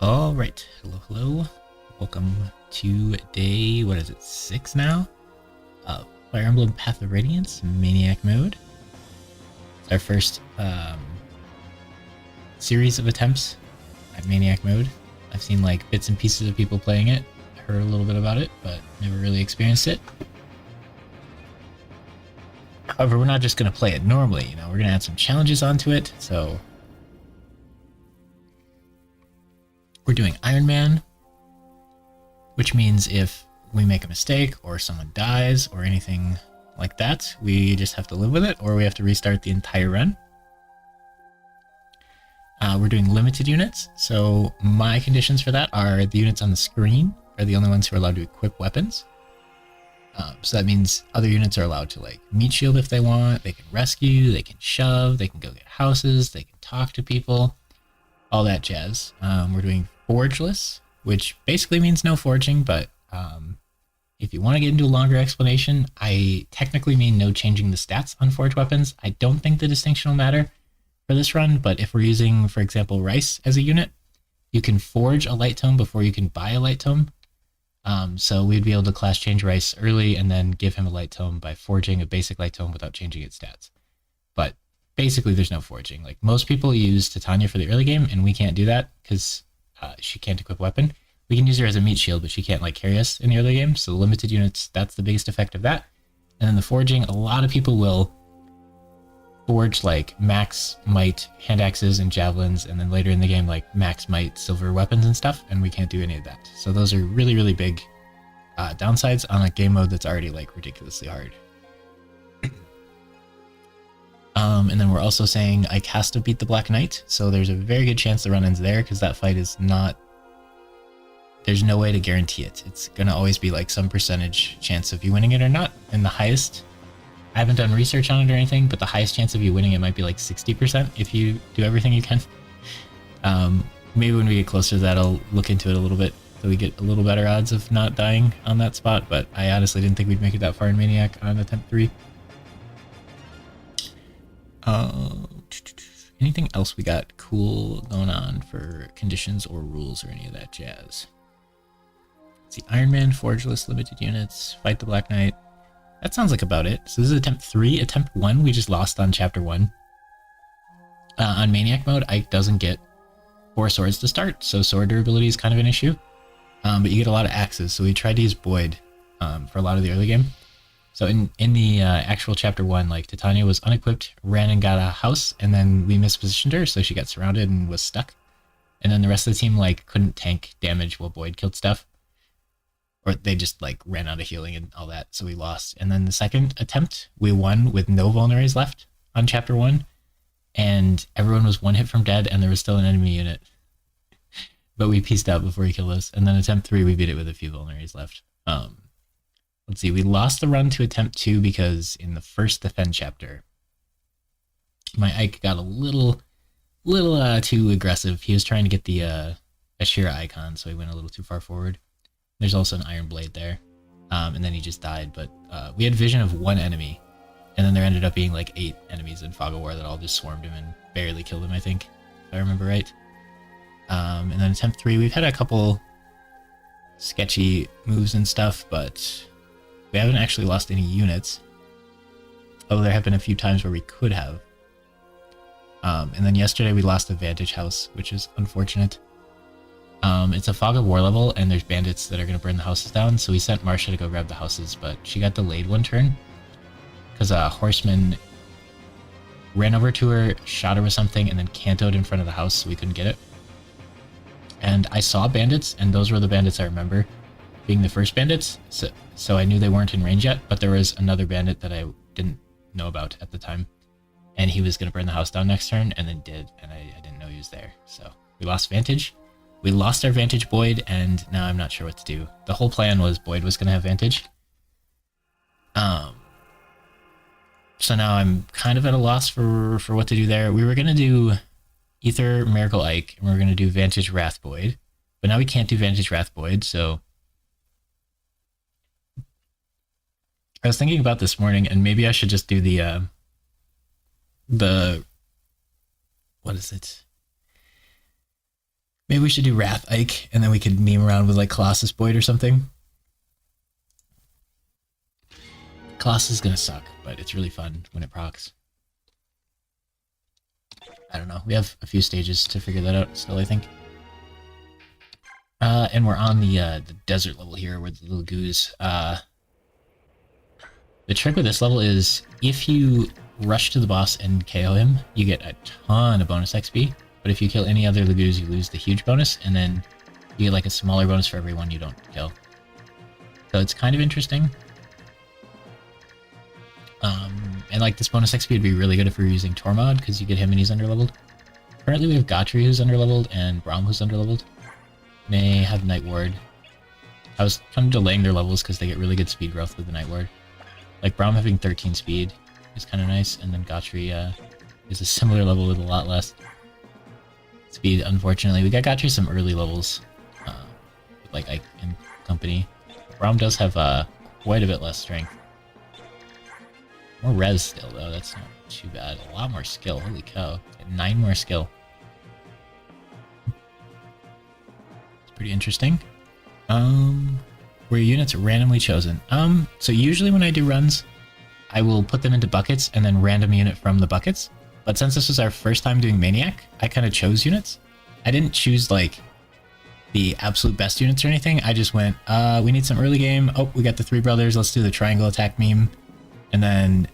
All right, hello. Welcome to day, what is it, 6 now? Fire Emblem Path of Radiance, Maniac mode. It's our first series of attempts at Maniac mode. I've seen like bits and pieces of people playing it, heard a little bit about it, but never really experienced it. However, we're not just going to play it normally, we're going to add some challenges onto it, so we're doing Ironman, which means if we make a mistake or someone dies or anything like that, we just have to live with it, or we have to restart the entire run. We're doing limited units, so my conditions for that are the units on the screen are the only ones who are allowed to equip weapons. So that means other units are allowed to like meat shield if they want, they can rescue, they can shove, they can go get houses, they can talk to people, all that jazz. We're doing Forgeless, which basically means no forging, but if you want to get into a longer explanation, I technically mean no changing the stats on forged weapons. I don't think the distinction will matter for this run, but if we're using, for example, rice as a unit, you can forge a light tome before you can buy a light tome. So we'd be able to class change rice early and then give him a light tome by forging a basic light tome without changing its stats. But basically there's no forging. Like most people use Titania for the early game, and we can't do that because she can't equip weapon. We can use her as a meat shield, but she can't like carry us in the early game. So the limited units, that's the biggest effect of that. And then the forging, a lot of people will forge like max might hand axes and javelins, and then later in the game like max might silver weapons and stuff, and we can't do any of that. So those are really, really big downsides on a game mode that's already like ridiculously hard. And then we're also saying I cast to beat the Black Knight, so there's a very good chance the run ends there, because that fight is not, there's no way to guarantee it. It's gonna always be like some percentage chance of you winning it or not, and the highest, I haven't done research on it or anything, but the highest chance of you winning it might be like 60% if you do everything you can. Maybe when we get closer to that, I'll look into it a little bit so we get a little better odds of not dying on that spot, but I honestly didn't think we'd make it that far in Maniac on attempt 3. Anything else we got cool going on for conditions or rules or any of that jazz? Let's see, Ironman, Forgeless, limited units, fight the Black Knight. That sounds like about it. So this is attempt 3. Attempt 1, we just lost on chapter 1. On Maniac mode, Ike doesn't get 4 swords to start, so sword durability is kind of an issue. But you get a lot of axes, so we tried to use Boyd for a lot of the early game. So in the actual chapter 1, like Titania was unequipped, ran and got a house, and then we mispositioned her, so she got surrounded and was stuck. And then the rest of the team like couldn't tank damage while Boyd killed stuff. Or they just like ran out of healing and all that, so we lost. And then the second attempt, we won with no vulneraries left on chapter 1, and everyone was 1 hit from dead, and there was still an enemy unit. But we pieced out before he killed us. And then attempt 3, we beat it with a few vulneraries left. Let's see, we lost the run to attempt 2 because in the first defend chapter, my Ike got a little too aggressive. He was trying to get the Ashira icon, so he went a little too far forward. There's also an iron blade there, and then he just died. But we had vision of 1 enemy, and then there ended up being like 8 enemies in Fog of War that all just swarmed him and barely killed him, I think, if I remember right. And then attempt 3, we've had a couple sketchy moves and stuff, but we haven't actually lost any units. Although there have been a few times where we could have. And then yesterday we lost the Vantage House, which is unfortunate. It's a Fog of War level, and there's bandits that are going to burn the houses down, so we sent Marcia to go grab the houses, but she got delayed 1 turn because a horseman ran over to her, shot her with something, and then cantoed in front of the house, so we couldn't get it. And I saw bandits, and those were the bandits I remember being the first bandits, so I knew they weren't in range yet, but there was another bandit that I didn't know about at the time, and he was going to burn the house down next turn, and then did, and I didn't know he was there, so we lost Vantage. We lost our Vantage Boyd, and now I'm not sure what to do. The whole plan was Boyd was going to have Vantage. So now I'm kind of at a loss for what to do there. We were going to do Ether Miracle Ike, and we were going to do Vantage Wrath Boyd, but now we can't do Vantage Wrath Boyd, so I was thinking about this morning, and maybe I should just do the what is it? Maybe we should do Wrath Ike, and then we could meme around with like Colossus Boyd or something. Colossus is gonna suck, but it's really fun when it procs. I don't know. We have a few stages to figure that out still, I think. And we're on the desert level here with the little goose. The trick with this level is if you rush to the boss and KO him, you get a ton of bonus XP. But if you kill any other Lagoos, you lose the huge bonus, and then you get like a smaller bonus for every one you don't kill. So it's kind of interesting. And like this bonus XP would be really good if we were using Tormod, because you get him and he's underleveled. Currently we have Gotri who's underleveled and Braum who's underleveled. May have Night Ward. I was kind of delaying their levels because they get really good speed growth with the Night Ward. Like Braum having 13 speed is kind of nice, and then Gotri is a similar level with a lot less speed, unfortunately. We got Gotri some early levels with like Ike and company. Braum does have quite a bit less strength. More res still, though. That's not too bad. A lot more skill. Holy cow. 9 more skill. It's pretty interesting. Were units randomly chosen? So usually when I do runs, I will put them into buckets and then random unit from the buckets. But since this was our first time doing Maniac, I kind of chose units. I didn't choose, like, the absolute best units or anything. I just went, we need some early game. Oh, we got the 3 brothers. Let's do the triangle attack meme. And then,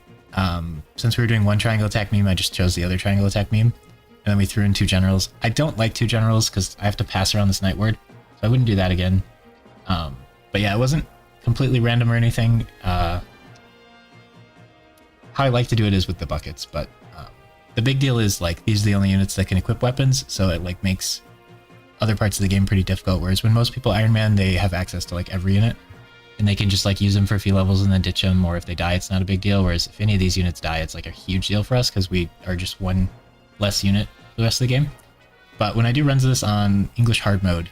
since we were doing one triangle attack meme, I just chose the other triangle attack meme. And then we threw in 2 generals. I don't like 2 generals because I have to pass around this Night Ward. So I wouldn't do that again. But yeah, it wasn't completely random or anything. How I like to do it is with the buckets, but the big deal is like these are the only units that can equip weapons, so it like makes other parts of the game pretty difficult. Whereas when most people Ironman, they have access to like every unit, and they can just like use them for a few levels and then ditch them, or if they die, it's not a big deal. Whereas if any of these units die, it's like a huge deal for us because we are just one less unit for the rest of the game. But when I do runs of this on English hard mode,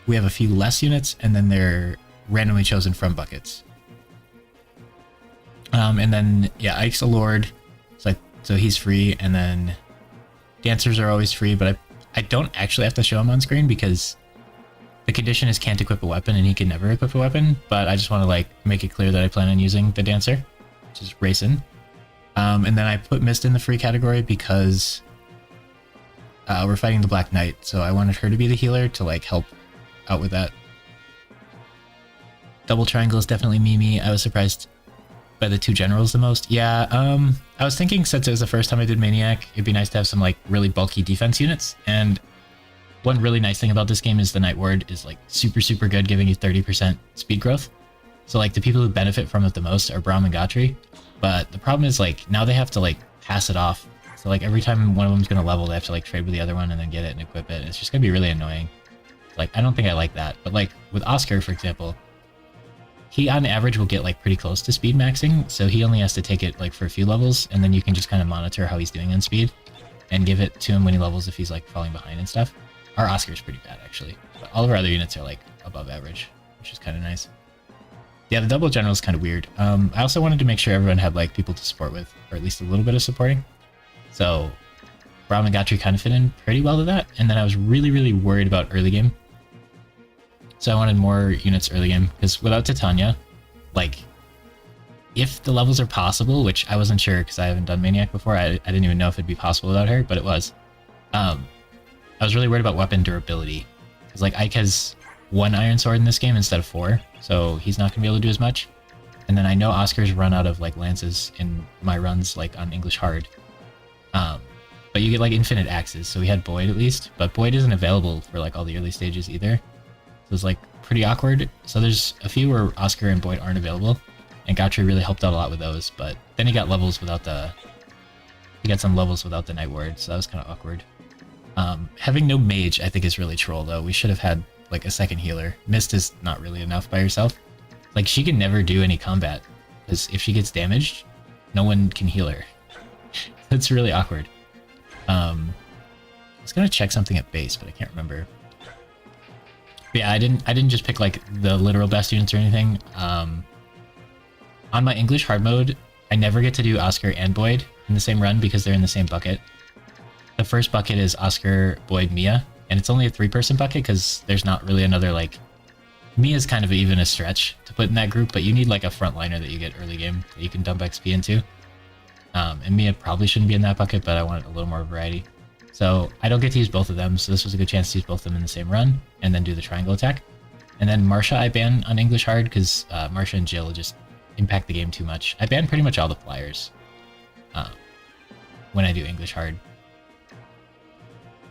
we have a few less units, and then they're randomly chosen from buckets. And then, yeah, Ike's a Lord, so he's free, and then Dancers are always free, but I don't actually have to show him on screen because the condition is can't equip a weapon, and he can never equip a weapon, but I just want to, like, make it clear that I plan on using the Dancer, which is Racing. And then I put Mist in the free category because we're fighting the Black Knight, so I wanted her to be the healer to, like, help out with that. Double Triangle is definitely Mimi. I was surprised by the 2 generals the most. Yeah, I was thinking since it was the first time I did Maniac, it'd be nice to have some like really bulky defense units. And one really nice thing about this game is the Night Ward is like super good, giving you 30% speed growth. So like the people who benefit from it the most are Braum and Gotri. But the problem is like now they have to like pass it off. So like every time one of them's gonna level, they have to like trade with the other one and then get it and equip it. It's just gonna be really annoying. Like I don't think I like that. But like with Oscar, for example, he on average will get like pretty close to speed maxing, so he only has to take it like for a few levels, and then you can just kind of monitor how he's doing on speed and give it to him when he levels if he's like falling behind and stuff. Our Oscar's pretty bad actually, but all of our other units are like above average, which is kind of nice. Yeah, the double general is kind of weird. I also wanted to make sure everyone had like people to support with, or at least a little bit of supporting. So Braum and Gotri kind of fit in pretty well to that, and then I was really worried about early game. So I wanted more units early game, because without Titania, like, if the levels are possible, which I wasn't sure because I haven't done Maniac before, I didn't even know if it'd be possible without her, but it was. I was really worried about weapon durability, because like Ike has 1 Iron Sword in this game instead of 4, so he's not going to be able to do as much. And then I know Oscar's run out of like lances in my runs like on English hard. But you get like infinite axes, so we had Boyd at least, but Boyd isn't available for like all the early stages either. So it's like pretty awkward. So there's a few where Oscar and Boyd aren't available, and Gotri really helped out a lot with those, but then he got levels without the... He got some levels without the Night Ward, so that was kind of awkward. Having no mage I think is really troll though. We should have had like a second healer. Mist is not really enough by herself. Like she can never do any combat, because if she gets damaged, no one can heal her. It's really awkward. I was gonna check something at base, but I can't remember. But yeah, I didn't just pick like the literal best units or anything. On my English hard mode, I never get to do Oscar and Boyd in the same run because they're in the same bucket. The first bucket is Oscar, Boyd, Mia, And it's only a 3-person bucket because there's not really another, like... Mia's kind of even a stretch to put in that group, but you need like a frontliner that you get early game that you can dump XP into. And Mia probably shouldn't be in that bucket, but I wanted a little more variety. So I don't get to use both of them, so this was a good chance to use both of them in the same run, and then do the triangle attack. And then Marsha I ban on English hard, because Marsha and Jill just impact the game too much. I ban pretty much all the flyers when I do English hard.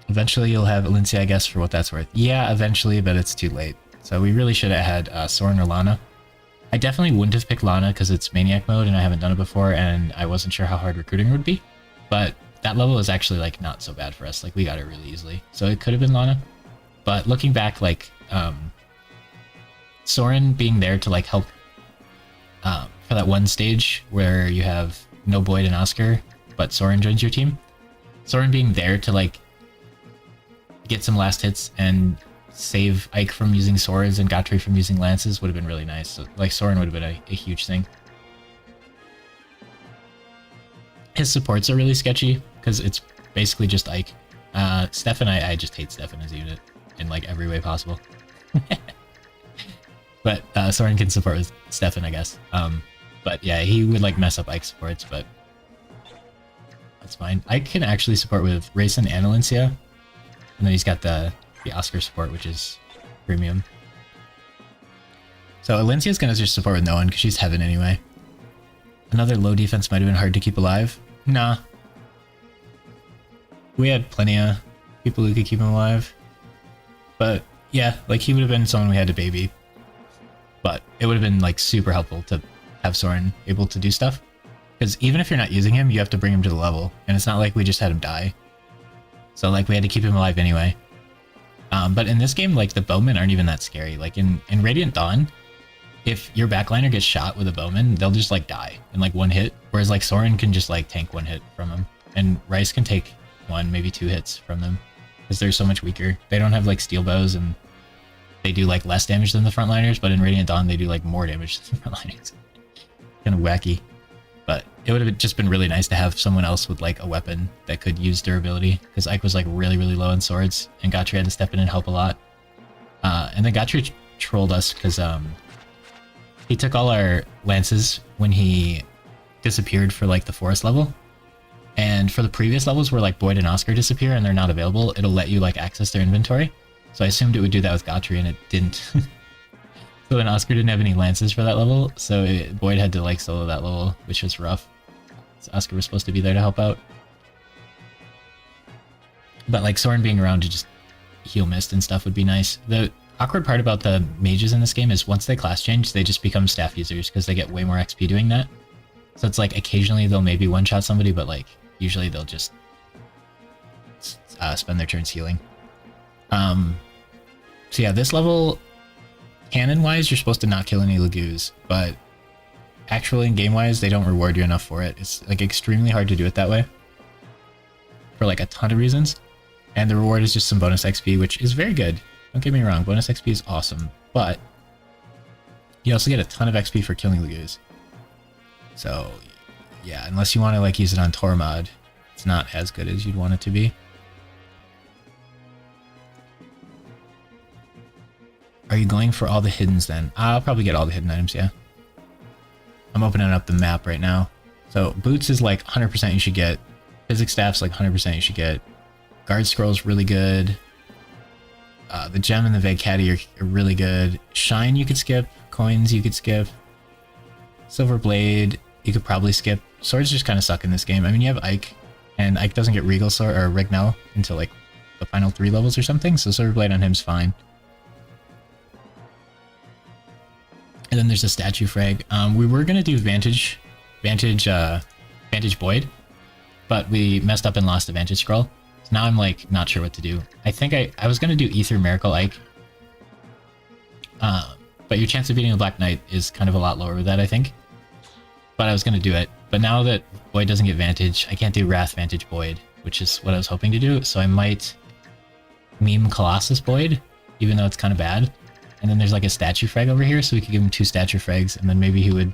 Eventually you'll have Alincia, I guess, for what that's worth. Yeah, eventually, but it's too late. So we really should have had Soren or Lana. I definitely wouldn't have picked Lana because it's Maniac mode and I haven't done it before, and I wasn't sure how hard recruiting would be. But that level is actually like not so bad for us. Like we got it really easily. So it could have been Lana. But looking back, like Soren being there to like help for that one stage where you have no Boyd and Oscar, but Soren joins your team. Soren being there to like get some last hits and save Ike from using swords and Gotri from using lances would have been really nice. So, like, Soren would have been a huge thing. His supports are really sketchy because it's basically just Ike. Stefan, I just hate Stefan as a unit in like every way possible. But Soren can support with Stefan, I guess. But yeah, he would like mess up Ike's supports, but that's fine. Ike can actually support with Rayson and Alencia, and then he's got the Oscar support, which is premium. So Alencia's gonna just support with no one because she's heaven anyway. Another low defense might have been hard to keep alive. Nah. We had plenty of people who could keep him alive. But yeah, like he would have been someone we had to baby. But it would have been like super helpful to have Soren able to do stuff. Because even if you're not using him, you have to bring him to the level. And it's not like we just had him die. So like we had to keep him alive anyway. But in this game, like the bowmen aren't even that scary. Like in Radiant Dawn, if your backliner gets shot with a bowman, they'll just like die in like one hit. Whereas like Soren can just like tank one hit from him. And Rice can take one, maybe 2 hits from them. Because they're so much weaker. They don't have like steel bows and they do like less damage than the frontliners, but in Radiant Dawn they do like more damage than the frontliners. Kind of wacky. But it would have just been really nice to have someone else with like a weapon that could use durability, because Ike was like really really low on swords and Gotri had to step in and help a lot. And then Gotri trolled us because he took all our lances when he disappeared for like the forest level, and for the previous levels where like Boyd and Oscar disappear and they're not available, it'll let you like access their inventory. So I assumed it would do that with Gotri, and it didn't. So then Oscar didn't have any lances for that level, so Boyd had to like solo that level, which was rough. So Oscar was supposed to be there to help out. But like Soren being around to just heal mist and stuff would be nice. The awkward part about the mages in this game is once they class change, they just become staff users because they get way more XP doing that. So it's like occasionally they'll maybe one-shot somebody, but like usually they'll just spend their turns healing. So yeah, this level, canon-wise, you're supposed to not kill any Lagoos, but actually in game-wise, they don't reward you enough for it. It's like extremely hard to do it that way for like a ton of reasons. And the reward is just some bonus XP, which is very good. Don't get me wrong, bonus XP is awesome, but you also get a ton of XP for killing Lagoos. So yeah, unless you want to like use it on Tormod, it's not as good as you'd want it to be. Are you going for all the hiddens then? I'll probably get all the hidden items, yeah. I'm opening up the map right now. So boots is like 100% you should get. Physics staff's like 100% you should get. Guard scroll's really good. The gem and the Vague Caddy are really good. Shine you could skip. Coins you could skip. Silver Blade you could probably skip. Swords just kind of suck in this game. I mean, you have Ike, and Ike doesn't get Regal Sword or Rignell until like the final 3 levels or something, so Silver Blade on him's fine. And then there's a statue frag. We were gonna do Vantage Boyd, but we messed up and lost the Vantage Scroll. So now I'm like not sure what to do. I think I was gonna do Ether Miracle Ike, but your chance of beating the Black Knight is kind of a lot lower with that, I think. But I was gonna do it. But now that Boyd doesn't get Vantage, I can't do Wrath Vantage Boyd, which is what I was hoping to do. So I might meme Colossus Boyd, even though it's kind of bad. And then there's like a statue frag over here, so we could give him 2 statue frags, and then maybe he would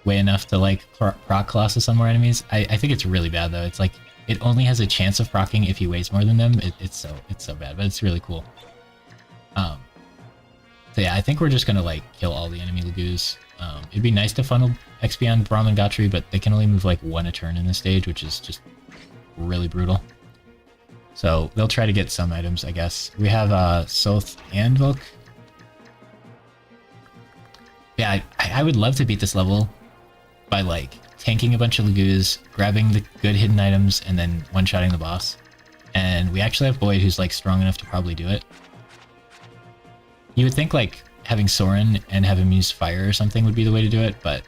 weigh enough to like proc Colossus on more enemies. I think it's really bad though. It's like it only has a chance of proccing if he weighs more than them. It's so bad, but it's really cool. So yeah, I think we're just gonna like kill all the enemy Lagoos. It'd be nice to funnel XP on Braum and Gotri, but they can only move like 1 a turn in this stage, which is just really brutal. So they'll try to get some items, I guess. We have Soth and Volk. Yeah, I would love to beat this level by like tanking a bunch of Lagoos, grabbing the good hidden items, and then one-shotting the boss. And we actually have Boyd who's like strong enough to probably do it. You would think like having Soren and have him use fire or something would be the way to do it, but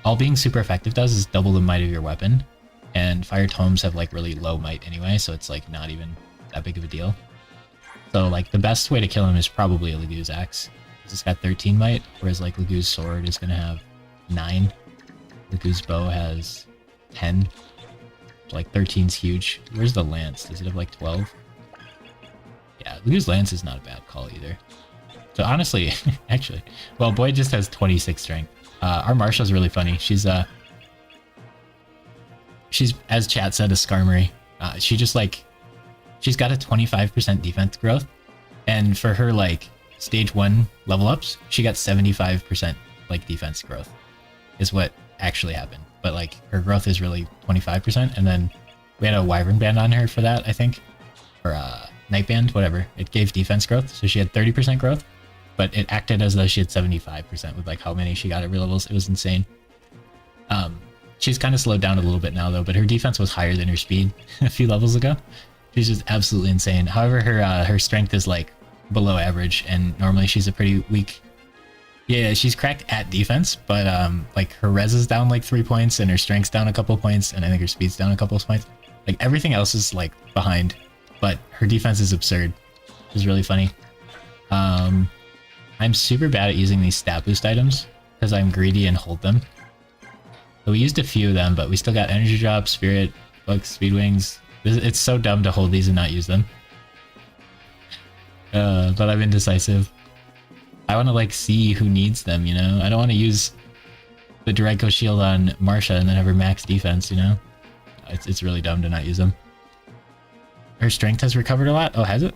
all being super effective does is double the might of your weapon, and fire tomes have like really low might anyway, so it's like not even that big of a deal. So like the best way to kill him is probably a Lagoo's axe. It's got 13 might, whereas like Lagoo's sword is gonna have 9. Lagoo's bow has 10. So like 13's huge. Where's the lance? Does it have like 12? Yeah, Lagoo's lance is not a bad call either. So honestly, actually, well, Boyd just has 26 strength. Our Marsha's really funny. She's as chat said, a Skarmory. She just like, she's got a 25% defense growth, and for her like stage 1 level ups, she got 75% like defense growth, is what actually happened. But like her growth is really 25%, and then we had a Wyvern band on her for that, I think, or Night band, whatever. It gave defense growth, so she had 30% growth, but it acted as though she had 75% with like how many she got at real levels. It was insane. She's kind of slowed down a little bit now though, but her defense was higher than her speed a few levels ago. She's just absolutely insane. However, her strength is like below average, and normally she's a pretty weak. Yeah, she's cracked at defense, but like her res is down like 3 points, and her strength's down a couple points, and I think her speed's down a couple of points. Like everything else is like behind, but her defense is absurd, which is really funny. I'm super bad at using these stat boost items because I'm greedy and hold them. So we used a few of them, but we still got energy drop, spirit, books, speed wings. It's so dumb to hold these and not use them. But I'm indecisive. I want to like see who needs them, you know? I don't want to use the Draco shield on Marsha and then have her max defense, you know? It's really dumb to not use them. Her strength has recovered a lot? Oh, has it?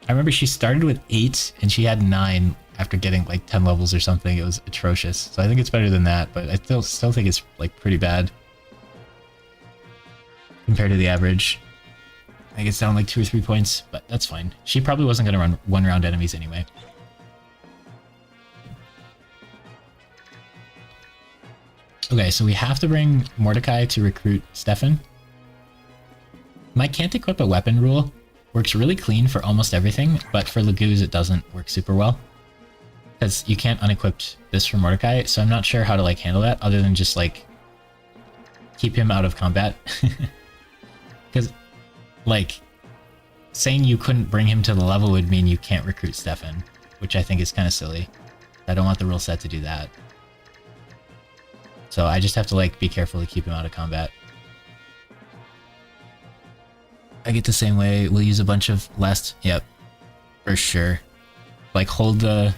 I remember she started with 8 and she had 9 after getting like 10 levels or something. It was atrocious. So I think it's better than that, but I still think it's like pretty bad compared to the average. I think it's down like 2 or 3 points, but that's fine. She probably wasn't going to run one-round enemies anyway. Okay, so we have to bring Mordecai to recruit Stefan. My can't equip a weapon rule works really clean for almost everything, but for Lagoos it doesn't work super well, because you can't unequip this for Mordecai, so I'm not sure how to like handle that other than just like keep him out of combat. Because like saying you couldn't bring him to the level would mean you can't recruit Stefan, which I think is kind of silly. I don't want the rule set to do that. So I just have to like be careful to keep him out of combat. I get the same way. We'll use a bunch of last, yep, for sure. Like hold the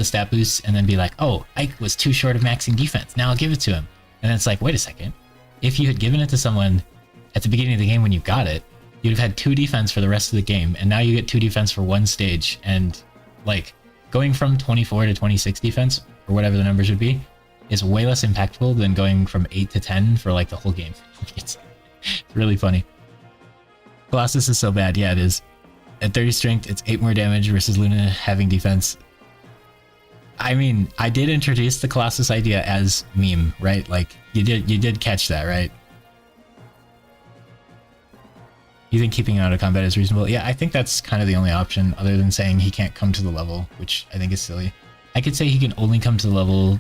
stat boosts and then be like, oh, Ike was too short of maxing defense, now I'll give it to him. And then it's like, wait a second. If you had given it to someone at the beginning of the game when you got it, you'd have had 2 defense for the rest of the game, and now you get 2 defense for 1 stage, and like going from 24 to 26 defense, or whatever the numbers would be, is way less impactful than going from 8 to 10 for like the whole game. It's really funny. Colossus is so bad, yeah it is. At 30 strength, it's 8 more damage versus Luna having defense. I mean, I did introduce the Colossus idea as meme, right? Like, you did catch that, right? You think keeping him out of combat is reasonable? Yeah, I think that's kind of the only option, other than saying he can't come to the level, which I think is silly. I could say he can only come to the level,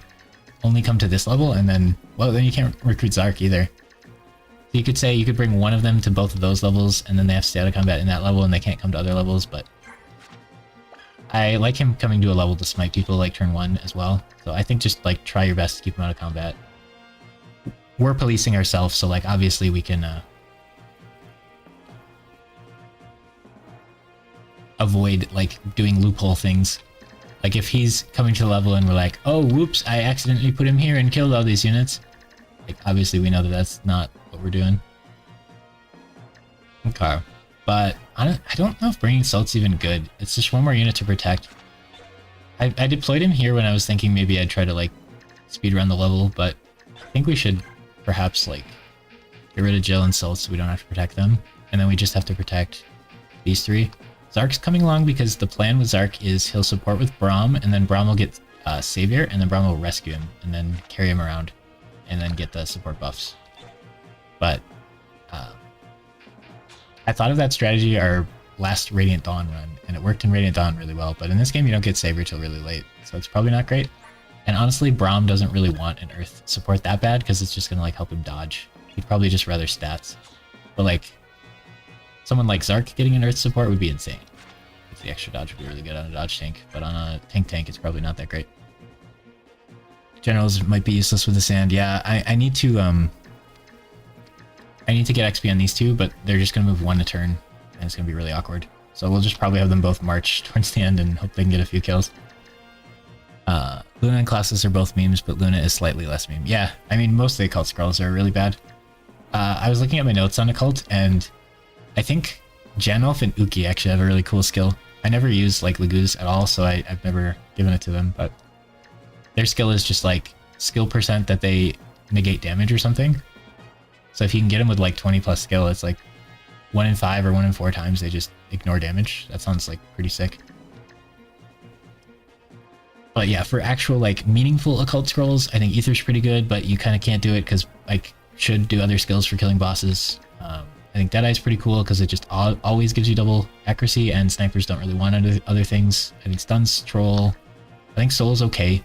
only come to this level, and then, well, then you can't recruit Zark either. So you could say you could bring one of them to both of those levels, and then they have to stay out of combat in that level, and they can't come to other levels, but I like him coming to a level to smite people like turn 1 as well. So I think just like try your best to keep him out of combat. We're policing ourselves, so like obviously we can avoid like doing loophole things. Like if he's coming to the level and we're like, oh, whoops, I accidentally put him here and killed all these units. Like obviously we know that that's not what we're doing. Okay. But I don't know if bringing Salt's even good. It's just one more unit to protect. I deployed him here when I was thinking maybe I'd try to like speed run the level, but I think we should perhaps like get rid of Jill and Salt so we don't have to protect them. And then we just have to protect these three. Zark's coming along because the plan with Zark is he'll support with Braum, and then Braum will get Savior, and then Braum will rescue him, and then carry him around, and then get the support buffs. But I thought of that strategy our last Radiant Dawn run, and it worked in Radiant Dawn really well, but in this game you don't get Savior till really late, so it's probably not great. And honestly, Braum doesn't really want an Earth support that bad, because it's just gonna like help him dodge. He'd probably just rather stats. But like, someone like Zark getting an Earth support would be insane. If the extra dodge would be really good on a dodge tank, but on a tank it's probably not that great. Generals might be useless with the sand. Yeah, I need to get XP on these two, but they're just gonna move one a turn, and it's gonna be really awkward. So we'll just probably have them both march towards the end and hope they can get a few kills. Luna and Colossus are both memes, but Luna is slightly less meme. Yeah, I mean, most of the occult scrolls are really bad. I was looking at my notes on occult, and I think Janolf and Uki actually have a really cool skill. I never use like Laguz at all, so I've never given it to them, but their skill is just like skill percent that they negate damage or something. So if you can get them with like 20 plus skill, it's like 1 in 5 or 1 in 4 times they just ignore damage. That sounds like pretty sick. But yeah, for actual like meaningful occult scrolls, I think Aether's pretty good, but you kind of can't do it because like should do other skills for killing bosses. I think Deadeye's pretty cool because it just always gives you double accuracy, and snipers don't really want other things. I think Stun's troll. I think Soul's okay.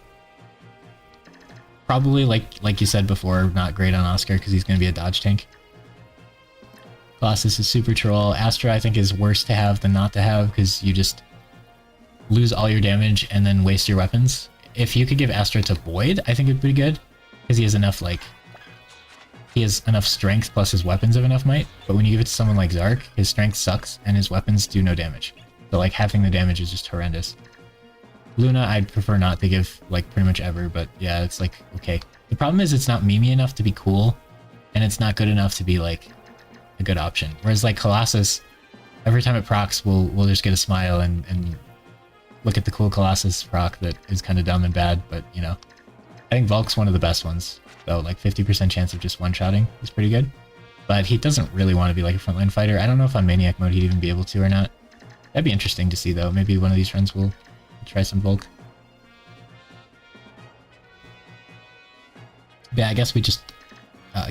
Probably like you said before, not great on Oscar because he's going to be a dodge tank. Colossus is super troll. Astra I think is worse to have than not to have because you just lose all your damage and then waste your weapons. If you could give Astra to Void, I think it'd be good because he has enough strength plus his weapons have enough might. But when you give it to someone like Zark, his strength sucks and his weapons do no damage. So like having the damage is just horrendous. Luna I'd prefer not to give like pretty much ever, but yeah, it's like okay. The problem is it's not memey enough to be cool, and it's not good enough to be like a good option. Whereas like Colossus, every time it procs, we'll just get a smile and look at the cool Colossus proc that is kind of dumb and bad, but you know. I think Volk's one of the best ones, though. Like 50% chance of just one-shotting is pretty good. But he doesn't really want to be like a frontline fighter. I don't know if on Maniac mode he'd even be able to or not. That'd be interesting to see though. Maybe one of these runs will try some Volk. Yeah, I guess we just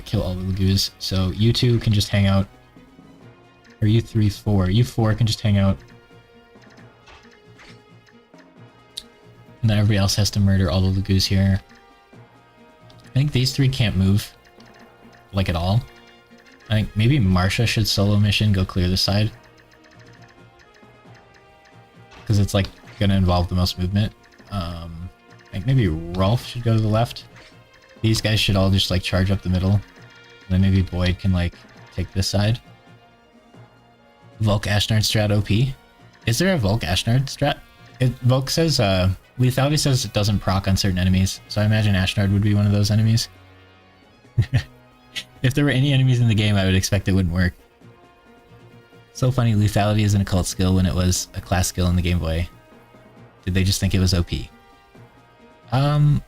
kill all the Laguz. So you two can just hang out. Or you 3, 4. You 4 can just hang out. And then everybody else has to murder all the Laguz here. I think these 3 can't move. Like at all. I think maybe Marsha should solo mission go clear this side. Because it's like gonna involve the most movement. I think maybe Rolf should go to the left. These guys should all just like charge up the middle. And then maybe Boyd can like take this side. Volk Ashnard strat OP. Is there a Volk Ashnard strat? Volk says, Lethality says it doesn't proc on certain enemies, so I imagine Ashnard would be one of those enemies. If there were any enemies in the game, I would expect it wouldn't work. So funny, Lethality is an occult skill when it was a class skill in the Game Boy. Did they just think it was OP? I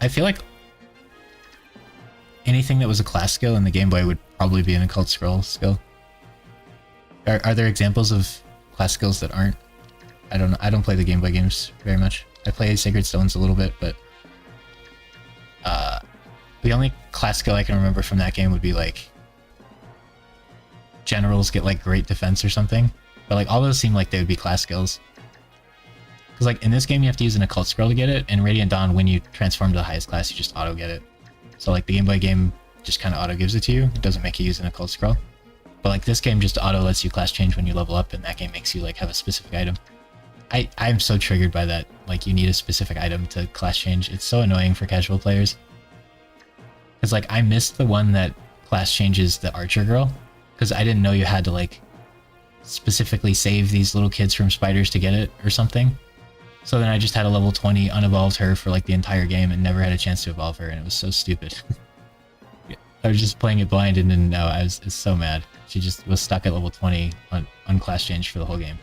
feel like anything that was a class skill in the Game Boy would probably be an occult scroll skill. Are there examples of class skills that aren't? I don't know. I don't play the Game Boy games very much. I play Sacred Stones a little bit, but the only class skill I can remember from that game would be like generals get like great defense or something. But like all those seem like they would be class skills. Because like in this game you have to use an occult scroll to get it, and Radiant Dawn when you transform to the highest class you just auto get it. So like the Game Boy game just kind of auto gives it to you. It doesn't make you use an occult scroll. But like this game just auto lets you class change when you level up, and that game makes you like have a specific item. I'm so triggered by that. Like you need a specific item to class change. It's so annoying for casual players. Because like I missed the one that class changes the archer girl, because I didn't know you had to like specifically save these little kids from spiders to get it or something. So then I just had a level 20 unevolved her for like the entire game and never had a chance to evolve her, and it was so stupid. I was just playing it blind and didn't know. I was so mad. She just was stuck at level 20 on class change for the whole game.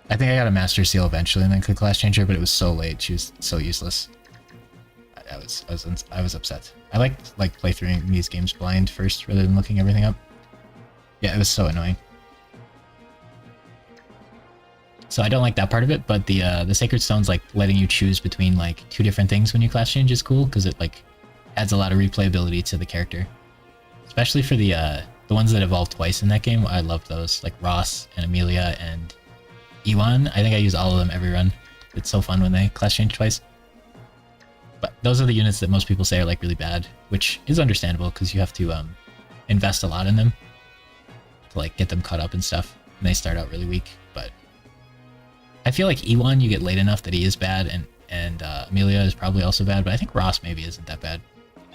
I think I got a master seal eventually and then could class change her, but it was so late. She was so useless. I was upset. I like playthroughing these games blind first rather than looking everything up. Yeah, it was so annoying. So I don't like that part of it, but the Sacred Stone's like letting you choose between like 2 different things when you class change is cool because it like adds a lot of replayability to the character. Especially for the ones that evolve twice in that game. I love those, like Ross and Amelia and Ewan. I think I use all of them every run. It's so fun when they class change twice. But those are the units that most people say are like really bad, which is understandable because you have to invest a lot in them to like get them caught up and stuff. And they start out really weak, but I feel like Ewan you get late enough that he is bad, and Amelia is probably also bad, but I think Ross maybe isn't that bad.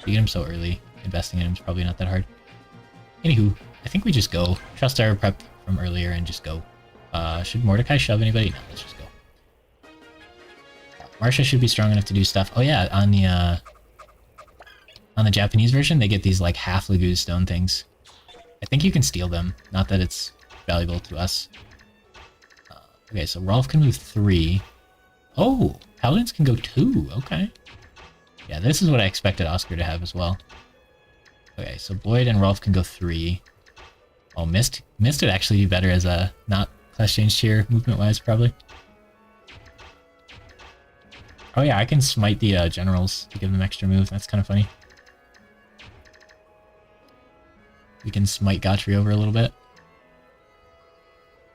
You get him so early, investing in him is probably not that hard. Anywho, I think we just go. Trust our prep from earlier and just go. Should Mordecai shove anybody? No, let's just go. Marsha should be strong enough to do stuff. Oh yeah, on the Japanese version, they get these like half Laguz stone things. I think you can steal them. Not that it's valuable to us. Okay, so Rolf can move 3. Oh, Paladins can go 2. Okay. Yeah, this is what I expected Oscar to have as well. Okay, so Boyd and Rolf can go 3. Oh, Mist would actually be better as a not class change tier movement-wise, probably. Oh yeah, I can smite the generals to give them extra move. That's kind of funny. We can smite Gotri over a little bit.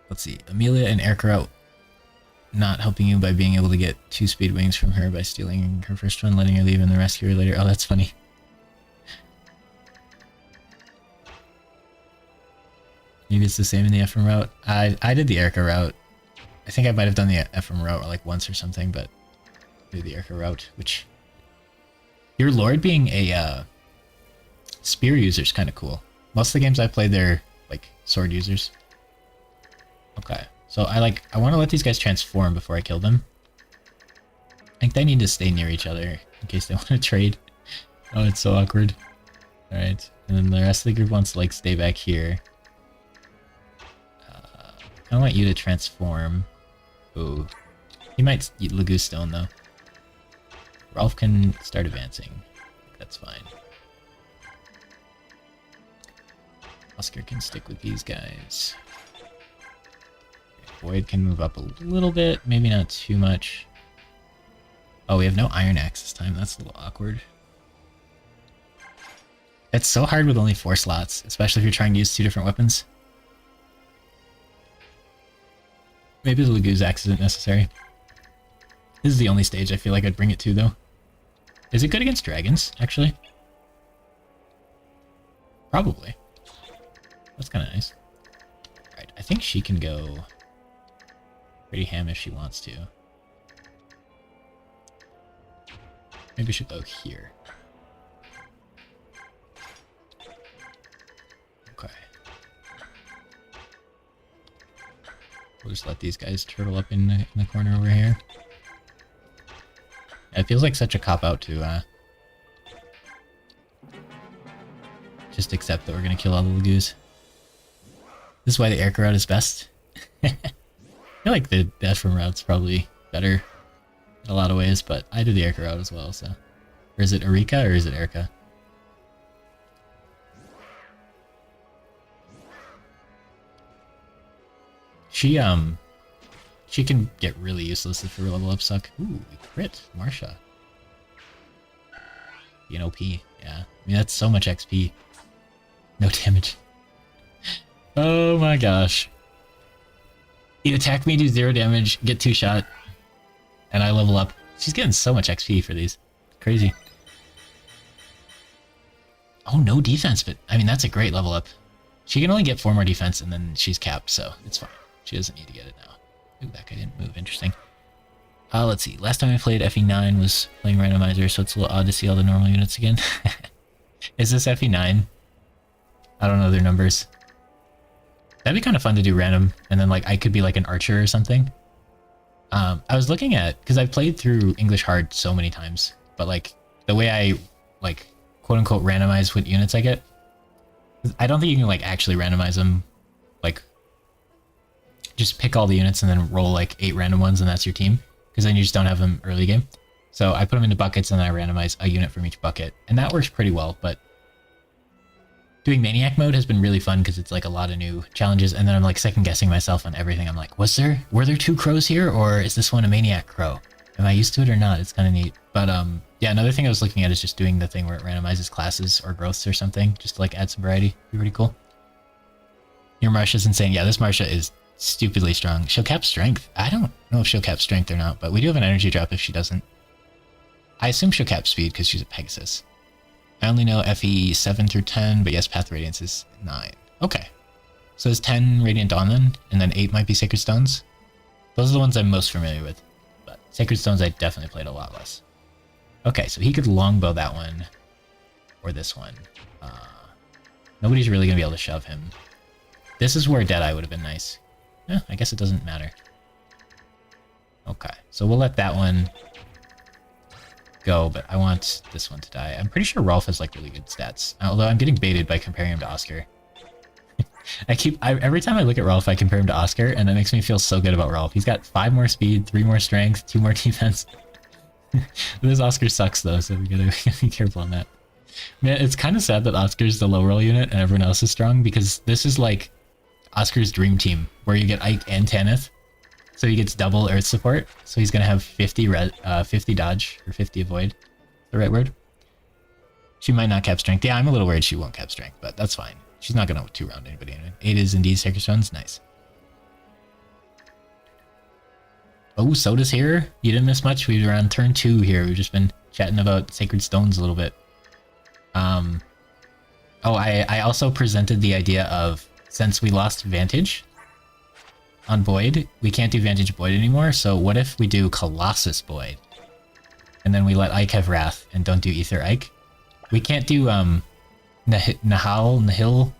Let's see, Amelia and Erkarot not helping you by being able to get 2 speed wings from her by stealing her first one, letting her leave and then rescue her later. Oh, that's funny. Maybe it's the same in the Ephraim route. I did the Erka route. I think I might have done the Ephraim route like once or something, but I did the Erka route, which... Your Lord being a spear user is kind of cool. Most of the games I've played, they're like sword users. Okay, so I want to let these guys transform before I kill them. I think they need to stay near each other in case they want to trade. Oh, it's so awkward. Alright, and then the rest of the group wants to like stay back here. I want you to transform. Ooh. He might eat Laguz Stone though. Rolf can start advancing. That's fine. Oscar can stick with these guys. Boyd can move up a little bit, maybe not too much. Oh, we have no Iron Axe this time. That's a little awkward. It's so hard with only 4 slots, especially if you're trying to use 2 different weapons. Maybe the Laguz Axe isn't necessary. This is the only stage I feel like I'd bring it to, though. Is it good against dragons, actually? Probably. That's kind of nice. Alright, I think she can go pretty ham if she wants to. Maybe she'll go here. Okay. We'll just let these guys turtle up in the corner over here. It feels like such a cop-out to just accept that we're gonna kill all the Laguz. This is why the Erka route is best. I feel like the Ephraim route's probably better in a lot of ways, but I did the Erka route as well, so. Or is it Erika or is it Erka? She can get really useless if her level ups suck. Ooh, crit, Marsha. You know, P, yeah. I mean, that's so much XP. No damage. Oh my gosh. You attack me, do 0 damage, get 2 shot, and I level up. She's getting so much XP for these. Crazy. Oh, no defense, but I mean, that's a great level up. She can only get 4 more defense and then she's capped, so it's fine. She doesn't need to get it now. Ooh, that guy didn't move. Interesting. Let's see. Last time I played FE9 was playing randomizer, so it's a little odd to see all the normal units again. Is this FE9? I don't know their numbers. That'd be kind of fun to do random, and then like I could be like an archer or something. I was looking at, because I've played through English hard so many times, but like the way I like quote unquote randomize what units I get, I don't think you can like actually randomize them. Like just pick all the units and then roll like 8 random ones and that's your team, because then you just don't have them early game. So I put them into buckets and then I randomize a unit from each bucket, and that works pretty well. But doing Maniac mode has been really fun because it's like a lot of new challenges, and then I'm like second guessing myself on everything. I'm like, were there 2 crows here, or is this one a Maniac crow? Am I used to it or not? It's kind of neat. But yeah, another thing I was looking at is just doing the thing where it randomizes classes or growths or something, just to like add some variety. Be pretty cool. Your Marsha's insane. Yeah, this Marsha is stupidly strong. She'll cap strength. I don't know if she'll cap strength or not, but we do have an energy drop if she doesn't. I assume she'll cap speed because she's a Pegasus. I only know FE 7 through 10, but yes, Path Radiance is 9. Okay. So is 10 Radiant Dawn then? And then 8 might be Sacred Stones? Those are the ones I'm most familiar with. But Sacred Stones I definitely played a lot less. Okay, so he could longbow that one. Or this one. Nobody's really going to be able to shove him. This is where Deadeye would have been nice. Yeah, I guess it doesn't matter. Okay, so we'll let that one go, but I want this one to die. I'm pretty sure Rolf has like really good stats, although I'm getting baited by comparing him to Oscar. Every time I look at Rolf, I compare him to Oscar, and that makes me feel so good about Rolf. He's got 5 more speed, 3 more strength, 2 more defense. This Oscar sucks though, so we gotta be careful on that. Man, it's kind of sad that Oscar's the low roll unit and everyone else is strong, because this is like Oscar's dream team, where you get Ike and Tanith. So he gets double Earth support, so he's gonna have 50 dodge, or 50 avoid. The right word? She might not cap strength. Yeah, I'm a little worried she won't cap strength, but that's fine. She's not gonna 2-round anybody anyway. 8 is indeed Sacred Stones, nice. Oh, Soda's here. You didn't miss much. We were on turn 2 here. We've just been chatting about Sacred Stones a little bit. I also presented the idea of, since we lost Vantage on Void, we can't do Vantage Void anymore, so what if we do Colossus Void? And then we let Ike have Wrath and don't do Ether Ike. We can't do Nihil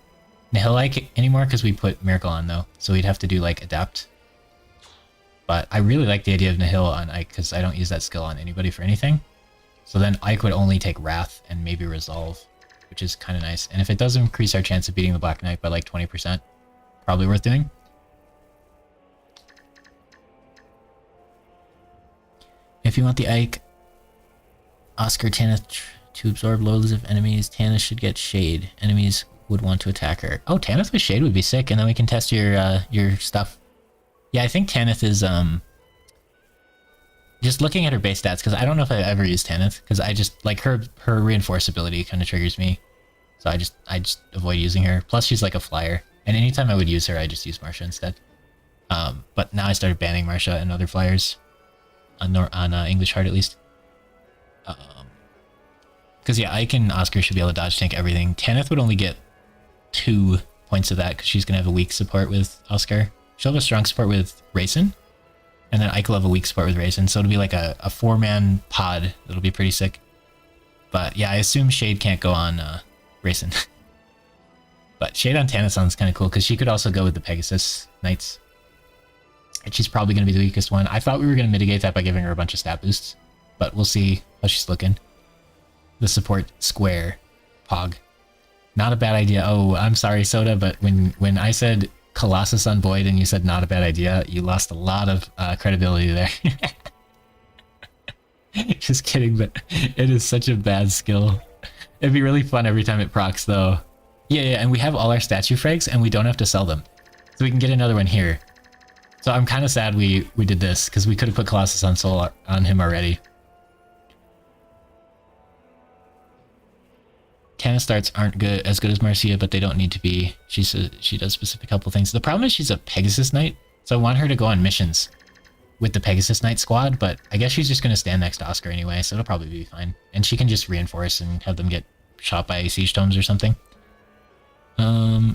Ike anymore because we put Miracle on though, so we'd have to do like Adapt. But I really like the idea of Nihil on Ike because I don't use that skill on anybody for anything. So then Ike would only take Wrath and maybe Resolve, which is kind of nice. And if it does increase our chance of beating the Black Knight by like 20%, probably worth doing. If you want the Ike, Oscar Tanith to absorb loads of enemies, Tanith should get Shade. Enemies would want to attack her. Oh, Tanith with Shade would be sick, and then we can test your stuff. Yeah, I think Tanith is just looking at her base stats, because I don't know if I've ever used Tanith, because I just like her reinforce ability kind of triggers me, so I just avoid using her. Plus she's like a flyer, and anytime I would use her, I just use Marsha instead. But now I started banning Marsha and other flyers on English hard at least. Because yeah, Ike and Oscar should be able to dodge tank everything. Tanith would only get 2 points of that because she's gonna have a weak support with Oscar. She'll have a strong support with Rayson, and then Ike will have a weak support with Rayson, so it'll be like a 4-man pod. That'll be pretty sick. But yeah, I assume Shade can't go on Rayson. But Shade on Tanith sounds kind of cool because she could also go with the Pegasus Knights. And she's probably going to be the weakest one. I thought we were going to mitigate that by giving her a bunch of stat boosts, but we'll see how she's looking. The support square Pog. Not a bad idea. Oh, I'm sorry, Soda, but when I said Colossus on Void and you said not a bad idea, you lost a lot of credibility there. Just kidding, but it is such a bad skill. It'd be really fun every time it procs though. Yeah, and we have all our statue frags and we don't have to sell them. So we can get another one here. So I'm kind of sad we did this, because we could have put Colossus on Soul on him already. Tanith starts aren't as good as Marcia, but they don't need to be. She does specific helpful things. The problem is she's a Pegasus Knight, so I want her to go on missions with the Pegasus Knight squad, but I guess she's just going to stand next to Oscar anyway, so it'll probably be fine. And she can just reinforce and have them get shot by Siege Tomes or something.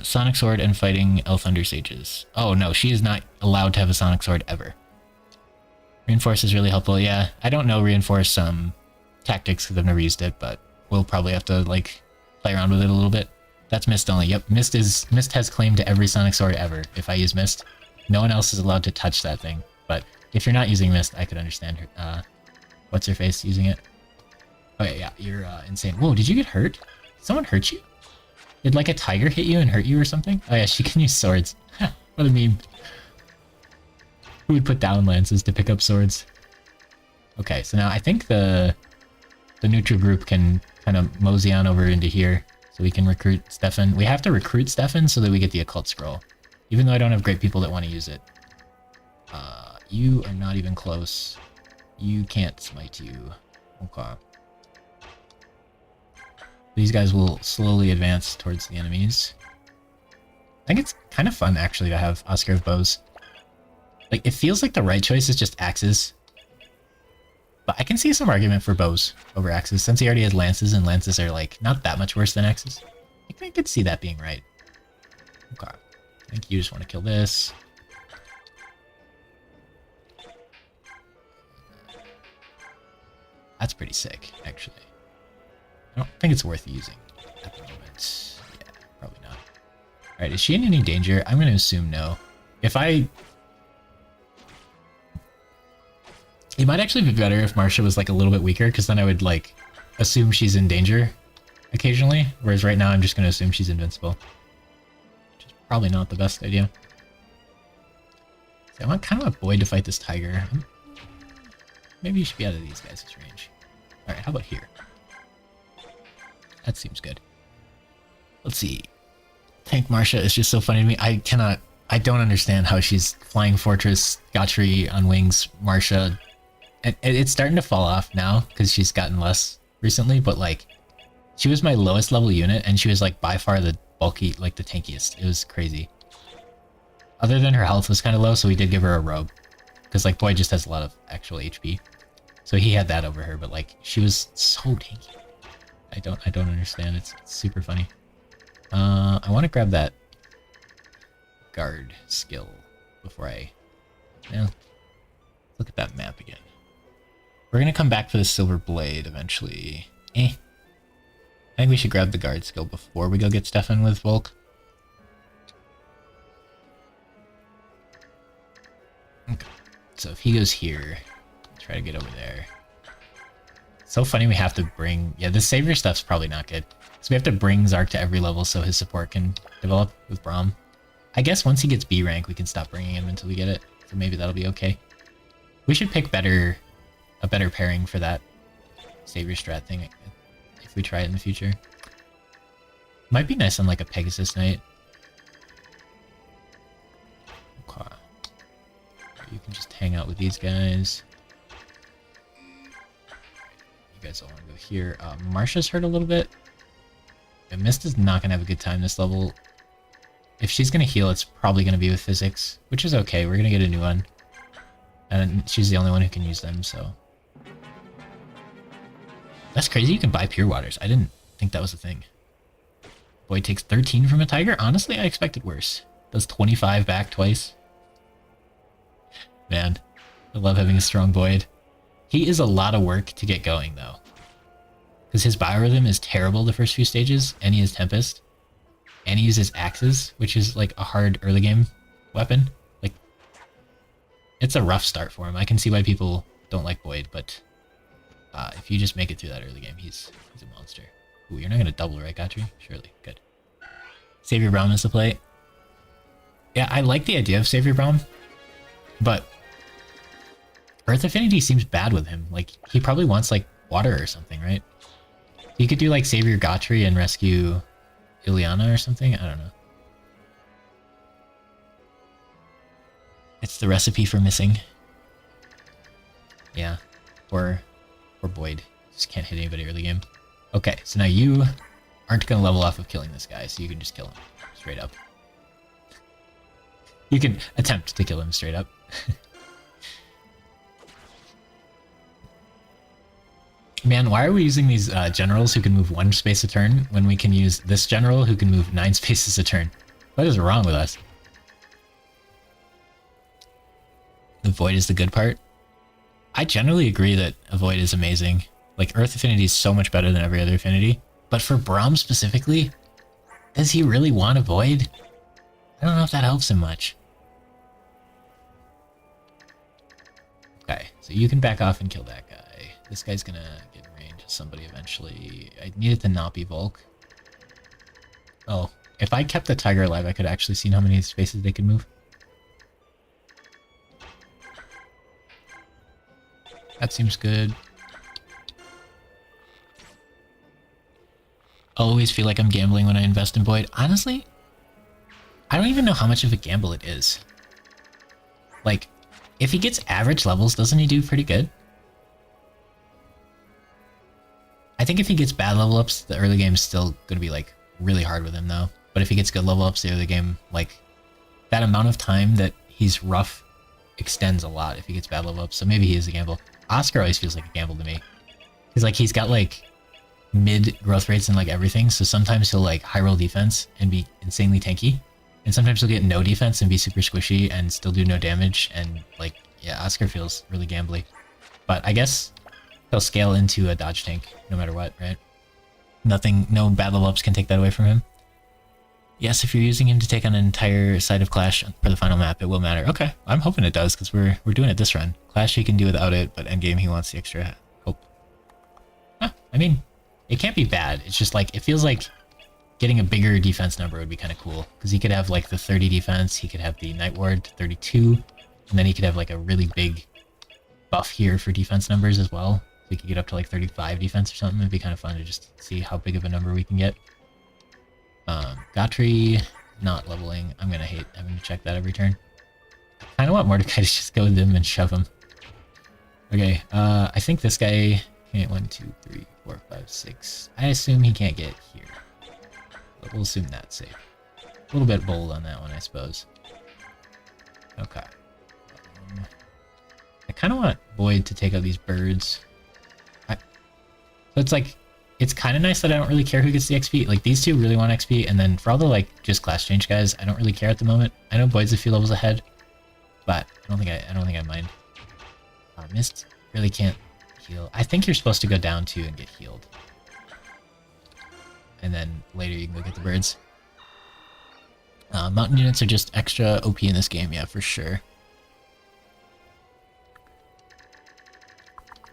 Sonic Sword and fighting Elf Thunder Sages. Oh no, she is not allowed to have a Sonic Sword ever. Reinforce is really helpful, yeah. I don't know Reinforce tactics because I've never used it, but we'll probably have to like play around with it a little bit. That's Mist only. Yep, Mist has claim to every Sonic Sword ever. If I use Mist, no one else is allowed to touch that thing. But if you're not using Mist, I could understand her. What's her face using it? Oh yeah, you're insane. Whoa, did you get hurt? Did someone hurt you? Did like a tiger hit you and hurt you or something? Oh yeah, she can use swords. What a meme. Who would put down lances to pick up swords? Okay, so now I think the neutral group can kind of mosey on over into here. So we can recruit Stefan. We have to recruit Stefan so that we get the occult scroll. Even though I don't have great people that want to use it. You are not even close. You can't smite you. Okay. These guys will slowly advance towards the enemies. I think it's kind of fun actually to have Oscar of bows. Like, it feels like the right choice is just axes. But I can see some argument for bows over axes, since he already has lances, and lances are, like, not that much worse than axes. I think I could see that being right. Okay. I think you just want to kill this. That's pretty sick, actually. I don't think it's worth using at the moment. Yeah, probably not. Alright, is she in any danger? I'm going to assume no. If I... It might actually be better if Marcia was like a little bit weaker, because then I would like assume she's in danger occasionally, whereas right now I'm just going to assume she's invincible. Which is probably not the best idea. See, I kind of want Boyd to fight this tiger. Maybe you should be out of these guys' range. Alright, how about here? That seems good. Let's see. Tank Marcia is just so funny to me. I don't understand how she's Flying Fortress, Gotri on wings, Marcia. And it's starting to fall off now because she's gotten less recently, but like she was my lowest level unit and she was like by far the bulky, like the tankiest. It was crazy. Other than her health was kind of low, so we did give her a robe because like Boy just has a lot of actual HP. So he had that over her, but like she was so tanky. I don't understand. It's super funny. I want to grab that guard skill before I look at that map again. We're gonna come back for the silver blade eventually. I think we should grab the guard skill before we go get Stefan with Volk. Okay. So if he goes here, try to get over there. So funny we have to bring... Yeah, the savior stuff's probably not good. So we have to bring Zark to every level so his support can develop with Braum. I guess once he gets B rank, we can stop bringing him until we get it. So maybe that'll be okay. We should pick a better pairing for that savior strat thing if we try it in the future. Might be nice on like a Pegasus night. Okay. You can just hang out with these guys. You guys all want to go here. Marcia's hurt a little bit. And Mist is not going to have a good time this level. If she's going to heal, it's probably going to be with physics, which is okay. We're going to get a new one. And she's the only one who can use them, so... That's crazy, you can buy pure waters. I didn't think that was a thing. Boyd takes 13 from a tiger? Honestly, I expected worse. Does 25 back twice. Man, I love having a strong Boyd. He is a lot of work to get going, though. Because his biorhythm is terrible the first few stages, and he has Tempest. And he uses axes, which is like a hard early game weapon. Like, it's a rough start for him. I can see why people don't like Boyd, but if you just make it through that early game, he's a monster. Ooh, you're not going to double, right, Gotri? Surely. Good. Savior Braum is the play. Yeah, I like the idea of Savior Braum, but Earth Affinity seems bad with him. Like, he probably wants, like, water or something, right? He could do, like, Savior Gotri and rescue Ileana or something? I don't know. It's the recipe for missing. Yeah. Or Boyd. Just can't hit anybody early game. Okay, so now you aren't going to level off of killing this guy, so you can just kill him. Straight up. You can attempt to kill him straight up. Man, why are we using these generals who can move 1 space a turn when we can use this general who can move 9 spaces a turn? What is wrong with us? The Void is the good part. I generally agree that a Void is amazing. Like, Earth Affinity is so much better than every other affinity. But for Braum specifically, Does he really want a Void? I don't know if that helps him much. Okay, so you can back off and kill that guy. This guy's gonna get in range of somebody eventually. I need it to not be Volk. Oh, if I kept the tiger alive, I could actually see how many spaces they could move. That seems good. I always feel like I'm gambling when I invest in Void. Honestly, I don't even know how much of a gamble it is. Like, if he gets average levels, doesn't he do pretty good? I think if he gets bad level ups, the early game's still gonna be like really hard with him though. But if he gets good level ups, the early game, like, that amount of time that he's rough extends a lot if he gets bad level ups. So maybe he is a gamble. Oscar always feels like a gamble to me. Cause like he's got like mid growth rates and like everything, so sometimes he'll like high roll defense and be insanely tanky, and sometimes he'll get no defense and be super squishy and still do no damage, and like, yeah, Oscar feels really gambly. But I guess he'll scale into a dodge tank no matter what, right? Nothing, no bad level ups can take that away from him. Yes, if you're using him to take on an entire side of Clash for the final map, it will matter. Okay, I'm hoping it does, because we're doing it this run. Clash he can do without it, but endgame he wants the extra hope. Huh, I mean, it can't be bad. It's just like, it feels like getting a bigger defense number would be kind of cool. Because he could have like the 30 defense, he could have the Night Ward 32, and then he could have like a really big buff here for defense numbers as well. So we could get up to like 35 defense or something. It'd be kind of fun to just see how big of a number we can get. Gotri, not leveling. I'm gonna hate having to check that every turn. I kind of want Mordecai to just go with him and shove him. Okay, I think this guy... Okay, 1, 2, 3, 4, 5, 6. I assume he can't get here. But we'll assume that's safe. A little bit bold on that one, I suppose. Okay. I kind of want Void to take out these birds. So it's like... It's kind of nice that I don't really care who gets the XP. Like, these two really want XP, and then for all the, like, just class change guys, I don't really care at the moment. I know Void's a few levels ahead, but I don't think I mind. Mist really can't heal. I think you're supposed to go down 2 and get healed. And then later you can go get the birds. Mountain units are just extra OP in this game, yeah, for sure.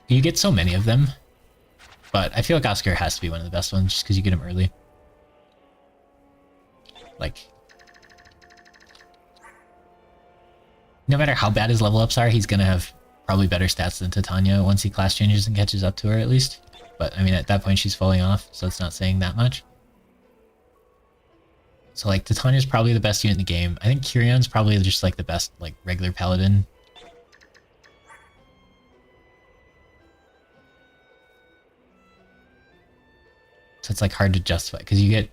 You get so many of them, but I feel like Oscar has to be one of the best ones just because you get him early. Like, no matter how bad his level ups are, he's gonna have probably better stats than Titania once he class changes and catches up to her at least. But I mean, at that point she's falling off, so it's not saying that much. So like, Titania's probably the best unit in the game. I think Curion's probably just like the best like regular paladin. So it's like hard to justify because you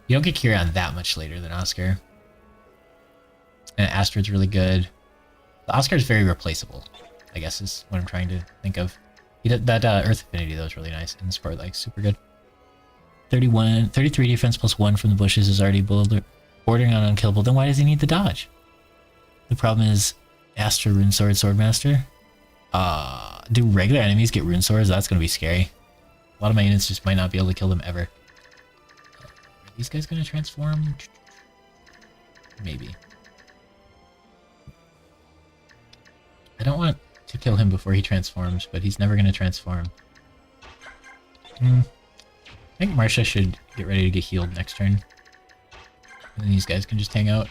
don't get Curion that much later than Oscar. And Astrid's really good. The Oscar is very replaceable, I guess is what I'm trying to think of. He did that Earth Affinity though is really nice and Sport like super good. 33 defense plus 1 from the bushes is already bordering on unkillable. Then why does he need the dodge? The problem is Astra Rune Sword Swordmaster. Do regular enemies get Rune Swords? That's gonna be scary. A lot of my units just might not be able to kill them ever. Are these guys gonna transform? Maybe. I don't want to kill him before he transforms, but he's never gonna transform. I think Marsha should get ready to get healed next turn. And then these guys can just hang out.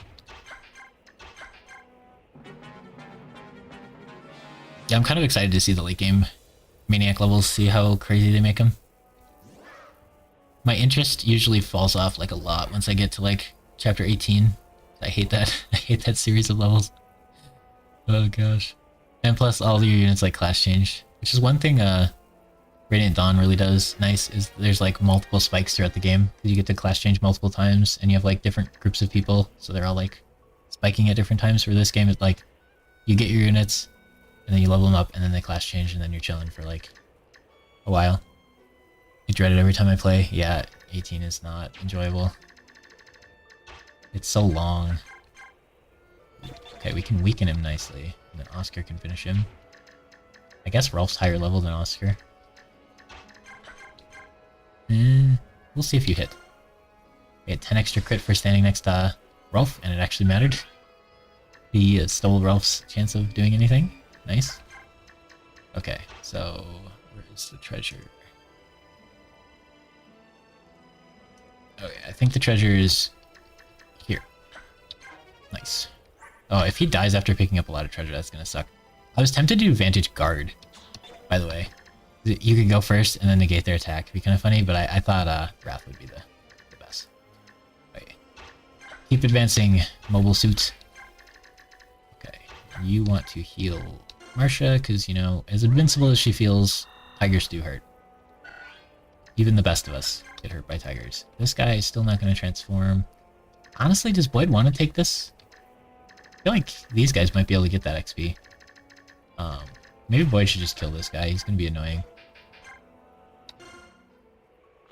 Yeah, I'm kind of excited to see the late game Maniac levels, see how crazy they make them. My interest usually falls off like a lot once I get to like chapter 18. I hate that. I hate that series of levels. Oh gosh. And plus all your units like class change, which is one thing Radiant Dawn really does nice, is there's like multiple spikes throughout the game. You get to class change multiple times and you have like different groups of people, so they're all like spiking at different times. For this game, it's like you get your units and then you level them up and then they class change and then you're chilling for like a while. I dread it every time I play. Yeah, 18 is not enjoyable. It's so long. Okay, we can weaken him nicely. And then Oscar can finish him. I guess Rolf's higher level than Oscar. We'll see if you hit. We had 10 extra crit for standing next to Rolf, and it actually mattered. He stole Rolf's chance of doing anything. Nice. Okay, so where's the treasure? Okay, I think the treasure is here. Nice. Oh, if he dies after picking up a lot of treasure, that's gonna suck. I was tempted to do Vantage Guard, by the way. You could go first and then negate their attack. It'd be kind of funny, but I thought Wrath would be the best. Okay. Keep advancing, mobile suit. Okay, you want to heal Marcia, because, you know, as invincible as she feels, tigers do hurt. Even the best of us get hurt by tigers. This guy is still not going to transform. Honestly, does Boyd want to take this? I feel like these guys might be able to get that XP. Maybe Boyd should just kill this guy. He's going to be annoying.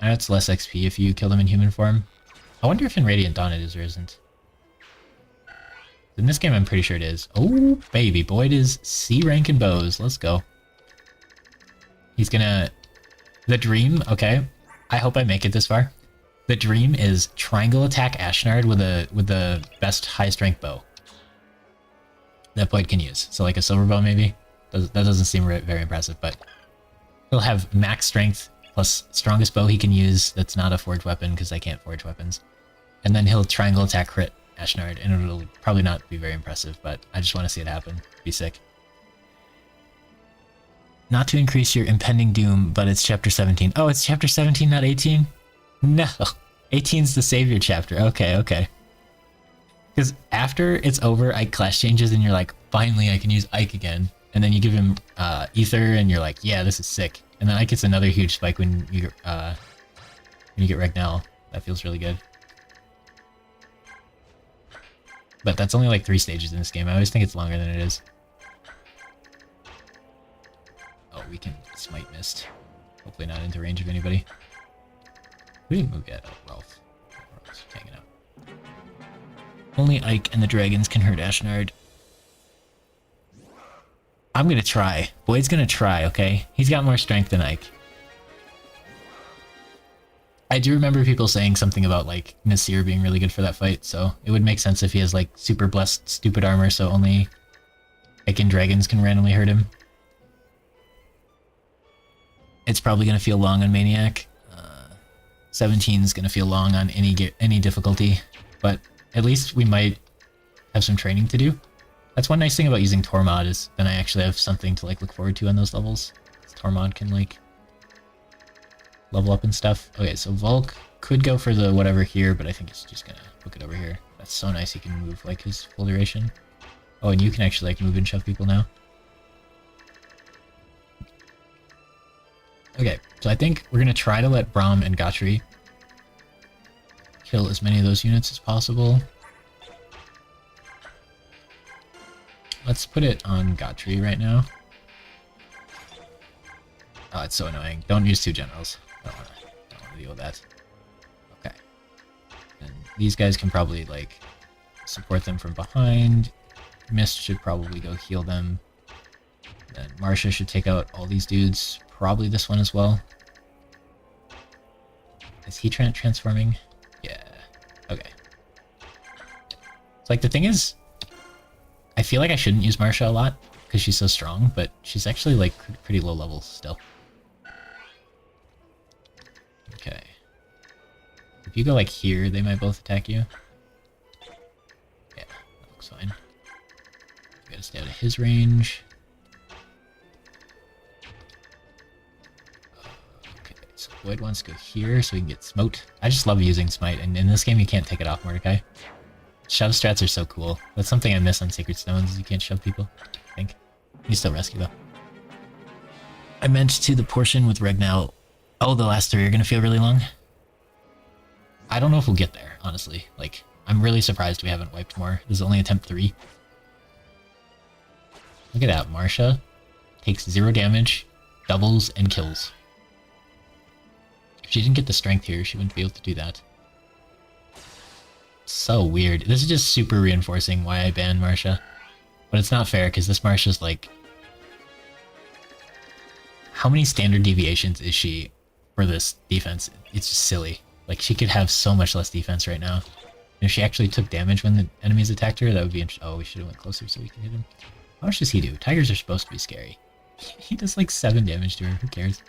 I know it's less XP if you kill them in human form. I wonder if in Radiant Dawn it is or isn't. In this game, I'm pretty sure it is. Oh, baby. Boyd is C rank in bows. Let's go. He's gonna... The dream, okay. I hope I make it this far. The dream is triangle attack Ashnard with the best highest rank bow that Boyd can use. So like a silver bow maybe. That doesn't seem very impressive, but he'll have max strength plus strongest bow he can use that's not a forged weapon because I can't forge weapons. And then he'll triangle attack crit Ashnard, and it'll probably not be very impressive, but I just want to see it happen. Be sick. Not to increase your impending doom, but it's chapter 17. Oh, it's chapter 17, not 18? No. 18's the savior chapter. Okay, okay. Because after it's over, Ike class changes, and you're like, finally I can use Ike again. And then you give him Ether, and you're like, yeah, this is sick. And then Ike gets another huge spike when you get Regnell. That feels really good. But that's only like 3 stages in this game. I always think it's longer than it is. Oh, we can smite mist. Hopefully not into range of anybody. Who didn't move yet? Oh, Rolf. Rolf's hanging out. Only Ike and the dragons can hurt Ashnard. I'm gonna try. Boyd's gonna try, okay? He's got more strength than Ike. I do remember people saying something about, like, Nasir being really good for that fight, so it would make sense if he has, like, super blessed stupid armor, so only Ike and dragons can randomly hurt him. It's probably gonna feel long on Maniac. 17's gonna feel long on any difficulty, but at least we might have some training to do. That's one nice thing about using Tormod, is then I actually have something to, like, look forward to on those levels. Tormod can, like, level up and stuff. Okay, so Volk could go for the whatever here, but I think it's just gonna hook it over here. That's so nice, he can move, like, his full duration. Oh, and you can actually, like, move and shove people now. Okay, so I think we're gonna try to let Braum and Gotri kill as many of those units as possible. Let's put it on Gotri right now. Oh, it's so annoying. Don't use 2 generals. I don't want to deal with that. Okay. And these guys can probably, like, support them from behind. Mist should probably go heal them. Then Marcia should take out all these dudes. Probably this one as well. Is he transforming? Yeah. Okay. It's like, the thing is, I feel like I shouldn't use Marcia a lot because she's so strong, but she's actually, like, pretty low level still. Okay. If you go, like, here, they might both attack you. Yeah, that looks fine. You gotta stay out of his range. Okay, so Boyd wants to go here so we can get Smote. I just love using Smite, and in this game you can't take it off Mordecai. Shove strats are so cool. That's something I miss on Sacred Stones, is you can't shove people, I think. You still rescue, though. I meant to the portion with Regnell. Oh, the last 3 are gonna feel really long? I don't know if we'll get there, honestly. Like, I'm really surprised we haven't wiped more. This is only attempt 3. Look at that, Marcia takes 0 damage, doubles, and kills. If she didn't get the strength here, she wouldn't be able to do that. So weird. This is just super reinforcing why I banned Marcia. But it's not fair, because this Marcia's like... How many standard deviations is she for this defense? It's just silly. Like, she could have so much less defense right now. If she actually took damage when the enemies attacked her, that would be interesting. Oh, we should have went closer so we can hit him. How much does he do? Tigers are supposed to be scary. He does like 7 damage to her. Who cares?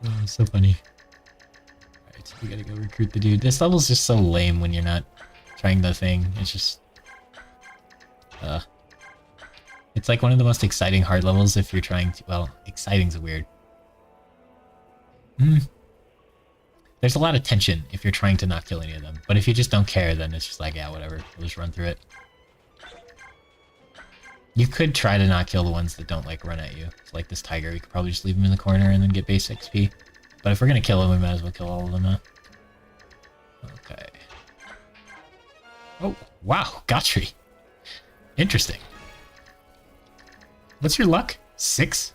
Oh, so funny. Alright, we gotta go recruit the dude. This level's just so lame when you're not trying the thing. It's just... It's like one of the most exciting hard levels if you're trying to... Well, exciting's weird. There's a lot of tension if you're trying to not kill any of them. But if you just don't care, then it's just like, yeah, whatever. We'll just run through it. You could try to not kill the ones that don't, like, run at you. So, like this tiger, we could probably just leave him in the corner and then get base XP. But if we're gonna kill him, we might as well kill all of them, huh? Okay. Oh, wow, Gotri. Interesting. What's your luck? 6?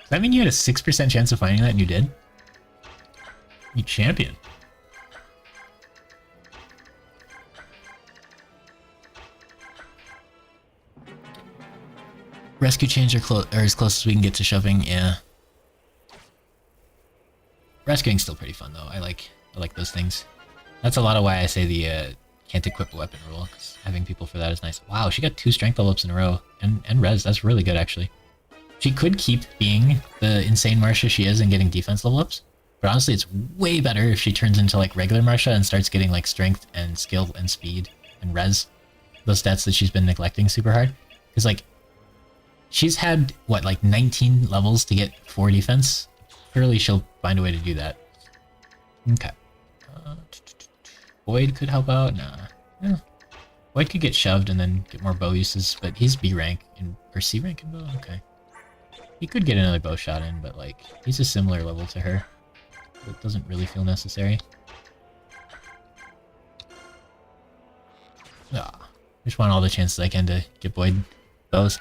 Does that mean you had a 6% chance of finding that and you did? You champion. Rescue chains are as close as we can get to shoving, yeah. Rescuing's still pretty fun though. I like those things. That's a lot of why I say the can't equip a weapon rule, because having people for that is nice. Wow, she got 2 strength level ups in a row. And res, that's really good actually. She could keep being the insane Marsha she is and getting defense level ups. But honestly, it's way better if she turns into like regular Marsha and starts getting like strength and skill and speed and res. Those stats that she's been neglecting super hard. Because like, she's had, what, like 19 levels to get 4 defense? Surely she'll find a way to do that. Okay. Boyd could help out? Nah. Yeah. Boyd could get shoved and then get more bow uses, but he's B rank, or C rank in bow? Okay. He could get another bow shot in, but like, he's a similar level to her. It doesn't really feel necessary. Ah, just want all the chances I can to get Boyd bows.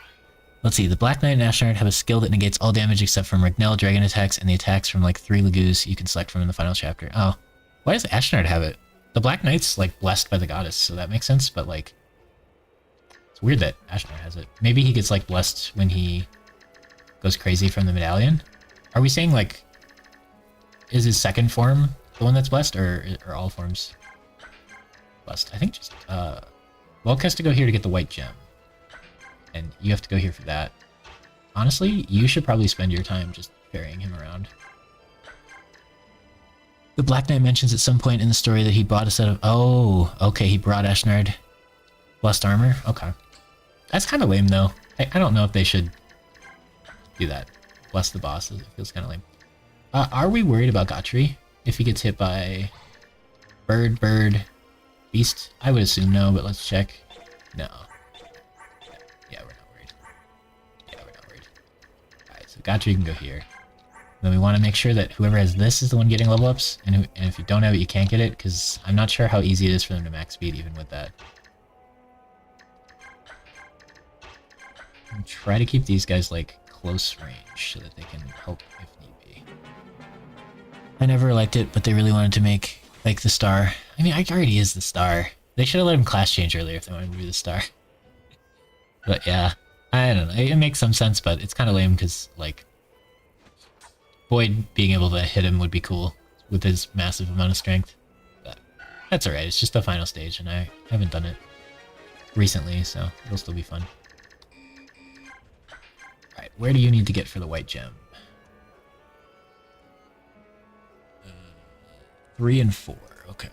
Let's see, the Black Knight and Ashnard have a skill that negates all damage except from Rignell dragon attacks and the attacks from like 3 Lagoos you can select from in the final chapter. Oh, why does Ashnard have it? The Black Knight's like blessed by the goddess, so that makes sense, but like, it's weird that Ashnard has it. Maybe he gets like blessed when he goes crazy from the medallion? Are we saying like, is his second form the one that's blessed, or are all forms blessed? I think just, Welk has to go here to get the white gem. And you have to go here for that. Honestly, you should probably spend your time just ferrying him around. The Black Knight mentions at some point in the story that he bought a set of... Oh, okay, he brought Ashnard blessed armor? Okay. That's kind of lame, though. I don't know if they should do that. Bless the bosses. It feels kind of lame. Are we worried about Gotri? If he gets hit by... Bird, Beast? I would assume no, but let's check. No. Yeah, we're not worried. Alright, so Gotri can go here. Then we want to make sure that whoever has this is the one getting level ups, and if you don't have it, you can't get it, because I'm not sure how easy it is for them to max speed even with that. And try to keep these guys like close range so that they can help if need be. I never liked it, but they really wanted to make like the star. I mean, Ike already is the star. They should have let him class change earlier if they wanted to be the star. But yeah, I don't know. It makes some sense, but it's kind of lame because like Boyd being able to hit him would be cool with his massive amount of strength. But that's alright. It's just the final stage, and I haven't done it recently, so it'll still be fun. Alright, where do you need to get for the white gem? 3 and 4. Okay.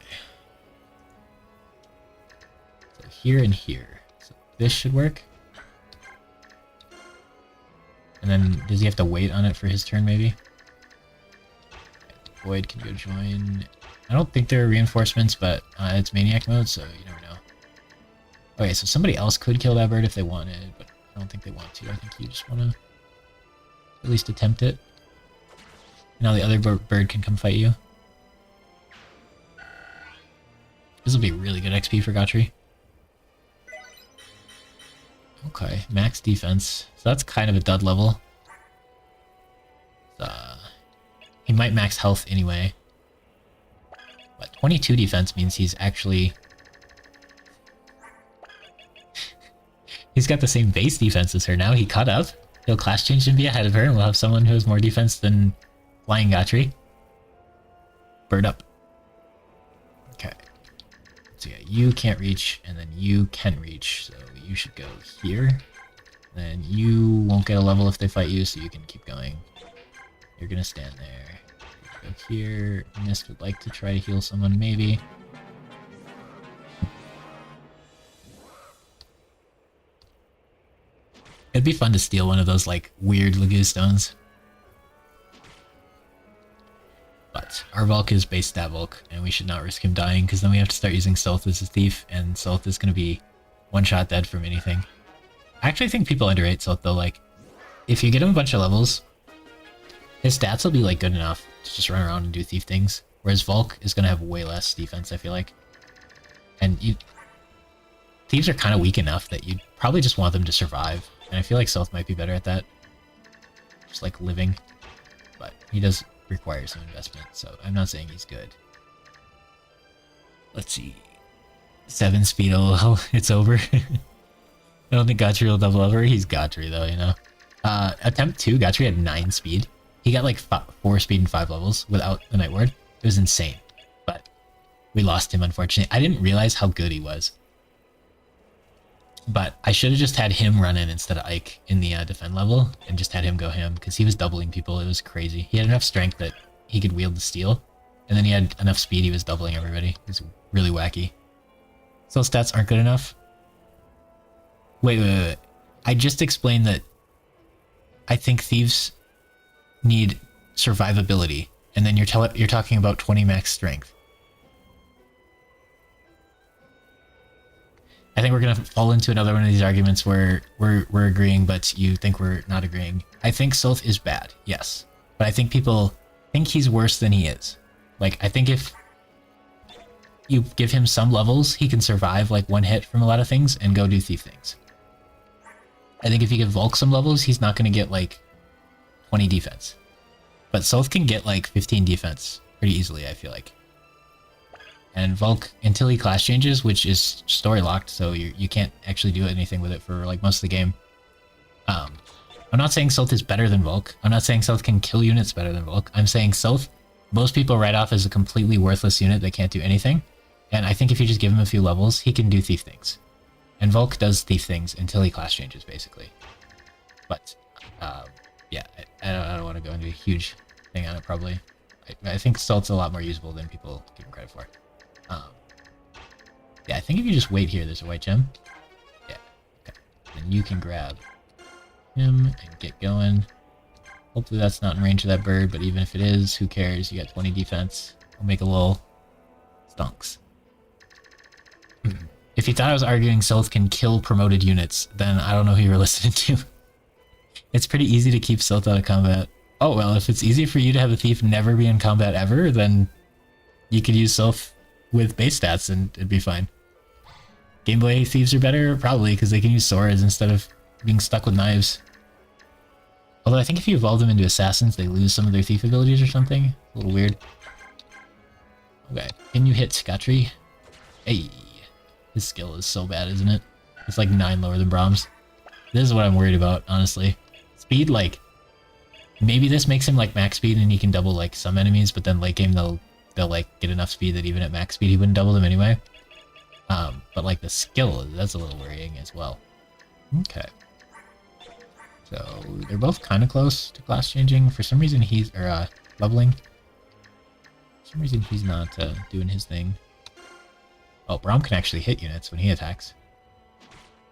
So here and here. So this should work. And then does he have to wait on it for his turn, maybe? Boyd can go join. I don't think there are reinforcements, but it's Maniac mode, so you never know. Okay, so somebody else could kill that bird if they wanted, but I don't think they want to. I think you just want to at least attempt it. Now the other bird can come fight you. This will be really good XP for Gotri. Okay, max defense. So that's kind of a dud level. He might max health anyway. But 22 defense means he's actually... He's got the same base defense as her now. He caught up. He'll class change and be ahead of her, and we'll have someone who has more defense than Flying Gotri. Bird up. Okay. So yeah, you can't reach, and then you can reach, so you should go here. Then you won't get a level if they fight you, so you can keep going. You're gonna stand there. Go here. Mist would like to try to heal someone, maybe. It'd be fun to steal one of those, like, weird Lagoon stones. But our Volk is base stat Volk, and we should not risk him dying, because then we have to start using Stealth as a thief, and Stealth is going to be one-shot dead from anything. I actually think people underrate Stealth, though. Like, if you get him a bunch of levels, his stats will be, like, good enough to just run around and do thief things, whereas Volk is going to have way less defense, I feel like. And thieves are kind of weak enough that you'd probably just want them to survive. And I feel like Stealth might be better at that. Just like living. But he does require some investment, so I'm not saying he's good. Let's see. 7 speed, oh, it's over. I don't think Gotri will double over. He's Gotri though, you know. Attempt 2, Gotri had 9 speed. He got like 4 speed and 5 levels without the Night Ward. It was insane. But we lost him, unfortunately. I didn't realize how good he was. But I should have just had him run in instead of Ike in the defend level and just had him go ham because he was doubling people. It was crazy. He had enough strength that he could wield the steel, and then he had enough speed he was doubling everybody. It was really wacky. So stats aren't good enough. Wait. I just explained that I think thieves need survivability, and then you're talking about 20 max strength. I think we're gonna fall into another one of these arguments where we're agreeing, but you think we're not agreeing. I think Sylph is bad, yes, but I think people think he's worse than he is. Like, I think if you give him some levels, he can survive like one hit from a lot of things and go do thief things. I think if you give Volk some levels, he's not gonna get like 20 defense, but Sylph can get like 15 defense pretty easily, I feel like. And Volk, until he class changes, which is story locked, so you can't actually do anything with it for like most of the game. I'm not saying Sylph is better than Volk. I'm not saying Sylph can kill units better than Volk. I'm saying Sylph, most people write off as a completely worthless unit that can't do anything. And I think if you just give him a few levels, he can do thief things. And Volk does thief things until he class changes, basically. But, yeah, I don't want to go into a huge thing on it, probably. I think Sylph's a lot more usable than people give him credit for. Yeah, I think if you just wait here, there's a white gem. Yeah, okay. Then you can grab him and get going. Hopefully that's not in range of that bird, but even if it is, who cares? You got 20 defense. I'll make a lull. Stonks. If you thought I was arguing Sylph can kill promoted units, then I don't know who you were listening to. It's pretty easy to keep Sylph out of combat. Oh, well, if it's easy for you to have a thief never be in combat ever, then you could use Sylph with base stats and it'd be fine. Game Boy thieves are better? Probably, because they can use swords instead of being stuck with knives. Although I think if you evolve them into assassins, they lose some of their thief abilities or something. A little weird. Okay, can you hit Gotri? Hey, his skill is so bad, isn't it? It's like 9 lower than Brahms. This is what I'm worried about, honestly. Speed, like, maybe this makes him like max speed and he can double like some enemies, but then late game they'll like get enough speed that even at max speed he wouldn't double them anyway. But like the skill, that's a little worrying as well. Okay. So they're both kind of close to class changing. For some reason he's, or leveling. For some reason he's not doing his thing. Oh, Braum can actually hit units when he attacks.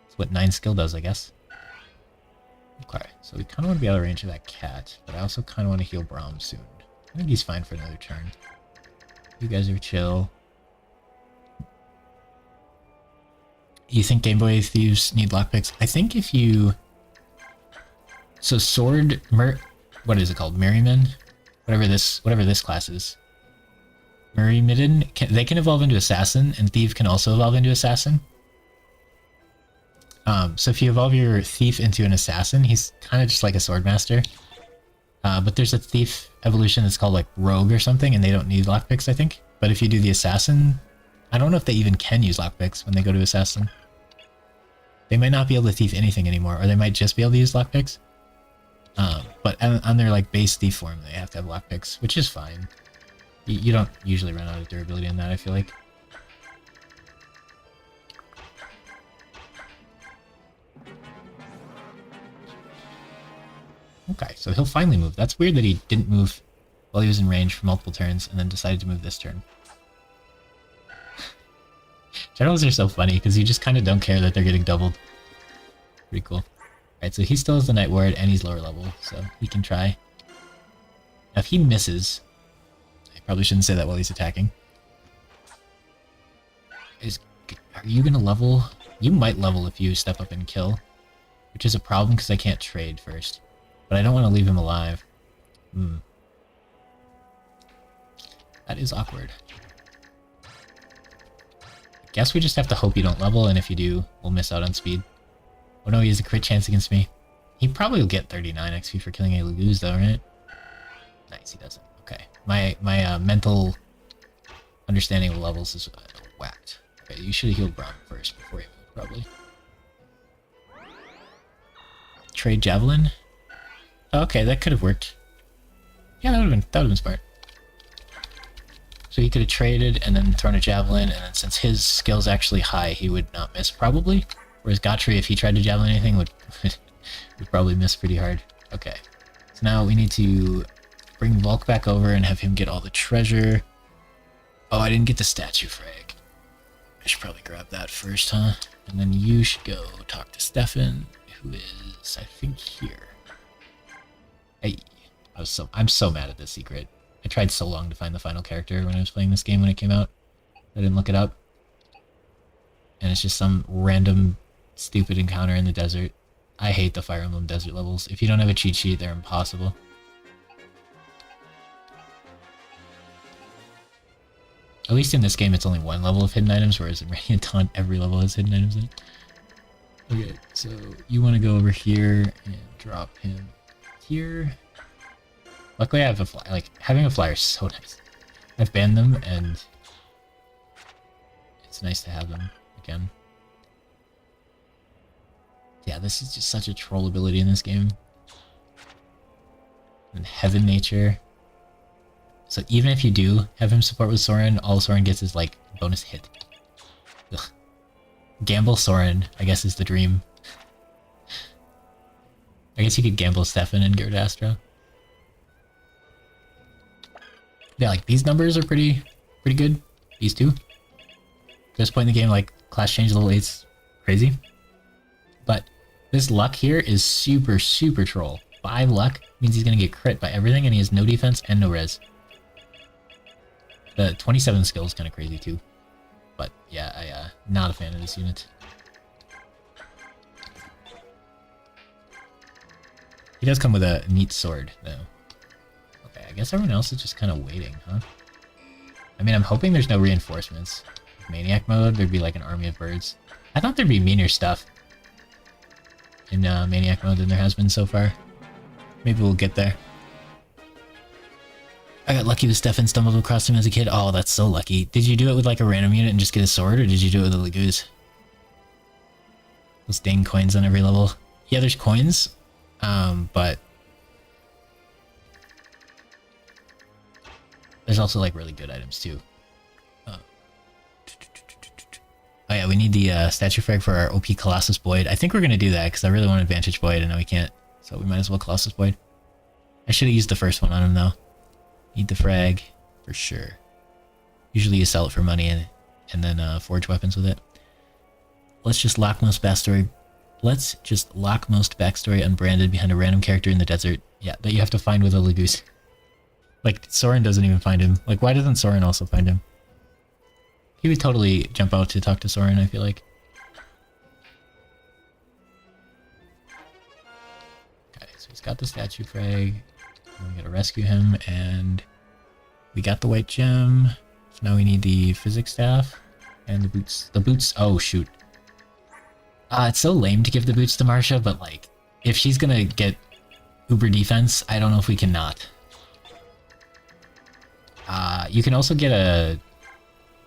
That's what 9 skill does, I guess. Okay, so we kind of want to be out of range of that cat, but I also kind of want to heal Braum soon. I think he's fine for another turn. You guys are chill. You think Game Boy thieves need lockpicks? I think if you... So sword... What is it called? Merryman? Whatever this class is. Merrymidden? They can evolve into assassin, and thief can also evolve into assassin. So if you evolve your thief into an assassin, he's kind of just like a swordmaster. But there's a thief evolution that's called like rogue or something, and they don't need lockpicks, I think. But if you do the assassin, I don't know if they even can use lockpicks when they go to assassin. They might not be able to thief anything anymore, or they might just be able to use lockpicks. But on their like base deform, they have to have lockpicks, which is fine. You don't usually run out of durability on that, I feel like. Okay, so he'll finally move. That's weird that he didn't move while he was in range for multiple turns and then decided to move this turn. Generals are so funny because you just kind of don't care that they're getting doubled. Pretty cool. Alright, so he still has the Night Ward and he's lower level, so he can try. Now if he misses, I probably shouldn't say that while he's attacking. Are you gonna level? You might level if you step up and kill, which is a problem because I can't trade first. But I don't want to leave him alive. That is awkward. Guess we just have to hope you don't level, and if you do, we'll miss out on speed. Oh no, he has a crit chance against me. He probably will get 39 XP for killing a Laguz though, right? Nice, he doesn't. Okay. My mental understanding of levels is whacked. Okay, you should have healed Braum first before you move, probably. Trade Javelin? Oh, okay, that could have worked. Yeah, that would have been smart. So he could have traded and then thrown a Javelin, and then since his skill's actually high, he would not miss, probably. Whereas Gotri, if he tried to Javelin anything, would probably miss pretty hard. Okay. So now we need to bring Volk back over and have him get all the treasure. Oh, I didn't get the statue frag. I should probably grab that first, huh? And then you should go talk to Stefan, who is, I think, here. Hey, I'm so mad at this secret. I tried so long to find the final character when I was playing this game when it came out. I didn't look it up. And it's just some random stupid encounter in the desert. I hate the Fire Emblem desert levels. If you don't have a cheat sheet, they're impossible. At least in this game, it's only one level of hidden items, whereas in Radiant Dawn, every level has hidden items in it. Okay, so you want to go over here and drop him here. Luckily I have a flyer. Like, having a flyer is so nice. I've banned them, and it's nice to have them again. Yeah, this is just such a troll ability in this game. And Heaven Nature. So even if you do have him support with Soren, all Soren gets is, like, bonus hit. Ugh. Gamble Soren, I guess, is the dream. I guess you could gamble Stefan and get rid of Astro. Yeah, like, these numbers are pretty good. These two. At this point in the game, like, class change level 8's crazy. But this luck here is super, super troll. 5 luck means he's gonna get crit by everything, and he has no defense and no res. The 27 skill is kind of crazy too. But yeah, I'm not a fan of this unit. He does come with a neat sword, though. Okay, I guess everyone else is just kind of waiting, huh? I mean, I'm hoping there's no reinforcements. With Maniac mode, there'd be like an army of birds. I thought there'd be meaner stuff in Maniac mode than there has been so far. Maybe we'll get there. I got lucky with Stefan, stumbled across him as a kid. Oh, that's so lucky. Did you do it with like a random unit and just get a sword, or did you do it with a Laguz? Those dang coins on every level. Yeah, there's coins, but there's also like really good items too. Oh yeah, we need the statue frag for our OP Colossus Boyd. I think we're gonna do that because I really want Advantage Boyd, and now we can't, so we might as well Colossus Boyd. I should have used the first one on him though. Need the frag for sure. Usually you sell it for money and then forge weapons with it. Let's just lock most backstory. Let's just lock most backstory unbranded behind a random character in the desert. Yeah, that you have to find with a Laguz. Like, Soren doesn't even find him. Like, why doesn't Soren also find him? He would totally jump out to talk to Soren, I feel like. Okay, so he's got the statue frag. We gotta rescue him, and we got the white gem. So now we need the physics staff and the boots. The boots, oh shoot. It's so lame to give the boots to Marcia, but like, if she's gonna get uber defense, I don't know if we can not. You can also get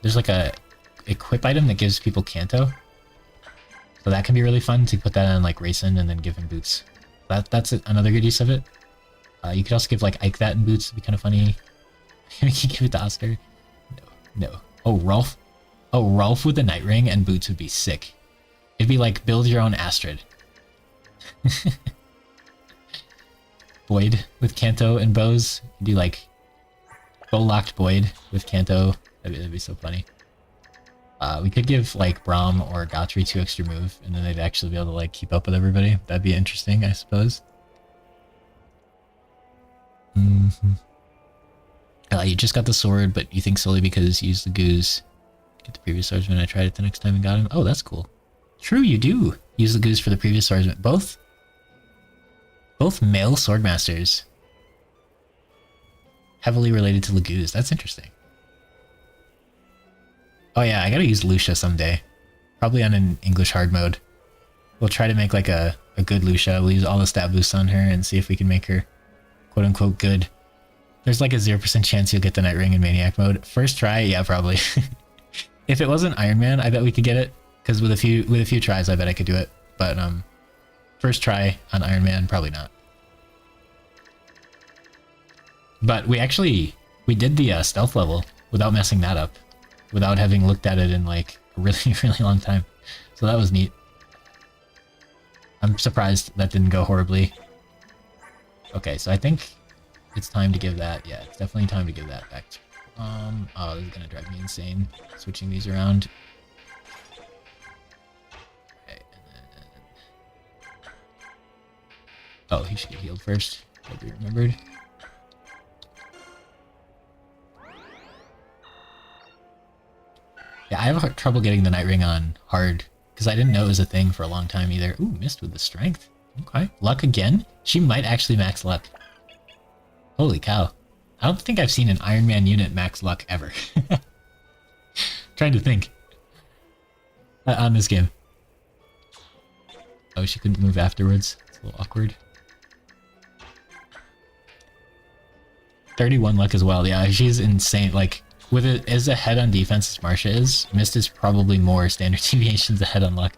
there's like a equip item that gives people Kanto. So that can be really fun to put that on like Rayson and then give him boots. That's another good use of it. You could also give like Ike that in boots. It'd be kind of funny. You can give it to Oscar. No. Oh, Rolf. Oh, Rolf with the Night Ring and boots would be sick. It'd be like build your own Astrid. Boyd with Kanto and bows. Do like bow locked Boyd with Kanto. That'd be so funny. We could give like Braum or Gotri 2 extra move, and then they'd actually be able to like keep up with everybody. That'd be interesting, I suppose. You just got the sword, but you think solely because you used the goose. Get the previous swordsman. I tried it the next time and got him. Oh, that's cool. True, you do use the goose for the previous swordsman. Both male swordmasters. Heavily related to Lagoos. That's interesting. Oh yeah, I gotta use Lucia someday. Probably on an English hard mode. We'll try to make like a good Lucia. We'll use all the stat boosts on her and see if we can make her quote unquote good. There's like a 0% chance you'll get the Night Ring in Maniac mode. First try, yeah, probably. If it wasn't Ironman, I bet we could get it. Because with a few tries, I bet I could do it. But first try on Ironman, probably not. But we did the stealth level without messing that up. Without having looked at it in like a really, really long time. So that was neat. I'm surprised that didn't go horribly. Okay, so I think it's time to give that, yeah, it's definitely time to give that back to oh, this is gonna drive me insane, switching these around. Okay, and then... Oh, he should get healed first, hope you remembered. Yeah, I have trouble getting the Night Ring on hard, because I didn't know it was a thing for a long time either. Ooh, missed with the strength. Okay, luck again? She might actually max luck. Holy cow. I don't think I've seen an Ironman unit max luck ever. Trying to think. On this game. Oh, she couldn't move afterwards. It's a little awkward. 31 luck as well. Yeah, she's insane. Like, with it as ahead on defense as Marsha is, Mist is probably more standard deviations ahead on luck.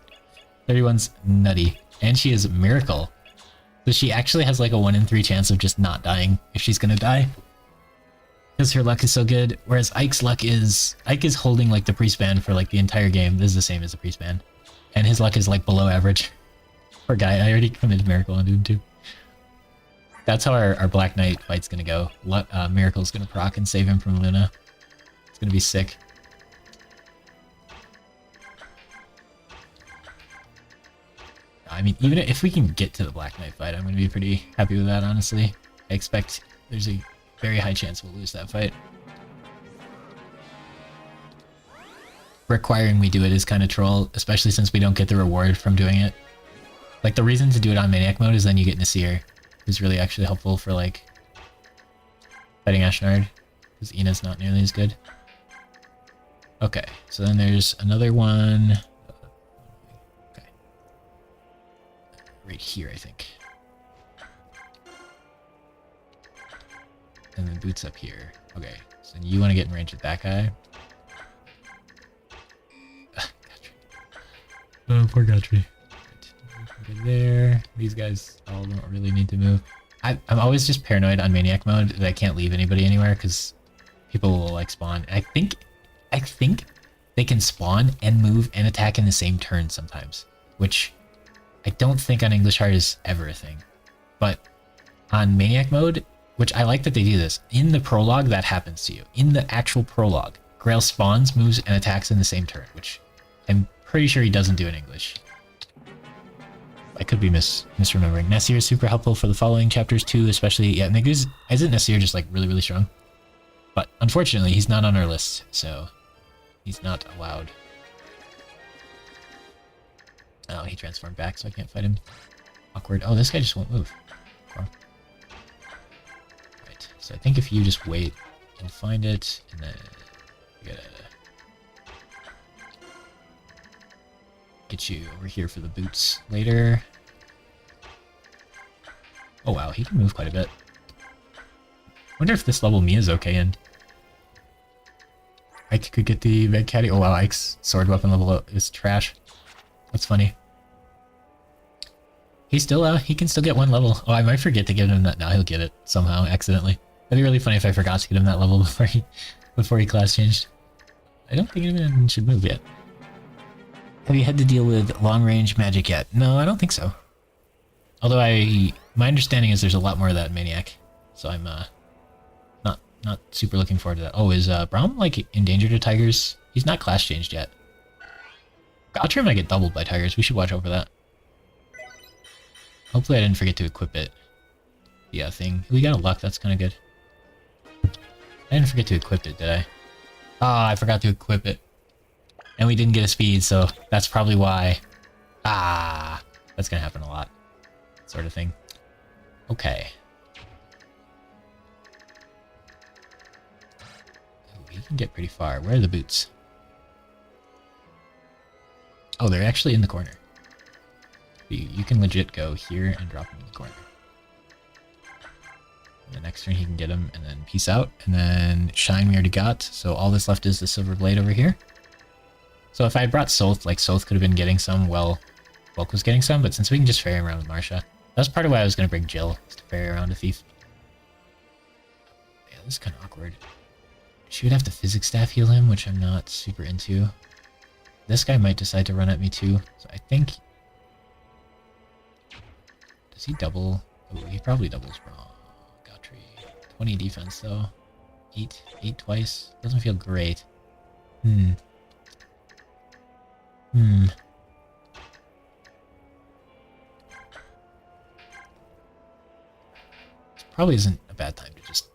31's nutty. And she is Miracle. So she actually has like a 1 in 3 chance of just not dying if she's gonna die. Because her luck is so good, whereas Ike's luck is... Ike is holding like the pre-span for like the entire game. This is the same as the pre-span. And his luck is like below average. Poor guy, I already committed Miracle on him too. That's how our Black Knight fight's gonna go. Miracle's gonna proc and save him from Luna. It's gonna be sick. I mean, even if we can get to the Black Knight fight, I'm gonna be pretty happy with that, honestly. I expect there's a very high chance we'll lose that fight. Requiring we do it is kind of troll, especially since we don't get the reward from doing it. Like, the reason to do it on Maniac mode is then you get Nasir, who's really actually helpful for, like, fighting Ashnard, because Ina's not nearly as good. Okay, so then there's another one. Okay. Right here, I think. And then Boots up here. Okay, so you want to get in range with that guy. Oh, poor Gotri. Right there. These guys all don't really need to move. I'm always just paranoid on Maniac mode that I can't leave anybody anywhere because people will like spawn. I think they can spawn and move and attack in the same turn sometimes, which I don't think on English Hard is ever a thing. But on Maniac mode, which I like that they do this, in the prologue that happens to you. In the actual prologue, Grail spawns, moves, and attacks in the same turn, which I'm pretty sure he doesn't do in English. I could be misremembering. Nasir is super helpful for the following chapters too, especially, yeah, isn't Nasir just like really, really strong? But unfortunately, he's not on our list, so he's not allowed. Oh, he transformed back, so I can't fight him. Awkward. Oh, this guy just won't move. Right, so I think if you just wait and find it, and then we gotta get you over here for the boots later. Oh wow, he can move quite a bit. Wonder if this level Mia's okay in. Ike could get the red caddy. Oh wow, Ike's sword weapon level is trash. That's funny. He's still he can still get 1 level. Oh, I might forget to give him that. Now he'll get it somehow accidentally. That'd be really funny if I forgot to get him that level before he class changed. I don't think anyone should move yet. Have you had to deal with long range magic yet? No, I don't think so. Although my understanding is there's a lot more of that in Maniac, so I'm not super looking forward to that. Oh, is Braum like endangered to tigers? He's not class changed yet. Gotcha might get doubled by tigers. We should watch over that. Hopefully I didn't forget to equip it. Yeah, thing. We got a luck. That's kind of good. I didn't forget to equip it, did I? Ah, I forgot to equip it. And we didn't get a speed, so that's probably why. Ah, that's gonna happen a lot. Sort of thing. Okay. Ooh, you can get pretty far. Where are the boots? Oh, they're actually in the corner. You can legit go here and drop them in the corner. The next turn he can get him, and then peace out, and then shine we already got. So all that's left is the silver blade over here. So if I had brought Soth, like Soth could have been getting some, well, Volk was getting some, but since we can just ferry around with Marsha, that's part of why I was going to bring Jill, is to ferry around a thief. Yeah, this is kind of awkward. She would have to physics staff heal him, which I'm not super into. This guy might decide to run at me too, so I think... Does he double? Oh, he probably doubles wrong. Gotry. 20 defense though. 8 twice. Doesn't feel great. Probably isn't a bad time to just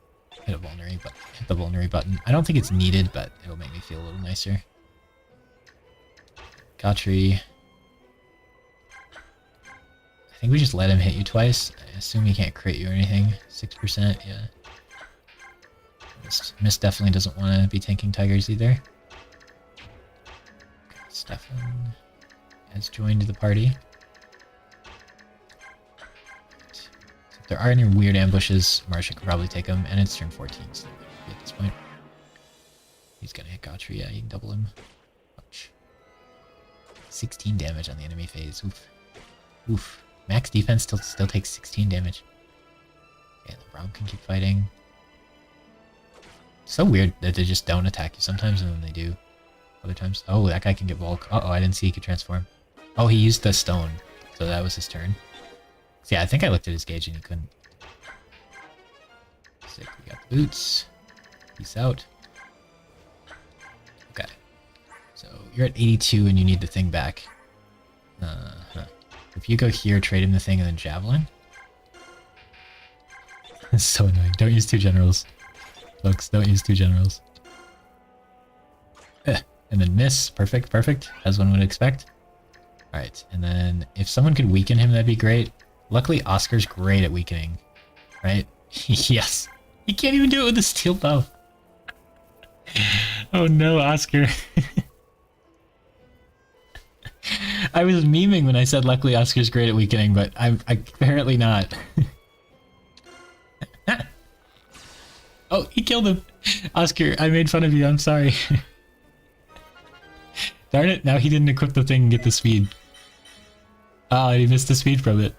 hit the vulnerary button. I don't think it's needed, but it'll make me feel a little nicer. Gotry. I think we just let him hit you twice. I assume he can't crit you or anything. 6%, yeah. Miss definitely doesn't want to be tanking tigers either. Stefan has joined the party. If there are any weird ambushes, Marsha could probably take them, and it's turn 14, so at this point. He's gonna hit Gotry, yeah, you can double him. Ouch. 16 damage on the enemy phase, oof. Oof. Max defense still takes 16 damage. Yeah, the Braum can keep fighting. So weird that they just don't attack you sometimes, and then they do other times. Oh, that guy can get Volk. Uh-oh, I didn't see he could transform. Oh, he used the stone, so that was his turn. So yeah, I think I looked at his gauge and he couldn't. Sick, we got the boots. Peace out. Okay. So you're at 82 and you need the thing back. If you go here, trade him the thing, and then javelin. It's so annoying. Don't use 2 generals. Folks, don't use 2 generals. And then miss. Perfect, perfect. As one would expect. Alright, and then if someone could weaken him, that'd be great. Luckily, Oscar's great at weakening. Right? Yes. He can't even do it with the steel bow. Oh no, Oscar. I was memeing when I said luckily Oscar's great at weakening, but I'm apparently not. Oh, he killed him. Oscar, I made fun of you, I'm sorry. Darn it, now he didn't equip the thing and get the speed. Oh, he missed the speed from it.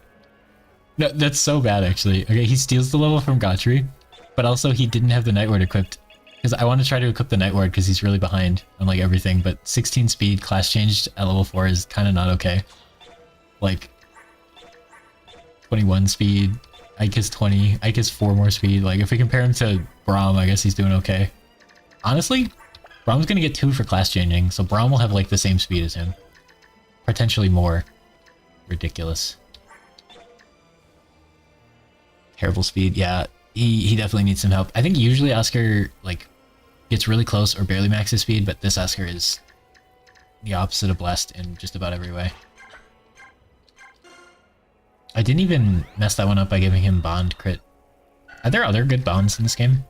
No, that's so bad actually. Okay, he steals the level from Gotry, but also he didn't have the Night Ward equipped. Because I want to try to equip the Night Ward because he's really behind on like everything, but 16 speed, class changed at level 4 is kind of not okay. Like, 21 speed, Ike is 20, Ike is 4 more speed. Like, if we compare him to Braum, I guess he's doing okay. Honestly, Braum's gonna get 2 for class changing, so Braum will have like the same speed as him. Potentially more. Ridiculous. Terrible speed, yeah. He definitely needs some help. I think usually Oscar, like, gets really close or barely maxes speed, but this Oscar is the opposite of blessed in just about every way. I didn't even mess that one up by giving him bond crit. Are there other good bonds in this game?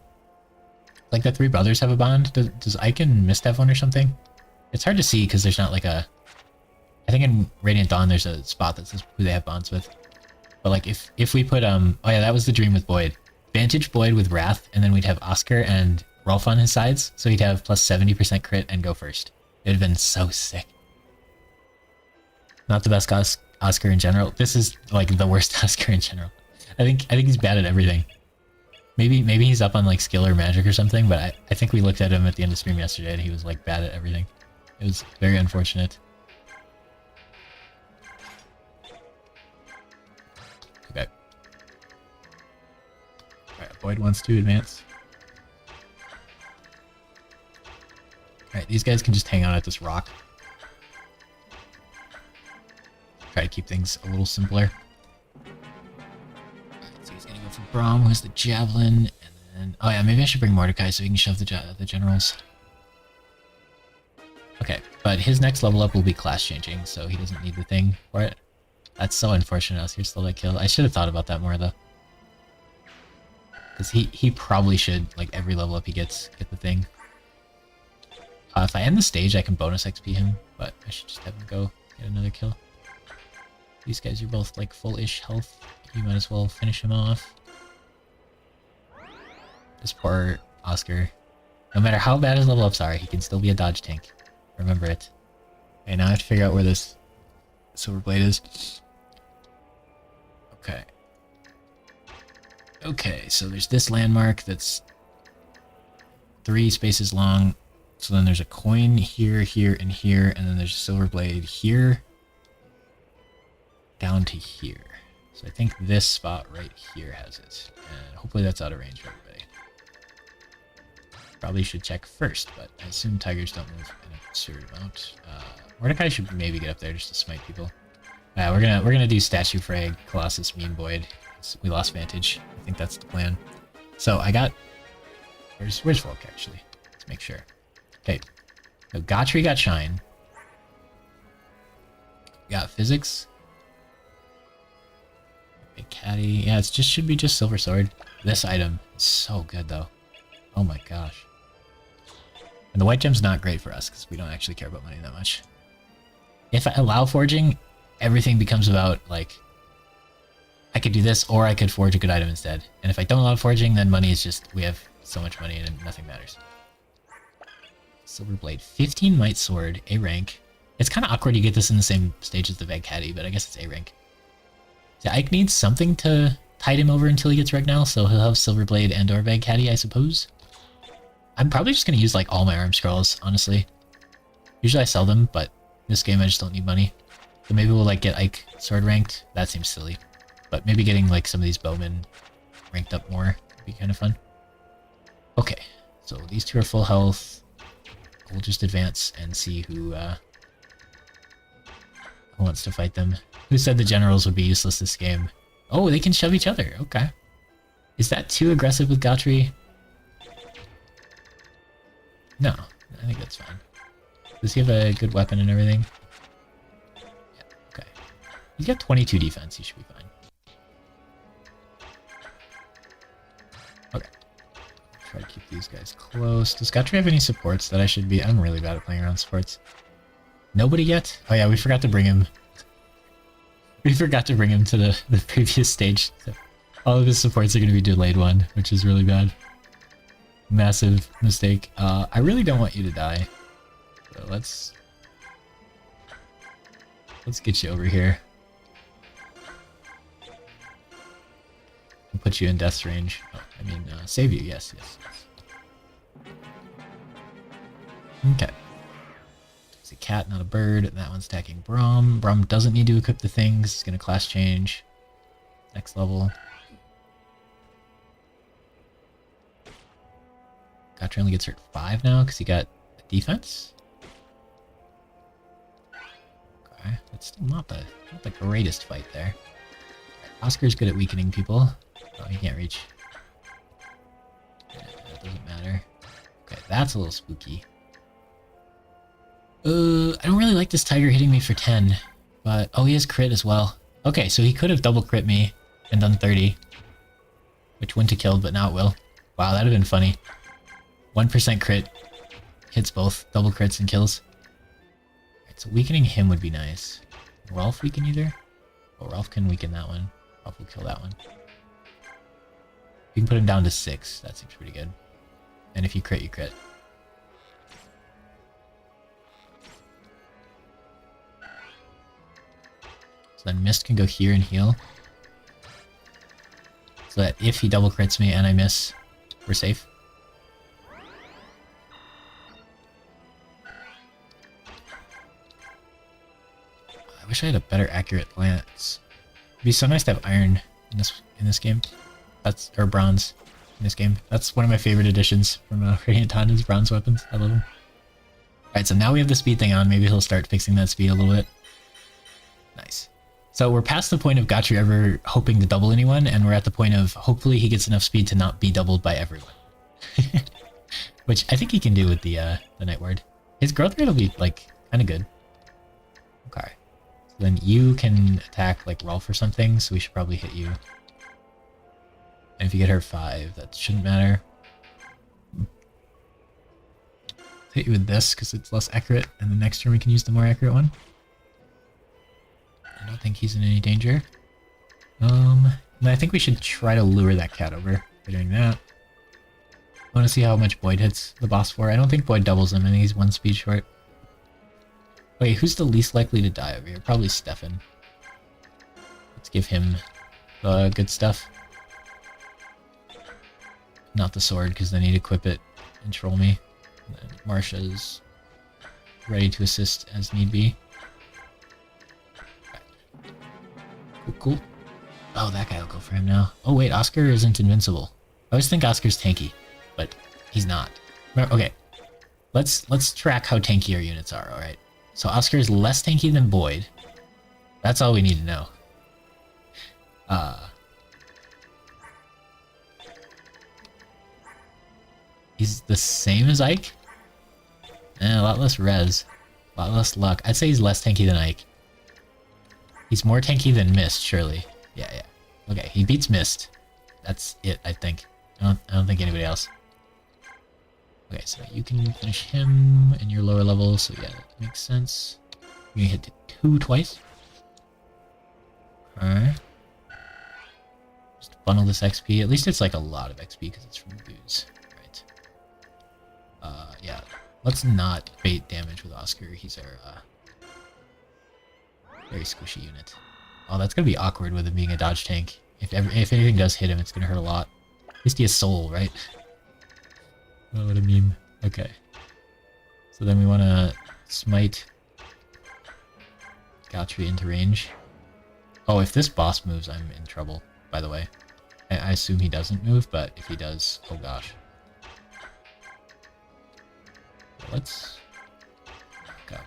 Like the 3 brothers have a bond? Does Ike and Mist have one or something? It's hard to see because there's not like a... I think in Radiant Dawn there's a spot that says who they have bonds with. But like if we put... Oh yeah, that was the dream with Boyd. Vantage Boyd with Wrath, and then we'd have Oscar and Rolf on his sides, so he'd have plus 70% crit and go first. It would have been so sick. Not the best Oscar in general. This is like the worst Oscar in general. I think he's bad at everything. Maybe he's up on like skill or magic or something, but I think we looked at him at the end of stream yesterday and he was like bad at everything. It was very unfortunate. Okay. Alright, Boyd wants to advance. Alright, these guys can just hang out at this rock. Try to keep things a little simpler. So he's gonna go for Braum, who has the javelin, and then... Oh yeah, maybe I should bring Mordecai so he can shove the generals. Okay, but his next level up will be class changing, so he doesn't need the thing for it. That's so unfortunate. I was here still that kill. I should have thought about that more though. Because he probably should, like every level up he gets, get the thing. If I end the stage, I can bonus XP him, but I should just have him go get another kill. These guys are both like full-ish health. You might as well finish him off. This poor Oscar. No matter how bad his level ups are, he can still be a dodge tank. Remember it. Okay, now I have to figure out where this silver blade is. Okay. Okay, so there's this landmark that's 3 spaces long. So then there's a coin here, here, and here, and then there's a silver blade here. Down to here. So I think this spot right here has it. And hopefully that's out of range for everybody. Probably should check first, but I assume tigers don't move an absurd amount. Mordecai should maybe get up there just to smite people. We're gonna do statue frag, Colossus, me and Boyd. We lost vantage. I think that's the plan. So I got... Where's Volk actually? Let's make sure. Okay. So Gotri got Shine. We got Physics. Big Caddy. Yeah, it just should be just Silver Sword. This item is so good though. Oh my gosh. And the white gem's not great for us because we don't actually care about money that much. If I allow forging, everything becomes about like I could do this or I could forge a good item instead. And if I don't allow forging, then money is just we have so much money and nothing matters. Silver Blade. 15 Might Sword, A rank. It's kind of awkward you get this in the same stage as the Veg Caddy, but I guess it's A rank. So Ike needs something to tide him over until he gets Regnal, so he'll have Silver Blade and or Veg Caddy, I suppose. I'm probably just going to use like all my arm scrolls, honestly. Usually I sell them, but this game I just don't need money. So maybe we'll like get Ike sword ranked. That seems silly. But maybe getting like some of these bowmen ranked up more would be kind of fun. Okay, so these two are full health. We'll just advance and see who wants to fight them. Who said the generals would be useless this game? Oh, they can shove each other. Okay. Is that too aggressive with Gotri? No, I think that's fine. Does he have a good weapon and everything? Yeah, okay. He's got 22 defense. He should be fine. Okay. Try to keep these guys close. Does Gotri have any supports that I should be? I'm really bad at playing around supports. Nobody yet? Oh yeah, we forgot to bring him. We forgot to bring him to the previous stage. So all of his supports are going to be delayed one, which is really bad. Massive mistake. I really don't want you to die. So let's get you over here. I'll put you in death's range. Oh, I mean, save you. Yes, yes, yes. Okay. It's a cat, not a bird. That one's attacking Braum. Braum doesn't need to equip the things. He's going to class change. Next level. Gotcha only gets hurt 5 now because he got defense. Okay, that's still not the greatest fight there. Oscar's good at weakening people. Oh, he can't reach. Yeah, that doesn't matter. Okay, that's a little spooky. I don't really like this tiger hitting me for 10, but oh, he has crit as well. Okay, so he could have double crit me and done 30, which wouldn't have killed, but now it will. Wow, that'd have been funny. 1% crit hits both double crits and kills. Alright, so weakening him would be nice. Rolf weaken either? Oh, Rolf can weaken that one. Rolf will kill that one. You can put him down to 6. That seems pretty good. And if you crit, you crit. So then Mist can go here and heal. So that if he double crits me and I miss, we're safe. I wish I had a better accurate lance. It'd be so nice to have iron in this game. Or bronze in this game. That's one of my favorite additions from Radiant is bronze weapons. I love them. Alright, so now we have the speed thing on. Maybe he'll start fixing that speed a little bit. Nice. So we're past the point of Gotcha ever hoping to double anyone, and we're at the point of hopefully he gets enough speed to not be doubled by everyone. Which I think he can do with the Night Ward. His growth rate will be, like, kind of good. Okay. So then you can attack, like, Rolf or something, so we should probably hit you. And if you get her 5, that shouldn't matter. Hit you with this, because it's less accurate, and the next turn we can use the more accurate one. I don't think he's in any danger. And I think we should try to lure that cat over by doing that. I want to see how much Boyd hits the boss for. I don't think Boyd doubles him. I think he's 1 speed short. Wait, who's the least likely to die over here? Probably Stefan. Let's give him the good stuff. Not the sword, because then he'd equip it and troll me. And then Marsha's ready to assist as need be. Cool, cool. Oh, that guy will go for him now. Oh wait, Oscar isn't invincible. I always think Oscar's tanky, but he's not. Okay, let's track how tanky our units are, alright? So Oscar is less tanky than Boyd. That's all we need to know. He's the same as Ike? A lot less res. A lot less luck. I'd say he's less tanky than Ike. He's more tanky than Mist, surely. Yeah. Okay, he beats Mist. That's it, I think. I don't think anybody else. Okay, so you can finish him in your lower level, so yeah, that makes sense. You're gonna hit 2 twice. Alright. Just funnel this XP. At least it's like a lot of XP because it's from booze. Right. Yeah. Let's not bait damage with Oscar. He's our very squishy unit. Oh, that's gonna be awkward with him being a dodge tank. If anything does hit him, it's gonna hurt a lot. At least he has soul, right? Oh, what a meme. Okay. So then we want to smite Galtry into range. Oh, if this boss moves, I'm in trouble, by the way. I assume he doesn't move, but if he does, oh gosh. Let's go.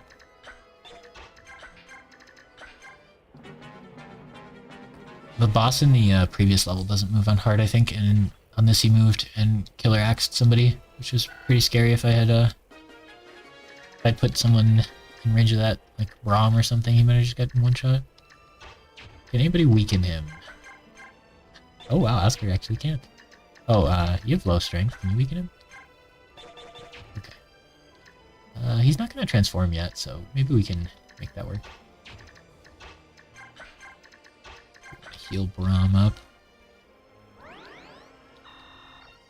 The boss in the previous level doesn't move on hard, I think, and on this he moved and killer axed somebody, which was pretty scary if I had if I'd put someone in range of that, like Braum or something, he might have just gotten 1 shot. Can anybody weaken him? Oh wow, Oscar actually can't. Oh, you have low strength. Can you weaken him? Okay. He's not gonna transform yet, so maybe we can make that work. Heal Braum up.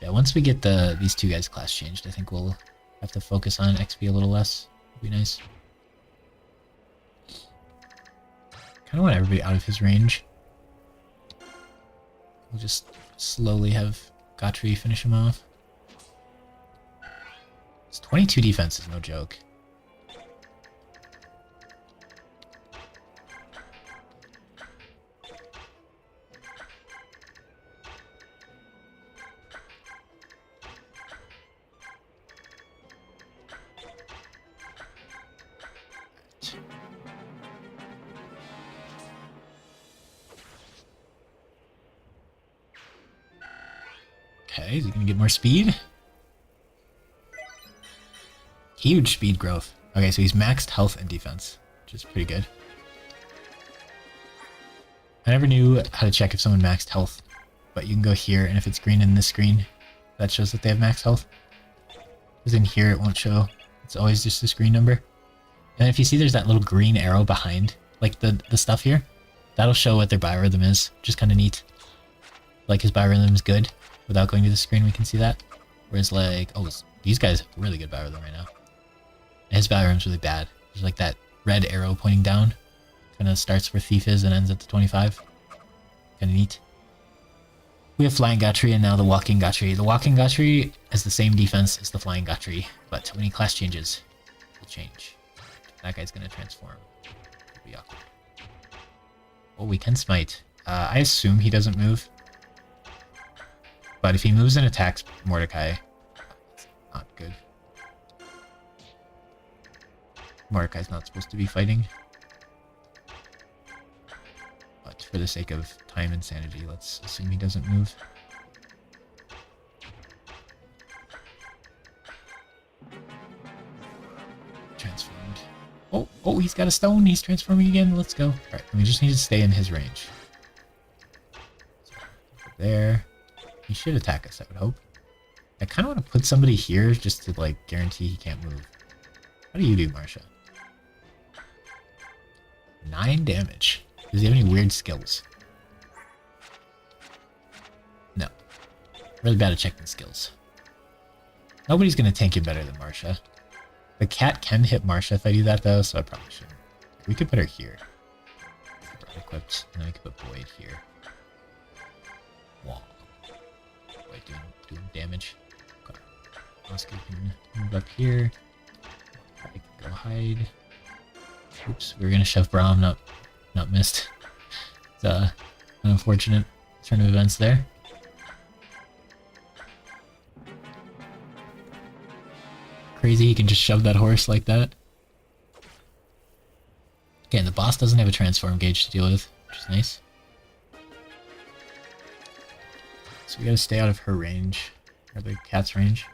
Yeah, once we get these 2 guys class changed, I think we'll have to focus on XP a little less. Would be nice. Kind of want everybody out of his range. We'll just slowly have Gotri finish him off. It's 22 defense is no joke. Okay, is he gonna get more speed? Huge speed growth. Okay, so he's maxed health and defense, which is pretty good. I never knew how to check if someone maxed health, but you can go here, and if it's green in this screen, that shows that they have max health. Because in here it won't show. It's always just the screen number. And if you see there's that little green arrow behind, like the stuff here, that'll show what their biorhythm is, which is kind of neat. Like his biorhythm is good. Without going to the screen, we can see that. Whereas, like, oh, these guys have really good biorhythm right now. And his biorhythm's really bad. There's like that red arrow pointing down. Kind of starts where Thief is and ends at the 25. Kind of neat. We have Flying Gotri and now the Walking Gotri. The Walking Gotri has the same defense as the Flying Gotri, but when he class changes, will change. That guy's gonna transform. It'll be awkward. Oh, we can smite. I assume he doesn't move. But if he moves and attacks Mordecai, it's not good. Mordecai's not supposed to be fighting. But for the sake of time and sanity, let's assume he doesn't move. Transformed. Oh, he's got a stone. He's transforming again. Let's go. Alright, we just need to stay in his range. So, there. He should attack us, I would hope. I kind of want to put somebody here just to, like, guarantee he can't move. How do you do, Marsha? 9 damage. Does he have any weird skills? No. Really bad at checking skills. Nobody's going to tank him better than Marsha. The cat can hit Marsha if I do that, though, so I probably shouldn't. We could put her here. Equipped, and then we could put Boyd here. Wall. Boyd doing damage. Okay. Oscar can move up here. I can go hide. Oops, we were going to shove Braum, not missed. It's an unfortunate turn of events there. Crazy, he can just shove that horse like that. Okay, and the boss doesn't have a transform gauge to deal with, which is nice. So we gotta stay out of her range, or the cat's range.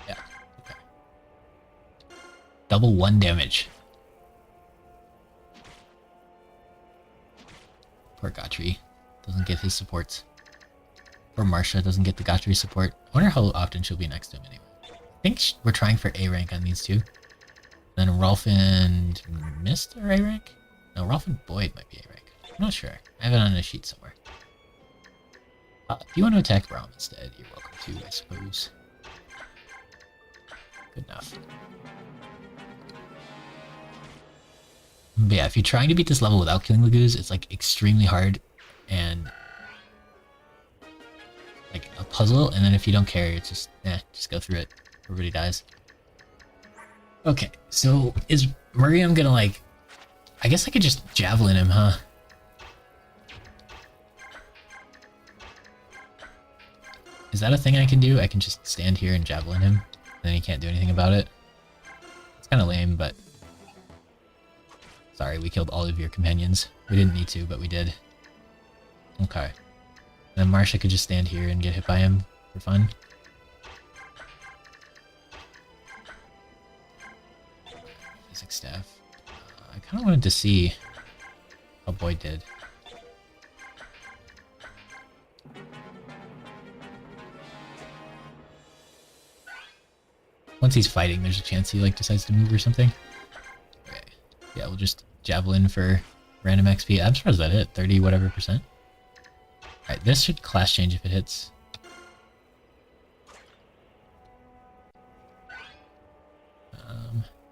Yeah, okay. Double 1 damage. Poor Gotri. Doesn't get his supports. Poor Marsha doesn't get the Gotri support. I wonder how often she'll be next to him anyway. I think we're trying for A rank on these two. Then Rolf and Mist are A rank? No, Rolf and Boyd might be A rank. I'm not sure. I have it on a sheet somewhere. If you want to attack Braum instead, you're welcome to, I suppose. Good enough. But yeah, if you're trying to beat this level without killing Lagoos, it's like extremely hard and like a puzzle, and then if you don't care, it's just go through it. Everybody dies. Okay, so is Miriam gonna like... I guess I could just javelin him, huh? Is that a thing I can do? I can just stand here and javelin him, and then he can't do anything about it? It's kind of lame, but... Sorry, we killed all of your companions. We didn't need to, but we did. Okay. Then Marsha could just stand here and get hit by him for fun. Physics staff. I kind of wanted to see how Boyd did. Once he's fighting, there's a chance he like decides to move or something. Okay. Yeah, we'll just javelin for random XP. I'm surprised that hit 30 whatever %. Alright, this should class change if it hits.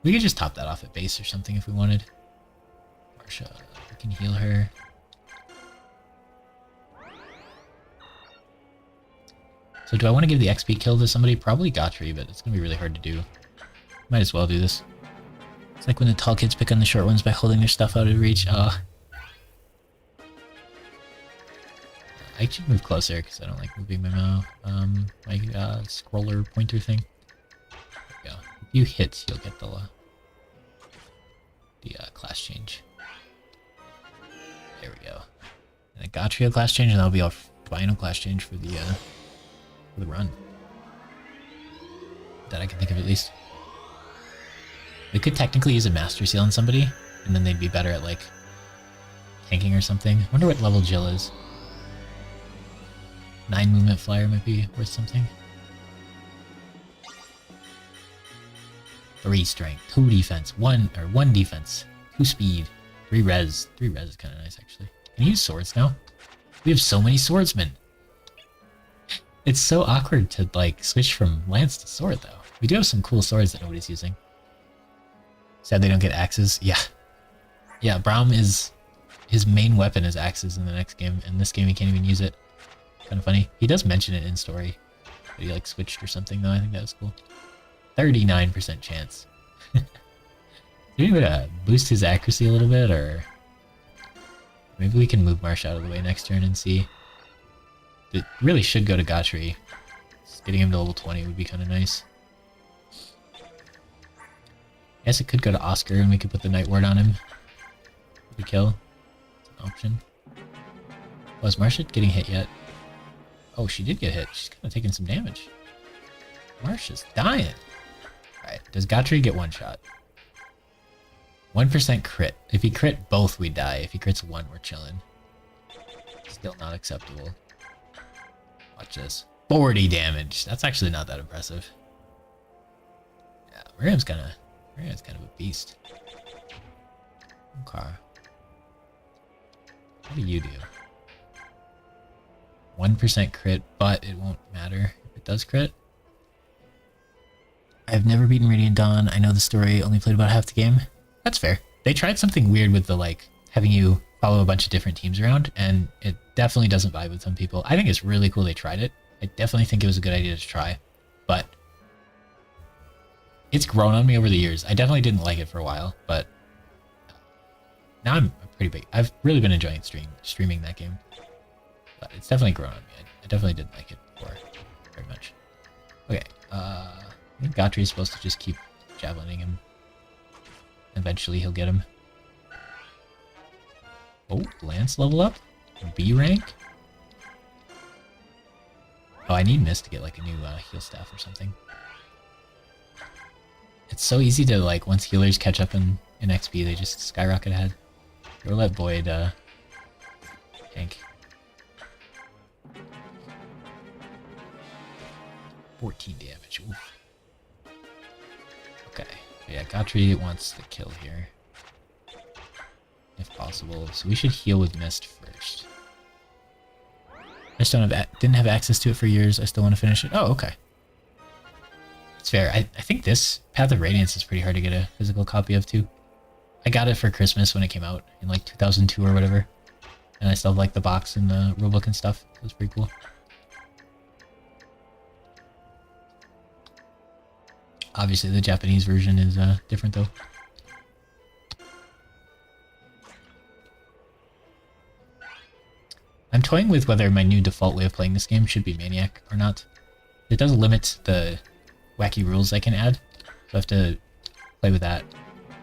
We could just top that off at base or something if we wanted. Marsha, we can heal her. So do I want to give the XP kill to somebody? Probably Gotri, but it's going to be really hard to do. Might as well do this. It's like when the tall kids pick on the short ones by holding their stuff out of reach. I should move closer because I don't like moving my mouse. My scroller pointer thing. There we go. If you hit, you'll get the class change. There we go. And a Gotri class change, and that'll be our final class change for the run. That I can think of at least. We could technically use a Master Seal on somebody, and then they'd be better at, like, tanking or something. I wonder what level Jill is. 9 movement flyer might be worth something. 3 strength, 2 defense, 1 defense, 2 speed, 3 res. 3 res is kind of nice, actually. Can you use swords now? We have so many swordsmen. It's so awkward to like switch from lance to sword though. We do have some cool swords that nobody's using. Sad they don't get axes. Yeah. Yeah, Braum is... his main weapon is axes in the next game, and this game he can't even use it. Kind of funny. He does mention it in story. But he like switched or something though, I think that was cool. 39% chance. Is there any way to boost his accuracy a little bit, or... maybe we can move Marsh out of the way next turn and see. It really should go to Gotri. Just getting him to level 20 would be kind of nice. I guess it could go to Oscar and we could put the Night Ward on him. We kill. It's an option. Was Marsha getting hit yet? Oh, she did get hit. She's kind of taking some damage. Marsha's dying. Alright, does Gotri get one shot? 1% crit. If he crit both, we die. If he crits one, we're chilling. Still not acceptable. Watch this. 40 damage. That's actually not that impressive. Yeah, Miriam's kind of a beast. Okay. What do you do? 1% crit, but it won't matter if it does crit. I've never beaten Radiant Dawn. I know the story, only played about half the game. That's fair. They tried something weird with the, like, having you follow a bunch of different teams around, and it definitely doesn't vibe with some people. I think it's really cool they tried it. I definitely think it was a good idea to try, but it's grown on me over the years. I definitely didn't like it for a while, but now I'm pretty big. I've really been enjoying streaming that game, but it's definitely grown on me. I definitely didn't like it before very much. Okay, I think Gotri is supposed to just keep javelining him. Eventually he'll get him. Oh, Lance level up? B rank? Oh, I need Mist to get like a new heal staff or something. It's so easy to, like, once healers catch up in XP, they just skyrocket ahead. Or let Void tank. 14 damage. Oof. Okay. Yeah, Gotri wants the kill here. If possible. So we should heal with Mist first. I just didn't have access to it for years. I still want to finish it. Oh, okay. It's fair. I think this Path of Radiance is pretty hard to get a physical copy of too. I got it for Christmas when it came out in like 2002 or whatever. And I still have like the box and the rulebook and stuff. It was pretty cool. Obviously the Japanese version is different though. I'm toying with whether my new default way of playing this game should be Maniac or not. It does limit the wacky rules I can add, so I have to play with that.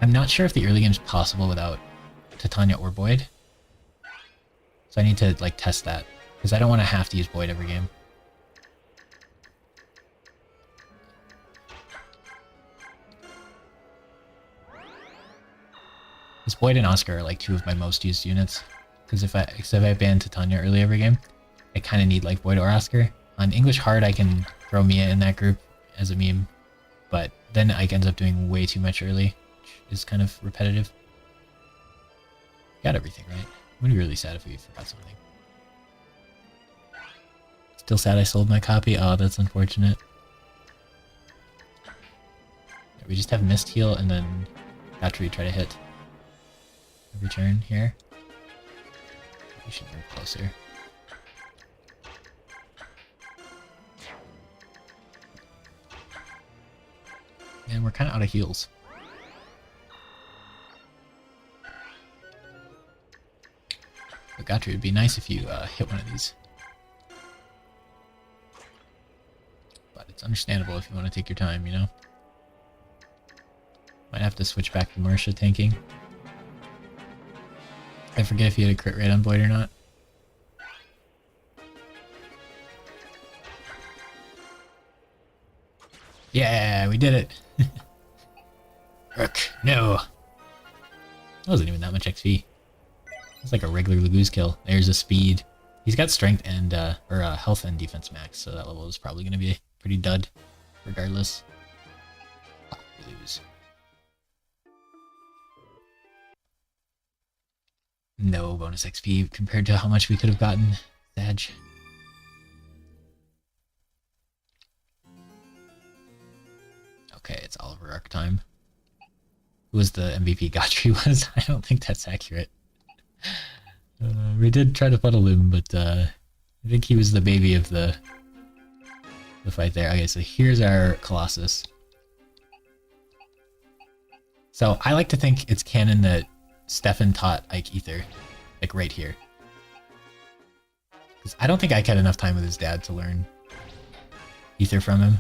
I'm not sure if the early game's possible without Titania or Void. So I need to like test that, because I don't want to have to use Void every game. This Void and Oscar are like two of my most used units. Because if I ban Titania early every game, I kind of need like Void or Oscar. On English Hard, I can throw Mia in that group as a meme, but then Ike ends up doing way too much early, which is kind of repetitive. Got everything right. I'm gonna be really sad if we forgot something. Still sad I sold my copy. Oh, that's unfortunate. We just have Mist heal and then Gotri try to hit every turn here. We should move closer. And we're kind of out of heals. But Gotri, it'd be nice if you hit one of these. But it's understandable if you want to take your time, you know? Might have to switch back to Marsha tanking. I forget if you had a crit rate on Void or not. Yeah, we did it! Rook, no! That wasn't even that much XP. It's like a regular Lagoose kill. There's a speed. He's got strength and, health and defense max, so that level is probably going to be pretty dud, regardless. Oh, we lose. No bonus XP compared to how much we could have gotten. Sag. arc time. Who was the MVP Gotri was? I don't think that's accurate. We did try to funnel him, but I think he was the baby of the fight there. Okay, so here's our Colossus. So I like to think it's canon that Stefan taught Ike Ether, like right here. Because I don't think Ike had enough time with his dad to learn Ether from him.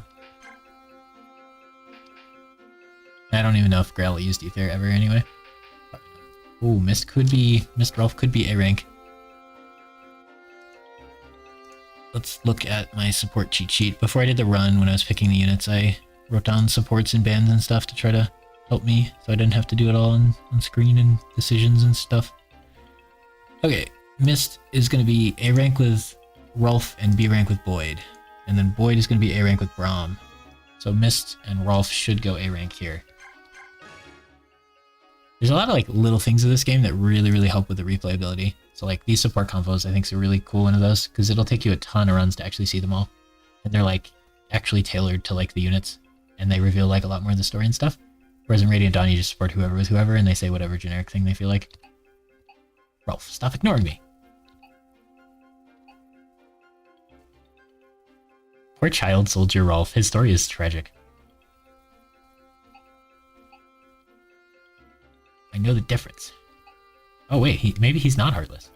I don't even know if Grail used Ether ever anyway. Ooh, Mist Rolf could be A rank. Let's look at my support cheat sheet. Before I did the run, when I was picking the units, I wrote down supports and bans and stuff to try to help me, so I didn't have to do it all on screen and decisions and stuff. Okay, Mist is going to be A rank with Rolf and B rank with Boyd. And then Boyd is going to be A rank with Braum. So Mist and Rolf should go A rank here. There's a lot of like little things in this game that really help with the replayability. So like these support convos I think is a really cool one of those, because it'll take you a ton of runs to actually see them all. And they're like actually tailored to like the units, and they reveal like a lot more of the story and stuff. Whereas in Radiant Dawn you just support whoever with whoever and they say whatever generic thing they feel like. Rolf, stop ignoring me. Poor child soldier Rolf, his story is tragic. I know the difference. Oh wait, maybe he's not Heartless.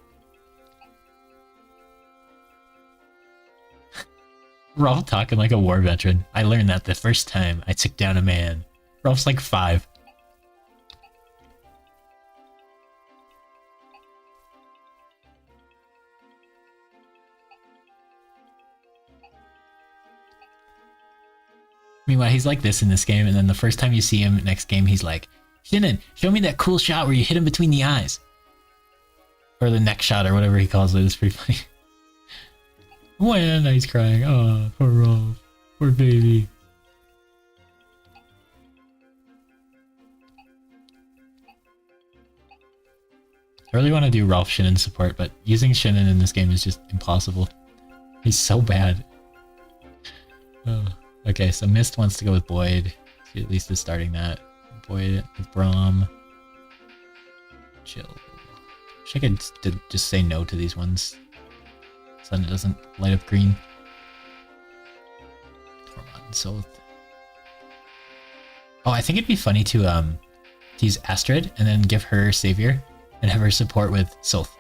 Rolf talking like a war veteran. I learned that the first time I took down a man. Rolf's like 5. Meanwhile, he's like this in this game, and then the first time you see him next game, he's like, Shinnon, show me that cool shot where you hit him between the eyes. Or the neck shot, or whatever he calls it. It's pretty funny. When he's crying. Oh, poor Rolf. Poor baby. I really want to do Rolf Shinnon support, but using Shinnon in this game is just impossible. He's so bad. Oh. Okay, so Mist wants to go with Boyd. She at least is starting that. Boyd with Braum. Chill. Wish I could just say no to these ones, so it doesn't light up green. Tormod, Soth. Oh, I think it'd be funny to use Astrid and then give her Savior and have her support with Soth.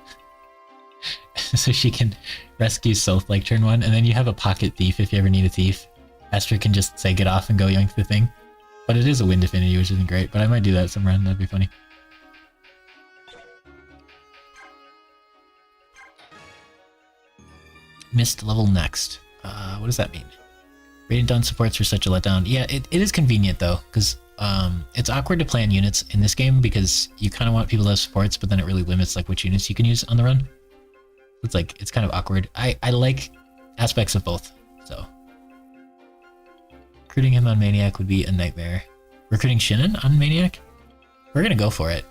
So she can rescue Soth like turn 1, and then you have a pocket thief if you ever need a thief. Astrid can just say get off and go yoink the thing. But it is a wind affinity, which isn't great, but I might do that some run, that'd be funny. Mist level next. What does that mean? Radiant Dawn supports are such a letdown. Yeah, it is convenient though, because it's awkward to plan units in this game because you kind of want people to have supports, but then it really limits like which units you can use on the run. It's kind of awkward. I like aspects of both, so. Recruiting him on Maniac would be a nightmare. Recruiting Shinnon on Maniac? We're gonna go for it.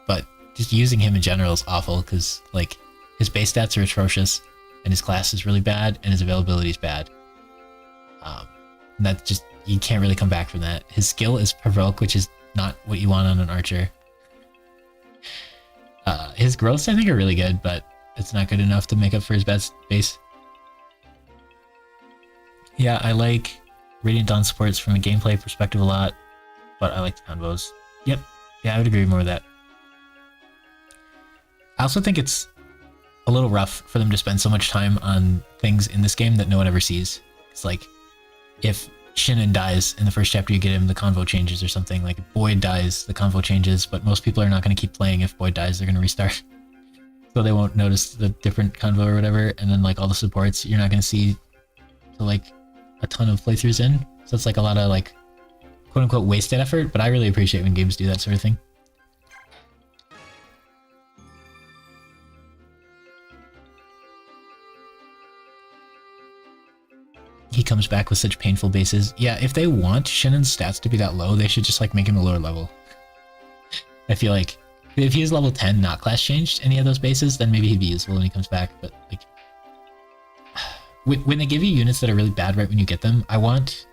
But just using him in general is awful, because like his base stats are atrocious, and his class is really bad, and his availability is bad. And that just, you can't really come back from that. His skill is Provoke, which is not what you want on an archer. His growths I think are really good, but it's not good enough to make up for his bad base. Yeah, I like Radiant Dawn supports from a gameplay perspective a lot, but I like the combos. Yep, yeah, I would agree more with that. I also think it's a little rough for them to spend so much time on things in this game that no one ever sees. It's like, if Shinnon dies in the first chapter you get him, the convo changes or something. Like, if Boyd dies, the convo changes, but most people are not going to keep playing if Boyd dies, they're going to restart. So they won't notice the different convo or whatever, and then like all the supports you're not going to see to like a ton of playthroughs in. So it's like a lot of like quote unquote wasted effort, but I really appreciate when games do that sort of thing. He comes back with such painful bases. Yeah, if they want Shinnon's stats to be that low, they should just like make him a lower level. I feel like if he was level 10, not class changed any of those bases, then maybe he'd be useful when he comes back. But like, when they give you units that are really bad right when you get them, I want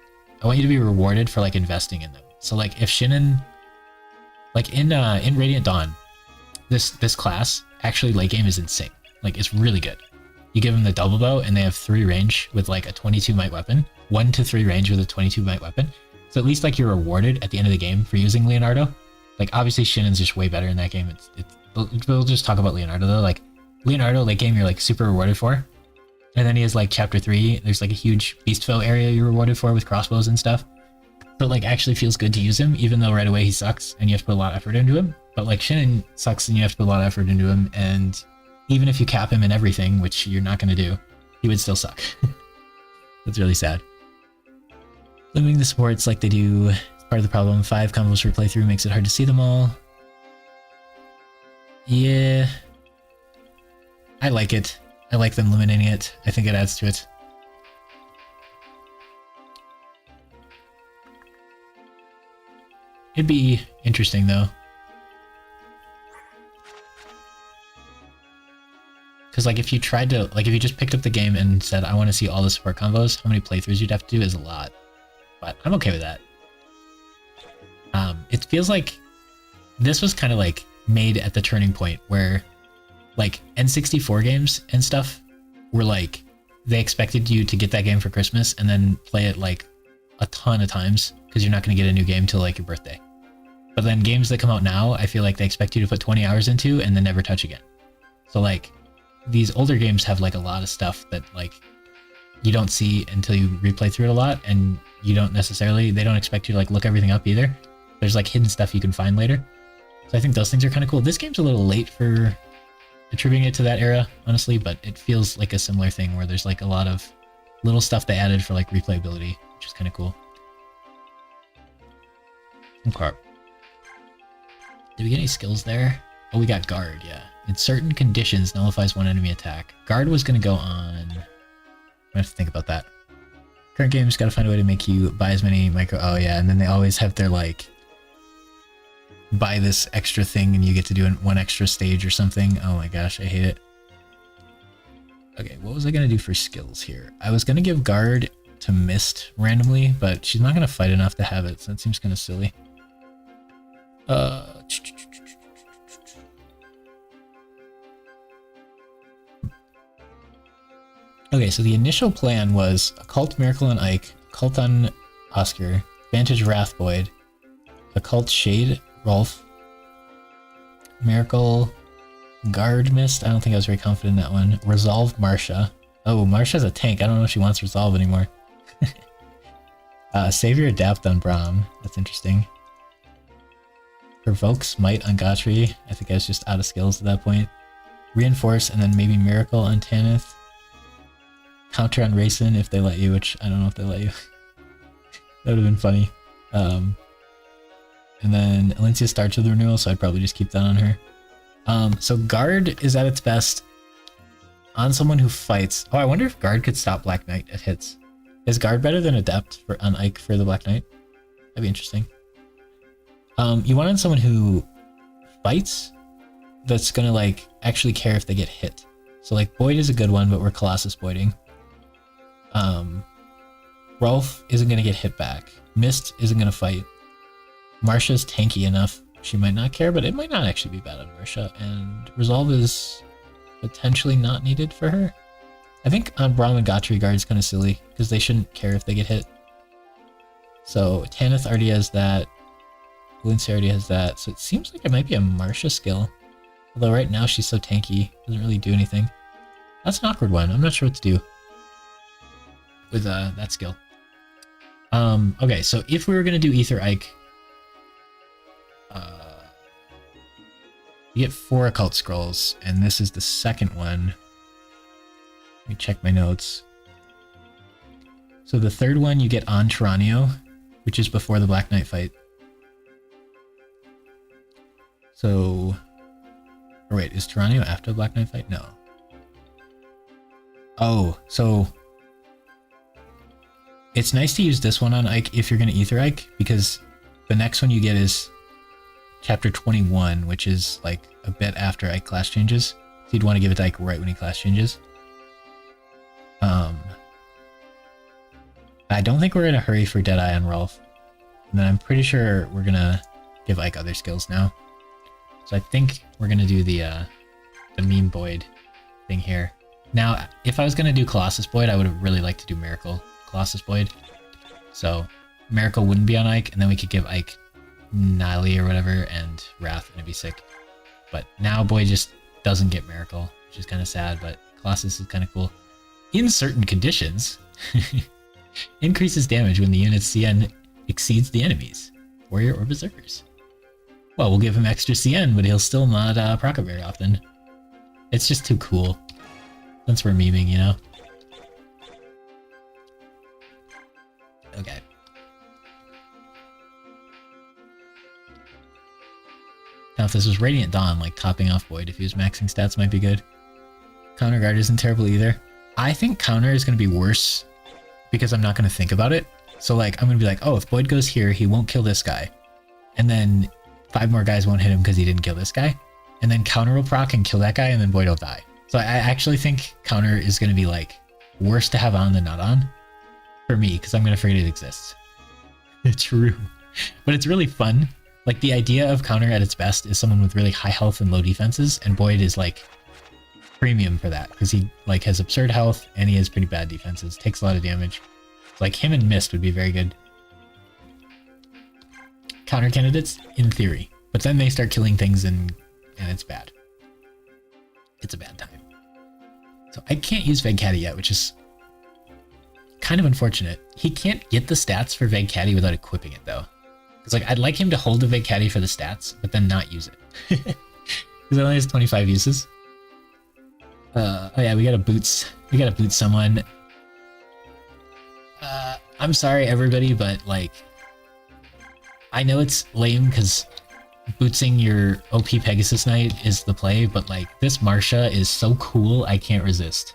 you to be rewarded for like investing in them. So like if Shinnen, like in Radiant Dawn, this class actually late game is insane. Like it's really good. You give them the double bow and they have 3 range with like a 22 might weapon, 1 to 3 range with a 22 might weapon. So at least like you're rewarded at the end of the game for using Leonardo. Like obviously Shinnen's just way better in that game. We'll just talk about Leonardo though. Like Leonardo late game you're like super rewarded for. And then he has like chapter 3, there's like a huge beast foe area you're rewarded for with crossbows and stuff. So it like actually feels good to use him, even though right away he sucks and you have to put a lot of effort into him. But like Shinnen sucks and you have to put a lot of effort into him, and even if you cap him in everything, which you're not going to do, he would still suck. That's really sad. Limiting the supports like they do is part of the problem. 5 combos per playthrough makes it hard to see them all. Yeah. I like it. I like them limiting it. I think it adds to it. It'd be interesting though. Because like if you tried to, like if you just picked up the game and said, I want to see all the support combos, how many playthroughs you'd have to do is a lot. But I'm okay with that. It feels like this was kind of like made at the turning point where like N64 games and stuff were like, they expected you to get that game for Christmas and then play it like a ton of times because you're not going to get a new game till like your birthday. But then games that come out now, I feel like they expect you to put 20 hours into and then never touch again. So like these older games have like a lot of stuff that like you don't see until you replay through it a lot, and you don't necessarily, they don't expect you to like look everything up either. There's like hidden stuff you can find later. So I think those things are kind of cool. This game's a little late for attributing it to that era, honestly, but it feels like a similar thing where there's like a lot of little stuff they added for like replayability, which is kind of cool. Okay. Did we get any skills there? Oh, we got guard, yeah. In certain conditions, nullifies one enemy attack. Guard was going to go on... I have to think about that. Current game's got to find a way to make you buy as many micro... Oh yeah, and then they always have their like... buy this extra thing and you get to do one extra stage or something. Oh my gosh, I hate it. Okay, what was I going to do for skills here? I was going to give guard to Mist randomly, but she's not going to fight enough to have it, so that seems kind of silly. Okay, so the initial plan was Occult Miracle on Ike, Occult on Oscar, Vantage Wrath Boyd, Occult Shade Rolf, Miracle Guard Mist. I don't think I was very confident in that one. Resolve Marsha. Oh, Marsha's a tank. I don't know if she wants Resolve anymore. Savior Adapt on Braum. That's interesting. Provoke Smite on Gotri. I think I was just out of skills at that point. Reinforce and then maybe Miracle on Tanith. Counter on Racin if they let you, which I don't know if they let you. That would have been funny. And then Alencia starts with renewal, so I'd probably just keep that on her. So guard is at its best on someone who fights. Oh, I wonder if guard could stop Black Knight at hits. Is guard better than adept on Ike for the Black Knight? That'd be interesting. You want on someone who fights that's gonna like actually care if they get hit. So like Boyd is a good one, but we're Colossus Boyding. Rolf isn't gonna get hit back. Mist isn't gonna fight. Marsha's tanky enough. She might not care, but it might not actually be bad on Marsha. And Resolve is potentially not needed for her. I think on Braum and Gotri guard is kind of silly because they shouldn't care if they get hit. So Tanith already has that. Valencia already has that. So it seems like it might be a Marsha skill. Although right now she's so tanky, doesn't really do anything. That's an awkward one. I'm not sure what to do with that skill. Okay, so if we were gonna do Ether Ike, you get 4 occult scrolls, and this is the second one. Let me check my notes. So the third one you get on Tyranio, which is before the Black Knight fight. So, or wait, is Tyranio after the Black Knight fight? No. Oh, so it's nice to use this one on Ike if you're going to Ether Ike, because the next one you get is chapter 21, which is like a bit after Ike class changes. So you'd want to give it to Ike right when he class changes. I don't think we're in a hurry for Deadeye on Rolf. And then I'm pretty sure we're gonna give Ike other skills now. So I think we're gonna do the meme Boyd thing here. Now, if I was gonna do Colossus Boyd, I would have really liked to do Miracle Colossus Boyd. So Miracle wouldn't be on Ike, and then we could give Ike Nili or whatever and Wrath, and it'd be sick. But now Boyd just doesn't get Miracle, which is kind of sad, but Colossus is kind of cool. In certain conditions, increases damage when the unit's CN exceeds the enemy's, warrior or berserkers. Well, we'll give him extra CN, but he'll still not proc it very often. It's just too cool. Since we're memeing, you know? Okay. Now if this was Radiant Dawn, like topping off Boyd, if he was maxing stats might be good. Counter Guard isn't terrible either. I think Counter is going to be worse because I'm not going to think about it. So like, I'm going to be like, oh, if Boyd goes here, he won't kill this guy. And then 5 more guys won't hit him because he didn't kill this guy. And then Counter will proc and kill that guy, and then Boyd will die. So I actually think Counter is going to be like worse to have on than not on for me, because I'm going to forget it exists. True. But it's really fun. Like the idea of Counter at its best is someone with really high health and low defenses, and Boyd is like premium for that because he like has absurd health and he has pretty bad defenses, takes a lot of damage. Like him and Mist would be very good counter candidates in theory, but then they start killing things and it's bad. It's a bad time. So I can't use Vegcaddy yet, which is kind of unfortunate. He can't get the stats for Vegcaddy without equipping it though. It's like I'd like him to hold the Vegcaddy for the stats, but then not use it. Because it only has 25 uses. Oh yeah, we gotta boot someone. I'm sorry everybody, but like I know it's lame because bootsing your OP Pegasus Knight is the play, but like this Marsha is so cool, I can't resist.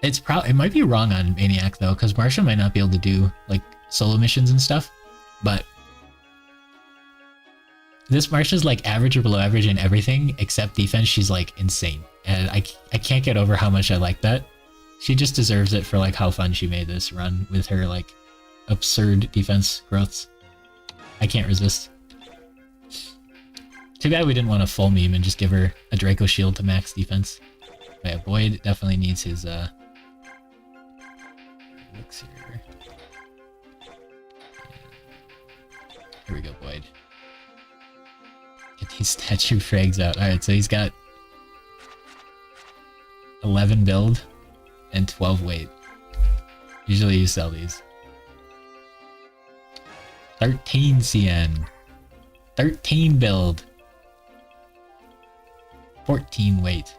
It might be wrong on Maniac though, because Marsha might not be able to do like solo missions and stuff, but this Marsha's like average or below average in everything except defense. She's like insane, and I can't get over how much I like that. She just deserves it for like how fun she made this run with her like absurd defense growths. I can't resist. Too bad we didn't want a full meme and just give her a Draco shield to max defense. But yeah, Boyd definitely needs his looks here. Here we go, Boyd. Get these statue frags out. Alright, so he's got 11 build and 12 weight. Usually you sell these. 13 CN. 13 build. 14 weight.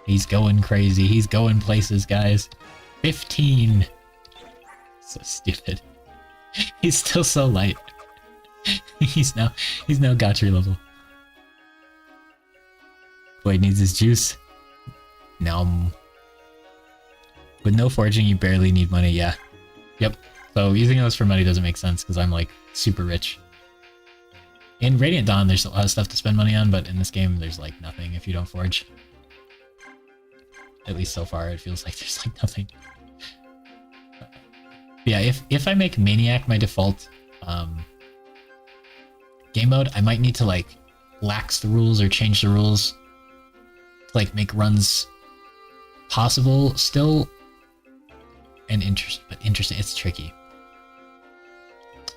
He's going crazy. He's going places, guys. 15. So stupid. He's still so light. he's now Gotri level. Boyd needs his juice. Nom. With no forging, you barely need money. Yeah. Yep. So using those for money doesn't make sense because I'm like super rich. In Radiant Dawn, there's a lot of stuff to spend money on, but in this game, there's like nothing if you don't forge. At least so far, it feels like there's like nothing. Yeah, if I make Maniac my default game mode, I might need to like lax the rules or change the rules to like make runs possible still and interesting. It's tricky.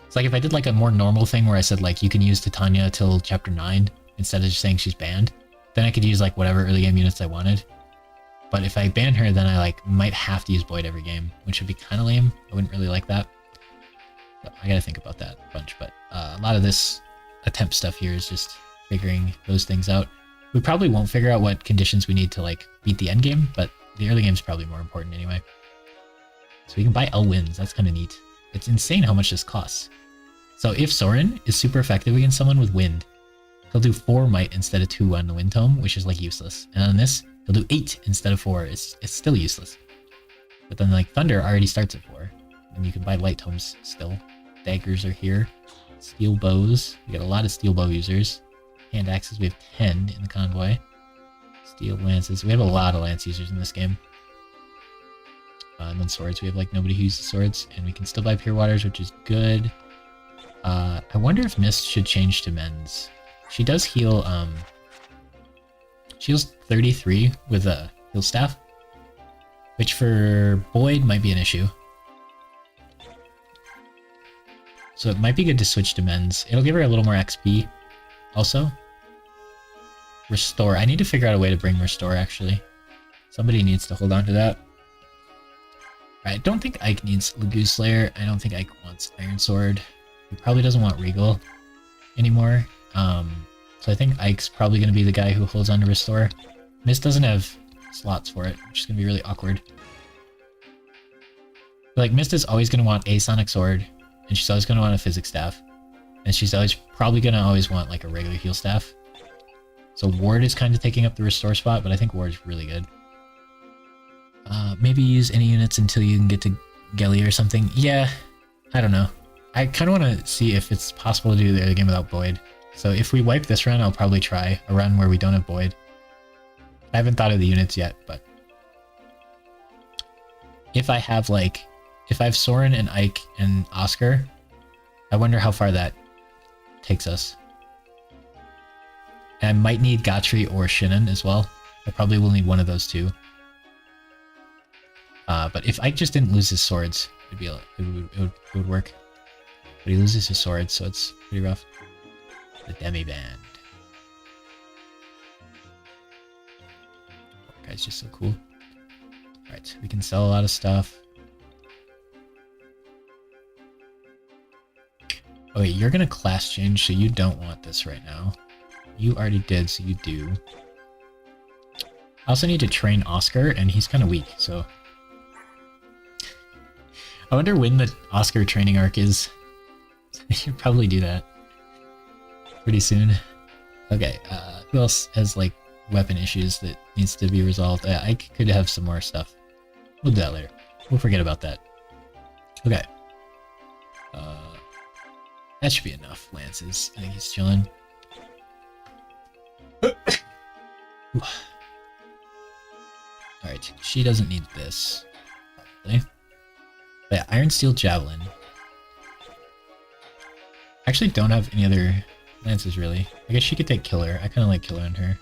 It's like if I did like a more normal thing where I said like you can use Titania till chapter 9 instead of just saying she's banned, then I could use like whatever early game units I wanted. But if I ban her, then I like might have to use Boyd every game, which would be kind of lame. I wouldn't really like that. So I gotta think about that a bunch. But a lot of this attempt stuff here is just figuring those things out. We probably won't figure out what conditions we need to like beat the end game, but the early game is probably more important anyway. So we can buy L-Wins. That's kind of neat. It's insane how much this costs. So if Soren is super effective against someone with wind, he'll do 4 might instead of 2 on the wind tome, which is like useless. And on this, he'll do 8 instead of 4. It's still useless. But then like thunder already starts at 4. And you can buy light tomes still. Daggers are here. Steel bows. We got a lot of steel bow users. Hand axes, we have 10 in the convoy. Steel lances. We have a lot of lance users in this game. And then swords, we have like nobody who uses swords. And we can still buy pure waters, which is good. I wonder if Mist should change to men's. She does heal, she heals 33 with a heal staff, which for Boyd might be an issue. So it might be good to switch to men's. It'll give her a little more XP. Also, Restore. I need to figure out a way to bring Restore, actually. Somebody needs to hold on to that. I don't think Ike needs Lagoon Slayer. I don't think Ike wants Iron Sword. He probably doesn't want Regal anymore. So I think Ike's probably going to be the guy who holds on to Restore. Mist doesn't have slots for it, which is going to be really awkward. But like, Mist is always going to want a Sonic Sword, and she's always going to want a Physics Staff. And she's always probably going to always want like a regular heal staff. So Ward is kind of taking up the Restore spot, but I think Ward's really good. Maybe use any units until you can get to Gelly or something. Yeah, I don't know. I kind of want to see if it's possible to do the other game without Boyd. So if we wipe this run, I'll probably try a run where we don't have Boyd. I haven't thought of the units yet, but if I have like, if I have Soren and Ike and Oscar, I wonder how far that takes us. And I might need Gatri or Shinnon as well. I probably will need one of those two. But if Ike just didn't lose his swords, it would work. But he loses his swords, so it's pretty rough. The Demi-Band. That guy's just so cool. Alright, we can sell a lot of stuff. Okay, you're gonna class change, so you don't want this right now. You already did, so you do. I also need to train Oscar, and he's kind of weak, so... I wonder when the Oscar training arc is. I should probably do that pretty soon. Okay, who else has like weapon issues that needs to be resolved? I could have some more stuff. We'll do that later. We'll forget about that. Okay. That should be enough lances. I think he's chilling. Alright, she doesn't need this, probably. But yeah, Iron Steel Javelin. I actually don't have any other lances, really. I guess she could take Killer. I kind of like Killer on her.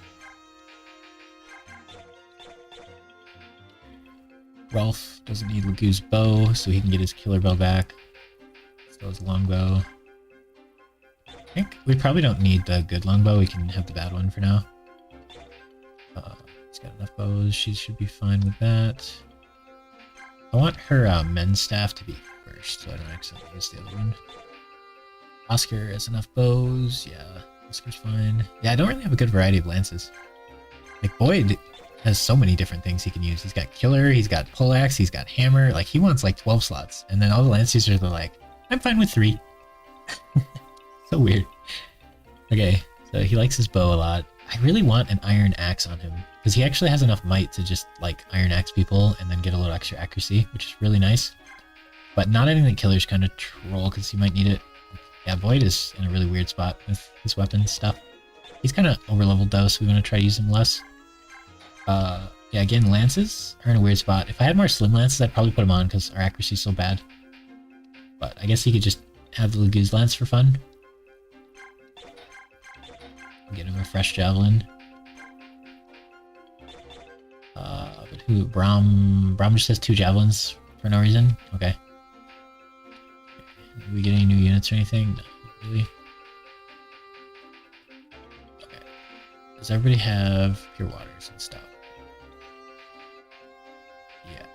Rolf doesn't need Lagu's bow, so he can get his Killer bow back. Still has a longbow. I think we probably don't need the good longbow. We can have the bad one for now. He's got enough bows. She should be fine with that. I want her men's staff to be first, so I don't accidentally use the other one. Oscar has enough bows. Yeah, Oscar's fine. Yeah, I don't really have a good variety of lances. Like, Boyd has so many different things he can use. He's got Killer, he's got Poleaxe, he's got Hammer. Like, he wants like 12 slots. And then all the lance users are like, I'm fine with 3. So weird. Okay, so he likes his bow a lot. I really want an Iron Axe on him, because he actually has enough might to just like Iron Axe people and then get a little extra accuracy, which is really nice. But not anything that Killer's kind of troll, because he might need it. Yeah, Void is in a really weird spot with his weapon stuff. He's kind of overleveled though, so we want to try to use him less. Yeah, again, lances are in a weird spot. If I had more slim lances, I'd probably put him on because our accuracy is so bad. But I guess he could just have the Lagu's lance for fun. Get him a fresh javelin. But who? Braum just has 2 javelins for no reason? Okay. Did we get any new units or anything? No, not really. Okay. Does everybody have pure waters and stuff? Yeah.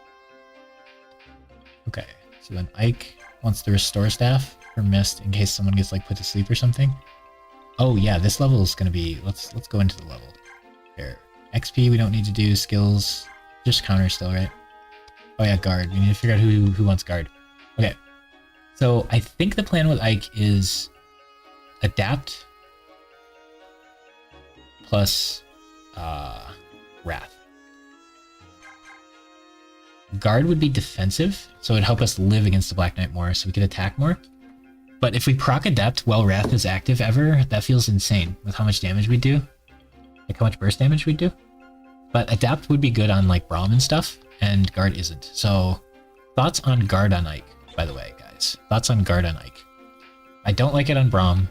Okay. So then Ike wants the restore staff for Mist in case someone gets like put to sleep or something. Oh yeah, this level is gonna be, let's go into the level. Here. XP we don't need to do, skills, just counter still, right? Oh yeah, guard. We need to figure out who wants guard. Okay. So I think the plan with Ike is adapt plus wrath. Guard would be defensive, so it'd help us live against the Black Knight more, so we could attack more. But if we proc adapt while wrath is active ever, that feels insane with how much damage we do. Like how much burst damage we do. But adapt would be good on like Braum and stuff, and guard isn't. So thoughts on guard on Ike, by the way, guys. Thoughts on guard on Ike. I don't like it on Braum.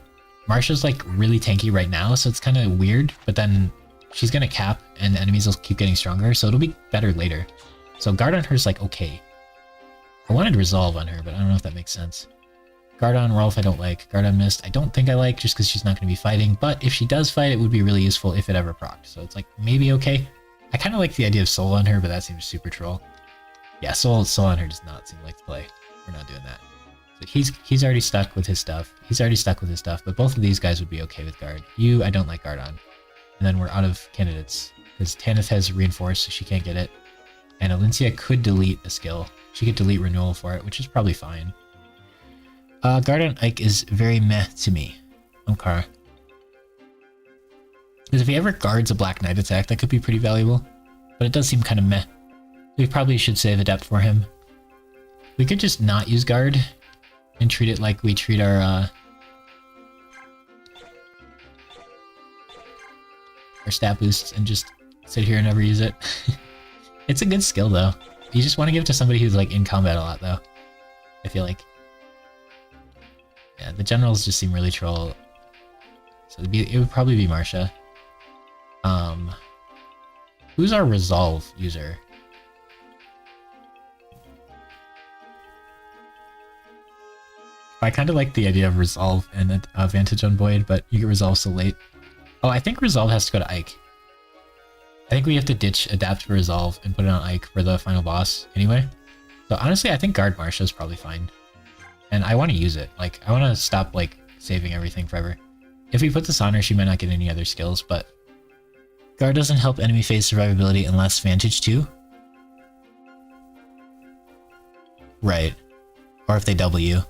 Marsha's like really tanky right now, so it's kind of weird, but then she's gonna cap and enemies will keep getting stronger, so it'll be better later. So guard on her is like okay. I wanted resolve on her, but I don't know if that makes sense. Guard on Rolf I don't like. Guard on Mist I don't think I like just because she's not going to be fighting, but if she does fight it would be really useful if it ever procced. So it's like maybe okay. I kind of like the idea of Soul on her, but that seems super troll. Yeah, Soul on her does not seem like the play. We're not doing that. So he's already stuck with his stuff. But both of these guys would be okay with guard. I don't like guard on. And then we're out of candidates because Tanith has reinforced, so she can't get it. And Alincia could delete a skill. She could delete renewal for it, which is probably fine. Guard on Ike is very meh to me. Okay. Because if he ever guards a Black Knight attack, that could be pretty valuable. But it does seem kind of meh. We probably should save Adept for him. We could just not use guard and treat it like we treat our stat boosts and just sit here and never use it. It's a good skill though. You just want to give it to somebody who's like in combat a lot though. I feel like. Yeah, the generals just seem really troll. So it would probably be Marsha. Who's our resolve user? I kind of like the idea of resolve and advantage on Void, but you get resolve so late. Oh, I think resolve has to go to Ike. I think we have to ditch adapt for resolve and put it on Ike for the final boss anyway. So honestly, I think guard Marsha is probably fine. And I want to use it. Like, I want to stop, like, saving everything forever. If we put this on her, she might not get any other skills, but... Guard doesn't help enemy phase survivability unless Vantage too? Right. Or if they double you.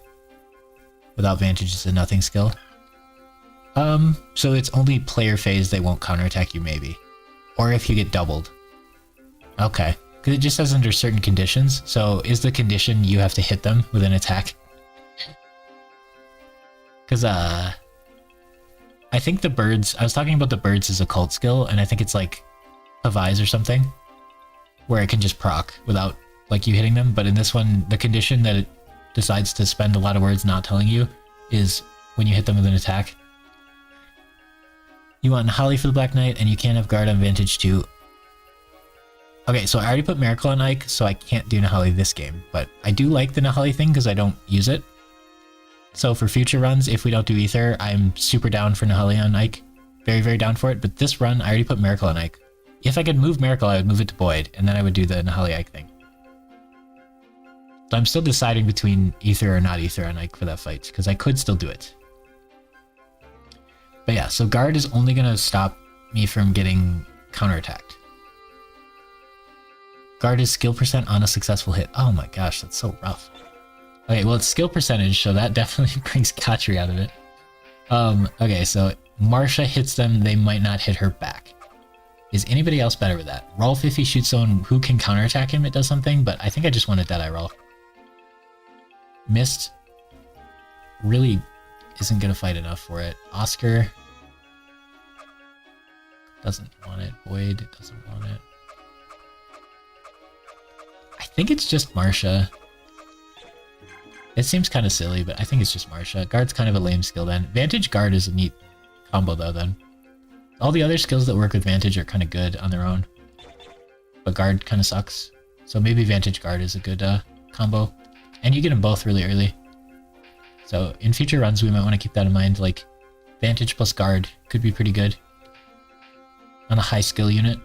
Without Vantage, it's a nothing skill. So it's only player phase they won't counterattack you, maybe. Or if you get doubled. Okay. Because it just says under certain conditions, so is the condition you have to hit them with an attack? Because, I think the birds... I was talking about the birds as a cult skill, and I think it's like Avise or something, where it can just proc without, like, you hitting them, but in this one, the condition that it decides to spend a lot of words not telling you is when you hit them with an attack. You want Nahali for the Black Knight, and you can't have guard on Vantage too. Okay, so I already put Miracle on Ike, so I can't do Nahali this game, but I do like the Nahali thing because I don't use it. So for future runs, if we don't do Ether, I'm super down for Nahali on Ike. Very, very down for it, but this run, I already put Miracle on Ike. If I could move Miracle, I would move it to Boyd, and then I would do the Nahali Ike thing. So I'm still deciding between Ether or not Ether on Ike for that fight, because I could still do it. But yeah, so guard is only going to stop me from getting counterattacked. Guard is skill percent on a successful hit. Oh my gosh, that's so rough. Okay, well it's skill percentage, so that definitely brings Katri out of it. Okay, so Marsha hits them, they might not hit her back. Is anybody else better with that? Rolf, if he shoots someone who can counterattack him, it does something, but I think I just want to Deadeye Rolf. Mist really isn't going to fight enough for it. Oscar doesn't want it. Boyd doesn't want it. I think it's just Marsha. It seems kind of silly, but I think it's just Marsha. Guard's kind of a lame skill then. Vantage Guard is a neat combo though then. All the other skills that work with Vantage are kind of good on their own. But Guard kind of sucks. So maybe Vantage Guard is a good combo. And you get them both really early. So in future runs we might want to keep that in mind. Like Vantage plus Guard could be pretty good. On a high skill unit.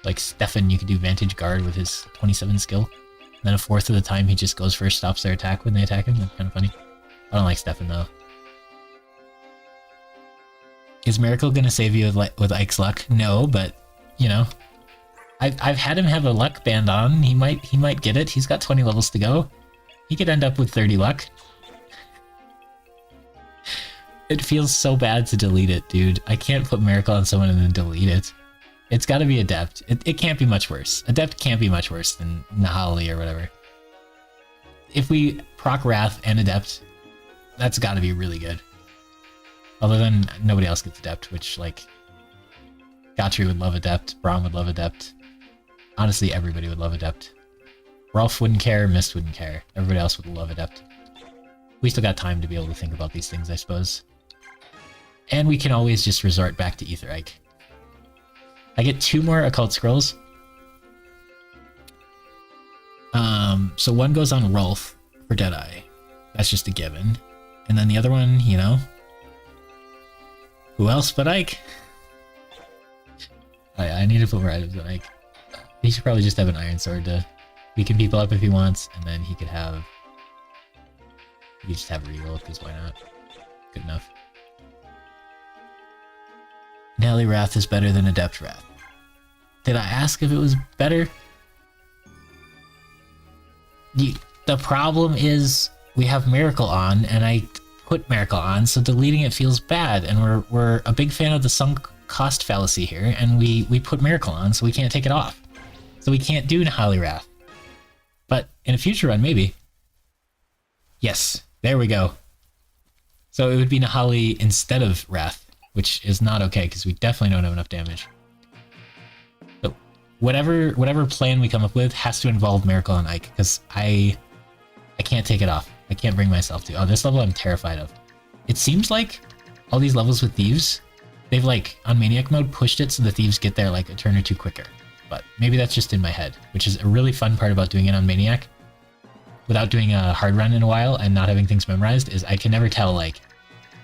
Like Stefan, you could do Vantage Guard with his 27 skill. And then a fourth of the time he just goes first, stops their attack when they attack him. That's kind of funny. I don't like Stefan though. Is Miracle gonna save you with Ike's luck? No, but you know, I've had him have a luck band on. He might get it. He's got 20 levels to go. He could end up with 30 luck. It feels so bad to delete it, dude. I can't put Miracle on someone and then delete it. It's got to be Adept. It can't be much worse. Adept can't be much worse than Nahali or whatever. If we proc Wrath and Adept, that's got to be really good. Other than nobody else gets Adept, which, like, Gotri would love Adept, Braum would love Adept. Honestly, everybody would love Adept. Rolf wouldn't care, Mist wouldn't care. Everybody else would love Adept. We still got time to be able to think about these things, I suppose. And we can always just resort back to Ether Ike. I get 2 more Occult Scrolls. So one goes on Rolf for Deadeye. That's just a given. And then the other one, you know... Who else but Ike? I need to put more items on Ike. He should probably just have an Iron Sword to weaken people up if he wants, and then he could have... He could just have a reroll, because why not? Good enough. Nelly Wrath is better than Adept Wrath. Did I ask if it was better? The problem is we have Miracle on, and I put Miracle on, so deleting it feels bad, and we're a big fan of the sunk cost fallacy here, and we put Miracle on, so we can't take it off. So we can't do Nahali Wrath. But in a future run, maybe. Yes, there we go. So it would be Nahali instead of Wrath, which is not okay, because we definitely don't have enough damage. So whatever plan we come up with has to involve Miracle on Ike, because I can't take it off. I can't bring myself to. Oh, this level I'm terrified of. It seems like all these levels with Thieves, they've like, on Maniac mode, pushed it so the Thieves get there like a turn or two quicker. But maybe that's just in my head, which is a really fun part about doing it on Maniac. Without doing a hard run in a while and not having things memorized, is I can never tell, like,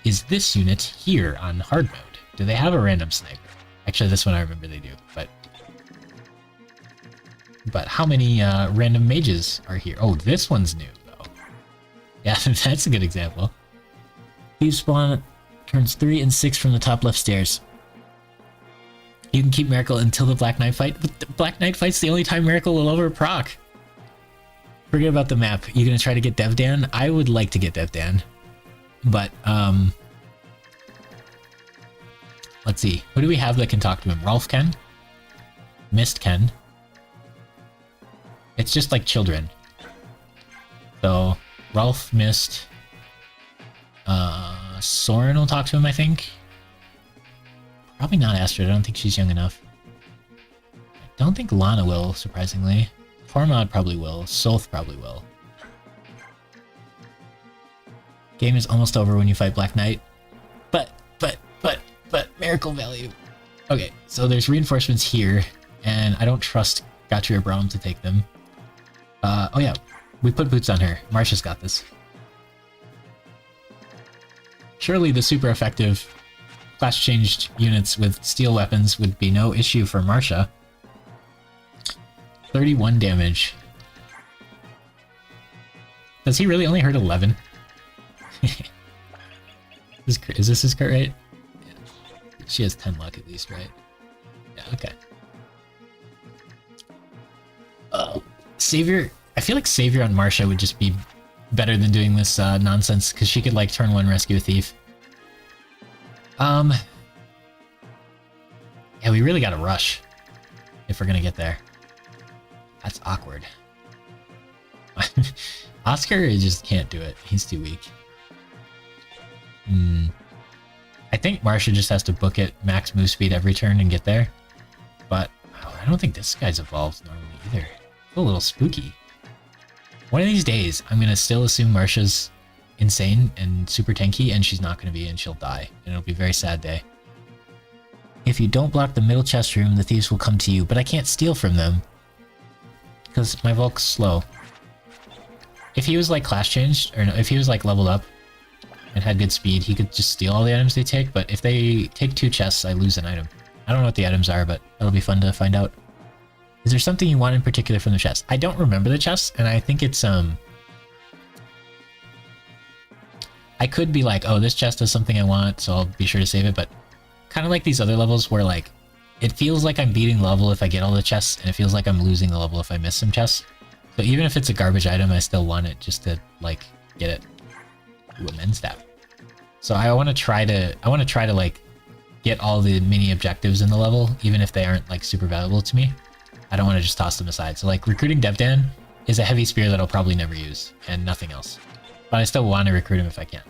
is this unit here on hard mode? Do they have a random sniper? Actually, this one I remember they do, but how many random mages are here? Oh, this one's new, though. Yeah, that's a good example. Thieves spawn turns 3 and 6 from the top left stairs. You can keep Miracle until the Black Knight fight, but the Black Knight fight's the only time Miracle will over proc. Forget about the map. You gonna try to get Devdan? I would like to get Devdan, but let's see. Who do we have that can talk to him? Rolf can? Mist can. It's just like children. So, Rolf, Mist, Soren will talk to him, I think. Probably not Astrid, I don't think she's young enough. I don't think Lana will, surprisingly. Tormod probably will, Soth probably will. Game is almost over when you fight Black Knight. But, Miracle value. Okay, so there's reinforcements here, and I don't trust Gotri or Braum to take them. Oh yeah, we put boots on her. Marsha's got this. Surely the super effective class changed units with steel weapons would be no issue for Marsha. 31 damage. Does he really only hurt 11? Is this his crit rate? Yeah. She has 10 luck at least, right? Yeah, okay. Savior. I feel like Savior on Marsha would just be better than doing this nonsense, because she could like turn 1 rescue a thief. Yeah, we really gotta rush if we're gonna get there. That's awkward. Oscar just can't do it. He's too weak. I think Marsha just has to book it max move speed every turn and get there. But I don't think this guy's evolved normally either. It's a little spooky. One of these days, I'm gonna still assume Marsha's insane and super tanky, and she's not gonna be, and she'll die. And it'll be a very sad day. If you don't block the middle chest room, the thieves will come to you, but I can't steal from them. Because my Volk's slow. If he was like class changed, or no, if he was like leveled up and had good speed, he could just steal all the items they take, but if they take 2 chests, I lose an item. I don't know what the items are, but it'll be fun to find out. Is there something you want in particular from the chest? I don't remember the chest, and I think it's, I could be like, oh, this chest has something I want, so I'll be sure to save it, but kind of like these other levels where like, it feels like I'm beating level if I get all the chests, and it feels like I'm losing the level if I miss some chests. So even if it's a garbage item, I still want it just to like get it. Ooh, a men's staff. So I want to try to like get all the mini objectives in the level, even if they aren't like super valuable to me. I don't want to just toss them aside. So like recruiting Devdan is a heavy spear that I'll probably never use, and nothing else. But I still want to recruit him if I can.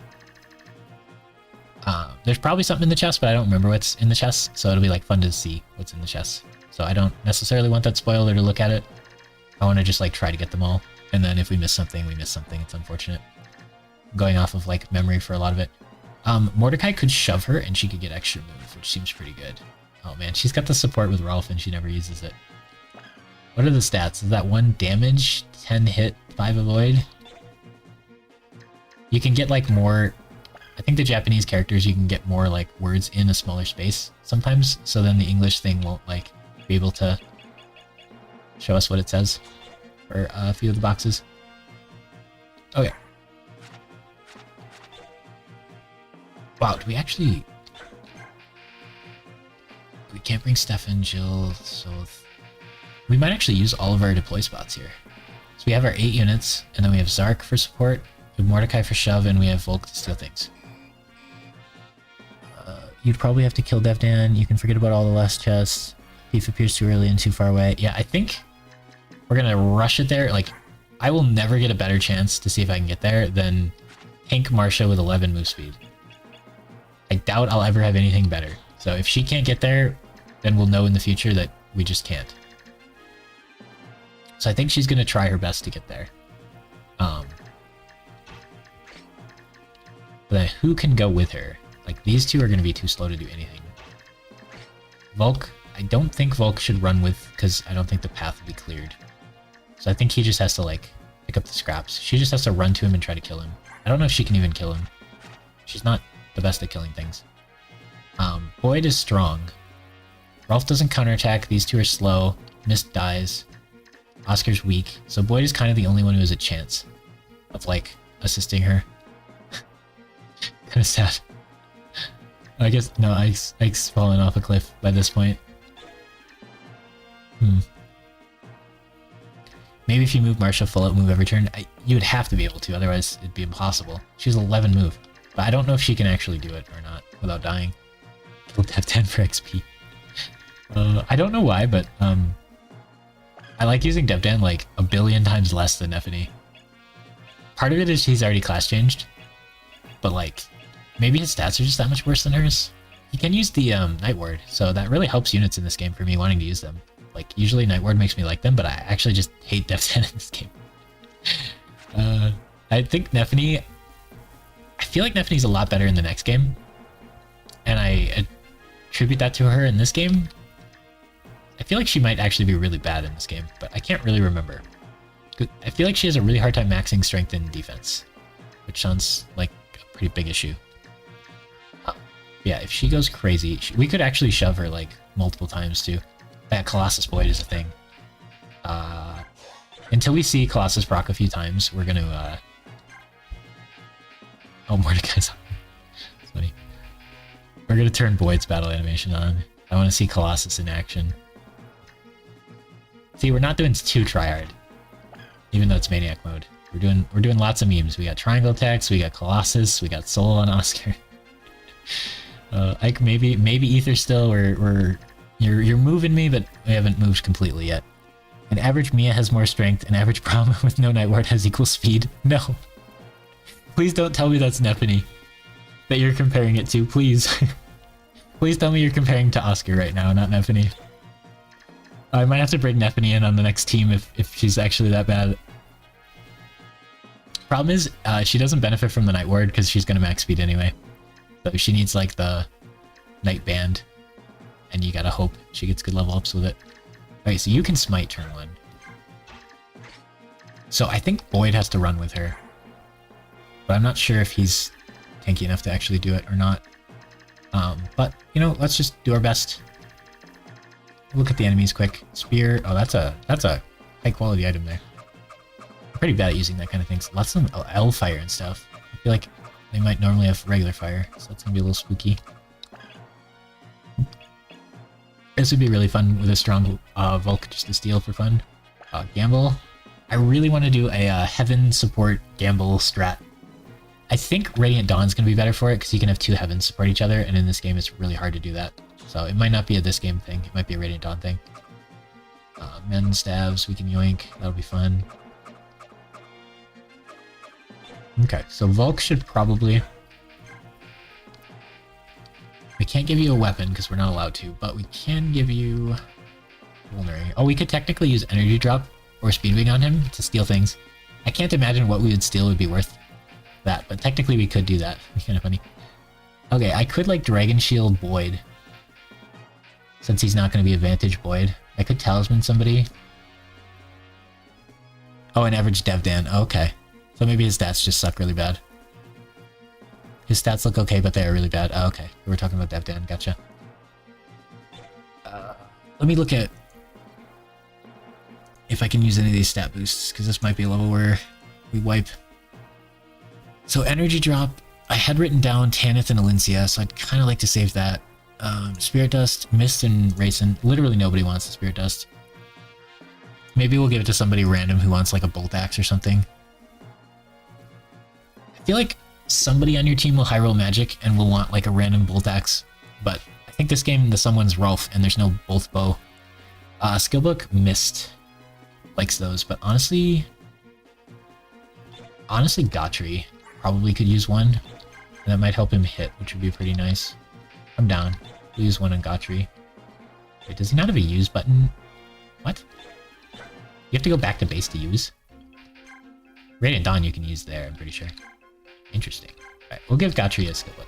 There's probably something in the chest, but I don't remember what's in the chest, so it'll be like fun to see what's in the chest. So I don't necessarily want that spoiler to look at it. I want to just like try to get them all, and then if we miss something, we miss something. It's unfortunate. going off of like memory for a lot of it. Mordecai could shove her and she could get extra move, which seems pretty good. Oh man, she's got the support with Rolf and she never uses it. What are the stats? Is that 1 damage, 10 hit, 5 avoid? You can get like more... I think the Japanese characters, you can get more like words in a smaller space sometimes, so then the English thing won't like be able to show us what it says for a few of the boxes. Okay. Wow, do we actually... We can't bring Stefan, Jill, so... We might actually use all of our deploy spots here. So we have our 8 units, and then we have Zark for support, we have Mordecai for shove, and we have Volk to steal things. You'd probably have to kill Devdan, you can forget about all the last chests. Thief appears too early and too far away. Yeah, I think we're gonna rush it there. Like, I will never get a better chance to see if I can get there than Hank Marsha with 11 move speed. I doubt I'll ever have anything better. So if she can't get there, then we'll know in the future that we just can't. So I think she's gonna try her best to get there. But then who can go with her? Like, these two are gonna be too slow to do anything. Volk, I don't think Volk should run with, because I don't think the path will be cleared. So I think he just has to, like, pick up the scraps. She just has to run to him and try to kill him. I don't know if she can even kill him. She's not the best at killing things. Boyd is strong. Rolf doesn't counterattack. These two are slow. Mist dies. Oscar's weak. So Boyd is kind of the only one who has a chance of, like, assisting her. Kind of sad. I guess, no, Ike's fallen off a cliff by this point. Maybe if you move Marsha full out move every turn, you would have to be able to, otherwise it'd be impossible. She's 11 move, but I don't know if she can actually do it or not without dying. We'll have 10 for XP. I don't know why, but I like using Devdan like a billion times less than Nephany. Part of it is he's already class changed, but like, maybe his stats are just that much worse than hers. He can use the Night Ward, so that really helps units in this game for me wanting to use them. Like, usually Night Ward makes me like them, but I actually just hate Devdan in this game. I think Nephany... I feel like Nephany's a lot better in the next game, and I attribute that to her in this game. I feel like she might actually be really bad in this game, but I can't really remember. I feel like she has a really hard time maxing strength and defense, which sounds like a pretty big issue. Yeah, if she goes crazy, we could actually shove her like multiple times too. That Colossus Boyd is a thing. Until we see Colossus proc a few times, we're gonna oh, Mordecai's on. That's funny. We're gonna turn Boyd's battle animation on. I want to see Colossus in action. See, we're not doing too tryhard, even though it's Maniac mode. We're doing lots of memes. We got triangle attacks, we got Colossus, we got Soul on Oscar. Ike, maybe Ether still, or you're moving me, but we haven't moved completely yet. An average Mia has more strength, an average Brahma with no Night Ward has equal speed. No. Please don't tell me that's Nephany that you're comparing it to, please. Please tell me you're comparing to Oscar right now, not Nephany. I might have to bring Nephany in on the next team if she's actually that bad. Problem is, she doesn't benefit from the Night Ward because she's gonna max speed anyway. So she needs like the Night Band, and you gotta hope she gets good level ups with it. Okay, so you can smite turn 1. So I think Boyd has to run with her, but I'm not sure if he's tanky enough to actually do it or not. But you know, let's just do our best. Look at the enemies quick. Spear. Oh, that's a high quality item there. I'm pretty bad at using that kind of things. Lots of L fire and stuff. I feel like they might normally have regular fire, so that's gonna be a little spooky. This would be really fun with a strong Volk just to steal for fun. Gamble. I really want to do a Heaven support Gamble strat. I think Radiant Dawn's gonna be better for it because you can have 2 Heavens support each other, and in this game it's really hard to do that. So it might not be a this game thing, it might be a Radiant Dawn thing. Men stabs, we can yoink, that'll be fun. Okay, so Volk should probably... We can't give you a weapon because we're not allowed to, but we can give you... Vulnerary. Oh, we could technically use Energy Drop or Speedwing on him to steal things. I can't imagine what we would steal would be worth that, but technically we could do that. It'd be kind of funny. Okay, I could like Dragon Shield Boyd. Since he's not going to be Advantage Boyd. I could Talisman somebody. Oh, an average Devdan. Okay. So maybe his stats just suck really bad. His stats look okay, but they are really bad. Oh, okay. We were talking about Devdan. Gotcha. Let me look at if I can use any of these stat boosts, because this might be a level where we wipe. So energy drop, I had written down Tanith and Alencia, so I'd kind of like to save that. Spirit Dust, Mist, and Raisin. Literally nobody wants the Spirit Dust. Maybe we'll give it to somebody random who wants like a Bolt Axe or something. I feel like somebody on your team will high roll magic and will want like a random Bolt Axe, but I think this game someone's Rolf and there's no both bow. Skillbook, Mist likes those, but honestly Gotri probably could use one, and that might help him hit, which would be pretty nice. I'm down. We'll use one on Gotri. Wait, does he not have a use button? What? You have to go back to base to use? Radiant Dawn you can use there, I'm pretty sure. Interesting. Alright, we'll give Gotri a skill book.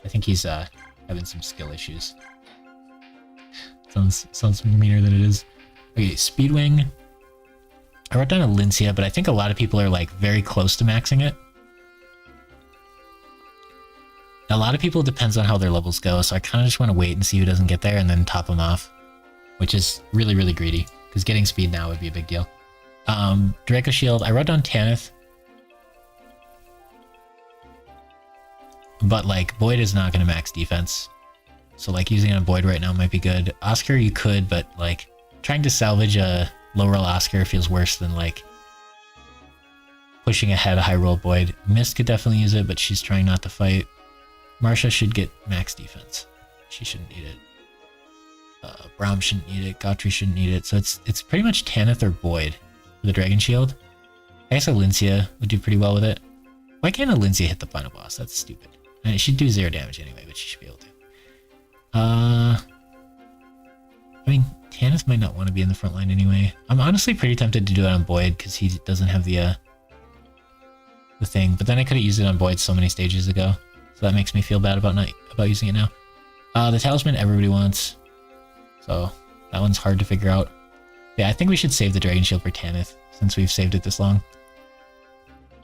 I think he's having some skill issues. Sounds meaner than it is. Okay, Speedwing. I wrote down Alencia, but I think a lot of people are like very close to maxing it. A lot of people, depends on how their levels go, so I kind of just want to wait and see who doesn't get there and then top them off, which is really, really greedy, because getting speed now would be a big deal. Draco Shield, I wrote down Tanith, but like Boyd is not going to max defense, so like using it on Boyd right now might be good. Oscar you could, but like trying to salvage a low roll Oscar feels worse than like pushing ahead a high roll Boyd. Mist could definitely use it, but she's trying not to fight. Marsha should get max defense. She shouldn't need it. Braum shouldn't need it. Gotri shouldn't need it. So it's pretty much Tanith or Boyd for the Dragon Shield. I guess Alencia would do pretty well with it. Why can't Alencia hit the final boss? That's stupid. I mean, she'd do 0 damage anyway, but she should be able to. I mean, Tanith might not want to be in the front line anyway. I'm honestly pretty tempted to do it on Boyd because he doesn't have the thing. But then I could have used it on Boyd so many stages ago. So that makes me feel bad about using it now. The Talisman everybody wants. So that one's hard to figure out. Yeah, I think we should save the Dragon Shield for Tanith since we've saved it this long.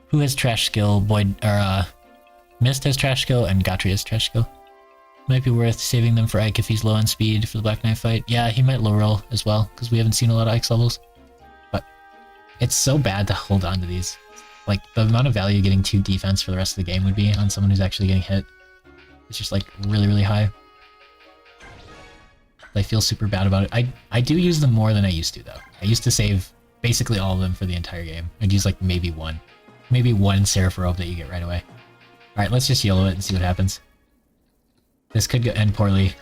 Who has trash skill? Boyd or Mist has trash skill and Gotri has trash skill. Might be worth saving them for Ike if he's low on speed for the Black Knight fight. Yeah, he might low roll as well because we haven't seen a lot of Ike's levels. But it's so bad to hold on to these. Like, the amount of value getting 2 defense for the rest of the game would be on someone who's actually getting hit. It's just, like, really, really high. I feel super bad about it. I do use them more than I used to, though. I used to save basically all of them for the entire game. I'd use, like, maybe one. Maybe one Seraph Robe that you get right away. Alright, let's just YOLO it and see what happens. This could end poorly.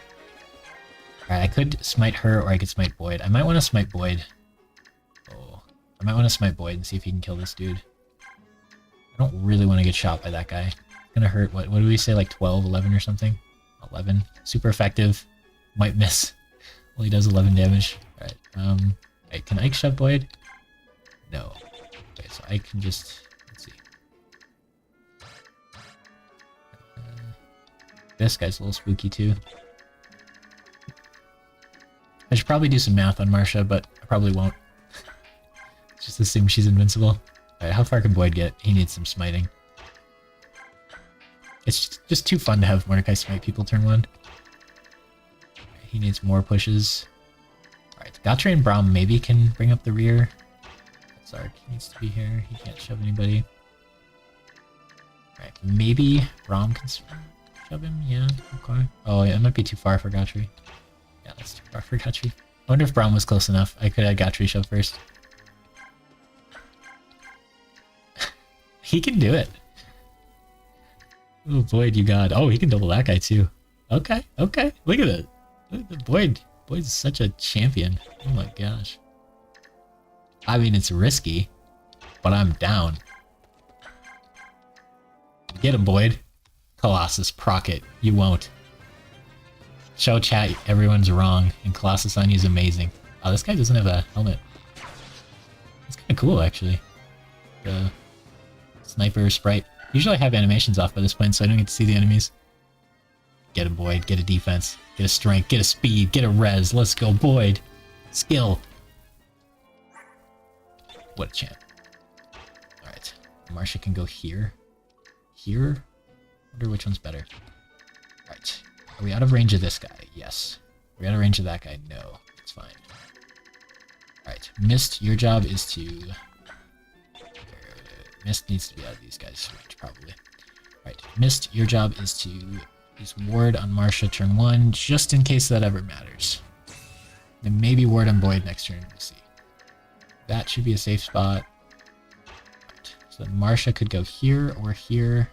Alright, I could smite her or I could smite Boyd. I might want to smite Boyd. Oh, I might want to smite Boyd and see if he can kill this dude. I don't really want to get shot by that guy. It's gonna hurt, what do we say, like 12, 11 or something? 11. Super effective. Might miss. Well, he does 11 damage. Alright, wait, can Ike shove Boyd? No. Okay, so Ike can just, let's see. This guy's a little spooky too. I should probably do some math on Marsha, but I probably won't. Just assume she's invincible. Alright, how far can Boyd get? He needs some smiting. It's just too fun to have Mordecai smite people turn 1. He needs more pushes. Alright, Gotri and Braum maybe can bring up the rear. Zark needs to be here. He can't shove anybody. Alright, maybe Braum can shove him? Yeah, okay. Oh, yeah, it might be too far for Gotri. Yeah, that's too far for Gotri. I wonder if Braum was close enough. I could have Gotri shove first. He can do it. Oh, Boyd, you got... Oh, he can double that guy too. Okay, okay. Look at it. Look at the Boyd. Boyd's such a champion. Oh my gosh. I mean, it's risky, but I'm down. Get him, Boyd. Colossus, proc it. You won't. Show chat everyone's wrong, and Colossus on you is amazing. Oh, this guy doesn't have a helmet. It's kind of cool, actually. The sniper sprite. Usually I have animations off by this point, so I don't get to see the enemies. Get a Boyd, get a defense, get a strength, get a speed, get a res. Let's go, Boyd. Skill. What a champ. Alright. Marsha can go here. Here? I wonder which one's better. Alright. Are we out of range of this guy? Yes. Are we out of range of that guy? No. It's fine. Alright. Mist, your job is to... Mist needs to be out of these guys' range, probably. Alright. Mist, your job is to use ward on Marsha turn 1, just in case that ever matters. Then maybe ward on Boyd next turn, we'll see. That should be a safe spot. Right. So then Marsha could go here or here.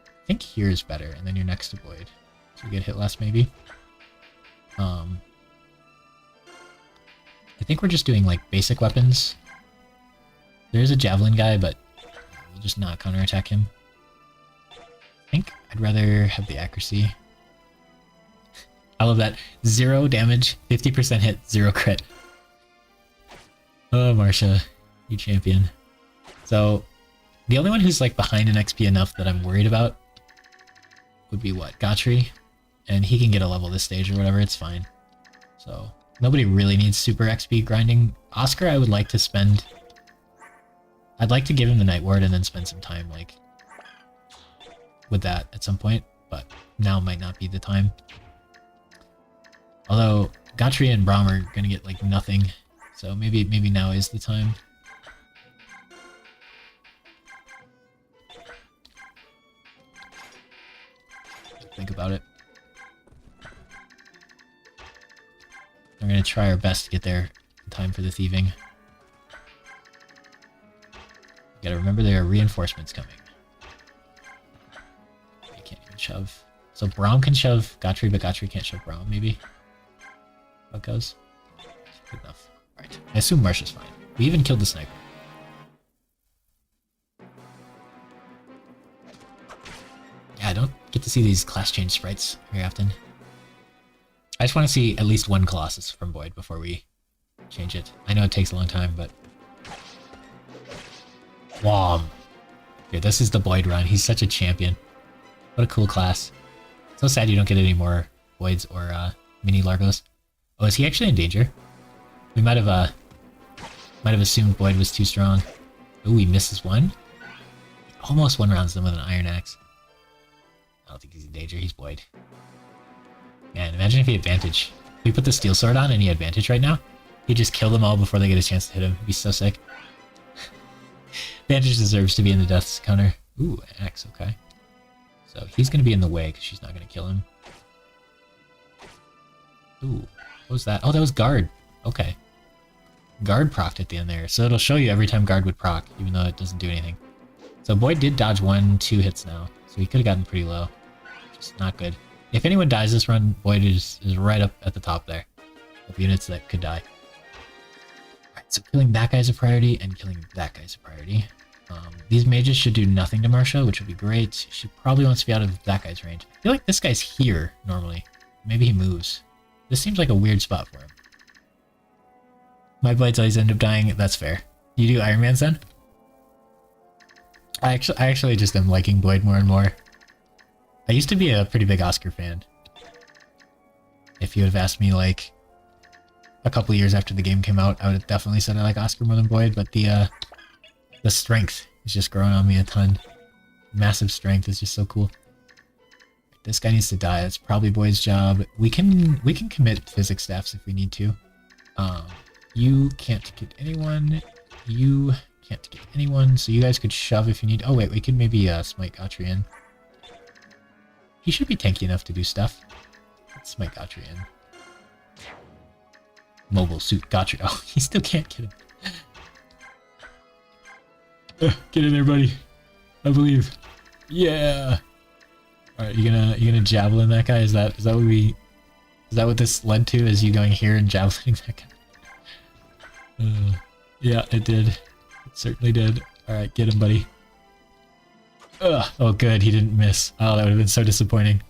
I think here is better, and then you're next to Boyd. So you get hit less, maybe. I think we're just doing, like, basic weapons. There's a javelin guy, but we'll just not counterattack him. I think I'd rather have the accuracy. I love that. 0 damage, 50% hit, 0 crit. Oh, Marsha, you champion. So, the only one who's, like, behind in XP enough that I'm worried about would be, what, Gotri? And he can get a level this stage or whatever, it's fine. So, nobody really needs super XP grinding. Oscar, I would like to spend... I'd like to give him the Night Ward and then spend some time, like, with that at some point, but now might not be the time. Although, Gotri and Braum are gonna get, like, nothing, so maybe now is the time. Think about it. We're gonna try our best to get there in time for the thieving. Gotta remember there are reinforcements coming. You can't even shove. So Braum can shove Gotri, but Gotri can't shove Braum, maybe? How it goes? Good enough. Alright. I assume Marsha's fine. We even killed the sniper. Yeah, I don't get to see these class change sprites very often. I just want to see at least one Colossus from Boyd before we change it. I know it takes a long time, but... Whom! Dude, this is the Boyd run. He's such a champion. What a cool class. So sad you don't get any more Boyds or mini Largos. Oh, is he actually in danger? We might have assumed Boyd was too strong. Ooh, he misses one? He almost one-rounds them with an Iron Axe. I don't think he's in danger. He's Boyd. Man, imagine if he had Vantage. If we put the Steel Sword on and he had Vantage right now, he'd just kill them all before they get a chance to hit him. He'd be so sick. Vantage deserves to be in the deaths counter. Ooh, Axe, okay. So he's going to be in the way because she's not going to kill him. Ooh, what was that? Oh, that was Guard. Okay. Guard procced at the end there. So it'll show you every time Guard would proc, even though it doesn't do anything. So Boyd did dodge 2 hits now. So he could have gotten pretty low. Just not good. If anyone dies this run, Boyd is right up at the top there of units that could die. Alright, so killing that guy's a priority, and killing that guy's a priority. These mages should do nothing to Marsha, which would be great. She probably wants to be out of that guy's range. I feel like this guy's here, normally. Maybe he moves. This seems like a weird spot for him. My Blades always end up dying. That's fair. You do Ironmans then? I actually just am liking Boyd more and more. I used to be a pretty big Oscar fan. If you would have asked me, like, a couple years after the game came out, I would have definitely said I like Oscar more than Boyd, but the strength is just growing on me a ton. Massive strength is just so cool. This guy needs to die. That's probably Boyd's job. We can commit physics staffs if we need to. You can't get anyone. You can't get anyone, so you guys could shove if you need. Oh wait, we could maybe smite Gotri in. He should be tanky enough to do stuff. Let's smite Gotri in. Mobile suit Gotri. Oh, he still can't get him. Get in there, buddy. I believe. Yeah. All right, you gonna javelin that guy? Is that what this led to? Is you going here and javelining that guy? Yeah, it did. It certainly did. All right, get him, buddy. Oh, good. He didn't miss. Oh, that would have been so disappointing.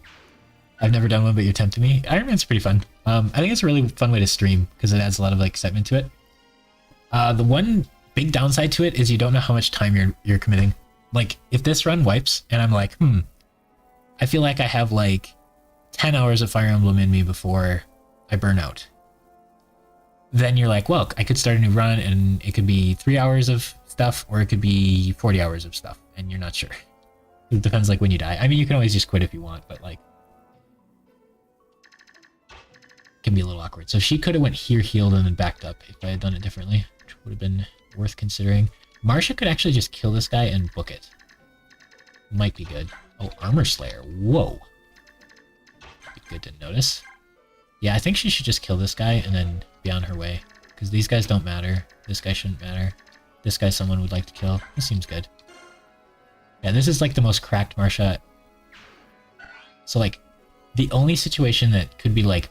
I've never done one, but you're tempting me. Ironman's pretty fun. I think it's a really fun way to stream because it adds a lot of like excitement to it. The one big downside to it is you don't know how much time you're committing. Like, if this run wipes and I'm like, I feel like I have like 10 hours of Fire Emblem in me before I burn out. Then you're like, well, I could start a new run and it could be 3 hours of stuff or it could be 40 hours of stuff and you're not sure. It depends like when you die. I mean, you can always just quit if you want, but like, it can be a little awkward. So she could have went here, healed, and then backed up if I had done it differently, which would have been worth considering. Marcia could actually just kill this guy and book it. Might be good. Oh, Armor Slayer. Whoa. Be good to notice. Yeah, I think she should just kill this guy and then be on her way. Because these guys don't matter. This guy shouldn't matter. This guy someone would like to kill. This seems good. Yeah, this is like the most cracked Marcia. So like, the only situation that could be like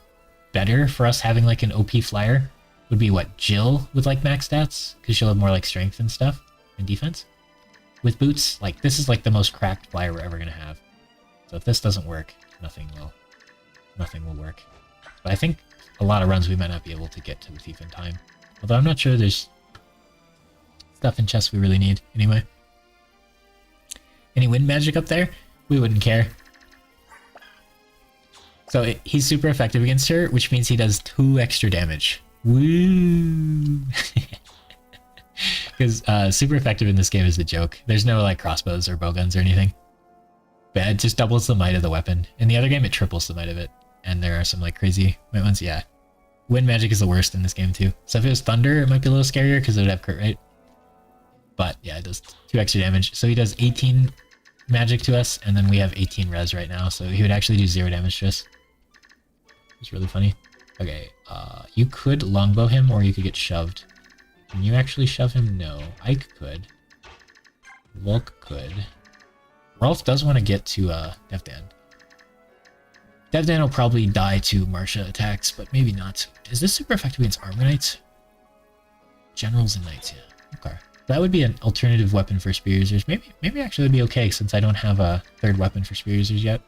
better for us having like an OP flyer would be what, Jill with like max stats? Because she'll have more like strength and stuff and defense. With boots, like this is like the most cracked flyer we're ever gonna have. So if this doesn't work, nothing will work. But I think a lot of runs we might not be able to get to the thief in time. Although I'm not sure there's stuff in chests we really need. Anyway. Any wind magic up there? We wouldn't care. So he's super effective against her, which means he does 2 extra damage. Woo! Because super effective in this game is a joke. There's no like crossbows or bowguns or anything. But it just doubles the might of the weapon. In the other game, it triples the might of it. And there are some like crazy might ones. Yeah. Wind magic is the worst in this game too. So if it was thunder, it might be a little scarier because it would have crit rate. But yeah, it does 2 extra damage. So he does 18 magic to us, and then we have 18 res right now. So he would actually do 0 damage to us. It's really funny. Okay, you could longbow him, or you could get shoved. Can you actually shove him? No. Ike could. Volk could. Rolf does want to get to Devdan. Devdan will probably die to Marcia attacks, but maybe not. Is this super effective against armor knights? Generals and knights, yeah. Okay. That would be an alternative weapon for spear users. Maybe actually it'd be okay since I don't have a 3rd weapon for spear users yet.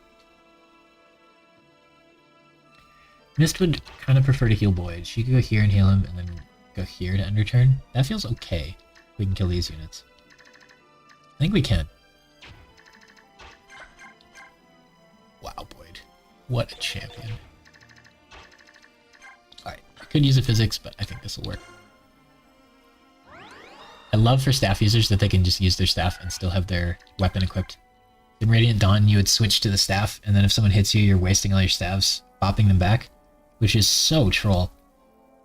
Mist would kind of prefer to heal Boyd. She could go here and heal him, and then go here to end her turn. That feels okay. We can kill these units. I think we can. Wow, Boyd. What a champion. Alright, I could use a physics, but I think this will work. I love for staff users that they can just use their staff and still have their weapon equipped. In Radiant Dawn, you would switch to the staff, and then if someone hits you, you're wasting all your staffs, popping them back, which is so troll.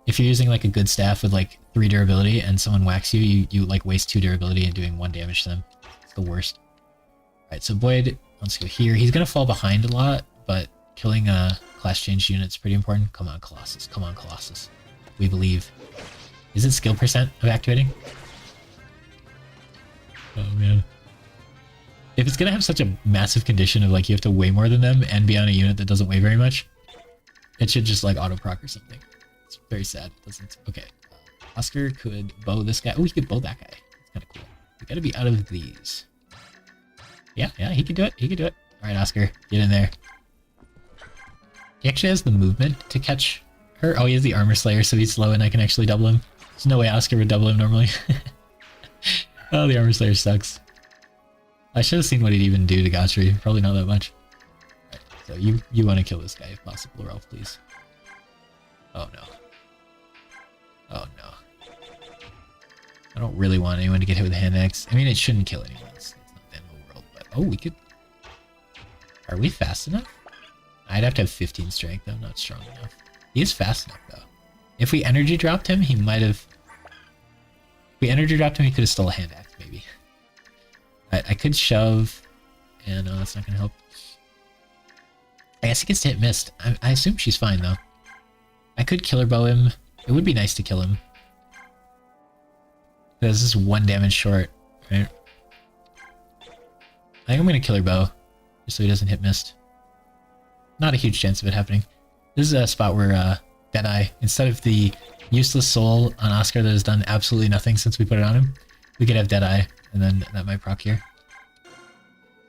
If you're using like a good staff with like 3 durability and someone whacks you, you like waste 2 durability and doing 1 damage to them. It's the worst. Alright, so Boyd wants to go here. He's gonna fall behind a lot, but killing a class change unit is pretty important. Come on, Colossus. Come on, Colossus. We believe. Is it skill percent of activating? Oh man. If it's gonna have such a massive condition of like you have to weigh more than them and be on a unit that doesn't weigh very much, it should just like auto proc or something. It's very sad. It doesn't. Okay. Oscar could bow this guy. Oh, he could bow that guy. It's kind of cool. We gotta be out of these. Yeah, he could do it. He could do it. Alright, Oscar, get in there. He actually has the movement to catch her. Oh, he has the armor slayer, so he's slow and I can actually double him. There's no way Oscar would double him normally. Oh, the armor slayer sucks. I should have seen what he'd even do to Gotri. Probably not that much. Right, so you want to kill this guy if possible, Ralph, please. Oh no. Oh no. I don't really want anyone to get hit with a hand axe. I mean, it shouldn't kill anyone. It's not the end of the world, but oh, we could. Are we fast enough? I'd have to have 15 strength. I'm not strong enough. He is fast enough though. If we energy dropped him, he might have. If we energy dropped him, he could have stole a hand axe, maybe. I could shove, and no, that's not gonna help. I guess he gets to hit mist. I assume she's fine though. I could killer bow him. It would be nice to kill him. This is 1 damage short, right? I think I'm gonna killer bow, just so he doesn't hit mist. Not a huge chance of it happening. This is a spot where Deadeye, instead of the useless soul on Oscar that has done absolutely nothing since we put it on him, we could have Deadeye, and then that might proc here.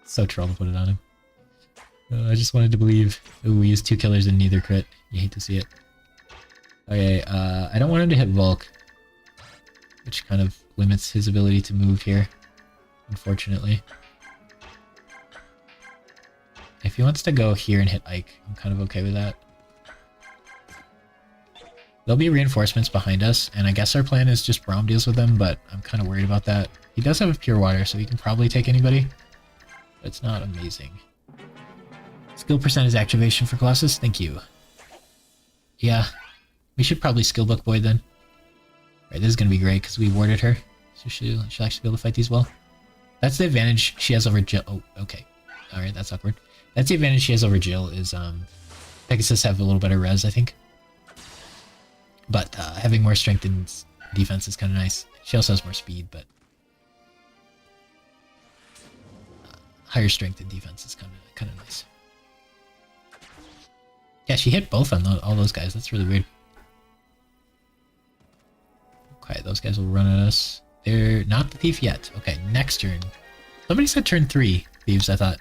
So troll to put it on him. I just wanted to believe. Ooh, we used 2 killers and neither crit. You hate to see it. Okay, I don't want him to hit Volk, which kind of limits his ability to move here. unfortunately. If he wants to go here and hit Ike, I'm kind of okay with that. There'll be reinforcements behind us, and I guess our plan is just Braum deals with them, but I'm kind of worried about that. He does have a Pure Water, so he can probably take anybody, but it's not amazing. Skill percentage activation for Colossus, thank you. Yeah, we should probably skill book Void then. Right, this is going to be great because we warded her, so she'll actually be able to fight these well. That's the advantage she has over Jill. Oh, okay. Alright, that's awkward. That's the advantage she has over Jill, is Pegasus have a little better res, I think. But having more strength and defense is kind of nice. She also has more speed, but higher strength and defense is kind of nice. Yeah, she hit both on all those guys. That's really weird. Okay, those guys will run at us. They're not the thief yet. Okay, next turn. Somebody said turn 3 thieves, I thought.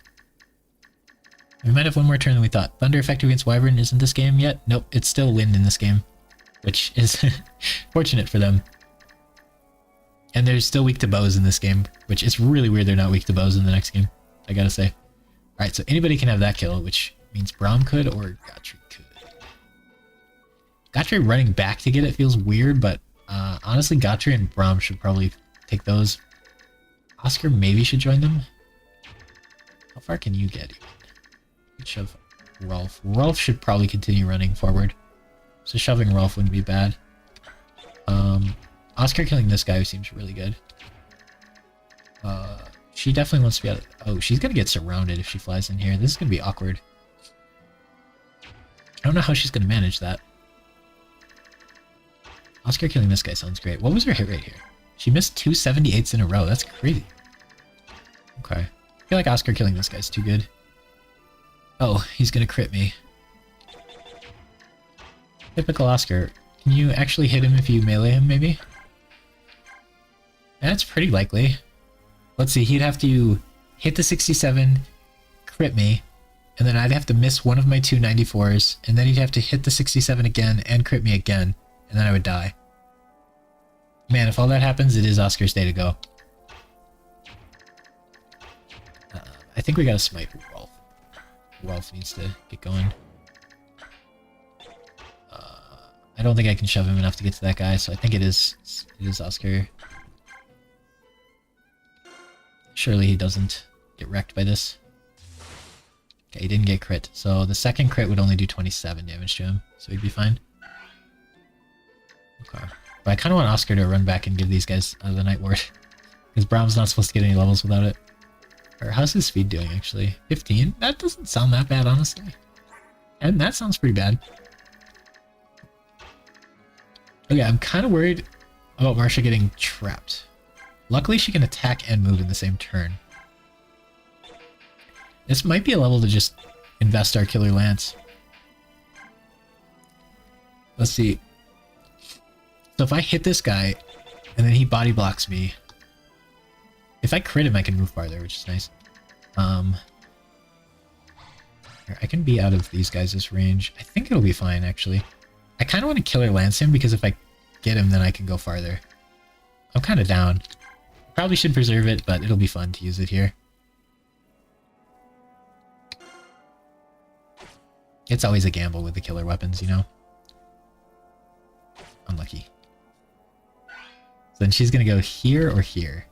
We might have one more turn than we thought. Thunder effective against Wyvern isn't this game yet? Nope, it's still wind in this game, which is fortunate for them. And they're still weak to bows in this game, which is really weird they're not weak to bows in the next game, I gotta say. Alright, so anybody can have that kill, which means Braum could or Gottfried could. Gottfried running back to get it feels weird, but honestly, Gottfried and Braum should probably take those. Oscar maybe should join them. How far can you get? You could shove Rolf. Rolf should probably continue running forward, so shoving Rolf wouldn't be bad. Oscar killing this guy seems really good. She definitely wants to be out of... Oh, she's gonna get surrounded if she flies in here. This is gonna be awkward. I don't know how she's gonna manage that. Oscar killing this guy sounds great. What was her hit rate here? She missed 2 78s in a row. That's crazy. Okay. I feel like Oscar killing this guy's too good. Oh, he's gonna crit me. Typical Oscar. Can you actually hit him if you melee him, maybe? That's pretty likely. Let's see, he'd have to hit the 67, crit me, and then I'd have to miss one of my 2 94s, and then he'd have to hit the 67 again and crit me again, and then I would die. Man, if all that happens, it is Oscar's day to go. I think we gotta smite Rolf. Rolf needs to get going. I don't think I can shove him enough to get to that guy, so I think it is Oscar. Surely he doesn't get wrecked by this. Okay, he didn't get crit, so the second crit would only do 27 damage to him, so he'd be fine. Okay. But I kind of want Oscar to run back and give these guys the Night Ward, because Braum's not supposed to get any levels without it. Or how's his speed doing, actually? 15? That doesn't sound that bad, honestly. And that sounds pretty bad. Okay, I'm kind of worried about Marsha getting trapped. Luckily, she can attack and move in the same turn. This might be a level to just invest our Killer Lance. Let's see. So if I hit this guy, and then he body blocks me, if I crit him, I can move farther, which is nice. I can be out of these guys' range. I think it'll be fine, actually. I kind of want to Killer Lance him, because if I get him, then I can go farther. I'm kind of down. Probably should preserve it, but it'll be fun to use it here. It's always a gamble with the killer weapons, you know? Unlucky. So then she's gonna go here or here.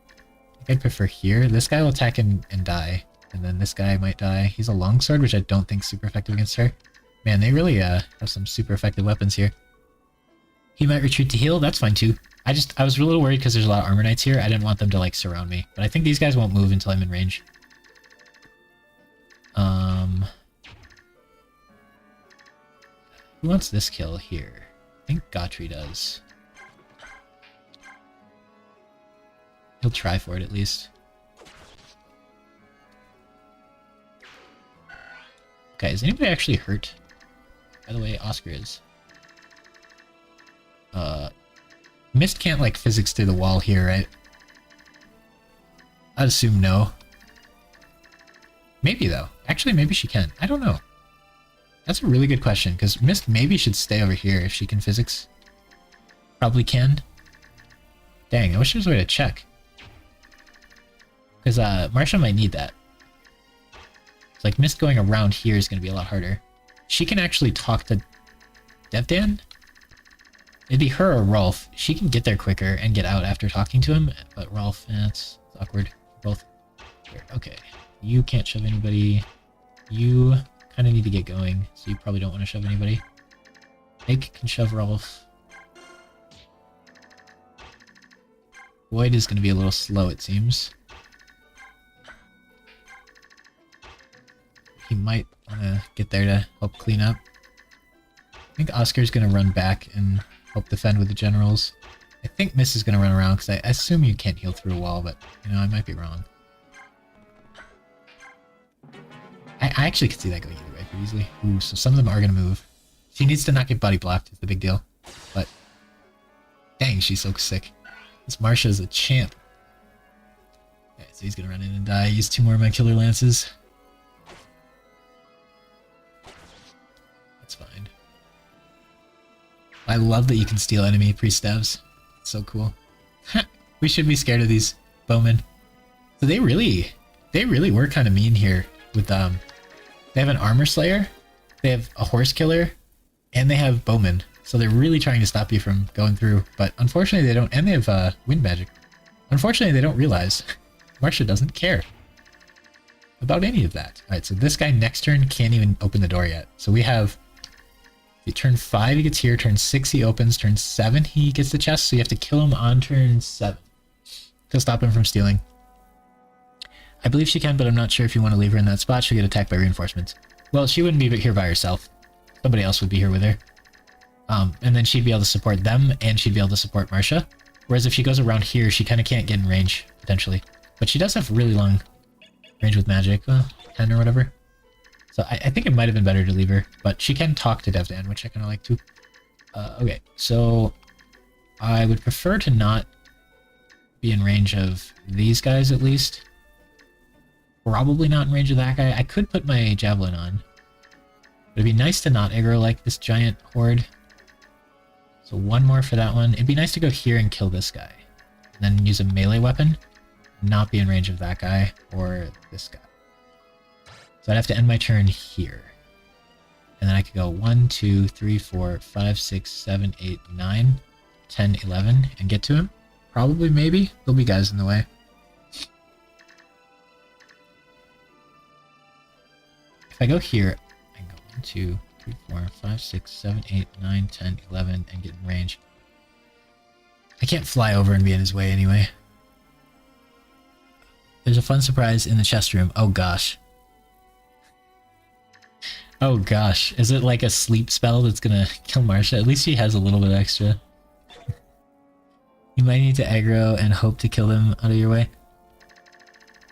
I think I'd prefer here. This guy will attack and die. And then this guy might die. He's a longsword, which I don't think is super effective against her. Man, they really have some super effective weapons here. He might retreat to heal. That's fine too. I was a little worried because there's a lot of armor knights here. I didn't want them to like surround me. But I think these guys won't move until I'm in range. Who wants this kill here? I think Gottfried does. He'll try for it at least. Okay, is anybody actually hurt? By the way, Oscar is. Mist can't like physics through the wall here, right? I'd assume no. Maybe though. Actually, maybe she can. I don't know. That's a really good question, because Mist maybe should stay over here if she can physics. Probably can. Dang, I wish there was a way to check. Because Marsha might need that. It's like Mist going around here is going to be a lot harder. She can actually talk to Devdan? It'd be her or Rolf. She can get there quicker and get out after talking to him, but Rolf, it's awkward. Both. Here. Okay. You can't shove anybody. You kind of need to get going, so you probably don't want to shove anybody. Egg can shove Rolf. Void is going to be a little slow, it seems. He might want to get there to help clean up. I think Oscar's going to run back and help defend with the generals. I think Miss is going to run around because I assume you can't heal through a wall, but, you know, I might be wrong. I actually could see that going either way pretty easily. Ooh, so some of them are going to move. She needs to not get body blocked is the big deal. But, dang, she's so sick. This Marsha is a champ. Okay, so he's going to run in and die. Use 2 more of my killer lances. That's fine. I love that you can steal enemy pre-stabs. It's so cool. We should be scared of these bowmen. So they really were kind of mean here with they have an armor slayer, they have a horse killer, and they have bowmen. So they're really trying to stop you from going through, but unfortunately they don't, and they have wind magic. Unfortunately they don't realize Marsha doesn't care about any of that. Alright, so this guy next turn can't even open the door yet. So we have turn 5 he gets here, turn 6 he opens, turn 7 he gets the chest, so you have to kill him on turn 7 to stop him from stealing. I believe she can, but I'm not sure if you want to leave her in that spot. She'll get attacked by reinforcements. Well, she wouldn't be here by herself. Somebody else would be here with her. And then she'd be able to support them, and she'd be able to support Marsha. Whereas if she goes around here, she kind of can't get in range, potentially. But she does have really long range with magic, 10 or whatever. So I think it might have been better to leave her, but she can talk to Devdan, which I kind of like too. Okay, so I would prefer to not be in range of these guys at least. Probably not in range of that guy. I could put my javelin on. But it'd be nice to not aggro like this giant horde. So 1 more for that one. It'd be nice to go here and kill this guy. And then use a melee weapon. Not be in range of that guy or this guy. So I'd have to end my turn here. And then I could go 1, 2, 3, 4, 5, 6, 7, 8, 9, 10, 11, and get to him. Probably, maybe. There'll be guys in the way. If I go here, I can go 1, 2, 3, 4, 5, 6, 7, 8, 9, 10, 11, and get in range. I can't fly over and be in his way anyway. There's a fun surprise in the chest room. Oh gosh. Oh gosh. Is it like a sleep spell that's gonna kill Marsha? At least she has a little bit extra. You might need to aggro and hope to kill them out of your way.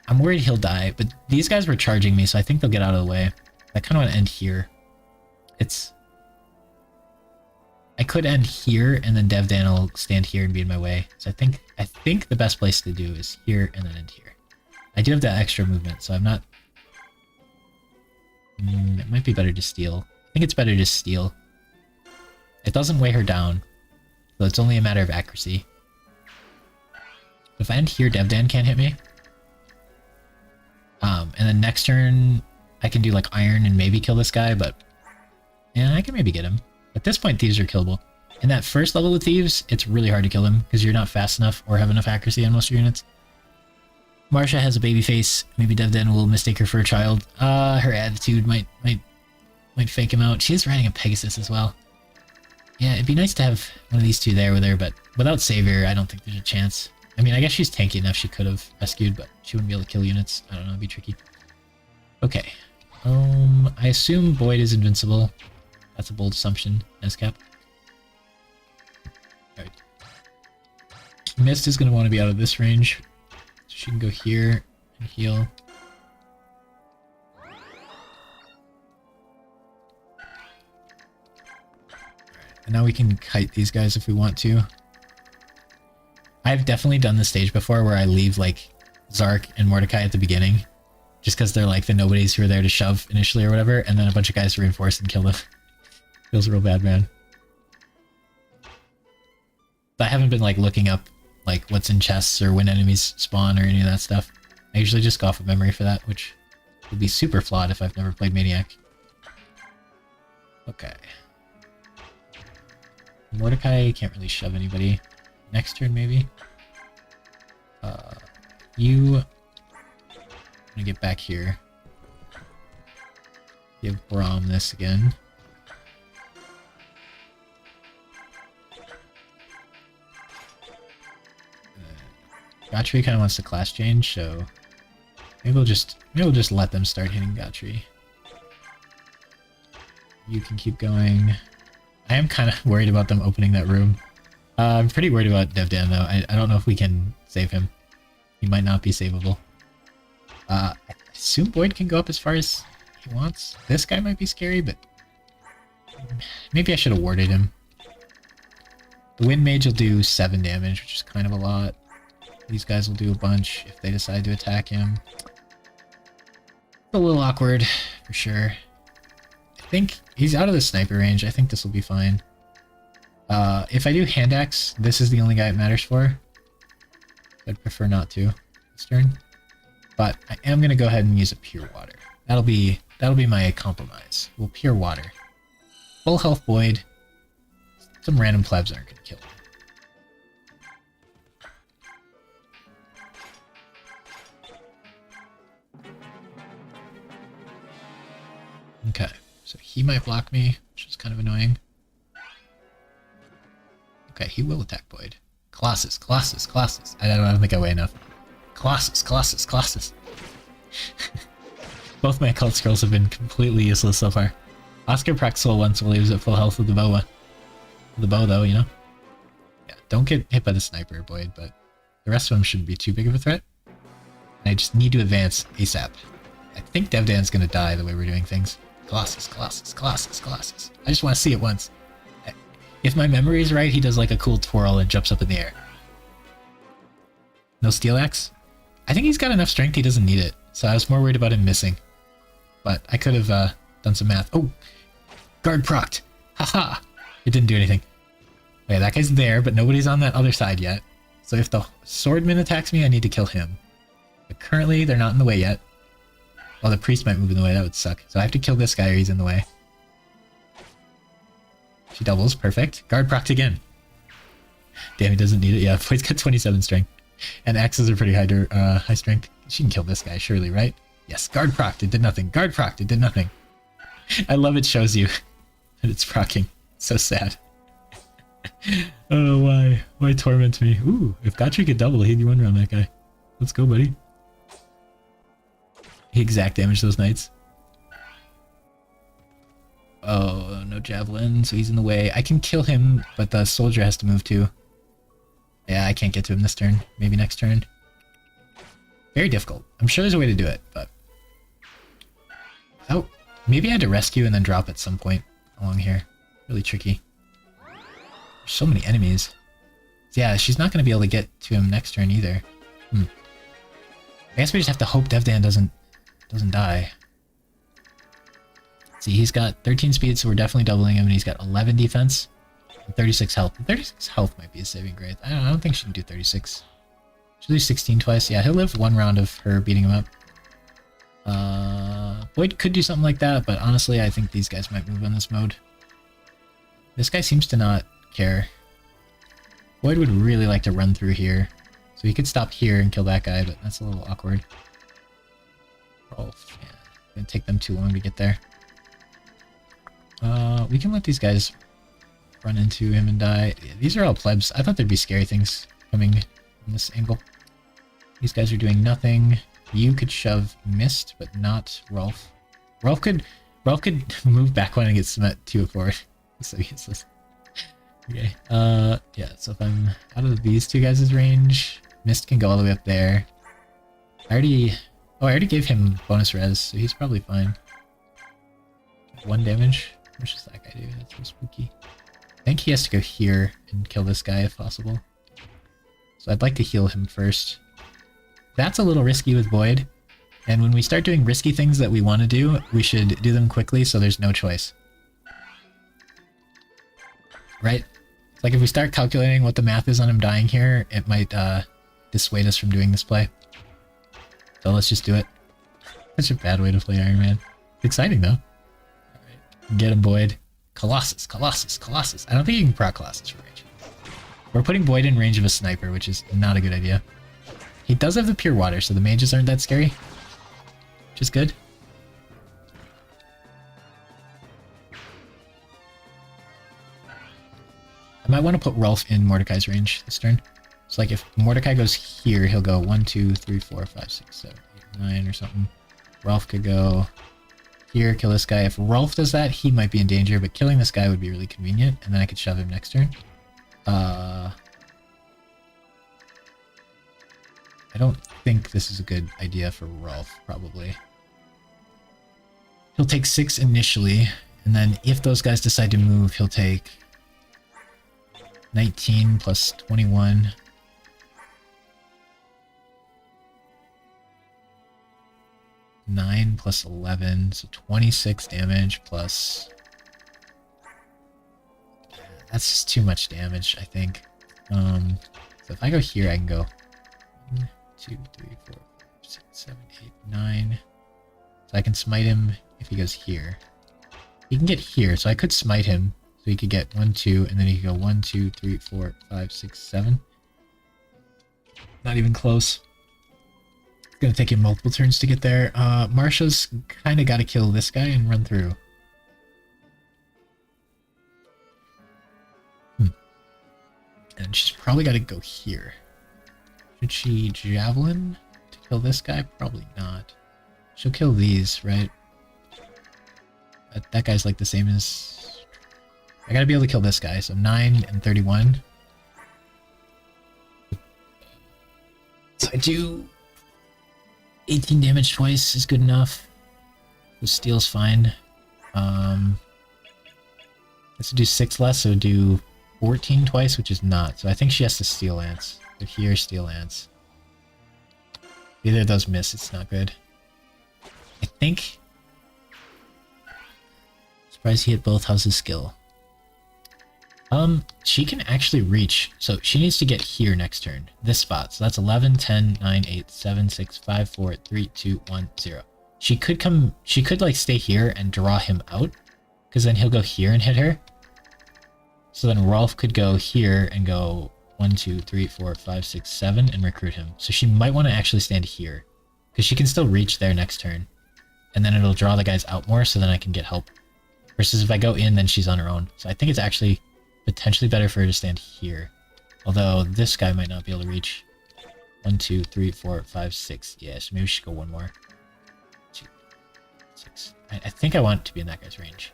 I'm worried he'll die, but these guys were charging me, so I think they'll get out of the way. I kind of want to end here. I could end here, and then Devdan will stand here and be in my way. So I think the best place to do is here and then end here. I do have that extra movement, so I'm not... it might be better to steal. I think it's better to steal. It doesn't weigh her down, so it's only a matter of accuracy. If I end here, Devdan can't hit me. And then next turn, I can do like iron and maybe kill this guy, but yeah, I can maybe get him. At this point, thieves are killable. In that first level with thieves, it's really hard to kill them because you're not fast enough or have enough accuracy on most of your units. Marsha has a baby face. Maybe Devdan will mistake her for a child. Her attitude might fake him out. She is riding a Pegasus as well. Yeah, it'd be nice to have one of these two there with her, but without Savior, I don't think there's a chance. I mean, I guess she's tanky enough she could have rescued, but she wouldn't be able to kill units. I don't know, it'd be tricky. Okay. I assume Void is invincible. That's a bold assumption, Nescap. Alright. Mist is going to want to be out of this range. So she can go here and heal. Alright, and now we can kite these guys if we want to. I've definitely done this stage before where I leave like Zark and Mordecai at the beginning. Just because they're like the nobodies who are there to shove initially or whatever, and then a bunch of guys reinforce and kill them. Feels real bad, man. But I haven't been like looking up like what's in chests or when enemies spawn or any of that stuff. I usually just go off of memory for that, which would be super flawed if I've never played Maniac. Okay. Mordecai can't really shove anybody. Next turn, maybe? I'm gonna get back here. Give Braum this again. Gotri kind of wants to class change, so maybe we'll just let them start hitting Gotri. You can keep going. I am kind of worried about them opening that room. I'm pretty worried about Devdan though. I don't know if we can save him. He might not be savable. I assume Boyd can go up as far as he wants. This guy might be scary, but maybe I should have warded him. The Wind Mage will do 7 damage, which is kind of a lot. These guys will do a bunch if they decide to attack him. It's a little awkward, for sure. I think he's out of the sniper range. I think this will be fine. If I do hand axe, this is the only guy it matters for. I'd prefer not to this turn. But I am gonna go ahead and use a Pure Water. That'll be my compromise. We'll Pure Water. Full health Boyd. Some random plebs aren't gonna kill him. Okay, so he might block me, which is kind of annoying. Okay, he will attack Boyd. Colossus, Colossus, Colossus. I don't think I weigh enough. Colossus, Colossus, Colossus. Both my occult scrolls have been completely useless so far. Oscar Praxel once while he was at full health with the bow. The bow though, you know? Yeah, don't get hit by the sniper, Boyd, but the rest of them shouldn't be too big of a threat. I just need to advance ASAP. I think Devdan's gonna die the way we're doing things. Colossus, Colossus, Colossus, Colossus. I just want to see it once. If my memory is right, he does like a cool twirl and jumps up in the air. No Steel Axe? I think he's got enough strength he doesn't need it, so I was more worried about him missing. But I could have done some math. Oh! Guard procced! Haha! It didn't do anything. Okay, that guy's there, but nobody's on that other side yet. So if the swordman attacks me, I need to kill him. But currently, they're not in the way yet. Well, the priest might move in the way, that would suck. So I have to kill this guy or he's in the way. She doubles, perfect. Guard procced again. Damn, he doesn't need it. Yeah, Boyd's got 27 strength. And axes are pretty high strength. She can kill this guy, surely, right? Yes, guard procced, it did nothing. Guard procced, it did nothing. I love it shows you that it's procking. So sad. Oh, why? Why torment me? Ooh, if Gotri could double, he'd one round that guy. Let's go, buddy. He exact damage those knights. Oh, no javelin, so he's in the way. I can kill him, but the soldier has to move too. Yeah, I can't get to him this turn. Maybe next turn. Very difficult. I'm sure there's a way to do it, but... Oh, maybe I had to rescue and then drop at some point along here. Really tricky. There's so many enemies. Yeah, she's not going to be able to get to him next turn either. I guess we just have to hope Devdan doesn't die. See, he's got 13 speed, so we're definitely doubling him, and he's got 11 defense and 36 health. 36 health might be a saving grade. I don't think she can do 36. She'll do 16 twice. Yeah, he'll live one round of her beating him up. Boyd could do something like that, but honestly, I think these guys might move on this mode. This guy seems to not care. Boyd would really like to run through here, so he could stop here and kill that guy, but that's a little awkward. Rolf, yeah. Gonna take them too long to get there. We can let these guys run into him and die. Yeah, these are all plebs. I thought there'd be scary things coming from this angle. These guys are doing nothing. You could shove Mist, but not Rolf. Rolf could move back one and get Smet 2 forward. So useless. Okay. Yeah, so if I'm out of these two guys' range, Mist can go all the way up there. I already gave him bonus res, so he's probably fine. 1 damage. What does that guy do? That's so spooky. I think he has to go here and kill this guy if possible. So I'd like to heal him first. That's a little risky with Boyd. And when we start doing risky things that we want to do, we should do them quickly so there's no choice. Right? It's like if we start calculating what the math is on him dying here, it might dissuade us from doing this play. So let's just do it. Such a bad way to play Iron Man. Exciting though. Alright. Get him, Boyd. Colossus, Colossus, Colossus. I don't think you can proc Colossus for range. We're putting Boyd in range of a sniper, which is not a good idea. He does have the pure water, so the mages aren't that scary. Which is good. I might want to put Rolf in Mordecai's range this turn. So like if Mordecai goes here, he'll go 1, 2, 3, 4, 5, 6, 7, 8, 9 or something. Rolf could go here, kill this guy. If Rolf does that, he might be in danger, but killing this guy would be really convenient, and then I could shove him next turn. I don't think this is a good idea for Rolf, probably. He'll take 6 initially, and then if those guys decide to move, he'll take 19 plus 21. Nine plus 11, so 26 damage plus... That's just too much damage, I think. So if I go here, I can go 1, 2, 3, 4, 5, 6, 7, 8, 9. So I can smite him if he goes here. He can get here, so I could smite him. So he could get 1, 2, and then he could go 1, 2, 3, 4, 5, 6, 7. Not even close. It's gonna take him multiple turns to get there. Marsha's kind of got to kill this guy and run through. And she's probably got to go here. Should she javelin to kill this guy? Probably not. She'll kill these, right? That guy's like the same as... I gotta be able to kill this guy, so 9 and 31. So I do 18 damage twice is good enough. The steel's fine. Let's do 6 less, so do 14 twice, which is not. So I think she has to Steel Lance. So here, Steel Lance. Either of those miss, it's not good. I think... Surprised he hit both. How's his skill? She can actually reach. So she needs to get here next turn. This spot. So that's 11, 10, 9, 8, 7, 6, 5, 4, 3, 2, 1, 0. She could come... She could, like, stay here and draw him out. Because then he'll go here and hit her. So then Rolf could go here and go 1, 2, 3, 4, 5, 6, 7 and recruit him. So she might want to actually stand here. Because she can still reach there next turn. And then it'll draw the guys out more so then I can get help. Versus if I go in, then she's on her own. So I think it's actually potentially better for her to stand here. Although this guy might not be able to reach. 1, 2, 3, 4, 5, 6. Yeah, so maybe we should go one more. 2, 6. I think I want to be in that guy's range.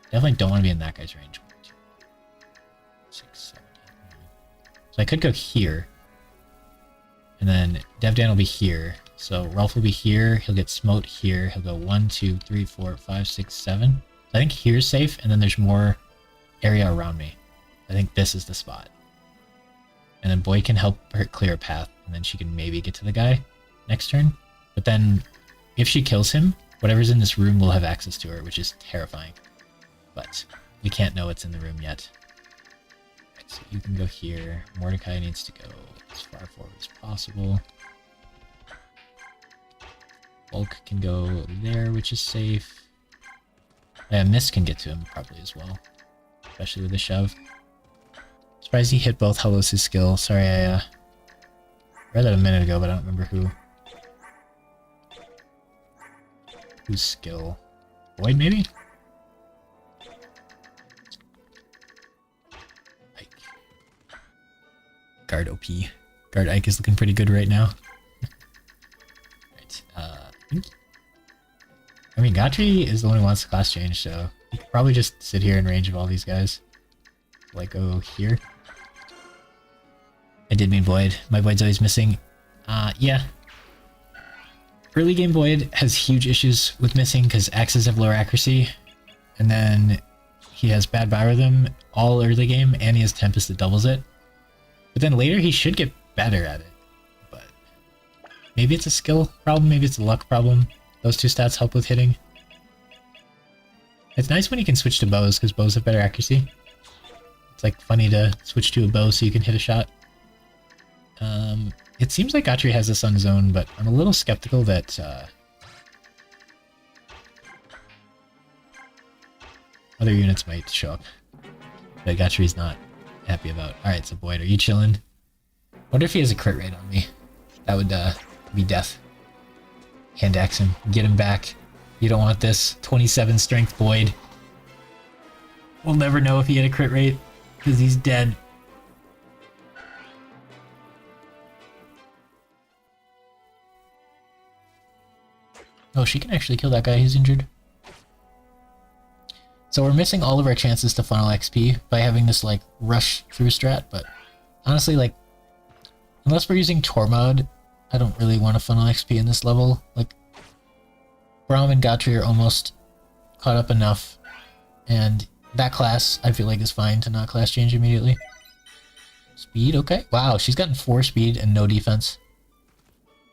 Definitely don't want to be in that guy's range. 1, 2, 6, 7, 8, 9. So I could go here. And then Devdan will be here. So Rolf will be here. He'll get smote here. He'll go 1, 2, 3, 4, 5, 6, 7. I think here's safe, and then there's more area around me. I think this is the spot. And then Boy can help her clear a path, and then she can maybe get to the guy next turn. But then, if she kills him, whatever's in this room will have access to her, which is terrifying. But we can't know what's in the room yet. Right, so you can go here. Mordecai needs to go as far forward as possible. Bulk can go there, which is safe. Yeah, Mist can get to him probably as well. Especially with the shove. Surprised he hit both. How low's his skill? Sorry, I read that a minute ago, but I don't remember who. Whose skill? Void, maybe? Ike. Guard OP. Guard Ike is looking pretty good right now. Right, I mean, Gatri is the one who wants the class change, so he could probably just sit here in range of all these guys. Like, go here. I did mean Void. My Void's always missing. Yeah. Early game Void has huge issues with missing because axes have lower accuracy. And then he has bad biorhythm all early game, and he has Tempest that doubles it. But then later he should get better at it. But maybe it's a skill problem, maybe it's a luck problem. Those two stats help with hitting. It's nice when you can switch to bows, because bows have better accuracy. It's like funny to switch to a bow so you can hit a shot. It seems like Gotri has this on his own, but I'm a little skeptical that other units might show up that Gotri's not happy about. Alright, so Boyd, are you chilling? Wonder if he has a crit rate on me. That would be death. Hand axe him. Get him back. You don't want this. 27 strength Boyd. We'll never know if he had a crit rate, because he's dead. Oh, she can actually kill that guy who's injured. So we're missing all of our chances to funnel XP by having this, like, rush through strat, but honestly, like, unless we're using Tor mod, I don't really want to funnel XP in this level. Like, Braum and Gotri are almost caught up enough, and that class, I feel like, is fine to not class change immediately. Speed, okay. Wow, she's gotten 4 speed and no defense.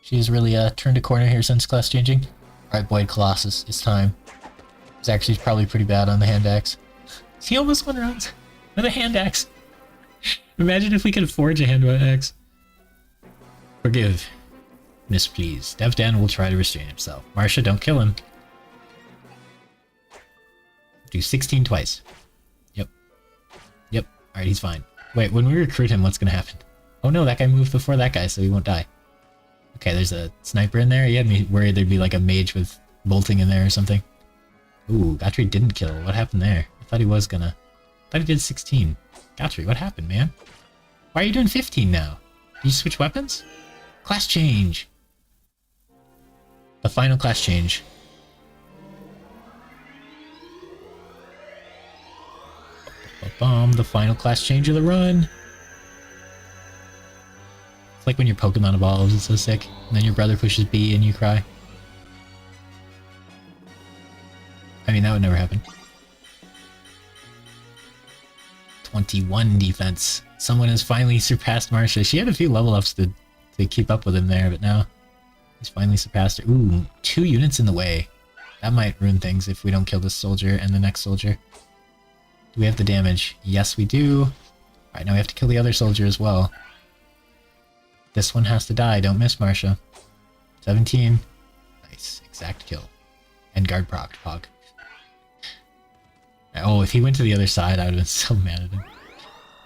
She's really turned a corner here since class changing. Alright, Boyd Colossus, it's time. It's actually probably pretty bad on the hand axe. He almost won rounds with a hand axe. Imagine if we could forge a hand axe. Forgive. Misplease. Devdan will try to restrain himself. Marsha, don't kill him. Do 16 twice. Yep. Yep. Alright, he's fine. Wait, when we recruit him, what's gonna happen? Oh no, that guy moved before that guy, so he won't die. Okay, there's a sniper in there. He had me worried there'd be like a mage with bolting in there or something. Ooh, Gotri didn't kill. What happened there? I thought he was gonna. I thought he did 16. Gotri, what happened, man? Why are you doing 15 now? Did you switch weapons? Class change. The final class change. Bomb, the final class change of the run. It's like when your Pokemon evolves, it's so sick. And then your brother pushes B and you cry. I mean, that would never happen. 21 defense. Someone has finally surpassed Marsha. She had a few level ups to keep up with him there, but now he's finally surpassed her. Ooh, 2 units in the way. That might ruin things if we don't kill this soldier and the next soldier. Do we have the damage? Yes, we do. Alright, now we have to kill the other soldier as well. This one has to die. Don't miss, Marsha. 17. Nice. Exact kill. And guard proc, Pog. Oh, if he went to the other side, I would have been so mad at him.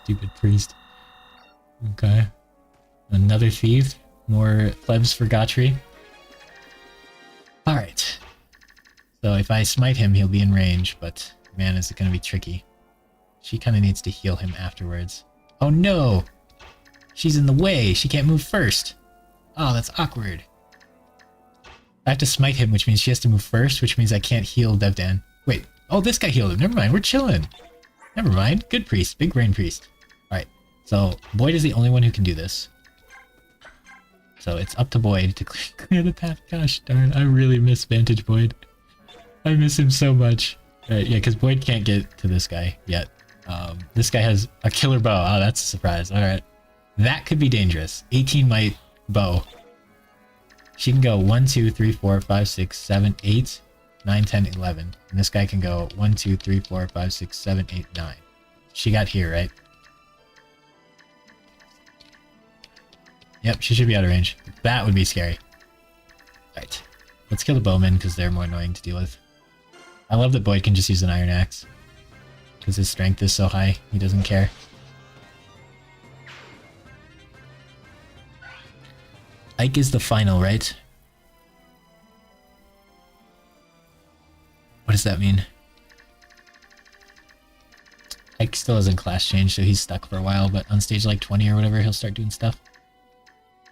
Stupid priest. Okay. Another thief. More plebs for Gotri. Alright. So if I smite him, he'll be in range, but man, is it going to be tricky. She kind of needs to heal him afterwards. Oh no! She's in the way! She can't move first! Oh, that's awkward. I have to smite him, which means she has to move first, which means I can't heal Devdan. Wait. Oh, this guy healed him. Never mind. We're chilling. Never mind. Good priest. Big brain priest. Alright. So, Boyd is the only one who can do this. So, it's up to Boyd to clear the path. Gosh darn. I really miss Vantage Boyd. I miss him so much. Alright, yeah, because Boyd can't get to this guy yet. This guy has a killer bow. Oh, that's a surprise. Alright. That could be dangerous. 18 might bow. She can go 1, 2, 3, 4, 5, 6, 7, 8, 9, 10, 11. And this guy can go 1, 2, 3, 4, 5, 6, 7, 8, 9. She got here, right? Yep, she should be out of range. That would be scary. Alright. Let's kill the bowmen because they're more annoying to deal with. I love that Boyd can just use an iron axe. Because his strength is so high, he doesn't care. Ike is the final, right? What does that mean? Ike still hasn't class changed, so he's stuck for a while, but on stage like 20 or whatever, he'll start doing stuff.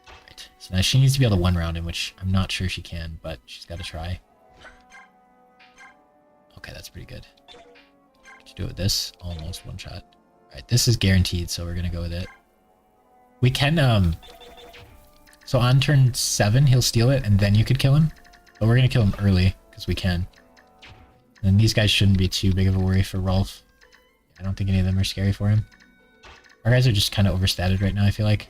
Right, so now she needs to be able to one-round him, which I'm not sure she can, but she's got to try. Okay, that's pretty good. What you do with this? Almost one shot. Alright, this is guaranteed, so we're gonna go with it. We can, so on turn 7, he'll steal it, and then you could kill him. But we're gonna kill him early, because we can. And these guys shouldn't be too big of a worry for Rolf. I don't think any of them are scary for him. Our guys are just kind of overstated right now, I feel like.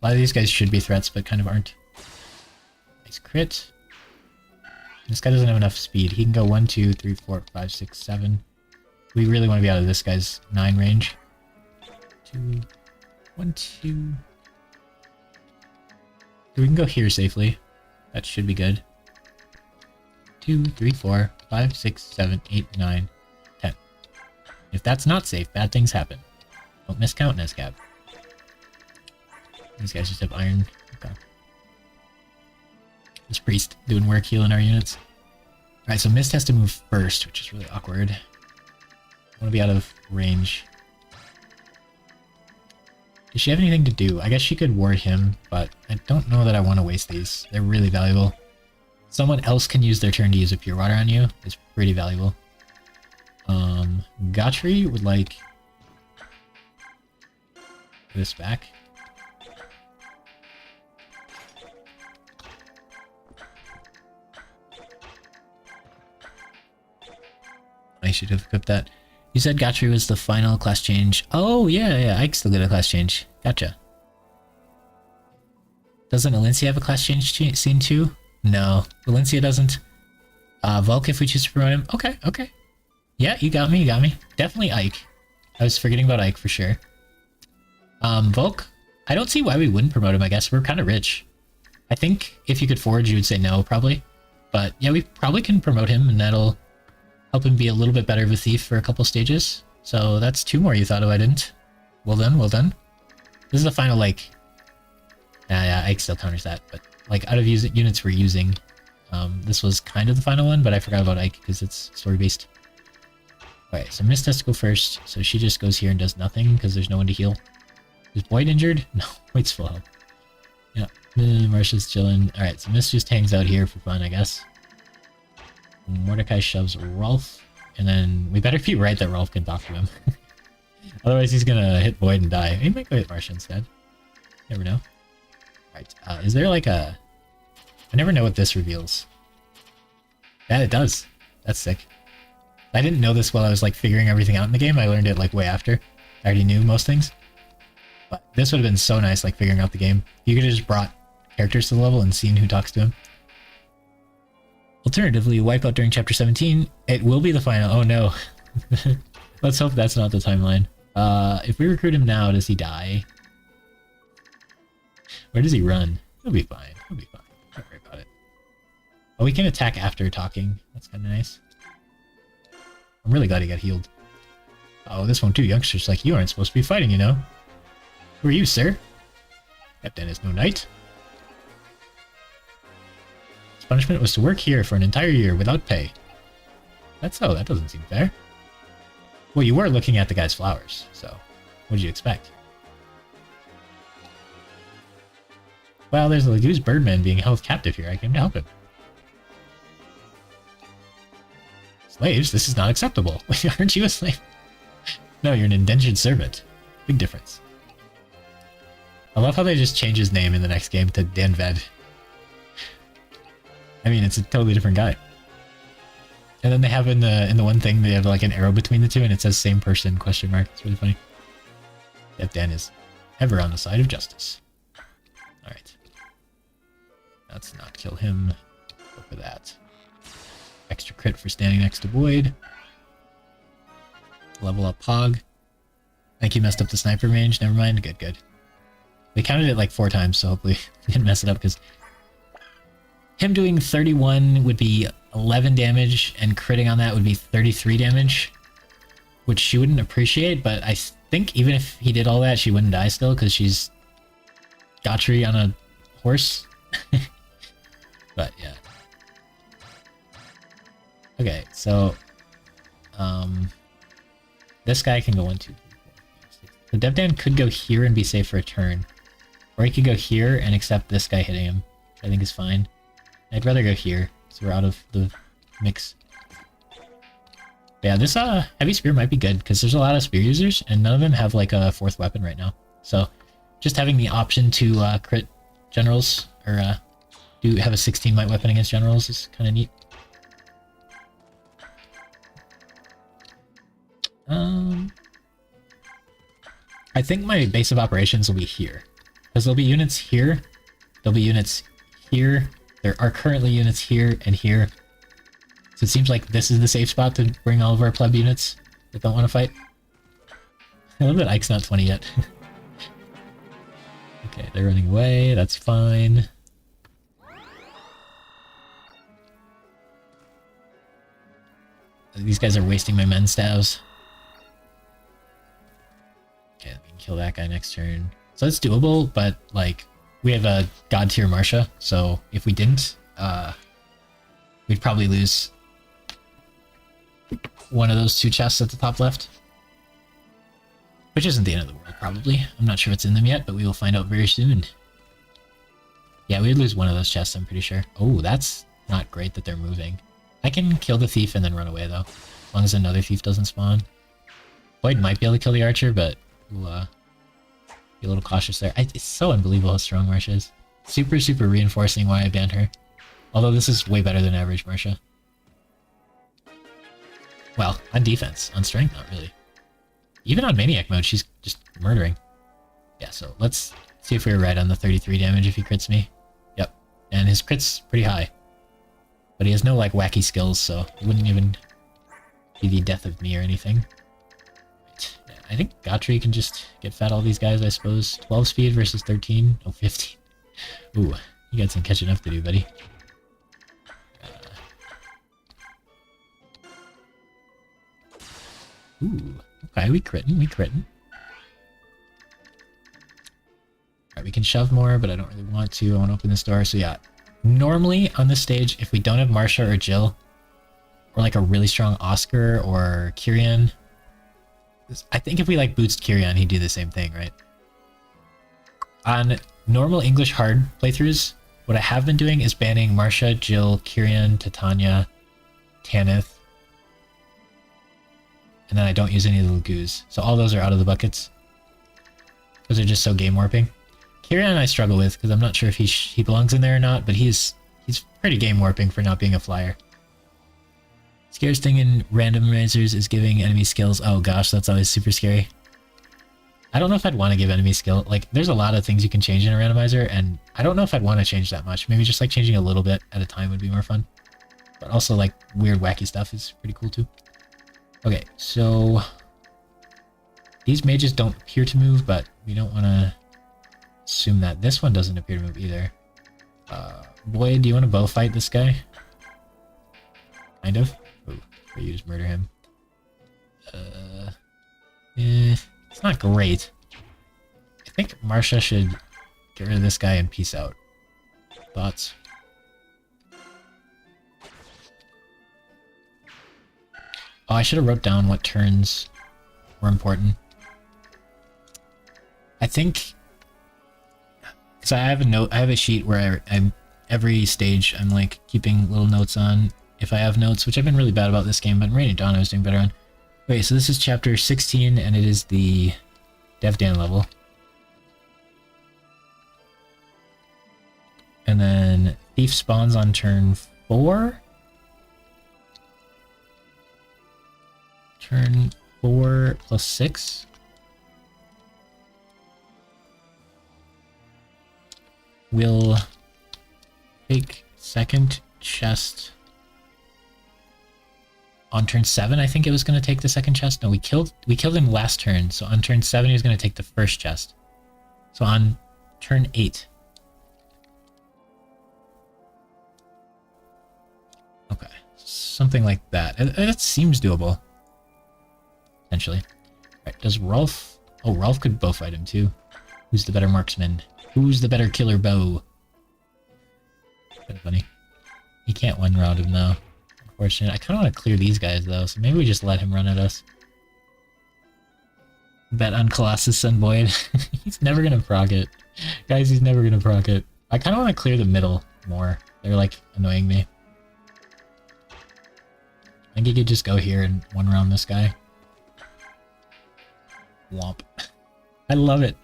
A lot of these guys should be threats, but kind of aren't. Nice crit. This guy doesn't have enough speed. He can go 1, 2, 3, 4, 5, 6, 7. We really want to be out of this guy's 9 range. 2, 1, 2. We can go here safely. That should be good. 2, 3, 4, 5, 6, 7, 8, 9, 10. If that's not safe, bad things happen. Don't miscount Nescab. These guys just have iron. Okay. This priest doing work healing our units. Alright, so Mist has to move first, which is really awkward. I want to be out of range. Does she have anything to do? I guess she could ward him, but I don't know that I want to waste these. They're really valuable. Someone else can use their turn to use a Pure Water on you. It's pretty valuable. Gotri would like this back. I should have equipped that. You said Gotri was the final class change. Oh, yeah, I can still get a class change. Gotcha. Doesn't Valencia have a class change scene too? No, Valencia doesn't. Volk, if we choose to promote him. Okay. Yeah, you got me. Definitely Ike. I was forgetting about Ike for sure. Volk, I don't see why we wouldn't promote him, I guess. We're kind of rich. I think if you could forge, you would say no, probably. But yeah, we probably can promote him, and that'll help him be a little bit better of a thief for a couple stages. So that's 2 more you thought I didn't. Well done. This is the final, like... yeah, Ike still counters that, but like out of units we're using, this was kind of the final one, but I forgot about Ike because it's story-based. Alright, so Mist has to go first, so she just goes here and does nothing because there's no one to heal. Is Boyd injured? No, Boyd's full health. Yeah, Marsha's chilling. Alright, so Mist just hangs out here for fun, I guess. Mordecai shoves Rolf, and then we better be right that Rolf can talk to him. Otherwise he's gonna hit Boyd and die. He might go hit Marsha instead. Never know. Alright, is there like a... I never know what this reveals. Yeah, it does. That's sick. I didn't know this while I was like figuring everything out in the game. I learned it like way after. I already knew most things. But this would have been so nice, like figuring out the game. You could have just brought characters to the level and seen who talks to him. Alternatively, wipe out during chapter 17. It will be the final. Oh no. Let's hope that's not the timeline. If we recruit him now, does he die? Where does he run? He'll be fine. Don't worry about it. Oh, we can attack after talking. That's kind of nice. I'm really glad he got healed. Oh, this one too. Youngsters like you aren't supposed to be fighting, you know. Who are you, sir? Captain is no knight. His punishment was to work here for an entire year without pay. That's so. That doesn't seem fair. Well, you were looking at the guy's flowers, so what did you expect? Well, there's a Laguz birdman being held captive here. I came to help him. Slaves? This is not acceptable. Aren't you a slave? No, you're an indentured servant. Big difference. I love how they just change his name in the next game to Danved. I mean, it's a totally different guy. And then they have in the one thing, they have like an arrow between the two and it says same person, question mark. It's really funny. Yep, Dan is ever on the side of justice. Alright. Let's not kill him. Go for that. Extra crit for standing next to Boyd. Level up Pog. I think he messed up the sniper range. Never mind. Good. They counted it like 4 times, so hopefully we didn't mess it up, because him doing 31 would be 11 damage, and critting on that would be 33 damage, which she wouldn't appreciate, but I think even if he did all that, she wouldn't die still, because she's Gotri on a horse. But yeah. Okay, so this guy can go 1, 2, 3, 4, 5, 6. So Devdan could go here and be safe for a turn, or he could go here and accept this guy hitting him, which I think is fine. I'd rather go here, so we're out of the mix. But yeah, this heavy spear might be good, because there's a lot of spear users, and none of them have like a 4th weapon right now. So just having the option to crit generals, or have a 16 might weapon against generals is kind of neat. I think my base of operations will be here, because there'll be units here, there'll be units here, there are currently units here and here, so it seems like this is the safe spot to bring all of our pleb units that don't want to fight. I love that Ike's not 20 yet. Okay, they're running away, that's fine. These guys are wasting my men stabs. Okay, we can kill that guy next turn. So it's doable, but like we have a god tier Marsha, so if we didn't, we'd probably lose one of those 2 chests at the top left. Which isn't the end of the world, probably. I'm not sure what's in them yet, but we will find out very soon. Yeah, we'd lose one of those chests, I'm pretty sure. Oh, that's not great that they're moving. I can kill the thief and then run away, though. As long as another thief doesn't spawn. Boyd might be able to kill the archer, but we'll be a little cautious there. It's so unbelievable how strong Marsha is. Super, super reinforcing why I banned her. Although this is way better than average Marsha. Well, on defense. On strength, not really. Even on Maniac mode, she's just murdering. Yeah, so let's see if we were right on the 33 damage if he crits me. Yep. And his crit's pretty high. But he has no, like, wacky skills, so it wouldn't even be the death of me or anything. Right. Yeah, I think Gotri can just get fat all these guys, I suppose. 12 speed versus 13. Oh, 15. Ooh, you got some catching up to do, buddy. Ooh. Okay, we critting. Alright, we can shove more, but I don't really want to. I want to open this door, so yeah. Normally, on this stage, if we don't have Marsha or Jill, or like a really strong Oscar or Kyrian, I think if we like boosted Kyrian, he'd do the same thing, right? On normal English hard playthroughs, what I have been doing is banning Marsha, Jill, Kyrian, Titania, Tanith, and then I don't use any of the Lagoos. So all those are out of the buckets. Because they're just so game warping. Kyrian I struggle with, because I'm not sure if he belongs in there or not, but he's pretty game warping for not being a flyer. Scariest thing in randomizers is giving enemy skills. Oh gosh, that's always super scary. I don't know if I'd want to give enemy skill. Like, there's a lot of things you can change in a randomizer, and I don't know if I'd want to change that much. Maybe just like changing a little bit at a time would be more fun. But also like weird wacky stuff is pretty cool too. Okay, so these mages don't appear to move, but we don't want to assume that this one doesn't appear to move either. Boyd, do you want to bow fight this guy? Kind of. Oh, or you just murder him. It's not great. I think Marsha should get rid of this guy and peace out. Thoughts? Oh, I should have wrote down what turns were important. I think, because I have a note, I have a sheet where I'm every stage I'm like keeping little notes on if I have notes, which I've been really bad about this game, but in Rain and Dawn I was doing better on. Okay, so this is chapter 16, and it is the Devdan level. And then Thief spawns on turn 4. Turn 4 plus 6. We'll take second chest on turn 7. I think it was going to take the second chest. No, we killed him last turn. So on turn 7 he was going to take the first chest. So on turn 8. Okay, something like that. It seems doable. Potentially. Alright, does Rolf... Oh, Rolf could bow fight him too. Who's the better marksman? Who's the better killer bow? Kind of funny. He can't one-round him though. Unfortunate. I kind of want to clear these guys though, so maybe we just let him run at us. Bet on Colossus and Boyd. He's never gonna proc it. Guys, he's never gonna proc it. I kind of want to clear the middle more. They're like annoying me. I think he could just go here and one-round this guy. Womp. I love it.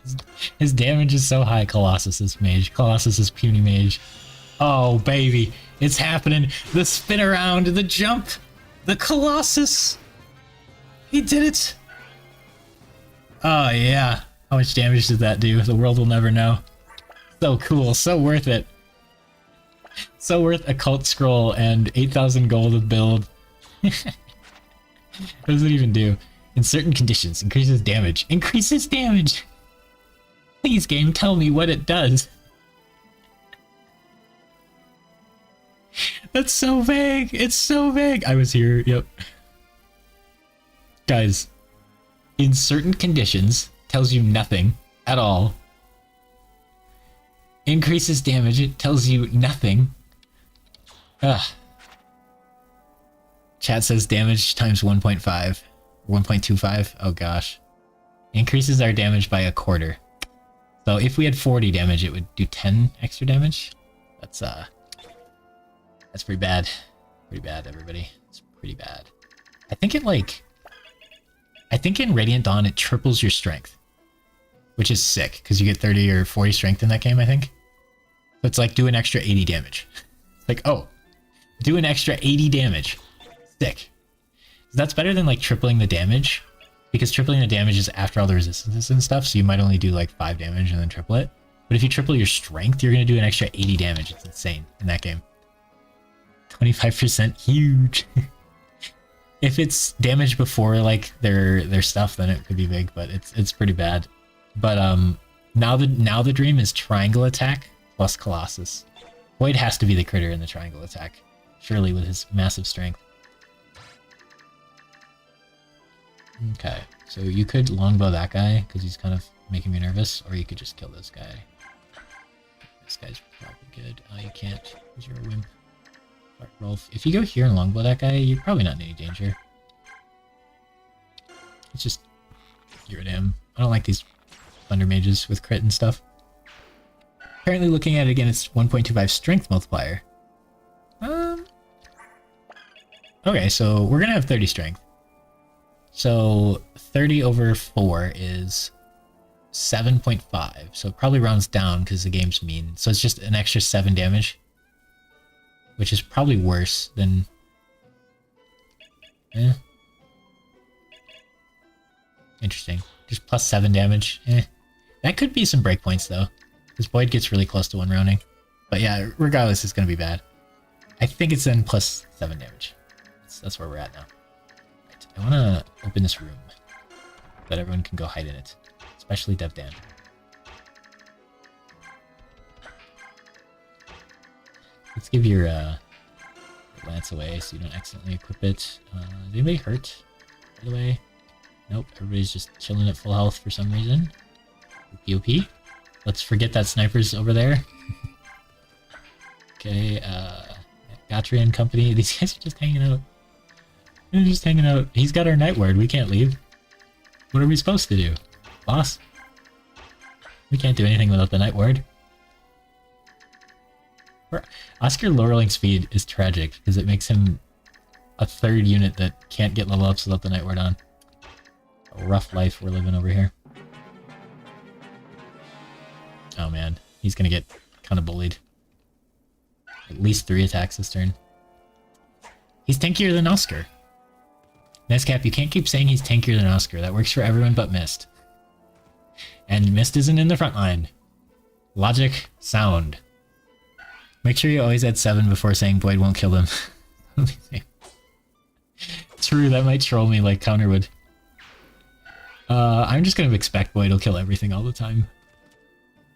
His damage is so high, Colossus's mage. Colossus's puny mage. Oh, baby. It's happening. The spin around, the jump, the Colossus. He did it. Oh, yeah. How much damage did that do? The world will never know. So cool. So worth it. So worth a cult scroll and 8,000 gold of build. What does it even do? In certain conditions, increases damage. Increases damage! Please, game, tell me what it does. That's so vague! It's so vague! I was here, yep. Guys, in certain conditions, tells you nothing at all. Increases damage, it tells you nothing. Ugh. Chat says damage times 1.5. 1.25. Oh gosh. Increases our damage by a quarter. So if we had 40 damage, it would do 10 extra damage. That's pretty bad. Pretty bad, everybody. It's pretty bad. I think in Radiant Dawn it triples your strength, which is sick because you get 30 or 40 strength in that game, I think. So it's like do an extra 80 damage. It's like, oh, do an extra 80 damage. Sick. So that's better than like tripling the damage, because tripling the damage is after all the resistances and stuff, so you might only do like 5 damage and then triple it. But if you triple your strength, you're going to do an extra 80 damage. It's insane in that game. 25%, huge. If it's damage before like their stuff, then it could be big, but it's pretty bad. But now the dream is triangle attack plus Colossus. Void has to be the critter in the triangle attack, surely, with his massive strength. Okay, so you could longbow that guy because he's kind of making me nervous, or you could just kill this guy. This guy's probably good. Oh, you can't because you're a wimp. But Rolf, if you go here and longbow that guy, you're probably not in any danger. It's just get rid of him. I don't like these thunder mages with crit and stuff. Apparently, looking at it again, it's 1.25 strength multiplier. Okay, so we're gonna have 30 strength. So 30 over 4 is 7.5. So it probably rounds down because the game's mean. So it's just an extra 7 damage, which is probably worse than... Interesting. Just plus 7 damage. That could be some breakpoints though, because Void gets really close to 1 rounding. But yeah, regardless, it's going to be bad. I think it's then plus 7 damage. That's where we're at now. Right. I want to open this room so that everyone can go hide in it, especially Dev Dan. Let's give your lance away so you don't accidentally equip it. Is anybody hurt, by the way? Nope, everybody's just chilling at full health for some reason. POP. Let's forget that sniper's over there. Okay, Gatry and company. These guys are just hanging out. They're just hanging out. He's got our night ward. We can't leave. What are we supposed to do? Boss? We can't do anything without the night ward. Oscar lowering speed is tragic because it makes him a 3rd unit that can't get level ups without the night ward on. A rough life we're living over here. Oh man, he's gonna get kind of bullied. At least 3 attacks this turn. He's tankier than Oscar. Nescap, you can't keep saying he's tankier than Oscar. That works for everyone but Mist. And Mist isn't in the front line. Logic, sound. Make sure you always add 7 before saying Void won't kill them. True, that might troll me like Counter would. I'm just gonna expect Void will kill everything all the time.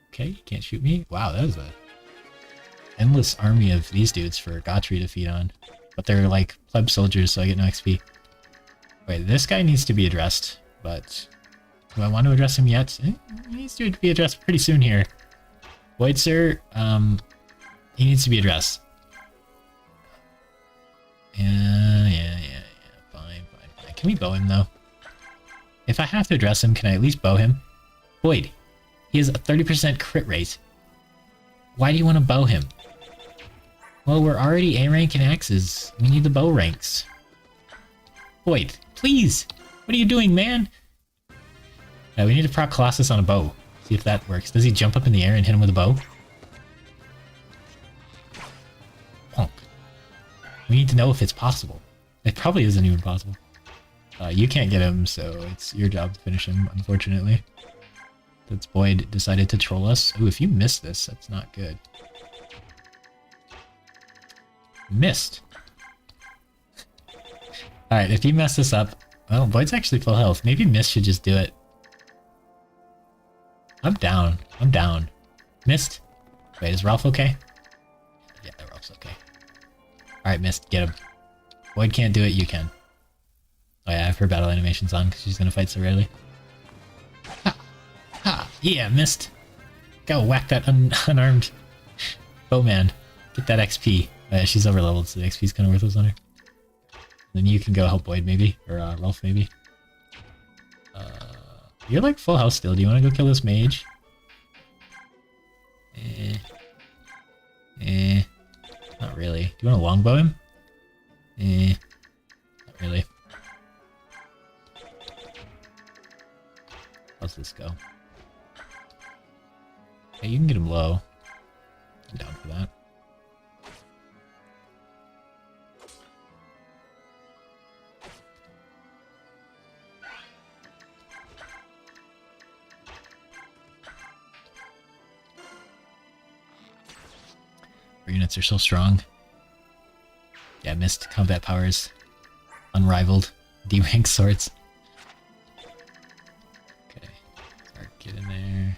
Okay, you can't shoot me. Wow, that was a endless army of these dudes for Gatry to feed on. But they're like pleb soldiers, so I get no XP. Wait, this guy needs to be addressed, but do I want to address him yet? He needs to be addressed pretty soon here. Void Sir, he needs to be addressed. Yeah. Fine. Can we bow him though? If I have to address him, can I at least bow him? Void, he has a 30% crit rate. Why do you want to bow him? Well, we're already A rank in axes. We need the bow ranks. Void, please! What are you doing, man? We need to proc Colossus on a bow. See if that works. Does he jump up in the air and hit him with a bow? Honk. We need to know if it's possible. It probably isn't even possible. You can't get him, so it's your job to finish him, unfortunately. That's Void decided to troll us. Ooh, if you miss this, that's not good. Missed. Alright, if you mess this up... Well, Void's actually full health. Maybe Mist should just do it. I'm down. Mist. Wait, is Ralph okay? Yeah, Ralph's okay. Alright, Mist, get him. Void can't do it, you can. Oh yeah, I have her battle animations on because she's gonna fight so rarely. Ha! Ha! Yeah, missed! Go whack that unarmed bowman. Get that XP. She's over leveled, so the XP's kind of worthless on her. Then you can go help Boyd maybe, or Rolf maybe. You're like full health still. Do you want to go kill this mage? Not really. Do you want to longbow him? Not really. How's this go? Hey, you can get him low. I'm down for that. Our units are so strong. Yeah, missed combat powers. Unrivaled. D-rank swords. Okay. Start get in there.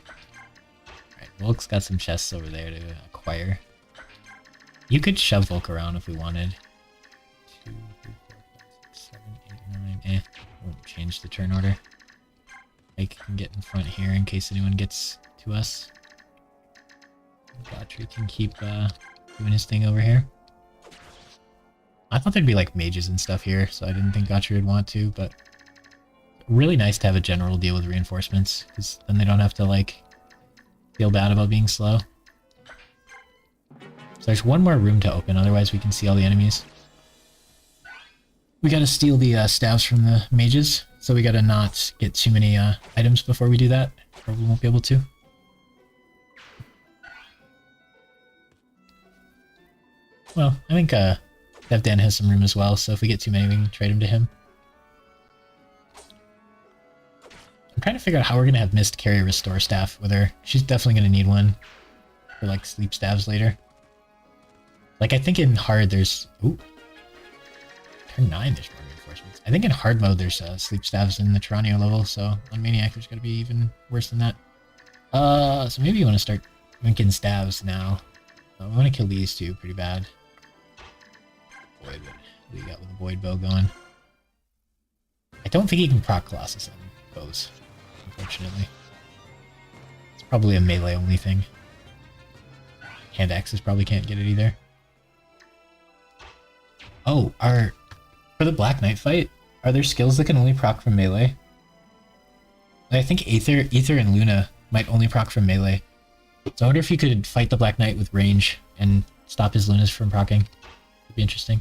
Alright, Volk's got some chests over there to acquire. You could shove Volk around if we wanted. 2, 3, 4, 5, 6, 7, 8, 9. Won't change the turn order. Ike can get in front here in case anyone gets to us. Gotri can keep doing his thing over here. I thought there'd be like mages and stuff here, so I didn't think Gotri would want to, but really nice to have a general deal with reinforcements, because then they don't have to like feel bad about being slow. So there's one more room to open, otherwise we can see all the enemies. We gotta steal the staves from the mages, so we gotta not get too many items before we do that, or we won't be able to. Well, I think Devdan has some room as well, so if we get too many, we can trade them to him. I'm trying to figure out how we're going to have Mist carry Restore Staff with her. She's definitely going to need one for, like, Sleep Staves later. Like, I think in Hard there's... Ooh. Turn 9 there's more reinforcements. I think in Hard mode there's Sleep Staves in the Tyranio level, so on Maniac there's got to be even worse than that. So maybe you want to start winking Staves now. I want to kill these two pretty bad. Boyd, what do you got with the Boyd bow going? I don't think he can proc Colossus on bows, unfortunately. It's probably a melee only thing. Hand axes probably can't get it either. Oh, for the Black Knight fight, are there skills that can only proc from melee? I think Aether and Luna might only proc from melee. So I wonder if you could fight the Black Knight with range and stop his Lunas from proccing. It'd be interesting.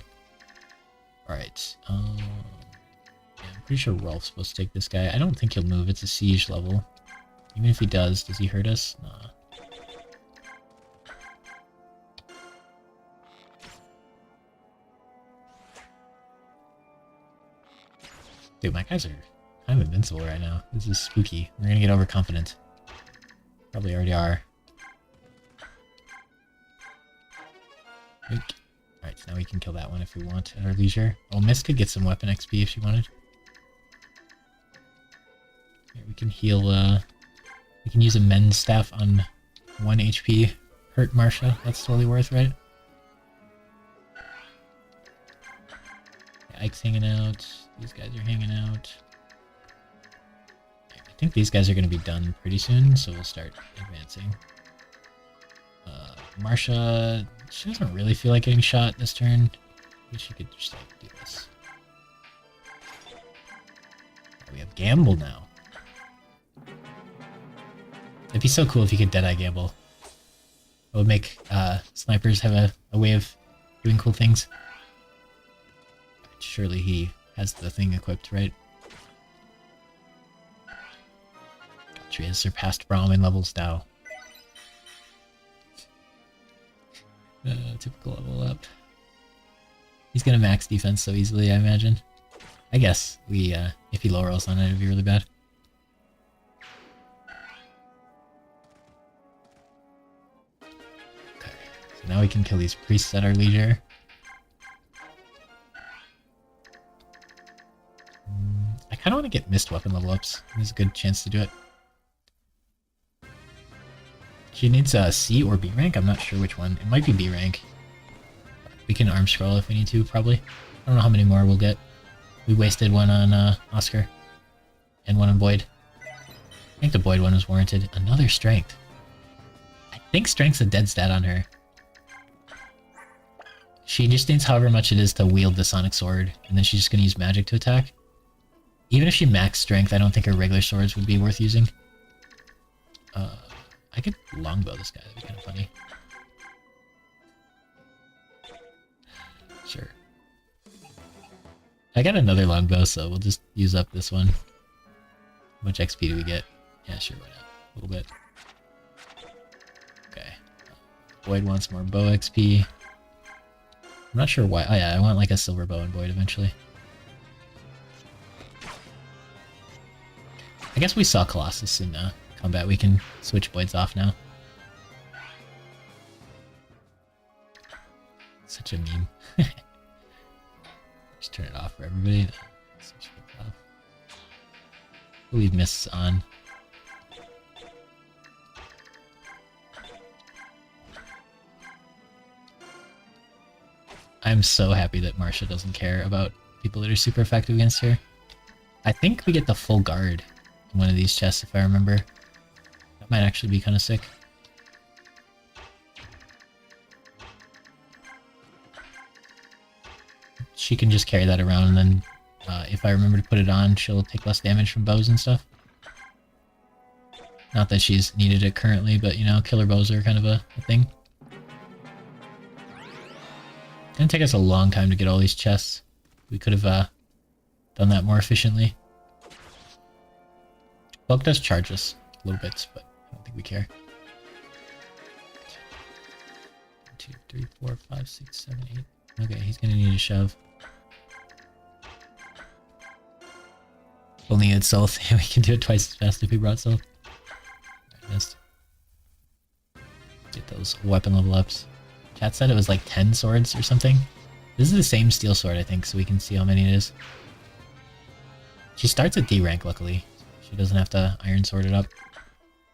Alright, yeah, I'm pretty sure Rolf's supposed to take this guy. I don't think he'll move, it's a siege level. Even if he does he hurt us? Nah. Dude, my guys are kind of invincible right now. This is spooky. We're gonna get overconfident. Probably already are. Alright, so now we can kill that one if we want at our leisure. Oh, Mist could get some weapon XP if she wanted. Here, we can heal, we can use a Men's Staff on 1 HP. Hurt Marsha, that's totally worth, right? Yeah, Ike's hanging out. These guys are hanging out. I think these guys are going to be done pretty soon, so we'll start advancing. Marsha, she doesn't really feel like getting shot this turn. Maybe she could just like do this. We have Gamble now. It'd be so cool if you could Deadeye Gamble. It would make snipers have a way of doing cool things. Surely he has the thing equipped, right? She has surpassed Brahmin levels now. Typical level up. He's gonna max defense so easily, I imagine. I guess we, if he lower us on it, it'd be really bad. Okay, so now we can kill these priests at our leisure. I kind of want to get Mist weapon level ups. There's a good chance to do it. She needs a C or B rank. I'm not sure which one. It might be B rank. We can arm scroll if we need to, probably. I don't know how many more we'll get. We wasted one on Oscar and one on Boyd. I think the Boyd one was warranted. Another strength. I think strength's a dead stat on her. She just needs however much it is to wield the Sonic Sword, and then she's just gonna use magic to attack. Even if she maxed strength, I don't think her regular swords would be worth using. I could longbow this guy, that'd be kind of funny. Sure. I got another longbow, so we'll just use up this one. How much XP do we get? Yeah, sure, why not? A little bit. Okay. Boyd wants more bow XP. I'm not sure why. Oh yeah, I want like a silver bow and Boyd eventually. I guess we saw Colossus in combat. We can switch Boyds off now. Such a meme. Just turn it off for everybody. Switch Boyds off. We'll leave mists on. I'm so happy that Marcia doesn't care about people that are super effective against her. I think we get the full guard in one of these chests, if I remember. That might actually be kind of sick. She can just carry that around, and then if I remember to put it on, she'll take less damage from bows and stuff. Not that she's needed it currently, but you know, killer bows are kind of a thing. It's gonna take us a long time to get all these chests. We could have done that more efficiently. Bulk does charge us a little bit, but I don't think we care. 1, 2, 3, 4, 5, 6, 7, 8. Okay, he's gonna need a shove. Only it's stealth. We can do it twice as fast if we brought stealth. I missed. Get those weapon level ups. Chat said it was like 10 swords or something. This is the same steel sword, I think, so we can see how many it is. She starts at D rank, luckily. She doesn't have to iron sword it up.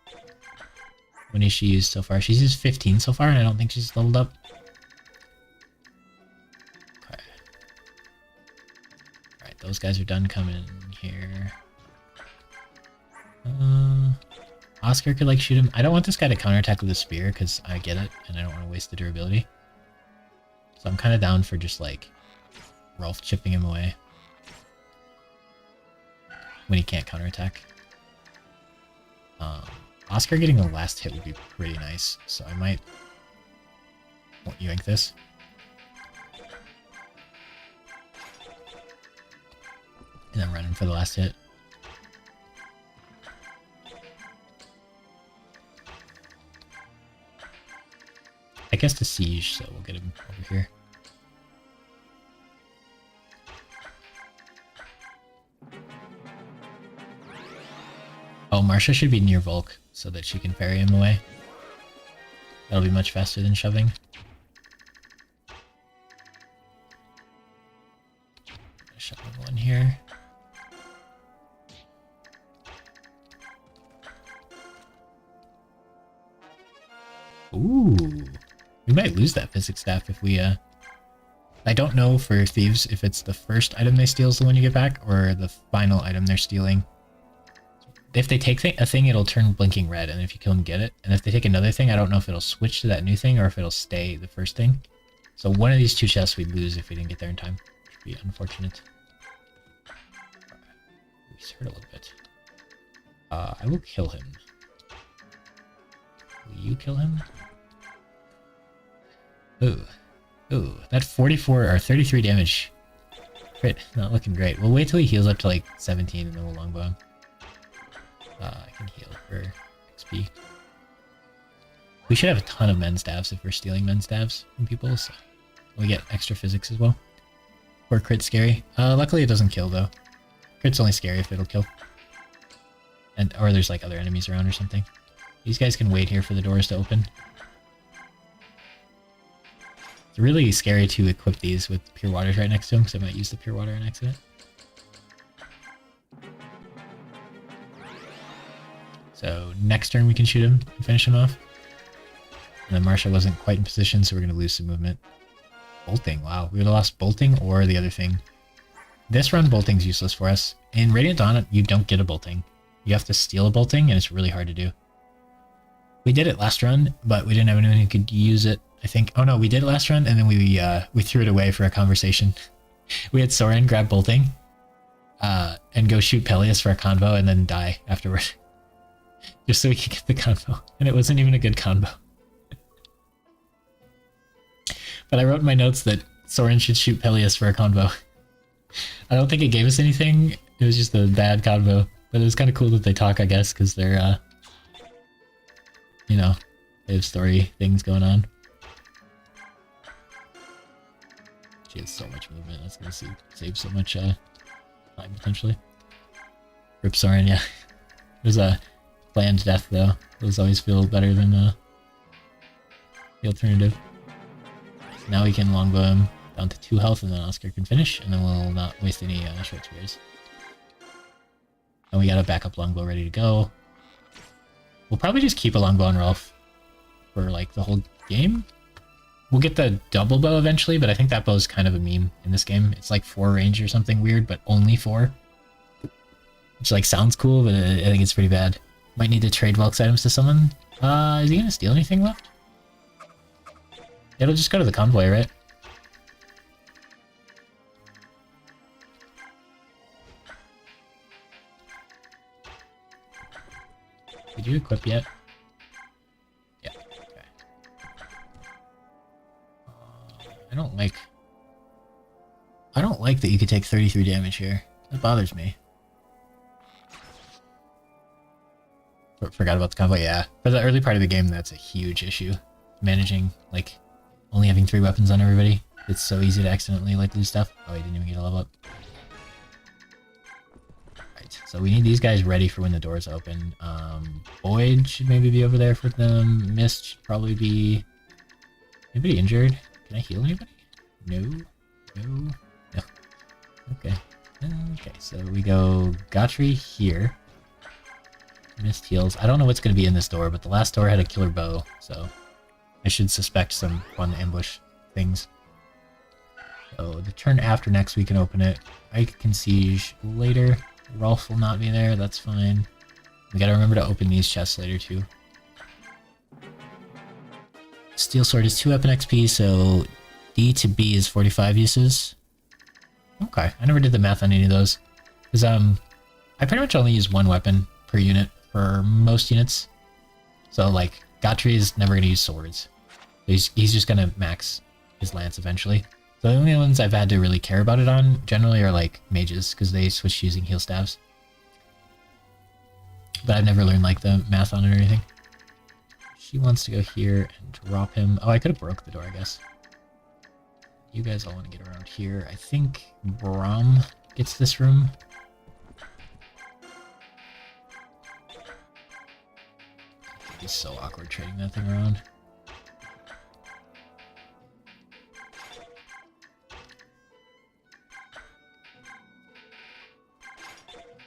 How many has she used so far? She's used 15 so far, and I don't think she's leveled up. Okay. Alright, those guys are done coming here. Oscar could like shoot him. I don't want this guy to counterattack with a spear, because I get it, and I don't want to waste the durability. So I'm kind of down for just like Rolf chipping him away when he can't counterattack. Oscar getting the last hit would be pretty nice, so I might yoink this. And then run him for the last hit. I guess the siege, so we'll get him over here. Oh, Marcia should be near Volk so that she can parry him away. That'll be much faster than shoving. Shove one here. Ooh. We might lose that physics staff if we, I don't know for thieves if it's the first item they steal is the one you get back, or the final item they're stealing. If they take a thing, it'll turn blinking red, and if you kill them, get it. And if they take another thing, I don't know if it'll switch to that new thing, or if it'll stay the first thing. So one of these two chests we'd lose if we didn't get there in time. Which would be unfortunate. We just hurt a little bit. I will kill him. Will you kill him? Ooh. Ooh, that 44 or 33 damage. Crit, not looking great. We'll wait till he heals up to like 17 and then we'll longbow him. I can heal for XP. We should have a ton of men staves if we're stealing men staves from people, so we get extra physics as well. Or crit scary. Luckily it doesn't kill though. Crit's only scary if it'll kill. Or there's like other enemies around or something. These guys can wait here for the doors to open. It's really scary to equip these with pure waters right next to them, because I might use the pure water in accident. So next turn we can shoot him and finish him off. And then Marcia wasn't quite in position, so we're going to lose some movement. Bolting, wow. We would have lost bolting or the other thing. This run, bolting's useless for us. In Radiant Dawn, you don't get a bolting. You have to steal a bolting, and it's really hard to do. We did it last run, but we didn't have anyone who could use it, I think. Oh no, we did it last run, and then we threw it away for a conversation. We had Soren grab bolting, and go shoot Peleus for a convo, and then die afterward. Just so we could get the convo. And it wasn't even a good convo. But I wrote in my notes that Soren should shoot Peleus for a convo. I don't think it gave us anything. It was just a bad convo. But it was kind of cool that they talk, I guess, because they're, you know, they have story things going on. She has so much movement. That's going to save so much time, potentially. Rip Soren, yeah. It was a planned death, though. Those always feel better than the alternative. So now we can longbow him down to 2 health, and then Oscar can finish, and then we'll not waste any short spears. And we got a backup longbow ready to go. We'll probably just keep a longbow on Rolf for like the whole game. We'll get the double bow eventually, but I think that bow's kind of a meme in this game. It's like 4 range or something weird, but only 4. Which like sounds cool, but I think it's pretty bad. Might need to trade Welks items to someone. Is he gonna steal anything left? It'll just go to the convoy, right? Did you equip yet? Yeah. Okay. I don't like that you could take 33 damage here. That bothers me. Forgot about the convoy. Yeah, for the early part of the game, that's a huge issue. Managing like only having 3 weapons on everybody. It's so easy to accidentally like lose stuff. Oh, he didn't even get a level up. Right, so we need these guys ready for when the doors open. Void should maybe be over there for them. Mist should probably be... Anybody injured? Can I heal anybody? No. No. No. Okay. Okay, so we go Gotri here. Mist heals. I don't know what's going to be in this door, but the last door had a killer bow, so I should suspect some fun ambush things. So the turn after next we can open it. I can siege later. Rolf will not be there, that's fine. We gotta remember to open these chests later too. Steel Sword is 2 weapon XP, so D to B is 45 uses. Okay, I never did the math on any of those. Because I pretty much only use 1 weapon per unit for most units. So like, Gotri is never gonna use swords. He's just gonna max his lance eventually. So the only ones I've had to really care about it on generally are like mages, because they switch using heal staves. But I've never learned like the math on it or anything. She wants to go here and drop him. Oh, I could have broke the door, I guess. You guys all want to get around here. I think Braum gets this room. It's so awkward trading that thing around.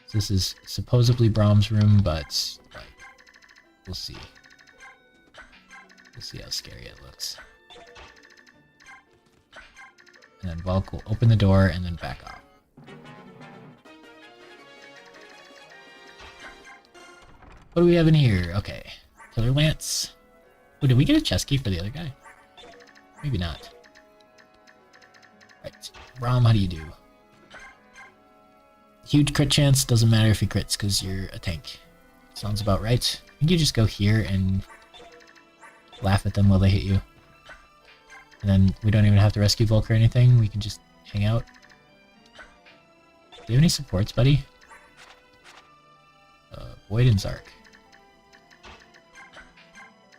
So this is supposedly Braum's room, but like, we'll see. We'll see how scary it looks. And then Volk will open the door and then back off. What do we have in here? Okay. Killer Lance. Oh, did we get a chest key for the other guy? Maybe not. Right. Braum, how do you do? Huge crit chance, doesn't matter if he crits because you're a tank. Sounds about right. I think you just go here and laugh at them while they hit you. And then we don't even have to rescue Volk or anything, we can just hang out. Do you have any supports, buddy? Void and Zark.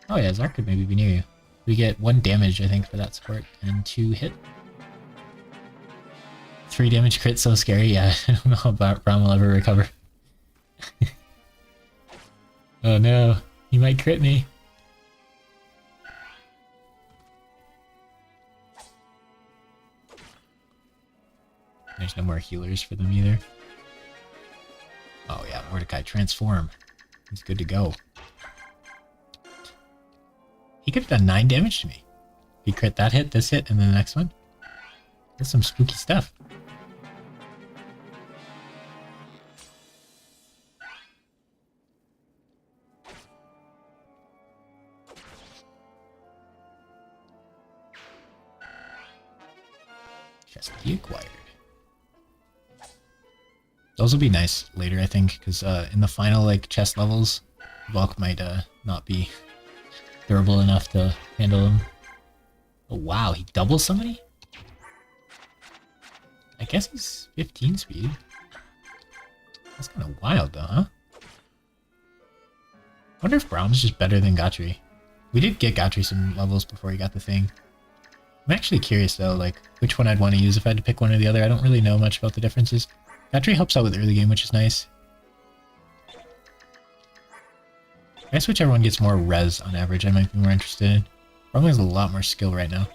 Oh yeah, Zark could maybe be near you. We get 1 damage, I think, for that support, and 2 hit. 3 damage crit, so scary. Yeah, I don't know how Braum will ever recover. Oh no, he might crit me. There's no more healers for them either. Oh yeah, Mordecai, transform. He's good to go. He could have done 9 damage to me. He crit that hit, this hit, and then the next one. That's some spooky stuff. Chest key acquired. Those will be nice later, I think, because in the final like chest levels, Valk might not be durable enough to handle them. Oh wow, he doubles somebody? I guess he's 15 speed. That's kind of wild though, huh? I wonder if Brahm's just better than Gotri. We did get Gotri some levels before he got the thing. I'm actually curious though, like, which one I'd want to use if I had to pick one or the other. I don't really know much about the differences. Gotri helps out with early game, which is nice. I guess whichever one gets more res on average, I might be more interested in. Braum has a lot more skill right now.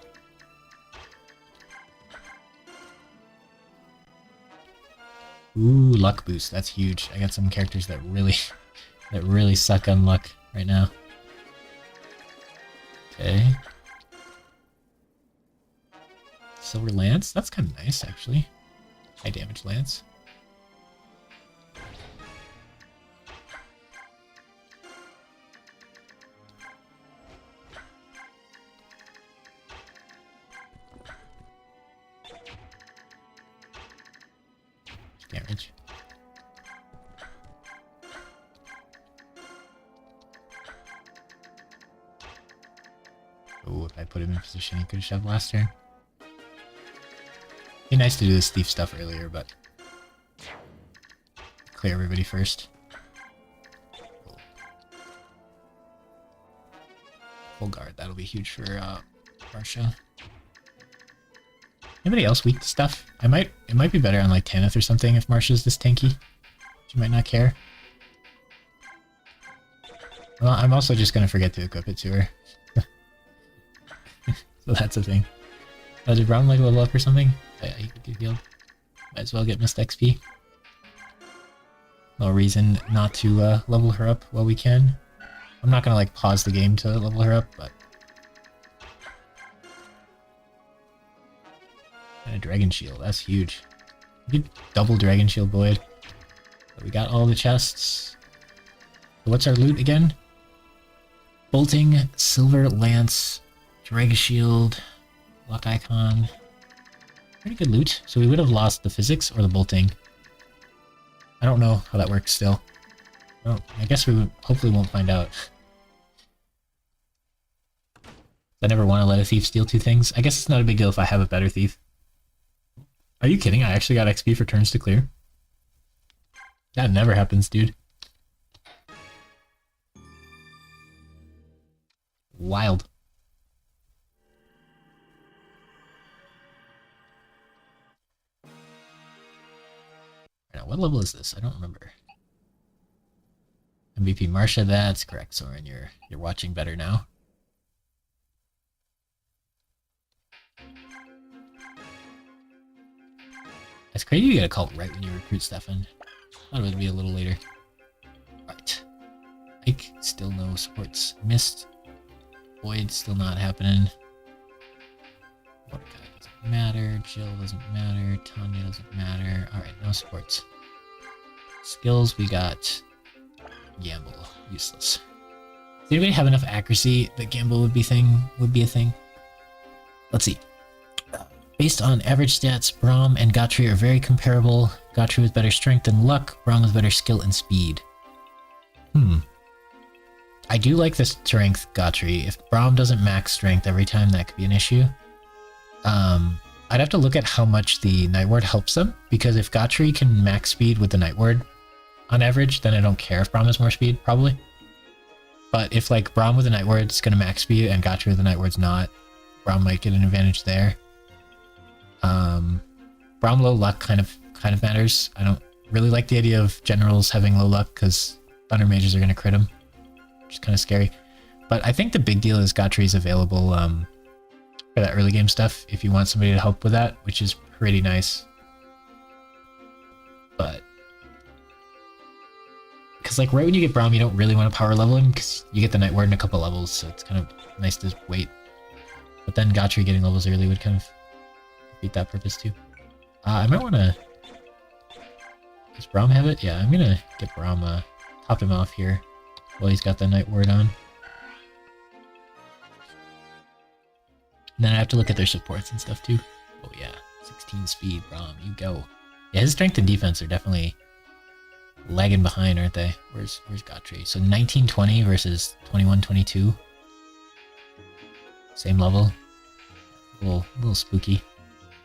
Ooh, luck boost. That's huge. I got some characters that really suck on luck right now. Okay. Silver Lance. That's kind of nice, actually. High damage Lance. Damage. Oh, if I put him in position, he could have shoved last turn. Be nice to do this thief stuff earlier, but clear everybody first. Full guard, that'll be huge for Marsha. Anybody else weak to stuff? It might be better on like Tanith or something if Marsha's this tanky. She might not care. Well, I'm also just gonna forget to equip it to her. So that's a thing. Oh, did Brown like level up or something? Yeah, he could get healed. Might as well get missed XP. No reason not to level her up while we can. I'm not gonna like pause the game to level her up, but... And a Dragon Shield, that's huge. We could double Dragon Shield Void. But we got all the chests. So what's our loot again? Bolting, Silver Lance, Dragon Shield, Luck Icon. Pretty good loot. So we would have lost the physics or the bolting. I don't know how that works still. Well, I guess we hopefully won't find out. I never want to let a thief steal two things. I guess it's not a big deal if I have a better thief. Are you kidding? I actually got XP for turns to clear. That never happens, dude. Wild. Now, what level is this? I don't remember. MVP Marsha, that's correct, Soren. You're watching better now. It's crazy you get a cult right when you recruit Stefan. Thought it would be a little later. Right. Ike, still no supports. Mist. Void, still not happening. Mordecai doesn't matter. Jill doesn't matter. Tanya doesn't matter. Alright, no supports. Skills, we got Gamble. Useless. Does anybody have enough accuracy that Gamble would be a thing? Let's see. Based on average stats, Braum and Gotri are very comparable. Gotri with better strength and luck, Braum with better skill and speed. I do like this strength Gotri. If Braum doesn't max strength every time, that could be an issue. I'd have to look at how much the Night Ward helps them, because if Gotri can max speed with the Night Ward on average, then I don't care if Braum has more speed, probably. But if like Braum with the Night Ward's gonna max speed and Gotri with the Night Ward's not, Braum might get an advantage there. Braum low luck kind of matters. I don't really like the idea of generals having low luck because Thunder Mages are gonna crit him, which is kind of scary. But I think the big deal is Gotri's available for that early game stuff if you want somebody to help with that, which is pretty nice. But because like right when you get Braum, you don't really want to power level him because you get the Night Ward in a couple levels, so it's kind of nice to wait. But then Gotri getting levels early would kind of beat that purpose too. I might want to... Does Braum have it? Yeah, I'm gonna get Braum, top him off here while he's got the Night Ward on. And then I have to look at their supports and stuff too. Oh yeah, 16 speed, Braum, you go. Yeah, his strength and defense are definitely lagging behind, aren't they? Where's Gotri? So 1920 versus 2122. Same level. A little spooky.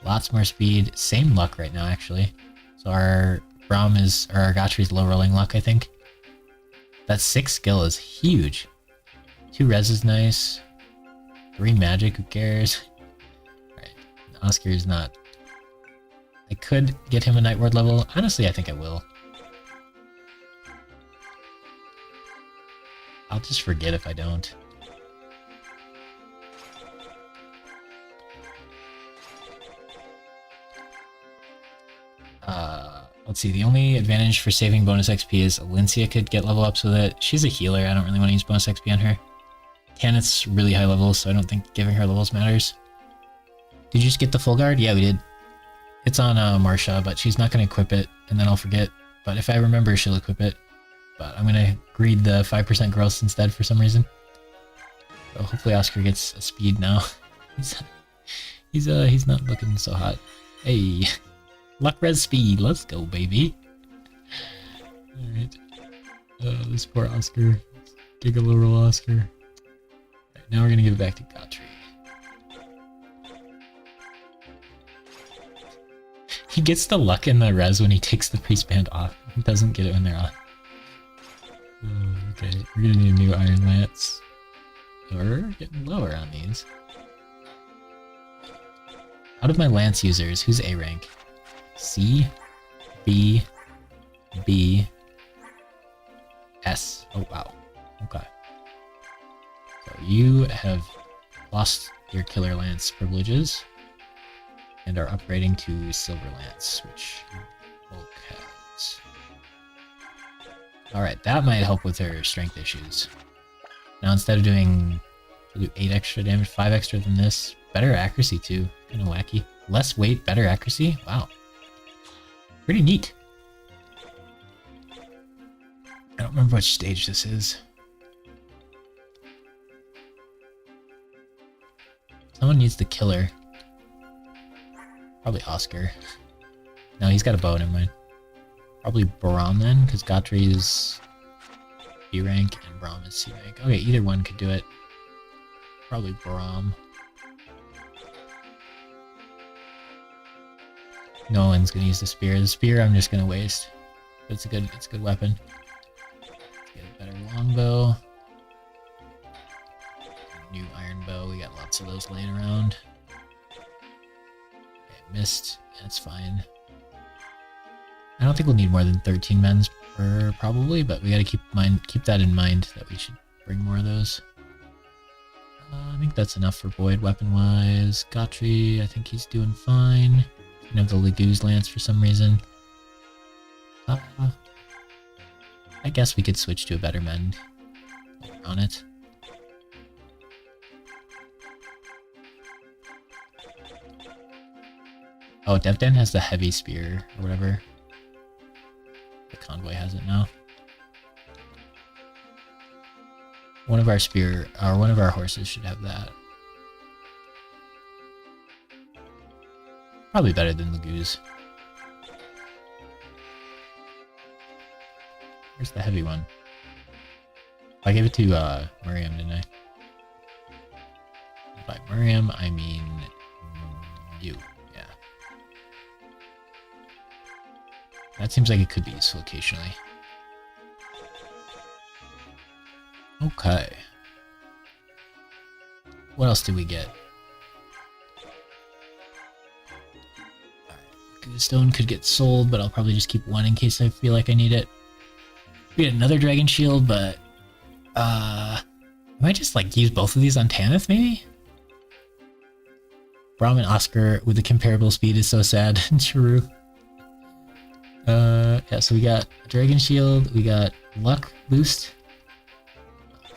Lots more speed. Same luck right now, actually. So our Gatri's low rolling luck, I think. That 6 skill is huge. 2 res is nice. 3 magic, who cares? Alright, Oscar is not... I could get him a Night Ward level. Honestly, I think I will. I'll just forget if I don't. Let's see, the only advantage for saving bonus XP is Alincia could get level ups with it. She's a healer, I don't really want to use bonus XP on her. Tanith's really high levels, so I don't think giving her levels matters. Did you just get the full guard? Yeah, we did. It's on Marsha, but she's not going to equip it, and then I'll forget. But if I remember, she'll equip it. But I'm going to greed the 5% growth instead for some reason. So hopefully Oscar gets a speed now. He's not looking so hot. Hey. Luck res speed, let's go, baby. Alright. This poor Oscar. Giga low roll Oscar. Alright, now we're gonna give it back to Gotri. He gets the luck in the res when he takes the priest band off. He doesn't get it when they're on. Oh, okay, we're gonna need a new Iron Lance. We're getting lower on these. Out of my Lance users, who's A rank? C, B, B, S. Oh, wow. Okay. So you have lost your Killer Lance privileges and are upgrading to Silver Lance, which Bulk has. Alright, that might help with her strength issues. Now instead of doing 8 extra damage, 5 extra than this, better accuracy too. Kind of wacky. Less weight, better accuracy? Wow. Pretty neat. I don't remember which stage this is. Someone needs the killer. Probably Oscar. No, he's got a bow, never mind. Probably Braum then, because Gotri is B rank and Braum is C rank. Okay, either one could do it. Probably Braum. No one's gonna use the spear. The spear I'm just gonna waste. But it's a good weapon. Let's get a better longbow. New iron bow. We got lots of those laying around. Okay, missed. That's fine. I don't think we'll need more than 13 men's per probably, but we gotta keep that in mind that we should bring more of those. I think that's enough for Void weapon-wise. Gotri, I think he's doing fine. You know, the Legoo's Lance for some reason. I guess we could switch to a better mend on it. Oh, Devdan has the heavy spear or whatever. The convoy has it now. One of our horses should have that. Probably better than Legoo's. Where's the heavy one? I gave it to Miriam, didn't I? By Miriam, I mean you. Yeah. That seems like it could be useful occasionally. Okay. What else did we get? Stone could get sold, but I'll probably just keep one in case I feel like I need it. We had another dragon shield, but I might just like use both of these on Tanith maybe? Braum and Oscar with the comparable speed is so sad. True. Yeah, so we got dragon shield, we got luck boost.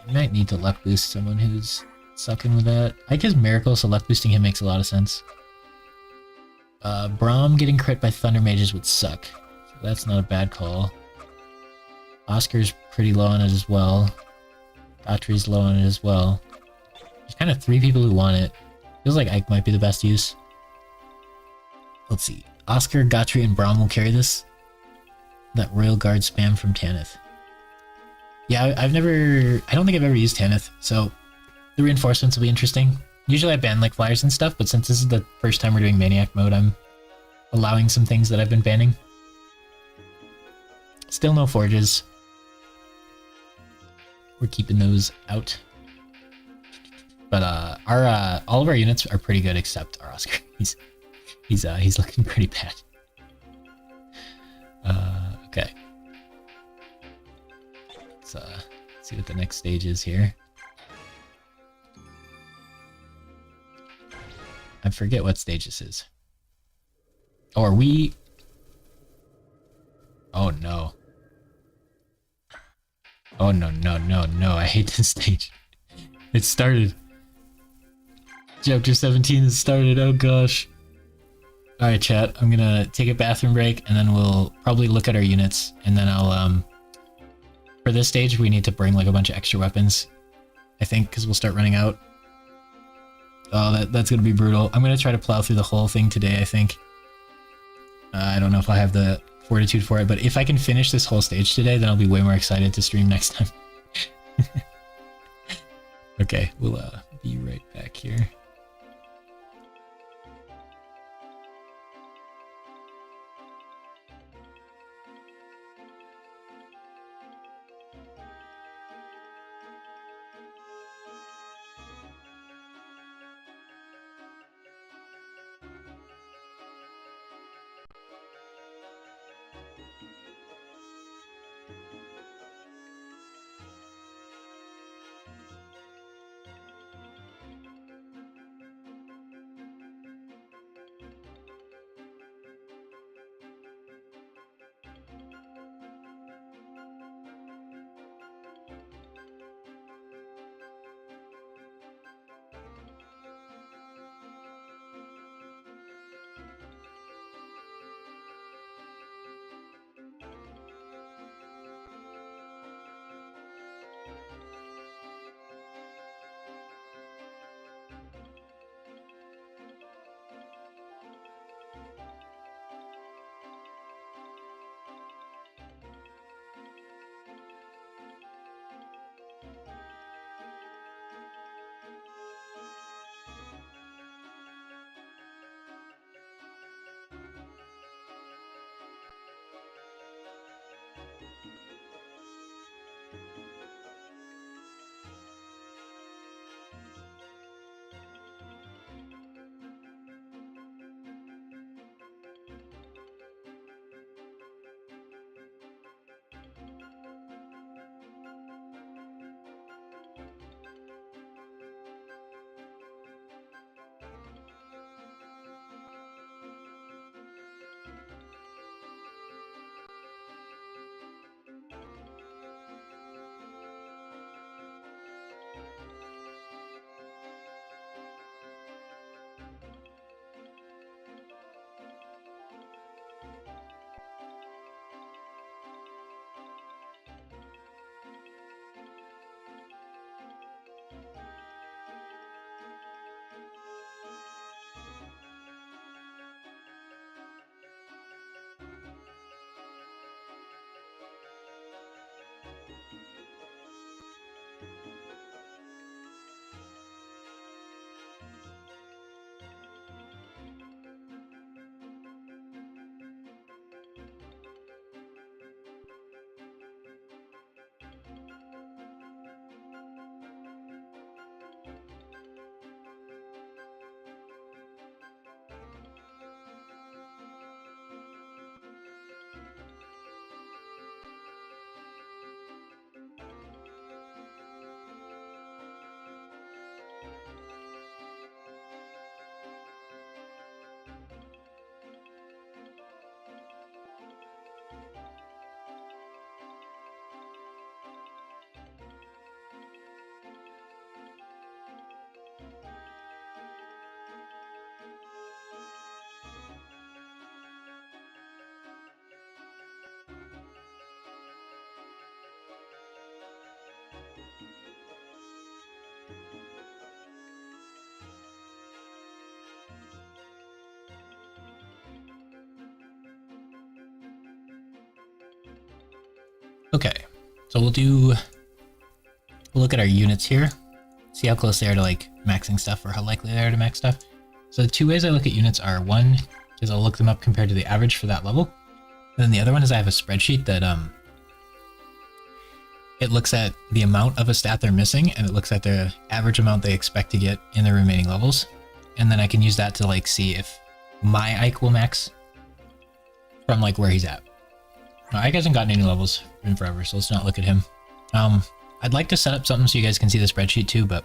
I might need to luck boost someone who's sucking with that. I guess Miracle, so luck boosting him makes a lot of sense. Braum getting crit by Thunder Mages would suck. So that's not a bad call. Oscar's pretty low on it as well. Gotri's low on it as well. There's kind of 3 people who want it. Feels like Ike might be the best use. Let's see. Oscar, Gotri, and Braum will carry this. That Royal Guard spam from Tanith. Yeah, I don't think I've ever used Tanith, so the reinforcements will be interesting. Usually I ban like flyers and stuff, but since this is the first time we're doing Maniac mode, I'm allowing some things that I've been banning. Still no forges. We're keeping those out. But all of our units are pretty good except our Oscar. He's looking pretty bad. Okay. Let's see what the next stage is here. I forget what stage this is. Oh, are we? Oh no. Oh no, no, no, no. I hate this stage. It started. Chapter 17 has started. Oh gosh. Alright, chat. I'm gonna take a bathroom break and then we'll probably look at our units. And then I'll, for this stage, we need to bring like a bunch of extra weapons. I think, because we'll start running out. Oh, that's gonna be brutal. I'm gonna try to plow through the whole thing today, I think. I don't know if I have the fortitude for it, but if I can finish this whole stage today, then I'll be way more excited to stream next time. Okay, we'll be right back here. Okay, so we'll look at our units here, see how close they are to like maxing stuff or how likely they are to max stuff. So the two ways I look at units are, one is I'll look them up compared to the average for that level. And then the other one is I have a spreadsheet that it looks at the amount of a stat they're missing and it looks at the average amount they expect to get in the remaining levels. And then I can use that to like see if my Ike will max from like where he's at. Now, Ike hasn't gotten any levels in forever, so let's not look at him. I'd like to set up something so you guys can see the spreadsheet too, but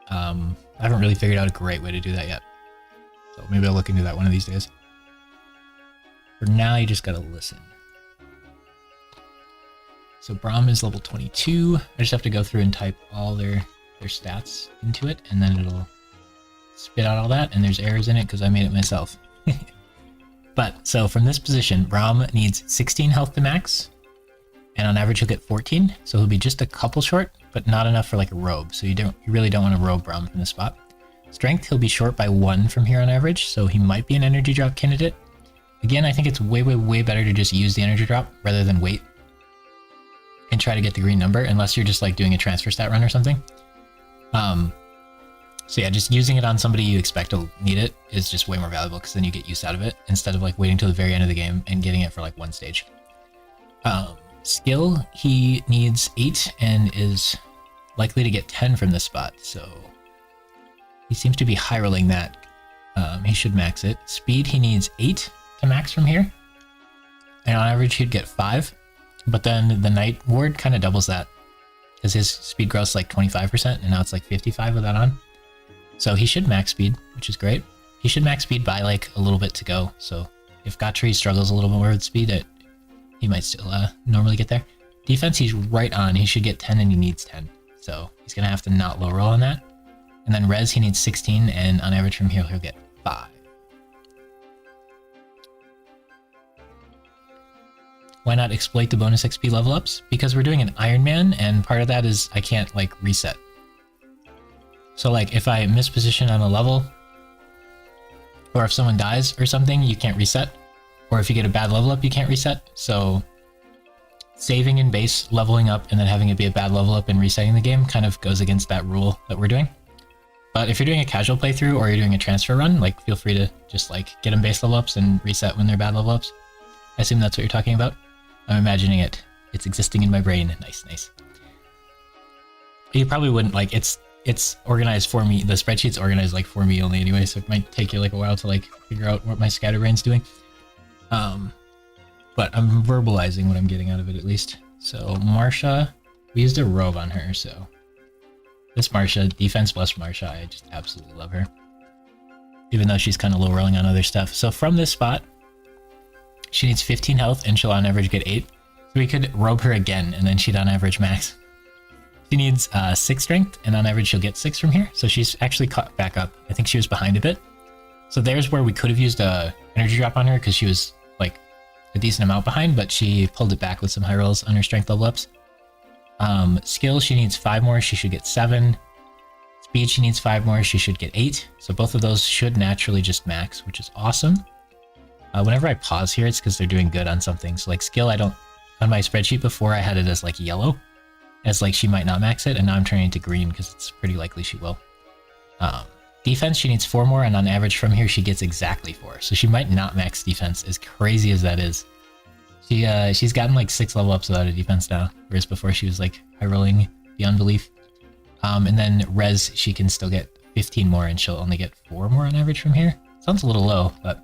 I haven't really figured out a great way to do that yet. So maybe I'll look into that one of these days. For now, you just gotta listen. So Braum is level 22. I just have to go through and type all their stats into it, and then it'll spit out all that, and there's errors in it because I made it myself. But, so from this position, Braum needs 16 health to max, and on average he'll get 14, so he'll be just a couple short, but not enough for like a robe, so you really don't want to robe Braum from this spot. Strength, he'll be short by 1 from here on average, so he might be an energy drop candidate. Again, I think it's way, way, way better to just use the energy drop rather than wait and try to get the green number, unless you're just like doing a transfer stat run or something. So yeah, just using it on somebody you expect to need it is just way more valuable because then you get use out of it instead of like waiting till the very end of the game and getting it for like one stage. Skill, he needs 8 and is likely to get 10 from this spot, so he seems to be high rolling that. He should max it. Speed, he needs 8 to max from here, and on average he'd get 5, but then the Night Ward kind of doubles that because his speed growth is like 25% and now it's like 55 with that on. So he should max speed, which is great. He should max speed by like a little bit to go, so if Gotri struggles a little bit more with speed, he might still normally get there. Defense, he's right on. He should get 10 and he needs 10, so he's gonna have to not low roll on that. And then res, he needs 16, and on average from here he'll get 5. Why not exploit the bonus XP level ups? Because we're doing an Ironman, and part of that is I can't like reset. So like if I misposition on a level, or if someone dies or something, you can't reset. Or if you get a bad level up, you can't reset. So saving in base, leveling up, and then having it be a bad level up and resetting the game kind of goes against that rule that we're doing. But if you're doing a casual playthrough or you're doing a transfer run, like feel free to just like get them base level ups and reset when they're bad level ups. I assume that's what you're talking about. I'm imagining it. It's existing in my brain. Nice, nice. You probably wouldn't like it's organized for me. The spreadsheet's organized like for me only anyway, so it might take you like a while to like figure out what my scatterbrain's doing. But I'm verbalizing what I'm getting out of it at least. So Marsha, we used a robe on her, so this Marsha, defense plus Marsha, I just absolutely love her. Even though she's kind of low rolling on other stuff. So from this spot, she needs 15 health and she'll on average get 8. So we could robe her again and then she'd on average max. She needs 6 strength and on average she'll get 6 from here. So she's actually caught back up. I think she was behind a bit. So there's where we could have used a energy drop on her because she was like a decent amount behind, but she pulled it back with some high rolls on her strength level ups. Skill, she needs 5 more, she should get 7. Speed, she needs 5 more, she should get 8. So both of those should naturally just max, which is awesome. Whenever I pause here, it's because they're doing good on something. So like skill, I don't, on my spreadsheet before I had it as like yellow, as like she might not max it, and now I'm turning it to green because it's pretty likely she will. Defense, she needs 4 more, and on average from here she gets exactly 4. So she might not max defense, as crazy as that is. She's gotten like 6 level ups without a defense now, whereas before she was like high rolling beyond belief. And then res, she can still get 15 more, and she'll only get 4 more on average from here. Sounds a little low, but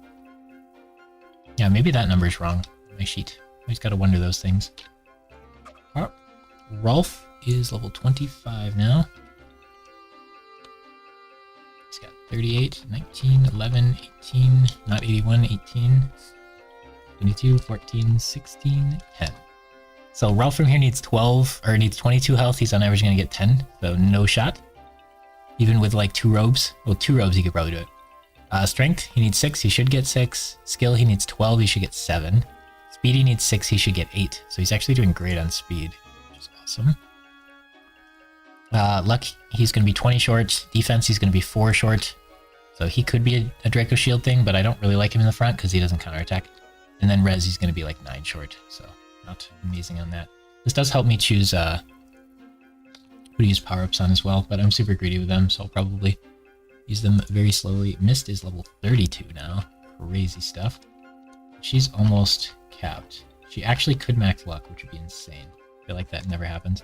yeah, maybe that number's wrong on my sheet. I just gotta wonder those things. Oh, Rolf is level 25 now. He's got 38, 19, 11, 18, not 81, 18, 22, 14, 16, 10. So Rolf from here needs 12, or needs 22 health. He's on average gonna get 10, so no shot. Even with like 2 robes. Well, 2 robes he could probably do it. Strength, he needs 6, he should get 6. Skill, he needs 12, he should get 7. Speed, he needs 6, he should get 8. So he's actually doing great on speed, which is awesome. Luck, he's going to be 20 short. Defense, he's going to be 4 short. So he could be a Draco Shield thing, but I don't really like him in the front because he doesn't counterattack. And then res, he's going to be like 9 short. So not amazing on that. This does help me choose who to use power-ups on as well, but I'm super greedy with them, so I'll probably use them very slowly. Mist is level 32 now. Crazy stuff. She's almost capped. She actually could max luck, which would be insane. I feel like that never happens.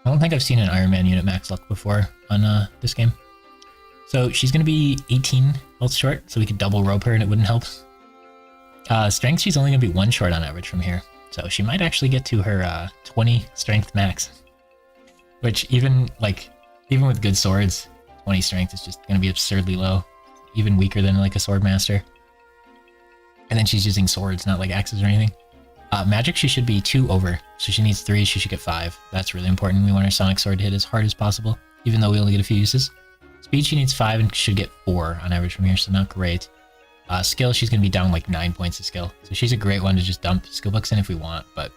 I don't think I've seen an Ironman unit max luck before on this game. So she's going to be 18 health short, so we could double rope her and it wouldn't help. Strength, she's only going to be 1 short on average from here. So she might actually get to her 20 strength max. Which even with good swords, 20 strength is just going to be absurdly low. Even weaker than like a sword master. And then she's using swords, not like axes or anything. Magic, she should be 2 over. So she needs 3, she should get 5. That's really important. We want our sonic sword to hit as hard as possible, even though we only get a few uses. Speed, she needs 5 and should get 4 on average from here, so not great. Skill, she's going to be down like 9 points of skill. So she's a great one to just dump skill books in if we want, but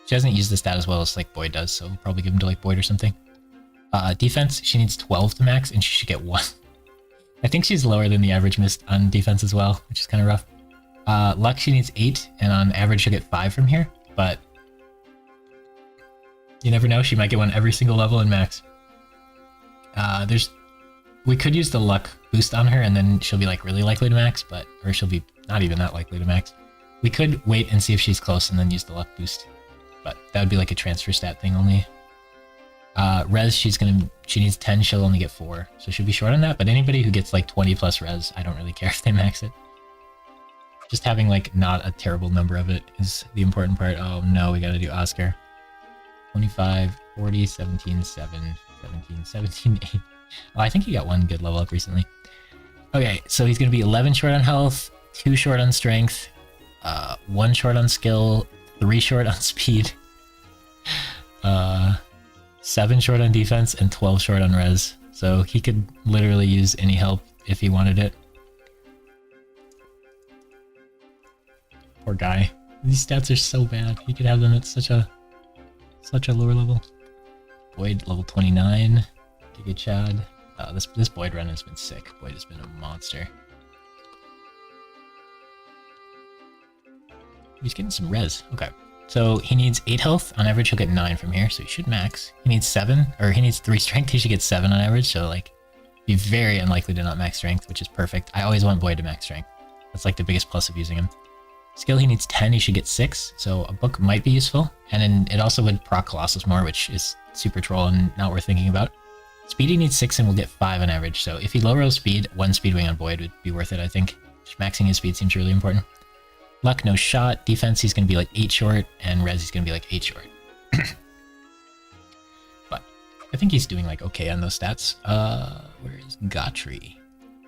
she hasn't used the stat as well as like Boyd does, so we'll probably give him to like Boyd or something. Defense, she needs 12 to max and she should get 1. I think she's lower than the average mist on defense as well, which is kind of rough. Luck, she needs 8, and on average she'll get 5 from here, but you never know, she might get 1 every single level in max. We could use the luck boost on her and then she'll be like really likely to max, or she'll be not even that likely to max. We could wait and see if she's close and then use the luck boost, but that would be like a transfer stat thing only. Res, she needs 10, she'll only get 4, so she'll be short on that, but anybody who gets like 20 plus res, I don't really care if they max it. Just having like not a terrible number of it is the important part. Oh no, we gotta do Oscar. 25, 40, 17, 7, 17, 17, 8. Oh, I think he got 1 good level up recently. Okay, so he's gonna be 11 short on health, 2 short on strength, 1 short on skill, 3 short on speed, 7 short on defense, and 12 short on res. So he could literally use any help if he wanted it. Poor guy. These stats are so bad. He could have them at such a lower level. Boyd, level 29. Giga Chad. This Boyd run has been sick. Boyd has been a monster. He's getting some res. Okay. So he needs 8 health. On average, he'll get 9 from here, so he should max. He needs 3 strength. He should get 7 on average, so like, be very unlikely to not max strength, which is perfect. I always want Boyd to max strength. That's like the biggest plus of using him. Skill, he needs 10, he should get 6, so a book might be useful. And then it also would proc Colossus more, which is super troll and not worth thinking about. Speed, he needs 6 and will get 5 on average, so if he low rolls speed, 1 speed wing on Boyd would be worth it, I think. Just maxing his speed seems really important. Luck, no shot. Defense, he's going to be like 8 short, and res, he's going to be like 8 short. But I think he's doing like okay on those stats. Where is Gotri?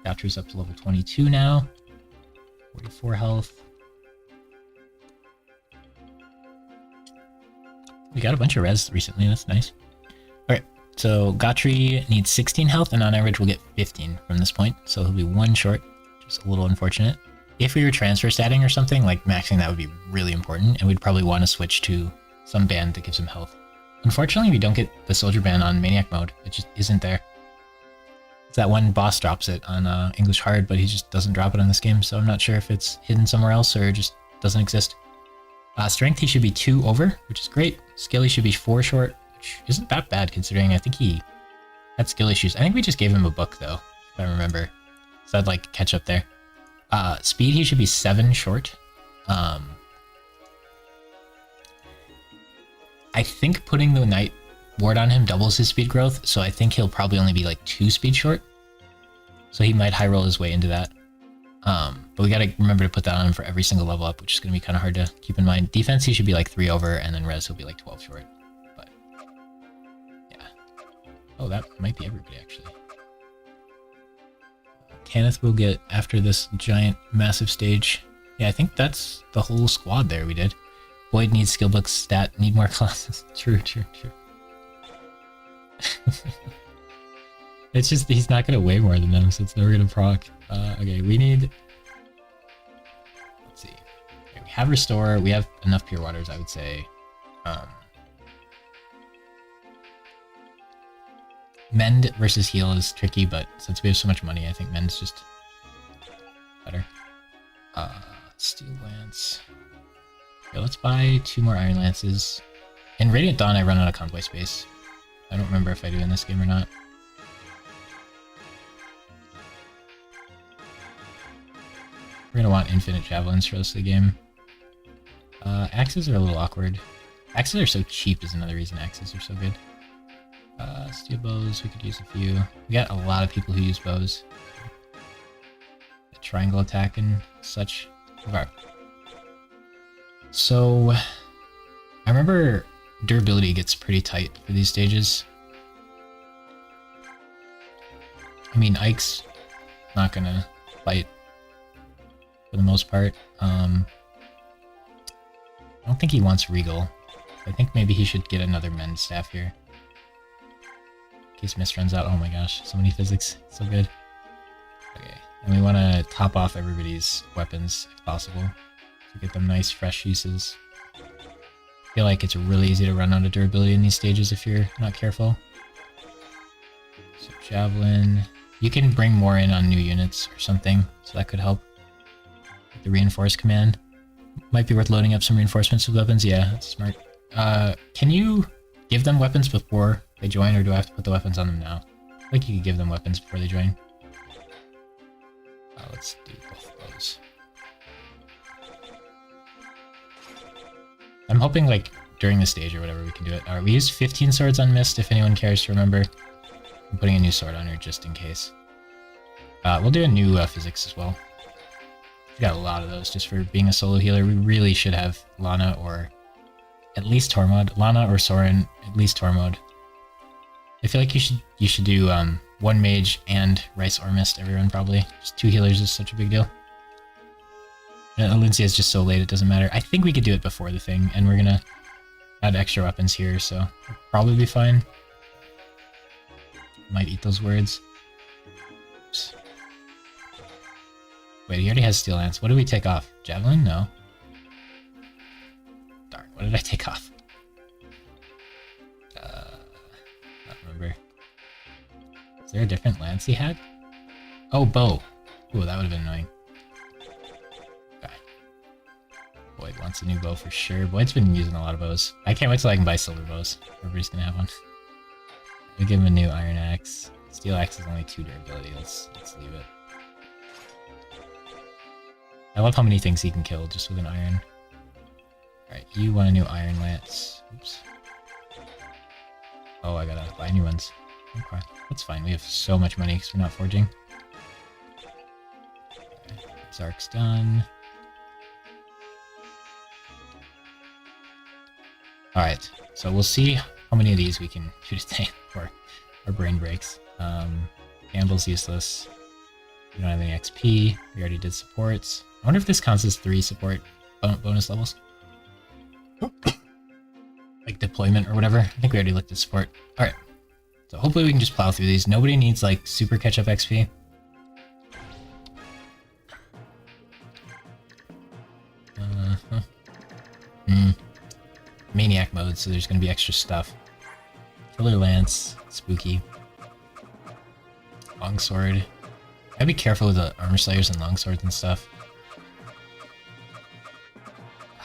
Gotri's up to level 22 now. 44 health. We got a bunch of res recently, that's nice. Alright, so Gotri needs 16 health, and on average we'll get 15 from this point, so he'll be 1 short, just a little unfortunate. If we were transfer statting or something, like maxing that would be really important, and we'd probably want to switch to some band that gives him health. Unfortunately, we don't get the soldier band on Maniac mode, it just isn't there. It's that one boss drops it on English Hard, but he just doesn't drop it on this game, so I'm not sure if it's hidden somewhere else or just doesn't exist. Strength, he should be 2 over, which is great. Skill, he should be 4 short, which isn't that bad considering I think he had skill issues. I think we just gave him a book though, if I remember. So I'd like catch up there. Speed, he should be 7 short. I think putting the Knight Ward on him doubles his speed growth, so I think he'll probably only be like 2 speed short. So he might high roll his way into that. But we gotta remember to put that on him for every single level up, which is gonna be kind of hard to keep in mind. Defense, he should be like 3 over, and then res, he'll be like 12 short. But yeah. Oh, that might be everybody actually. Kenneth will get after this giant, massive stage. Yeah, I think that's the whole squad there we did. Boyd needs skill books, stat, need more classes. True. It's just, he's not gonna weigh more than them, so it's never gonna proc. Okay, we need... Let's see. Okay, we have Restore, we have enough Pure Waters, I would say. Mend versus Heal is tricky, but since we have so much money, I think Mend's just better. Steel Lance. Okay, let's buy 2 more Iron Lances. In Radiant Dawn, I run out of convoy space. I don't remember if I do in this game or not. We're gonna want infinite javelins for the rest of the game. Axes are a little awkward. Axes are so cheap is another reason axes are so good. Steel bows, we could use a few. We got a lot of people who use bows. The triangle attack and such. Okay. So, I remember durability gets pretty tight for these stages. I mean, Ike's not gonna fight for the most part. I don't think he wants Regal. I think maybe he should get another Mend Staff here. In case Mist runs out. Oh my gosh, so many physics. So good. Okay, and we want to top off everybody's weapons if possible. To get them nice, fresh uses. I feel like it's really easy to run out of durability in these stages if you're not careful. So Javelin. You can bring more in on new units or something, so that could help. The Reinforce command. Might be worth loading up some reinforcements with weapons. Yeah, that's smart. Can you give them weapons before they join, or do I have to put the weapons on them now? I think you could give them weapons before they join. Let's do both of those. I'm hoping, like, during the stage or whatever we can do it. Alright, we used 15 swords on Mist, if anyone cares to remember. I'm putting a new sword on her just in case. We'll do a new physics as well. We got a lot of those just for being a solo healer. We really should have Lana or at least Tormod. Lana or Soren, at least Tormod. I feel like you should do 1 mage and Rice or Mist, everyone probably. Just 2 healers is such a big deal. And Alencia is just so late, it doesn't matter. I think we could do it before the thing, and we're gonna add extra weapons here, so we'll probably be fine. Might eat those words. Oops. Wait, he already has Steel Lance. What did we take off? Javelin? No. Darn, what did I take off? Not remember. Is there a different lance he had? Oh, bow. Ooh, that would have been annoying. Okay. Boyd wants a new bow for sure. Boyd's been using a lot of bows. I can't wait till I can buy silver bows. Everybody's gonna have one. We give him a new iron axe. Steel axe is only 2 durability. Let's leave it. I love how many things he can kill just with an iron. Alright, you want a new iron lance. Oops. Oh, I gotta buy new ones. Okay, that's fine. We have so much money because we're not forging. Okay, Zark's done. Alright, so we'll see how many of these we can do today before our brain breaks. Gamble's useless. We don't have any XP. We already did supports. I wonder if this counts as 3 support bonus levels. Like deployment or whatever. I think we already looked at support. Alright. So hopefully we can just plow through these. Nobody needs like super catch-up XP. Maniac mode, so there's gonna be extra stuff. Killer Lance, spooky. Longsword. Gotta be careful with the armor slayers and longswords and stuff.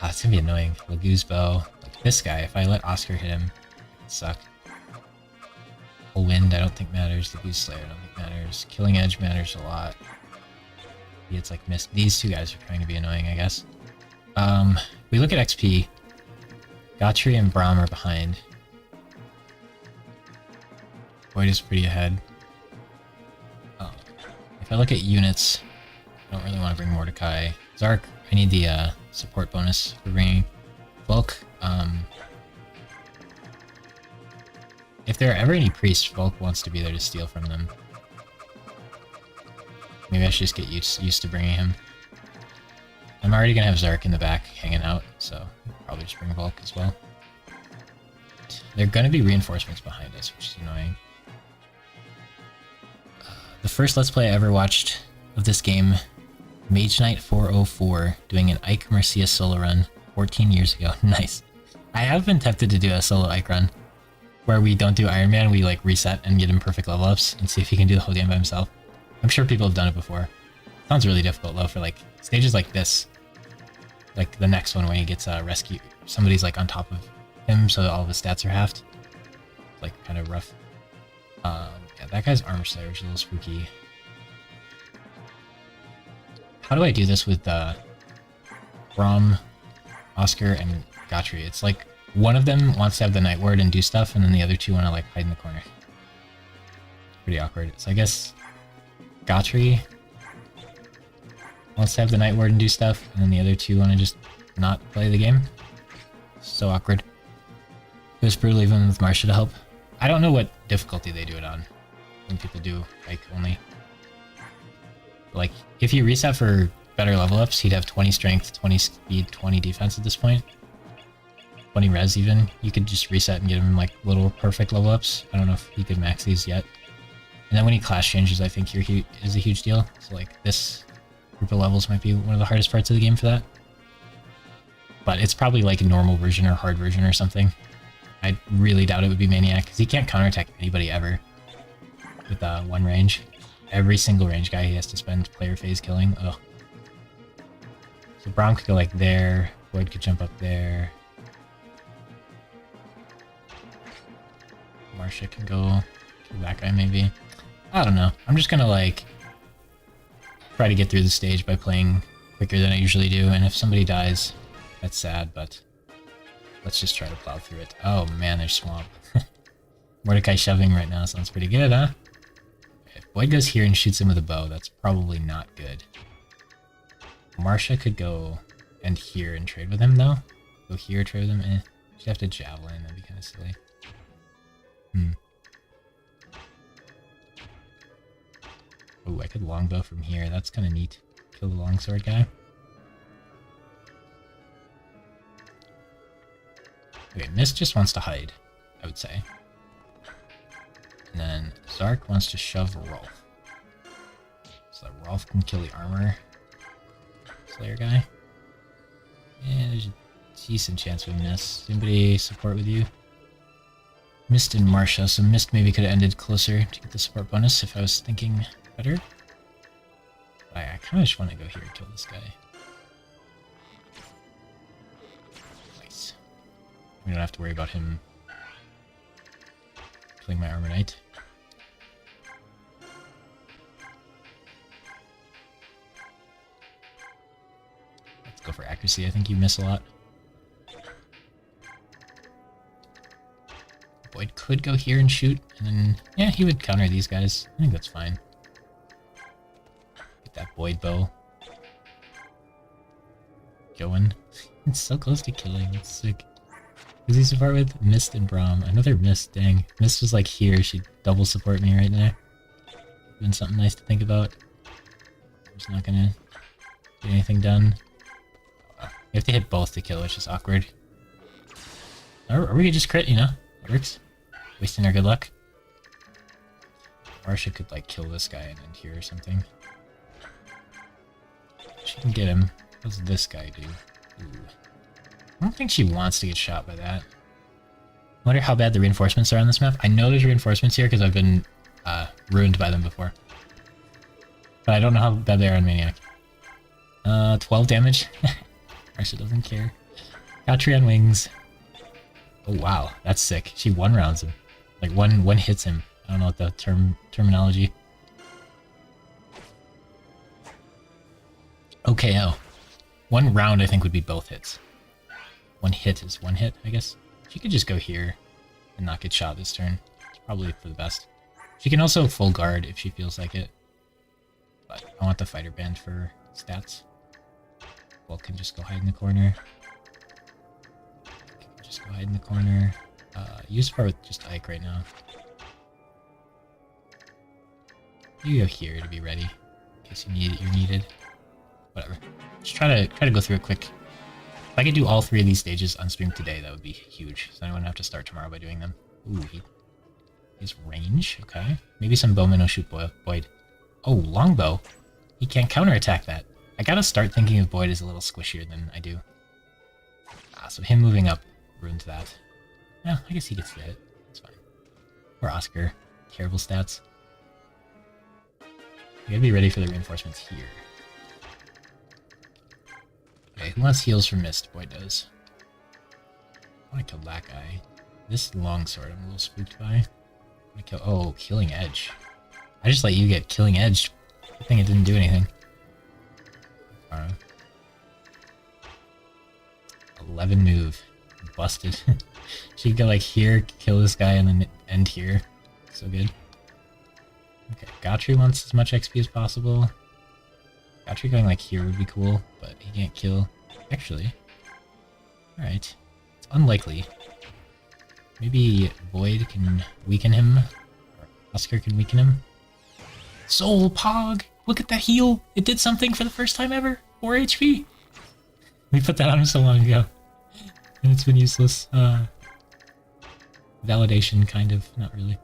It's gonna be annoying. Lagoo's bow. Like this guy, if I let Oscar hit him, it would suck. Full wind I don't think matters. Lagoo's slayer I don't think matters. Killing edge matters a lot. It's like missed. These 2 guys are trying to be annoying, I guess. We look at XP. Gotri and Braum are behind. Boyd is pretty ahead. If I look at units, I don't really want to bring Mordecai. Zark, I need the support bonus for bringing Volk. If there are ever any priests, Volk wants to be there to steal from them. Maybe I should just get used to bringing him. I'm already gonna have Zark in the back hanging out, so I'll probably just bring Volk as well. There are gonna be reinforcements behind us, which is annoying. The first Let's Play I ever watched of this game, Mage Knight 404, doing an Ike Mercia solo run 14 years ago. Nice. I have been tempted to do a solo Ike run, where we don't do Ironman, we like reset and get him perfect level ups and see if he can do the whole game by himself. I'm sure people have done it before. Sounds really difficult though for like stages like this. Like the next one when he gets rescued, somebody's like on top of him, so all of his stats are halved. It's like kind of rough. Yeah, that guy's armor slayer is a little spooky. How do I do this with Braum, Oscar, and Gotri? It's like one of them wants to have the Night Ward and do stuff, and then the other two want to like hide in the corner. Pretty awkward. So I guess Gotri wants to have the Night Ward and do stuff, and then the other two want to just not play the game. So awkward. It was brutal even with Marcia to help. I don't know what difficulty they do it on. When people do, like, only... Like, if you reset for better level ups, he'd have 20 strength, 20 speed, 20 defense at this point. 20 res even. You could just reset and get him, like, little perfect level ups. I don't know if he could max these yet. And then when he class changes, I think is a huge deal. So, like, this group of levels might be one of the hardest parts of the game for that. But it's probably, like, a normal version or hard version or something. I really doubt it would be Maniac, because he can't counterattack anybody ever with one range. Every single range guy he has to spend player phase killing. Ugh. So Braum could go like there, Void could jump up there. Marcia can go to that guy maybe. I don't know. I'm just gonna like try to get through the stage by playing quicker than I usually do, and if somebody dies, that's sad, but let's just try to plow through it. Oh man, there's swamp. Mordecai shoving right now sounds pretty good, huh? If Boyd goes here and shoots him with a bow, that's probably not good. Marcia could go and here and trade with him, though. Go here, trade with him. She'd have to javelin, that'd be kind of silly. Oh, I could longbow from here, that's kind of neat. Kill the longsword guy. Okay, Mist just wants to hide, I would say. And then Zark wants to shove Rolf. So that Rolf can kill the armor slayer guy. And there's a decent chance we miss. Anybody support with you? Mist and Marcia, so Mist maybe could have ended closer to get the support bonus if I was thinking better. I kind of just want to go here and kill this guy. Nice. We don't have to worry about him killing my armor knight. Let's go for accuracy. I think you miss a lot. Boyd could go here and shoot, and then, yeah, he would counter these guys. I think that's fine. Get that Boyd bow going. It's so close to killing. It's sick. Who's he support with? Mist and Braum. Another Mist, dang. Mist was like here. She'd double support me right there. Been something nice to think about. I'm just not gonna get anything done. We have to hit both to kill, which is awkward. Or we could just crit, you know? That works. Wasting our good luck. Marcia could like kill this guy and end here or something. She can get him. What does this guy do? Ooh. I don't think she wants to get shot by that. I wonder how bad the reinforcements are on this map. I know there's reinforcements here because I've been ruined by them before. But I don't know how bad they are on Maniac. 12 damage. Marcia doesn't care. Gotri on wings. Oh wow, that's sick. She one rounds him. Like one hits him. I don't know what the terminology. OKO. One round I think would be both hits. One hit is one hit, I guess. She could just go here and not get shot this turn. It's probably for the best. She can also full guard if she feels like it. But I want the fighter band for stats. Well, can just go hide in the corner. Just go hide in the corner. Use part with just Ike right now. You go here to be ready in case you're needed. Whatever. Just try to go through it quick. If I could do all 3 of these stages on stream today, that would be huge. So I wouldn't have to start tomorrow by doing them. Ooh, he's range. Okay. Maybe some bowmen will shoot Boyd. Oh, longbow. He can't counterattack that. I gotta start thinking of Boyd as a little squishier than I do. So him moving up ruined that. Yeah, I guess he gets the hit. It's fine. Or Oscar. Terrible stats. You gotta be ready for the reinforcements here. Okay, who wants heals from Mist? Boy does. I want to kill that guy. This longsword I'm a little spooked by. I want to kill... Oh, Killing Edge. I just let you get Killing Edge. I think it didn't do anything. 11 move. Busted. She could go like here, kill this guy, and then end here. So good. Okay, Gotri wants as much XP as possible. Gotri going like here would be cool, but he can't kill. Actually. Alright. It's unlikely. Maybe Void can weaken him. Or Oscar can weaken him. Soul Pog! Look at that heal! It did something for the first time ever! 4 HP! We put that on him so long ago. And it's been useless. Validation, kind of. Not really.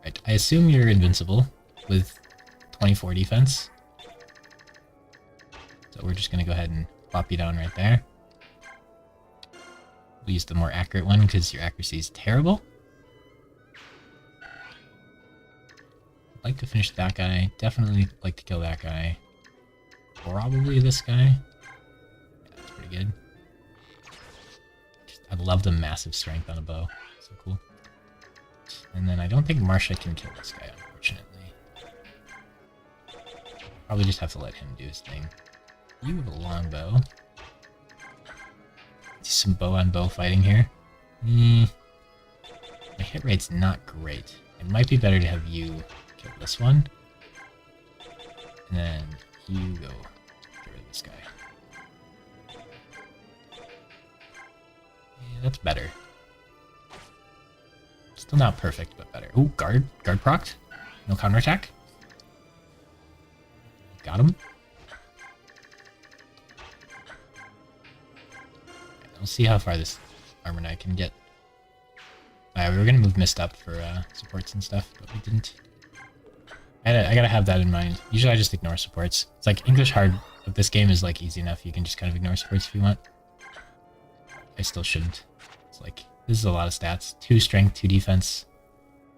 Right, I assume you're invincible with 24 defense. So we're just gonna go ahead and pop you down right there. We'll use the more accurate one because your accuracy is terrible. I'd like to finish that guy. Definitely like to kill that guy. Probably this guy. Yeah, that's pretty good. I love the massive strength on a bow. So cool. And then I don't think Marsha can kill this guy, unfortunately. Probably just have to let him do his thing. You have a long bow. Some bow on bow fighting here. My hit rate's not great. It might be better to have you kill this one. And then you go get rid of this guy. Yeah, that's better. Still not perfect, but better. Ooh, guard procced. No counterattack. Got him. We'll see how far this Armor Knight can get. We were gonna move Mist up for supports and stuff, but we didn't. I gotta have that in mind. Usually I just ignore supports. It's like English hard, but this game is like easy enough. You can just kind of ignore supports if you want. I still shouldn't. It's like, this is a lot of stats. 2 strength, 2 defense,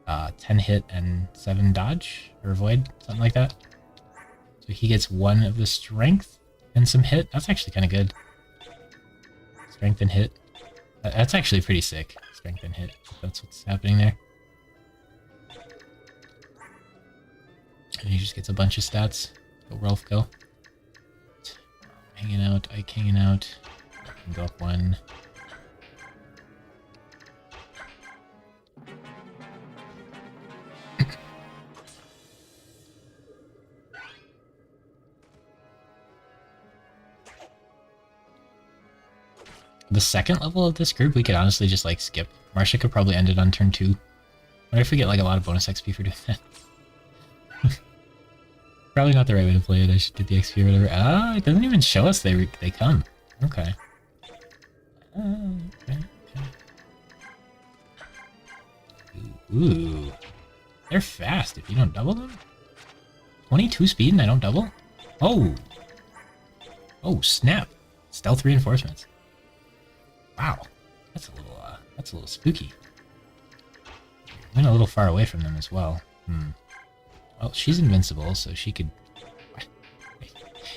10 hit, and 7 dodge, or avoid, something like that. So he gets 1 of the strength and some hit. That's actually kind of good. Strength and hit. That's actually pretty sick. Strength and hit. That's what's happening there. And he just gets a bunch of stats. Go Rolf, go. Hanging out, Ike hanging out. I can go up 1. The second level of this group, we could honestly just like skip. Marsha could probably end it on turn 2. What if we get like a lot of bonus XP for doing that? Probably not the right way to play it. I should get the XP or whatever. Ah, it doesn't even show us they come. Okay. Okay. Ooh. They're fast if you don't double them. 22 speed and I don't double? Oh. Oh, snap. Stealth reinforcements. Wow, that's a little spooky. Went a little far away from them as well. Well, she's invincible, so she could...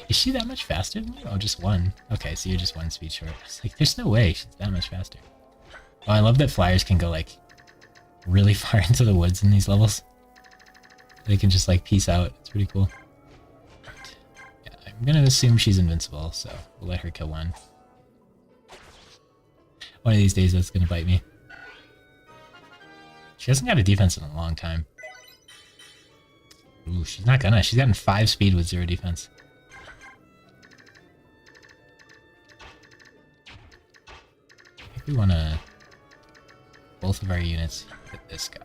Is she that much faster than you? Oh, just 1. Okay, so you're just 1 speed short. It's like, there's no way she's that much faster. Oh, I love that flyers can go, like, really far into the woods in these levels. They can just, like, peace out. It's pretty cool. Right. Yeah, I'm gonna assume she's invincible, so we'll let her kill 1. One of these days that's gonna bite me. She hasn't got a defense in a long time. Ooh, she's not gonna. She's gotten 5 speed with 0 defense. I think we wanna... both of our units hit this guy.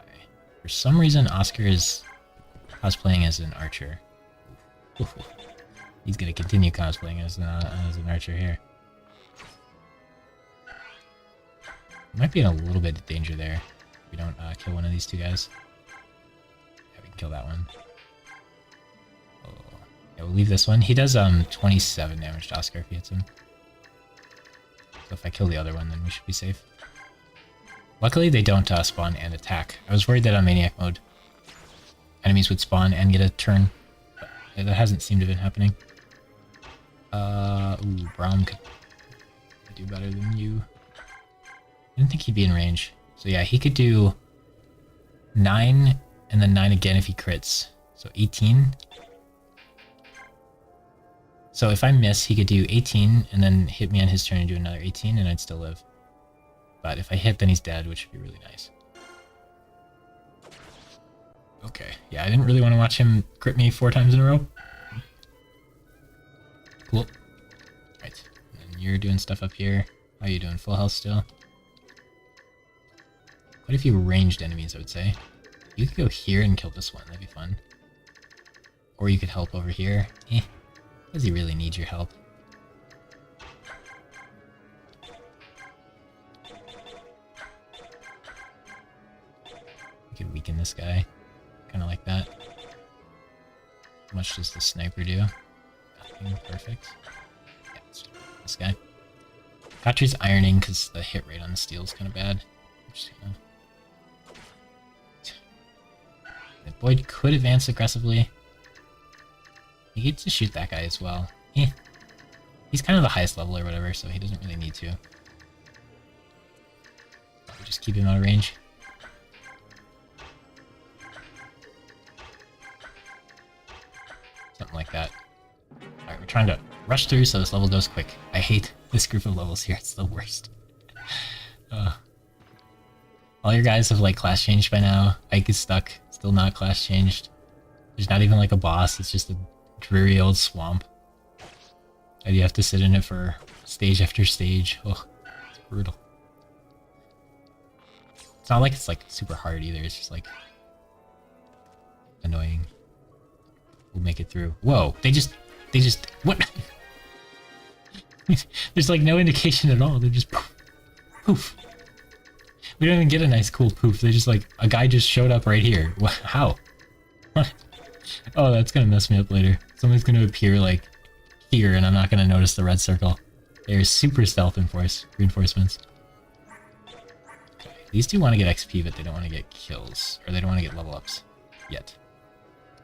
For some reason, Oscar is cosplaying as an archer. He's gonna continue cosplaying as an archer here. Might be in a little bit of danger there. If we don't kill one of these 2 guys. Yeah, we can kill that one. Oh. Yeah, we'll leave this one. He does 27 damage to Oscar if he hits him. So if I kill the other one, then we should be safe. Luckily, they don't spawn and attack. I was worried that on Maniac mode, enemies would spawn and get a turn, but that hasn't seemed to have been happening. Ooh, Braum could do better than you. I didn't think he'd be in range. So yeah, he could do 9 and then 9 again if he crits. So 18. So if I miss, he could do 18 and then hit me on his turn and do another 18 and I'd still live. But if I hit, then he's dead, which would be really nice. Okay, yeah, I didn't really want to watch him crit me 4 times in a row. Cool. Right, and you're doing stuff up here. How are you doing? Full health still? Quite a few ranged enemies, I would say. You could go here and kill this one, that'd be fun. Or you could help over here. Does he really need your help? You could weaken this guy. Kinda like that. How much does the sniper do? Nothing. Perfect. Yeah, let's just this guy. Gotcha's ironing because the hit rate on the steel is kind of bad. Just, the Boyd could advance aggressively. He gets to shoot that guy as well. He's kind of the highest level or whatever, so he doesn't really need to. Just keep him out of range. Something like that. Alright, we're trying to rush through so this level goes quick. I hate this group of levels here, it's the worst. All your guys have like class changed by now. Ike is stuck, still not class changed. There's not even like a boss, it's just a dreary old swamp. And you have to sit in it for stage after stage. Oh, it's brutal. It's not like it's like super hard either, it's just like annoying. We'll make it through. Whoa, they just, what? There's like no indication at all, they're just poof, poof. We don't even get a nice cool poof, they just like, a guy just showed up right here. What? How? What? Oh, that's gonna mess me up later. Someone's gonna appear like here and I'm not gonna notice the red circle. They're super stealth reinforcements. Okay. These two want to get XP, but they don't want to get kills. Or they don't want to get level ups. Yet.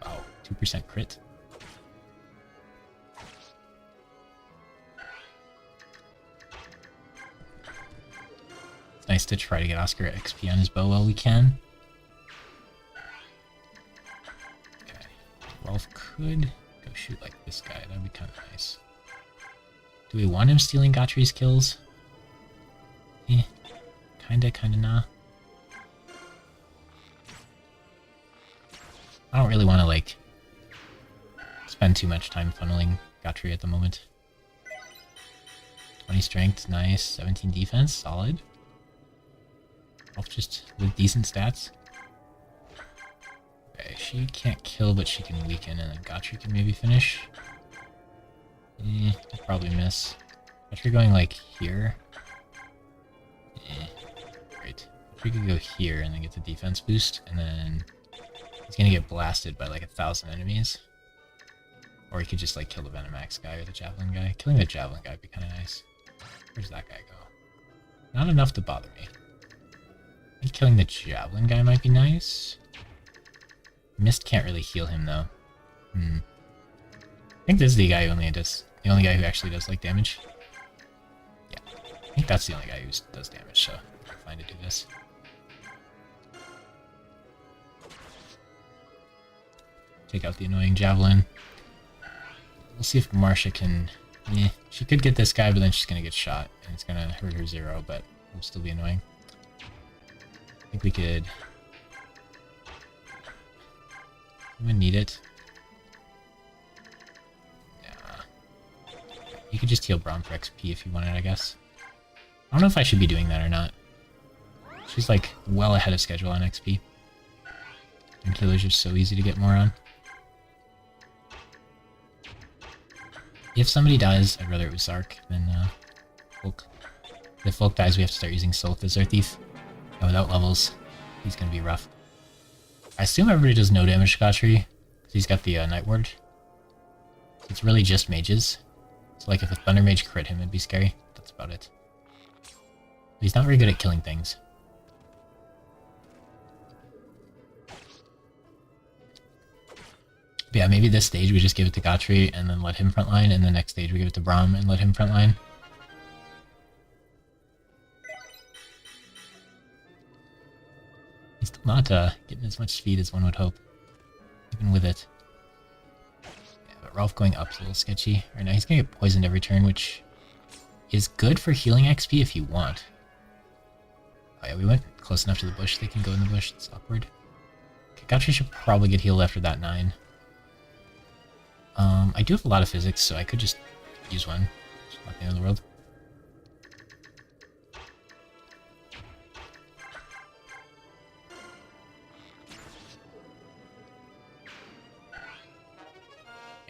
Wow, 2% crit. It's nice to try to get Oscar XP on his bow while we can. Okay. Rolf could go shoot like this guy, that'd be kind of nice. Do we want him stealing Gotry's kills? Kinda nah. I don't really want to like spend too much time funneling Gotry at the moment. 20 strength, nice. 17 defense, solid. Rolf just with decent stats. Okay, she can't kill, but she can weaken, and then Gotry can maybe finish. I'll probably miss. Gotry going like here. Great. If we could go here and then get the defense boost, and then he's gonna get blasted by like 1,000 enemies. Or he could just like kill the Venomax guy or the Javelin guy. Killing the Javelin guy would be kind of nice. Where's that guy go? Not enough to bother me. I think killing the Javelin guy might be nice. Mist can't really heal him though. I think this is the guy who the only guy who actually does like damage. Yeah, I think that's the only guy who does damage, so we're fine to do this. Take out the annoying Javelin. We'll see if Marcia can... she could get this guy, but then she's gonna get shot, and it's gonna hurt her 0, but it'll still be annoying. I think we could... I'm gonna need it. Yeah. You could just heal Braum for XP if you wanted, I guess. I don't know if I should be doing that or not. She's like well ahead of schedule on XP. And killers are so easy to get more on. If somebody dies, I'd rather it was Zark than Folk. If Folk dies, we have to start using Sylph as our thief. And without levels, he's gonna be rough. I assume everybody does no damage to Gotry, because he's got the Night Ward. So it's really just mages. So like if a Thunder Mage crit him, it'd be scary. That's about it. But he's not very good at killing things. Yeah, maybe this stage we just give it to Gotri and then let him frontline, and the next stage we give it to Braum and let him frontline. He's still not getting as much speed as one would hope, even with it. Yeah, but Rolf going up's a little sketchy. Right now he's gonna get poisoned every turn, which is good for healing XP if you want. Oh yeah, we went close enough to the bush. They can go in the bush. It's awkward. Okay, Gotri should probably get healed after that 9. I do have a lot of physics, so I could just use one. It's not the end of the world.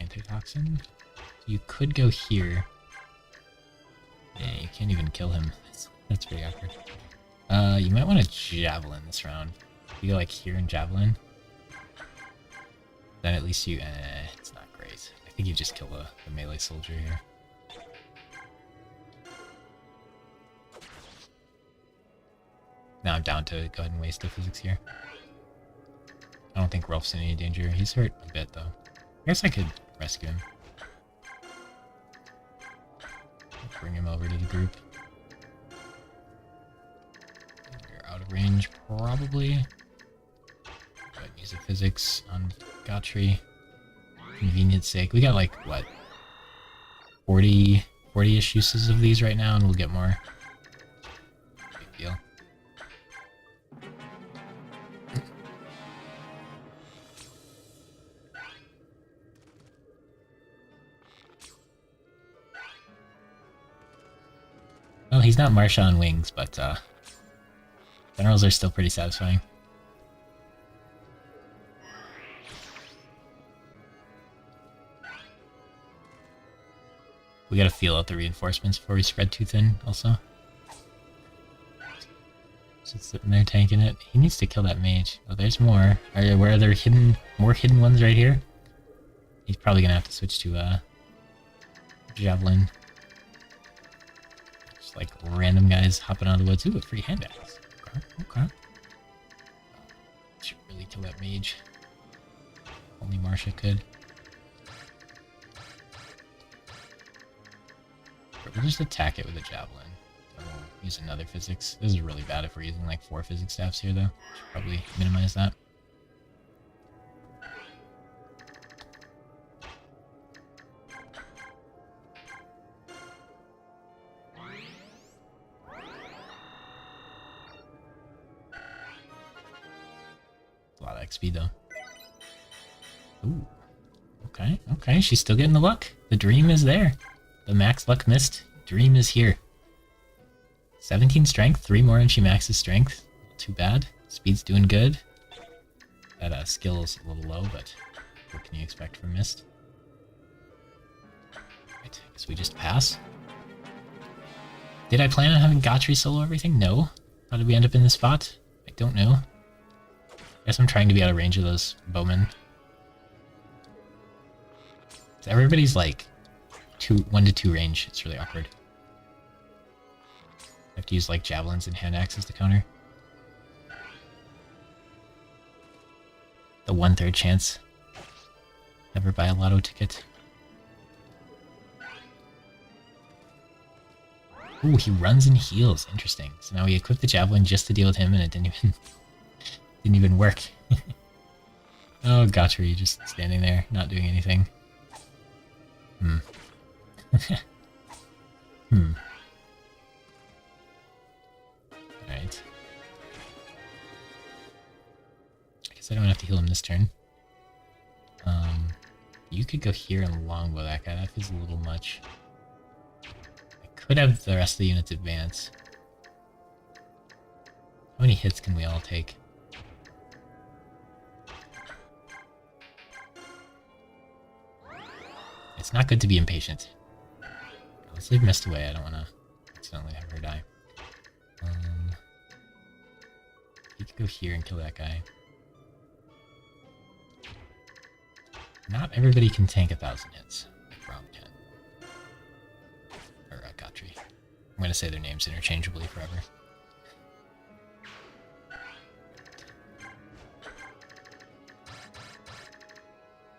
Antitoxin. You could go here. Yeah, you can't even kill him. That's pretty awkward. You might want to Javelin this round. If you go like here and Javelin, then at least you... it's not great. I think you just kill the melee soldier here. Now I'm down to go ahead and waste the physics here. I don't think Rolf's in any danger. He's hurt a bit though. I guess I could rescue him. Bring him over to the group. You're out of range, probably. Go ahead and use the physics on Gotri. Convenience sake. We got like, what? 40-ish uses of these right now, and we'll get more. Big deal. Well, he's not Marsha on wings, but generals are still pretty satisfying. We gotta feel out the reinforcements before we spread too thin, also. Just sitting there tanking it. He needs to kill that mage. Oh, there's more. Where are there more hidden ones right here? He's probably gonna have to switch to Javelin. Like random guys hopping out of the woods. Ooh, a free hand axe. Okay. Should really kill that mage. Only Marsha could. But we'll just attack it with a javelin. And we'll use another physics. This is really bad if we're using like 4 physics staffs here though. Should probably minimize that. XP though. Ooh. Okay, she's still getting the luck. The dream is there. The max luck missed. Dream is here. 17 strength, 3 more and she maxes strength. Too bad. Speed's doing good. That skill's a little low, but what can you expect from Mist? Right, I guess we just pass. Did I plan on having Gotri solo everything? No. How did we end up in this spot? I don't know. Guess I'm trying to be out of range of those bowmen. So everybody's like 1 to 2 range. It's really awkward. I have to use like javelins and hand axes to counter. The 1/3 chance. Never buy a lotto ticket. Ooh, he runs and heals. Interesting. So now we equip the javelin just to deal with him, and it didn't even work. Oh, Gotri, just standing there, not doing anything. Alright. I guess I don't have to heal him this turn. You could go here and longbow that guy. That feels a little much. I could have the rest of the units advance. How many hits can we all take? It's not good to be impatient. Let's leave Mist away. I don't want to accidentally have her die. You could go here and kill that guy. Not everybody can tank 1,000 hits. Braum can. Or Gotri. I'm going to say their names interchangeably forever.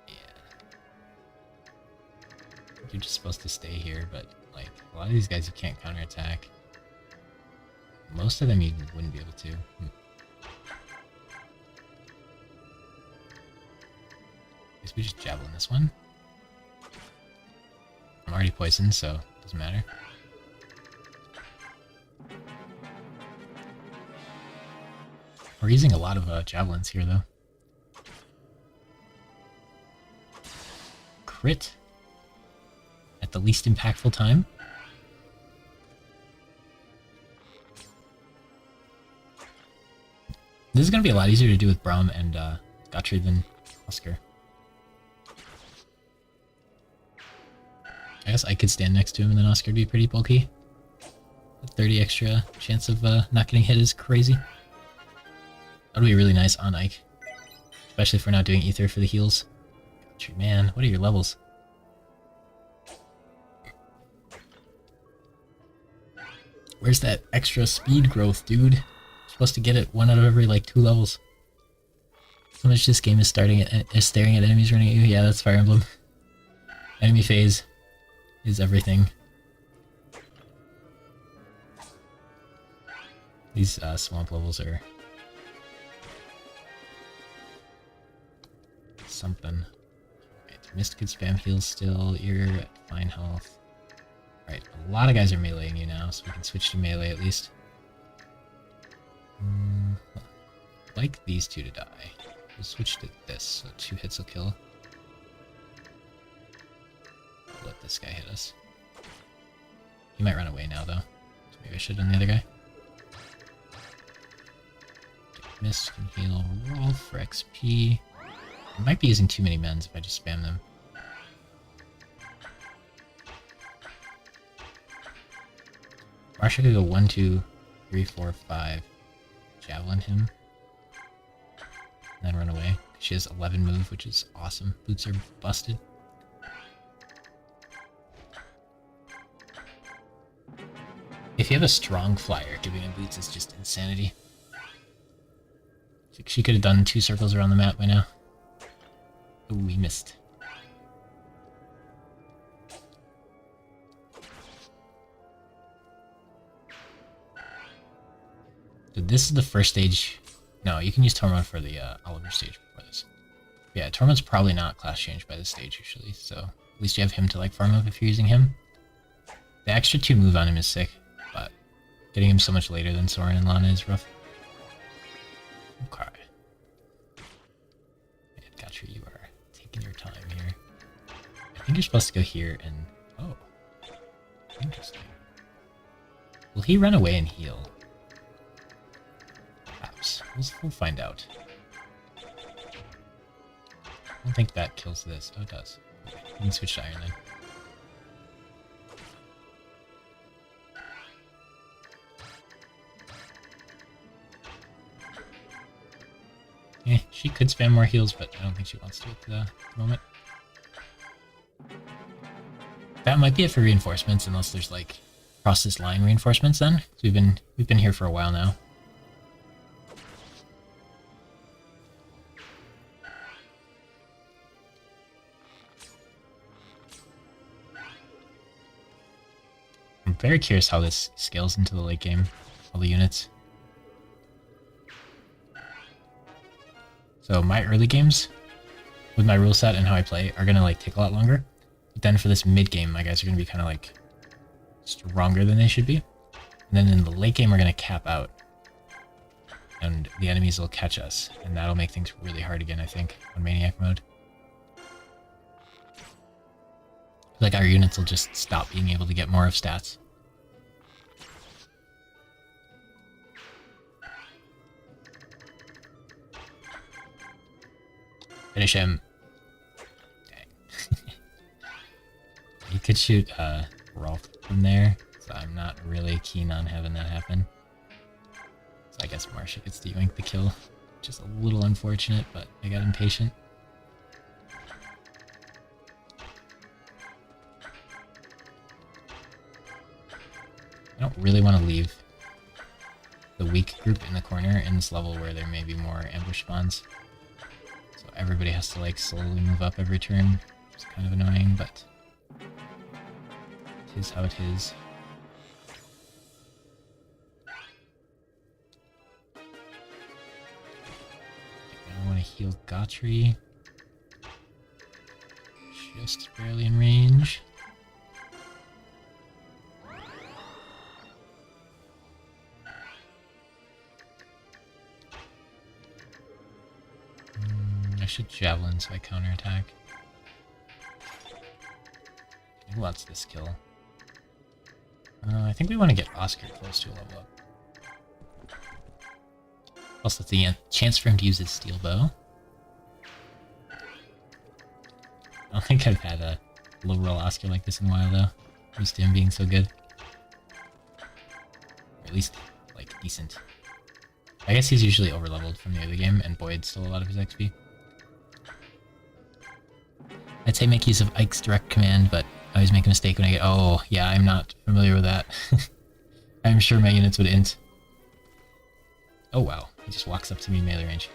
Yeah. You're just supposed to stay here, but like a lot of these guys you can't counterattack. Most of them you wouldn't be able to. Guess we just javelin this one. I'm already poisoned, so it doesn't matter. We're using a lot of javelins here, though. Crit at the least impactful time. This is going to be a lot easier to do with Braum and Gottfried than Oscar. I guess I could stand next to him and then Oscar would be pretty bulky. A 30 extra chance of not getting hit is crazy. That would be really nice on Ike. Especially if we're not doing Ether for the heals. Gottfried, man, what are your levels? Where's that extra speed growth, dude? Supposed to get it 1 out of every like 2 levels. So much this game is staring at enemies running at you. Yeah, that's Fire Emblem. Enemy phase is everything. These swamp levels are something. Right, Mist could spam heals still. You're at fine health. Right, a lot of guys are meleeing you now, so we can switch to melee at least. Like these two to die. We'll switch to this, so 2 hits will kill. Let this guy hit us. He might run away now, though. So maybe I should have done the other guy. Mist can heal Rolf for XP. I might be using too many mens if I just spam them. Marsha could go 1, 2, 3, 4, 5. Javelin him. And then run away. She has 11 move, which is awesome. Boots are busted. If you have a strong flyer, giving him boots is just insanity. She could have done 2 circles around the map by now. Oh, we missed. So this is the first stage. No, you can use Tormod for the Oliver stage before this. Yeah, Tormod's probably not class changed by this stage usually, so at least you have him to like farm up if you're using him. The extra 2 move on him is sick, but getting him so much later than Soren and Lana is rough. Okay. Man, Gotcha, you are taking your time here. I think you're supposed to go here and... Oh. Interesting. Will he run away and heal? Perhaps. We'll find out. I don't think that kills this. Oh, it does. Okay, we can switch to Iron then. She could spam more heals, but I don't think she wants to at the moment. That might be it for reinforcements, unless there's like across this line reinforcements then. So we've been here for a while now. I'm very curious how this scales into the late game, all the units. So my early games, with my rule set and how I play, are gonna like take a lot longer. But then for this mid game, my guys are gonna be kind of like stronger than they should be. And then in the late game, we're gonna cap out, and the enemies will catch us, and that'll make things really hard again, I think, on Maniac mode. Like our units will just stop being able to get more of stats. Finish him. Dang. He could shoot Rolf from there, so I'm not really keen on having that happen. So I guess Marsha gets to yoink the kill. Just a little unfortunate, but I got impatient. I don't really want to leave the weak group in the corner in this level where there may be more ambush spawns. So everybody has to like slowly move up every turn, which is kind of annoying, but 'Tis how it is. I want to heal Gotri. Just barely in range. I should javelin so I counterattack. Who wants this kill? I think we want to get Oscar close to a level up. Also, the chance for him to use his steel bow. I don't think I've had a low roll Oscar like this in a while, though. Used to him being so good. Or at least, like, decent. I guess he's usually overleveled from the early game, and Boyd stole a lot of his XP. I'd say make use of Ike's direct command, but I always make a mistake when I get... Oh, yeah, I'm not familiar with that. I'm sure my units would int. Oh, wow. He just walks up to me in melee range.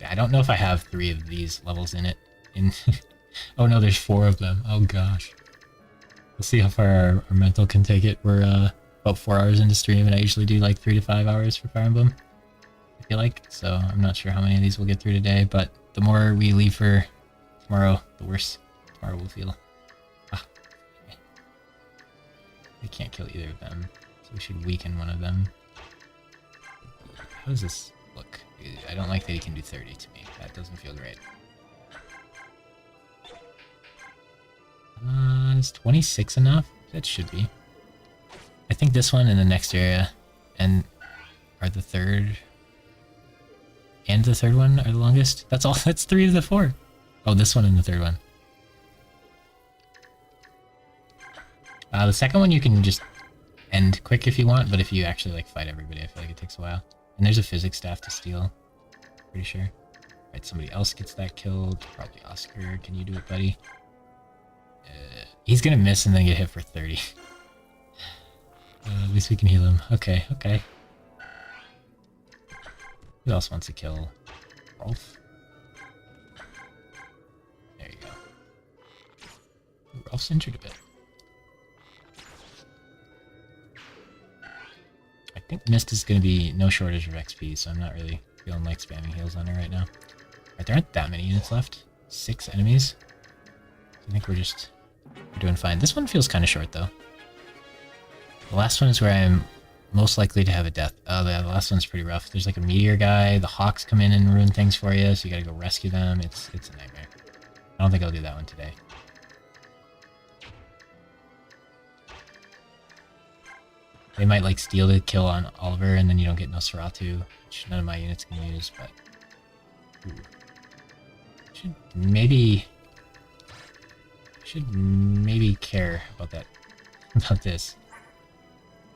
I don't know if I have 3 of these levels in it. Oh no, there's 4 of them. Oh gosh. We'll see how far our mental can take it. We're about 4 hours into stream, and I usually do like 3 to 5 hours for Fire Emblem, I feel like. So I'm not sure how many of these we'll get through today, but the more we leave for tomorrow, the worse tomorrow will feel. Ah, okay. We can't kill either of them, so we should weaken one of them. How does this look? I don't like that he can do 30 to me. That doesn't feel great. Is 26 enough? That should be. I think this one in the next area and are the third and the third one are the longest. That's all. That's 3 of the 4. Oh, this one and the third one. The second one you can just end quick if you want, but if you actually like fight everybody, I feel like it takes a while. And there's a physics staff to steal. Pretty sure. Right, somebody else gets that killed. Probably Oscar. Can you do it, buddy? He's gonna miss and then get hit for 30. At least we can heal him. Okay, okay. Who else wants to kill Rolf? There you go. Ooh, Rolf's injured a bit. I think Mist is going to be no shortage of XP, so I'm not really feeling like spamming heals on her right now. Right, there aren't that many units left. 6 enemies. I think we're doing fine. This one feels kind of short, though. The last one is where I'm most likely to have a death. Oh, the last one's pretty rough. There's like a meteor guy. The Hawks come in and ruin things for you, so you gotta go rescue them. It's a nightmare. I don't think I'll do that one today. They might like steal the kill on Oliver, and then you don't get Nosferatu, which none of my units can use, but... Ooh. Should maybe care about that, about this.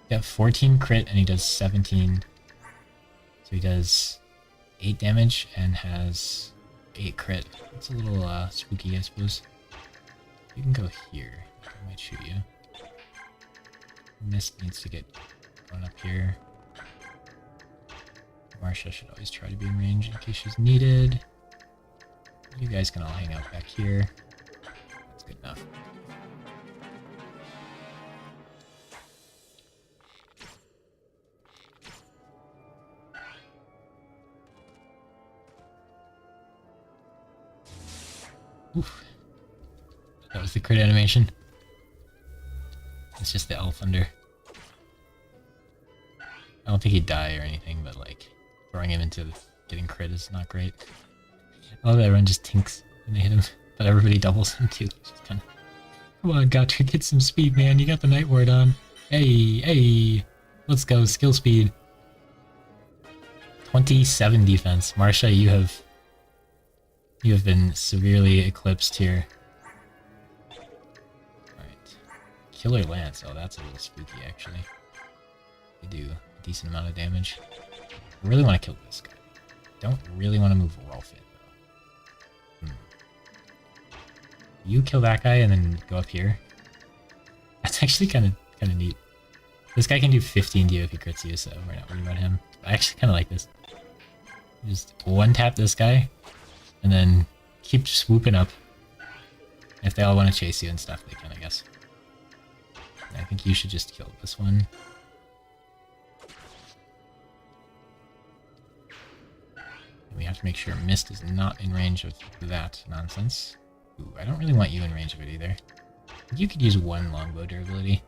He got 14 crit and he does 17. So he does 8 damage and has 8 crit. It's a little spooky, I suppose. You can go here. I might shoot you. Mist needs to get going up here. Marsha should always try to be in range in case she's needed. You guys can all hang out back here. That's good enough. Oof. That was the crit animation. It's just the Elf Thunder. I don't think he'd die or anything, but like, throwing him into getting crit is not great. I love that everyone just tinks when they hit him, but everybody doubles him too. It's just kind of... Come on, Gotcha, get some speed, man. You got the Night Ward on. Hey, hey. Let's go, skill speed. 27 defense. Marsha, you have been severely eclipsed here. Alright. Killer Lance. Oh, that's a little spooky, actually. They do a decent amount of damage. I really want to kill this guy. Don't really want to move Rolf in, though. You kill that guy and then go up here. That's actually kind of neat. This guy can do 15 to you if he crits you, so we're not worried about him. I actually kind of like this. Just one tap this guy, and then keep swooping up. If they all want to chase you and stuff, they can, I guess. I think you should just kill this one. And we have to make sure Mist is not in range of that nonsense. Ooh, I don't really want you in range of it either. You could use one longbow durability.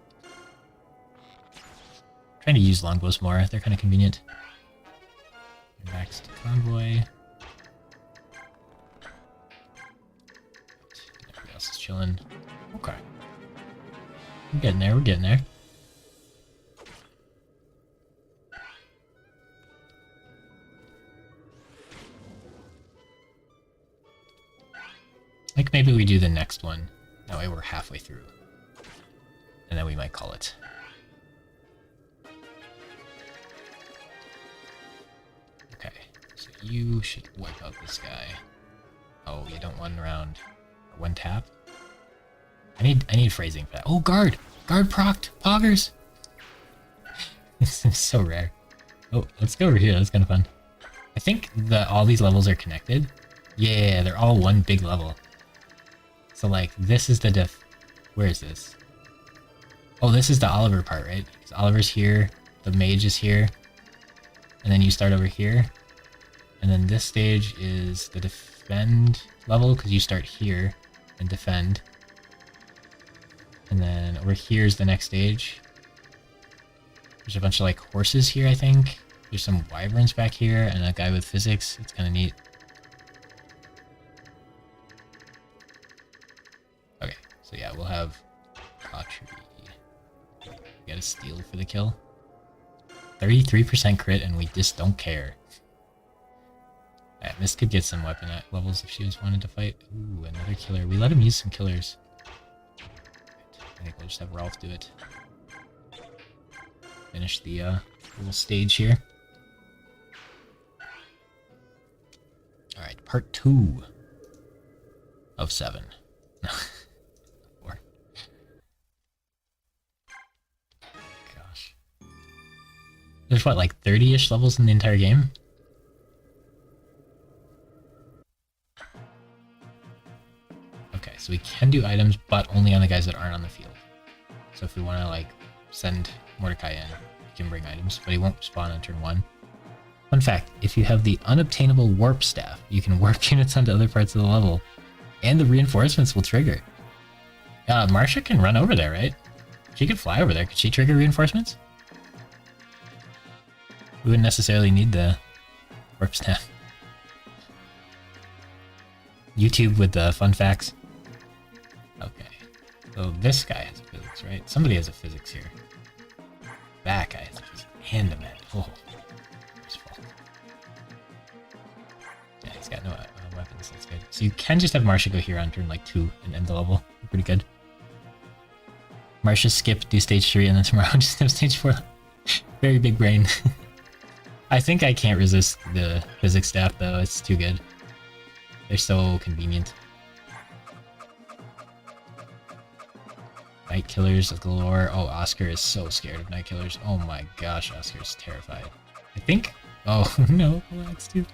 Trying to use longbows more, they're kind of convenient. Back to convoy. Everybody else is chilling. Okay. We're getting there, we're getting there. Like maybe we do the next one. That way we're halfway through. And then we might call it. Okay, so you should wipe out this guy. Oh, you don't one round or one tap? I need phrasing for that. Oh, guard! Guard procced! Poggers! This is so rare. Oh, let's go over here, that's kind of fun. I think that all these levels are connected. Yeah, they're all one big level. So like, this is the where is this? Oh, this is the Oliver part, right? Because Oliver's here, the mage is here, and then you start over here. And then this stage is the defend level, because you start here and defend. And then over here is the next stage. There's a bunch of like horses here, I think. There's some wyverns back here, and a guy with physics. It's kind of neat. Okay, so yeah, we'll have Cotry. We got a steal for the kill. 33% crit, and we just don't care. This could get some weapon levels if she just wanted to fight. Ooh, another killer. We let him use some killers. I think we'll just have Rolf do it. Finish the little stage here. Alright, part 2 of 7. 4. Gosh. There's what, like 30-ish levels in the entire game? Okay, so we can do items, but only on the guys that aren't on the field. So if we want to, like, send Mordecai in, we can bring items, but he won't spawn on turn 1. Fun fact, if you have the unobtainable warp staff, you can warp units onto other parts of the level, and the reinforcements will trigger. Marsha can run over there, right? She could fly over there. Could she trigger reinforcements? We wouldn't necessarily need the warp staff. YouTube with the fun facts. Okay, so this guy has a physics, right? Somebody has a physics here. That guy has a physics. And a med. Oh, yeah, he's got no weapons. That's good. So you can just have Marsha go here on turn like 2 and end the level. Pretty good. Marsha skip, do stage 3, and then tomorrow just have stage 4. Very big brain. I think I can't resist the physics staff though. It's too good. They're so convenient. Night killers galore. Oh, Oscar is so scared of night killers. Oh my gosh, Oscar's terrified. I think. Oh no, relax too.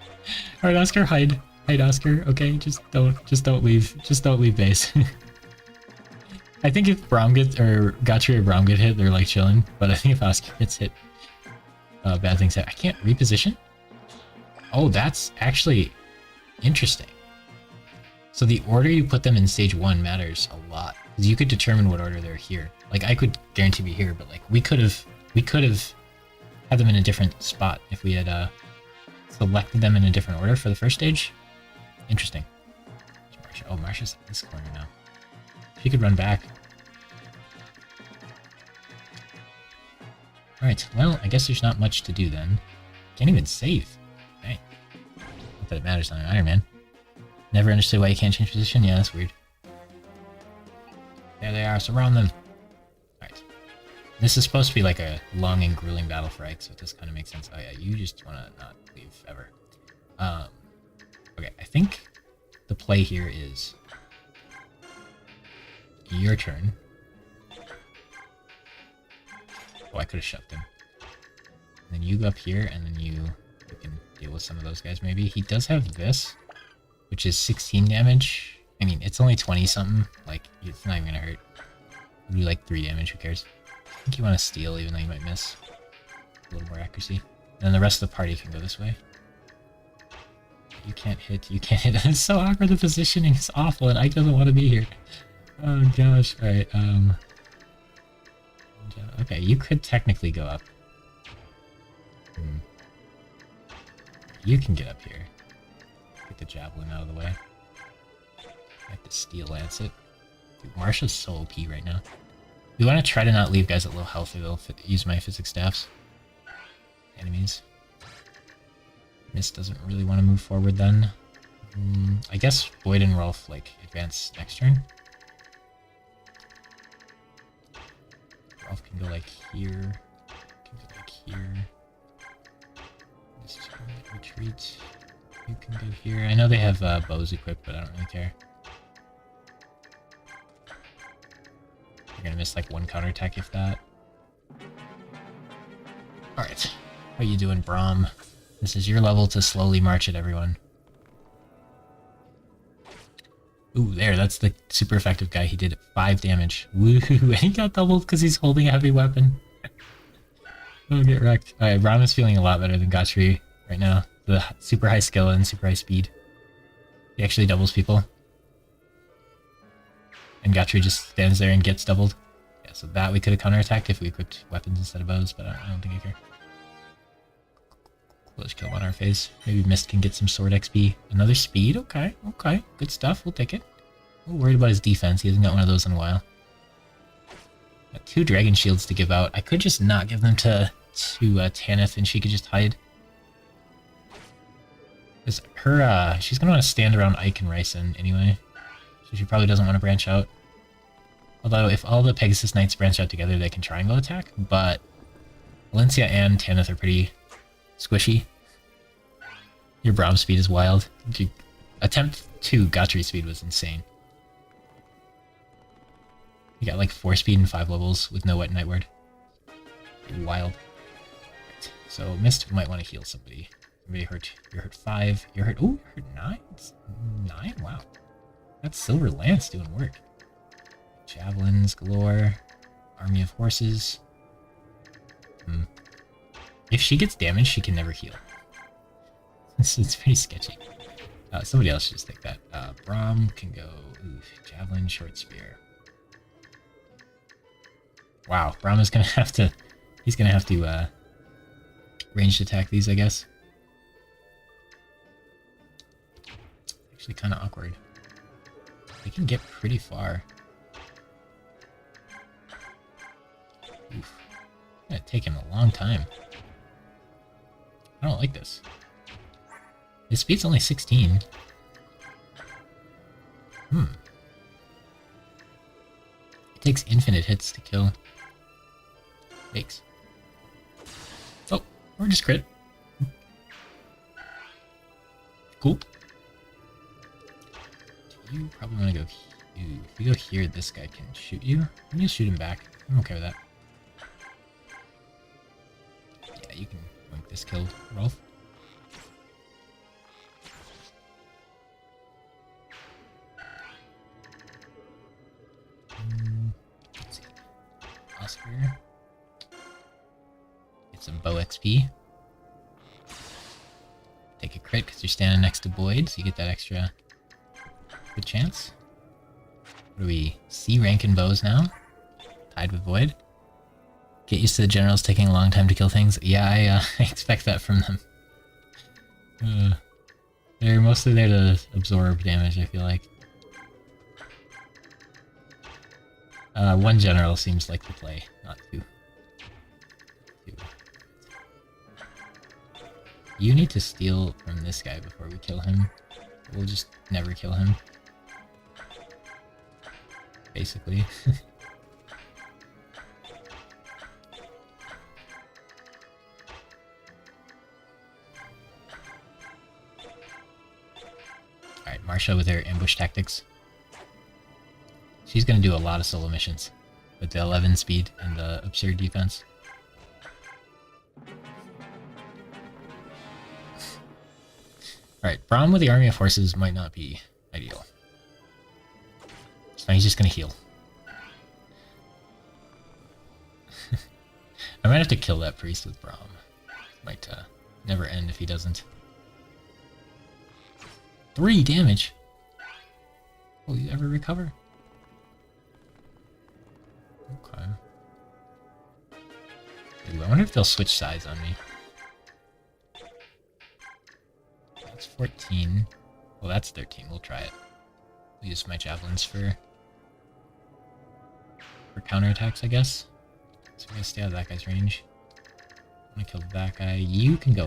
Alright, Oscar, hide. Hide, Oscar. Okay, just don't leave. Just don't leave base. I think if Braum gets, or Gotri or Braum get hit, they're like chilling. But I think if Oscar gets hit, bad things happen. I can't reposition? Oh, that's actually interesting. So the order you put them in stage 1 matters a lot. Because you could determine what order they're here. Like, I could guarantee be here, but like, we could have had them in a different spot if we had selected them in a different order for the first stage. Interesting. Marsha. Oh, Marsha's in this corner now. She could run back. Alright, well, I guess there's not much to do then. Can't even save. Dang. Not that it matters on an Ironman. Never understood why you can't change position. Yeah, that's weird. There they are, surround them. Alright. This is supposed to be like a long and grueling battle for Ike, so this kind of makes sense. Oh yeah, you just want to not leave ever. Okay, I think the play here is your turn. Oh, I could have shoved him. And then you go up here, and then you can deal with some of those guys maybe. He does have this, which is 16 damage. I mean, it's only 20 something. Like, it's not even gonna hurt. It'll do like 3 damage, who cares? I think you want to steal even though you might miss. A little more accuracy. And then the rest of the party can go this way. You can't hit, you can't hit. It's so awkward, the positioning is awful and Ike doesn't want to be here. Oh gosh, alright, okay, you could technically go up. You can get up here. Get the javelin out of the way. I have to steel lance it. Dude, Marsha's so OP right now. We want to try to not leave guys at low health or they'll use my physics staffs. Enemies. Mist doesn't really want to move forward then. I guess Void and Rolf like advance next turn. Rolf can go like here. Can go like here. Just retreat. You can go here. I know they have bows equipped, but I don't really care. You're gonna miss like one counterattack if that. Alright. How you doing, Braum? This is your level to slowly march at everyone. Ooh, there, that's the super effective guy. He did 5 damage. Woohoo, and he got doubled because he's holding a heavy weapon. Oh, get wrecked. Alright, Braum is feeling a lot better than Gotri right now. The super high skill and super high speed. He actually doubles people. And Gotri just stands there and gets doubled. Yeah, so that we could have counterattacked if we equipped weapons instead of bows, but I don't think I care. Let's kill on our face. Maybe Mist can get some sword XP. Another speed? Okay, okay. Good stuff. We'll take it. A little worried about his defense. He hasn't got one of those in a while. Got 2 dragon shields to give out. I could just not give them to Tanith and she could just hide. Because her, she's gonna want to stand around Ike and Ryson anyway. So she probably doesn't want to branch out. Although if all the Pegasus Knights branch out together, they can triangle attack. But Valencia and Tanith are pretty squishy. Your Braum speed is wild. Attempt 2 Gotri speed was insane. You got like 4 speed and 5 levels with no Wet Night Word. Wild. Right. So Mist might want to heal somebody. Somebody hurt. You're hurt 5. You're hurt. Oh, you're hurt 9. 9? Wow. That's Silver Lance doing work. Javelins galore. Army of horses. If she gets damaged, she can never heal. It's pretty sketchy. Somebody else should just take that. Braum can go javelin, short spear. Wow, Braum is gonna have to. He's gonna have to ranged attack these, I guess. Actually, kind of awkward. They can get pretty far. Oof. It's gonna take him a long time. I don't like this. His speed's only 16. It takes infinite hits to kill. Yikes. Oh, or just crit. Cool. You probably want to go here. If you go here, this guy can shoot you. I'm gonna shoot him back. I'm okay with that. Yeah, you can make this killed, Rolf. Let's see. Oscar. Get some bow XP. Take a crit because you're standing next to Boyd, so you get that extra good chance. What are we? C rank in bows now? Tied with Void. Get used to the generals taking a long time to kill things. Yeah, I expect that from them. They're mostly there to absorb damage, I feel like. One general seems like the play, not 2. You need to steal from this guy before we kill him. We'll just never kill him. Basically. Alright, Marsha with her ambush tactics. She's gonna do a lot of solo missions with the 11 speed and the absurd defense. Alright, Braum with the army of horses might not be ideal. fine, he's just gonna heal. I might have to kill that priest with Braum. Might never end if he doesn't. 3 damage! Will you ever recover? Okay. Ooh, I wonder if they'll switch sides on me. That's 14. Well, that's 13. We'll try it. We'll use my javelins for counterattacks, I guess. So we're gonna stay out of that guy's range. I'm gonna kill that guy. You can go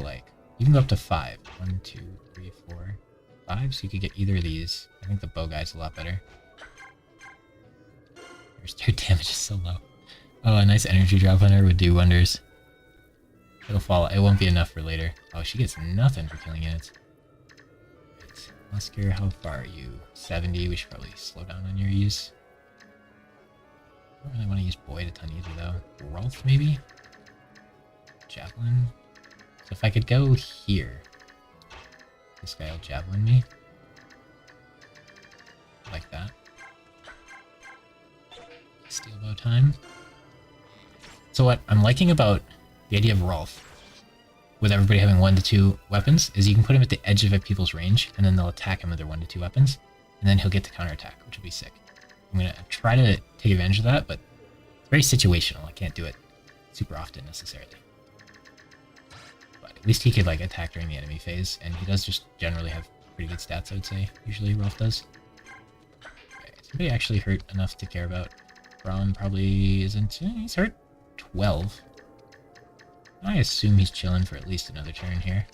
up to 5. 1, 2, 3, 4, 5. So you could get either of these. I think the bow guy's a lot better. Their damage is so low. Oh, a nice energy drop on her would do wonders. It'll fall. It won't be enough for later. Oh, she gets nothing for killing units. Right. Musker, how far are you? 70. We should probably slow down on your use. I don't really want to use Boyd a ton either, though. Rolf, maybe? Javelin? So if I could go here. This guy will javelin me. Like that. Steel bow time. So what I'm liking about the idea of Rolf, with everybody having 1 to 2 weapons, is you can put him at the edge of people's range, and then they'll attack him with their 1 to 2 weapons, and then he'll get to counterattack, which will be sick. I'm gonna try to take advantage of that, but it's very situational. I can't do it super often necessarily. But at least he could like attack during the enemy phase, and he does just generally have pretty good stats, I would say. Usually Rolf does. Okay, is anybody actually hurt enough to care about? Braum probably isn't. He's hurt 12. I assume he's chilling for at least another turn here.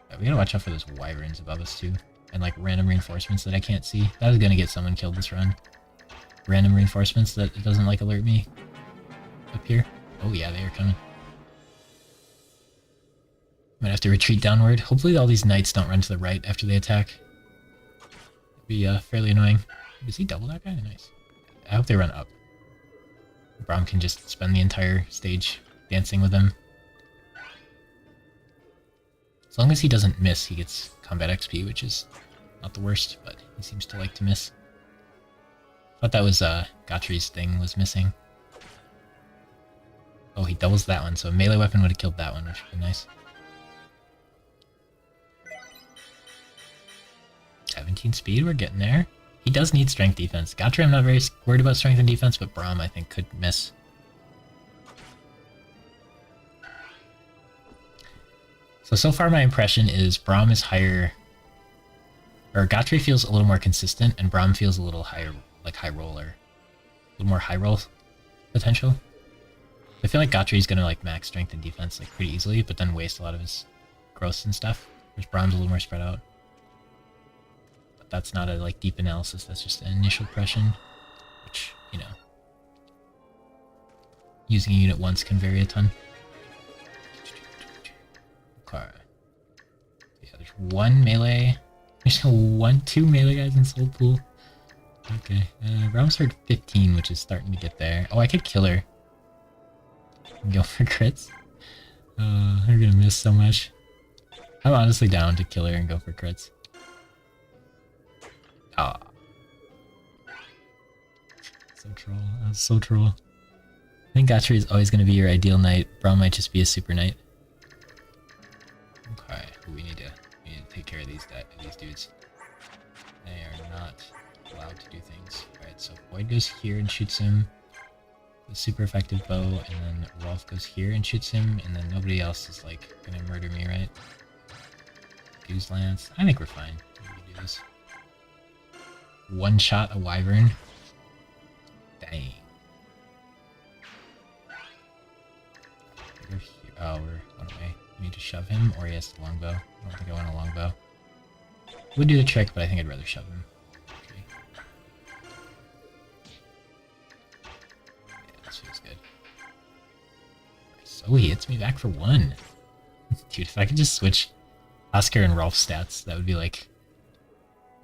But we gotta watch out for those wyverns above us too. And like random reinforcements that I can't see. That is gonna get someone killed this run. Random reinforcements that it doesn't like alert me up here. Oh yeah, they are coming. Might have to retreat downward. Hopefully all these knights don't run to the right after they attack. It'd be fairly annoying. Does he double that guy? Nice. I hope they run up. Braum can just spend the entire stage dancing with them. As long as he doesn't miss, he gets combat XP, which is not the worst, but he seems to like to miss. Thought that was Gotry's thing was missing. Oh, he doubles that one, so a melee weapon would have killed that one, which would be nice. 17 speed, we're getting there. He does need strength defense. Gotry, I'm not very worried about strength and defense, but Braum, I think, could miss. So far my impression is Braum is higher... Or Gotry feels a little more consistent, and Braum feels a little higher, like high roller. A little more high roll potential. I feel like Gotry's gonna like max strength and defense like pretty easily, but then waste a lot of his growths and stuff. Whereas Braum's a little more spread out. That's not a like deep analysis, that's just an initial impression, which, you know, using a unit once can vary a ton. Okay. Yeah, there's 1 melee. There's 2 melee guys in Soul Pool. Okay, Braum's hurt 15, which is starting to get there. Oh, I could kill her. And go for crits. I'm gonna miss so much. I'm honestly down to kill her and go for crits. Ah. So troll. That was so troll. I think Gotry is always going to be your ideal knight. Braum might just be a super knight. Okay, we need to take care of these dudes. They are not allowed to do things. Alright, so Boyd goes here and shoots him. The super effective bow, and then Rolf goes here and shoots him, and then nobody else is like going to murder me, right? Fuse Lance. I think we're fine. We can do this. One shot a wyvern. Dang. Oh, we're one away. We need to shove him, or he has the longbow. I don't think I want a longbow. Would do the trick, but I think I'd rather shove him. Okay. Yeah, this feels good. So he hits me back for 1. Dude, if I could just switch Oscar and Rolf's stats, that would be like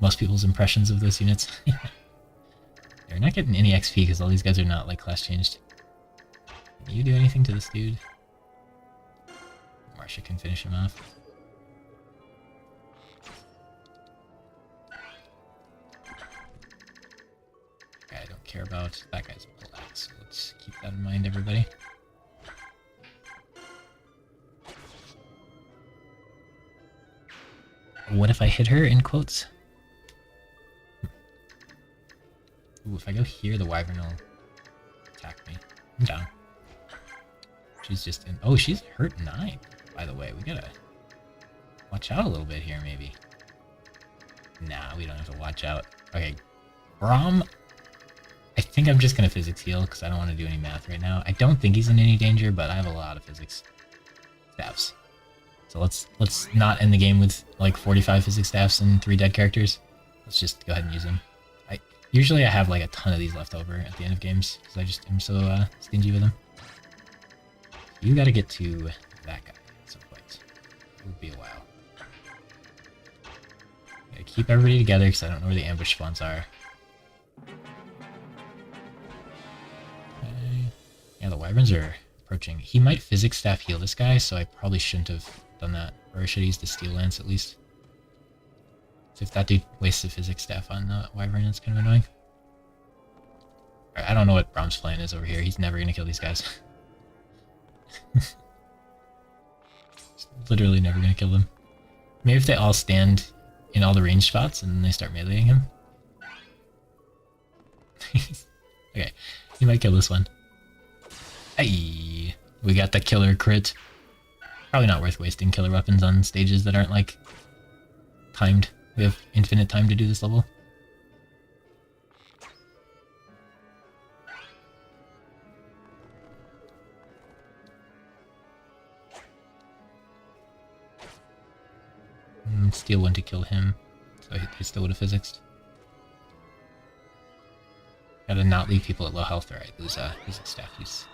most people's impressions of those units. They're not getting any XP because all these guys are not like class changed. Can you do anything to this dude? Marsha can finish him off. care about that guy's poleaxe. So let's keep that in mind, everybody. What if I hit her, in quotes? Ooh, if I go here, the wyvern will attack me. I'm down. She's just in... Oh, she's hurt 9, by the way. We gotta watch out a little bit here, maybe. Nah, we don't have to watch out. Okay, Braum... I think I'm just gonna physics heal, because I don't want to do any math right now. I don't think he's in any danger, but I have a lot of physics staffs. So let's not end the game with like 45 physics staffs and 3 dead characters. Let's just go ahead and use them. Usually I have like a ton of these left over at the end of games, because I just am so stingy with them. You gotta get to that guy at some point. It will be a while. Gotta keep everybody together, because I don't know where the ambush spawns are. Okay. Yeah, the wyverns are approaching. He might physics staff heal this guy, so I probably shouldn't have done that. Or I should have used the steel lance at least. So if that dude wastes the physics staff on the wyvern, it's kind of annoying. I don't know what Braum's plan is over here. He's never gonna kill these guys. Literally never gonna kill them. Maybe if they all stand in all the range spots and then they start meleeing him. Okay, he might kill this one. Hey, we got the killer crit. Probably not worth wasting killer weapons on stages that aren't like timed. We have infinite time to do this level. Steel one to kill him, so he still would have physicsed. Gotta not leave people at low health, right? Lose physics staff use.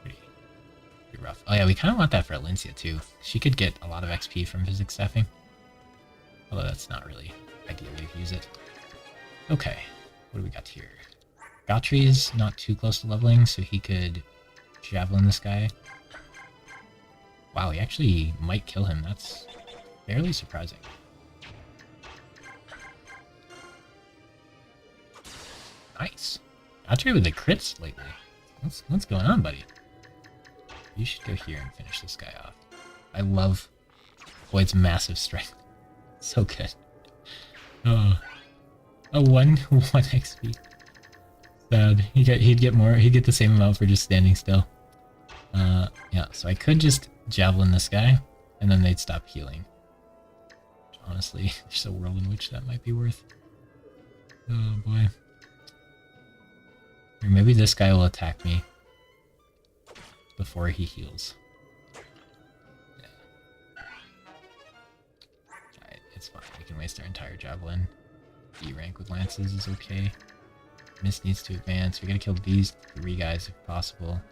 Pretty rough. Oh yeah, we kind of want that for Alencia too. She could get a lot of XP from physics staffing. Although that's not really ideal way to use it. Okay, what do we got here? Gautrey's not too close to leveling, so he could javelin this guy. Wow, he actually might kill him. That's fairly surprising. Nice. Gautrey with the crits lately. What's going on, buddy? You should go here and finish this guy off. I love Void's massive strength. So good. Oh, a 1 XP. Sad. He'd get more. He'd get the same amount for just standing still. Yeah. So I could just javelin this guy, and then they'd stop healing. Honestly, there's a world in which that might be worth. Oh boy. Or maybe this guy will attack me before he heals. It's fine, we can waste our entire javelin. D rank with lances is okay. Mist needs to advance. We gotta kill these 3 guys if possible.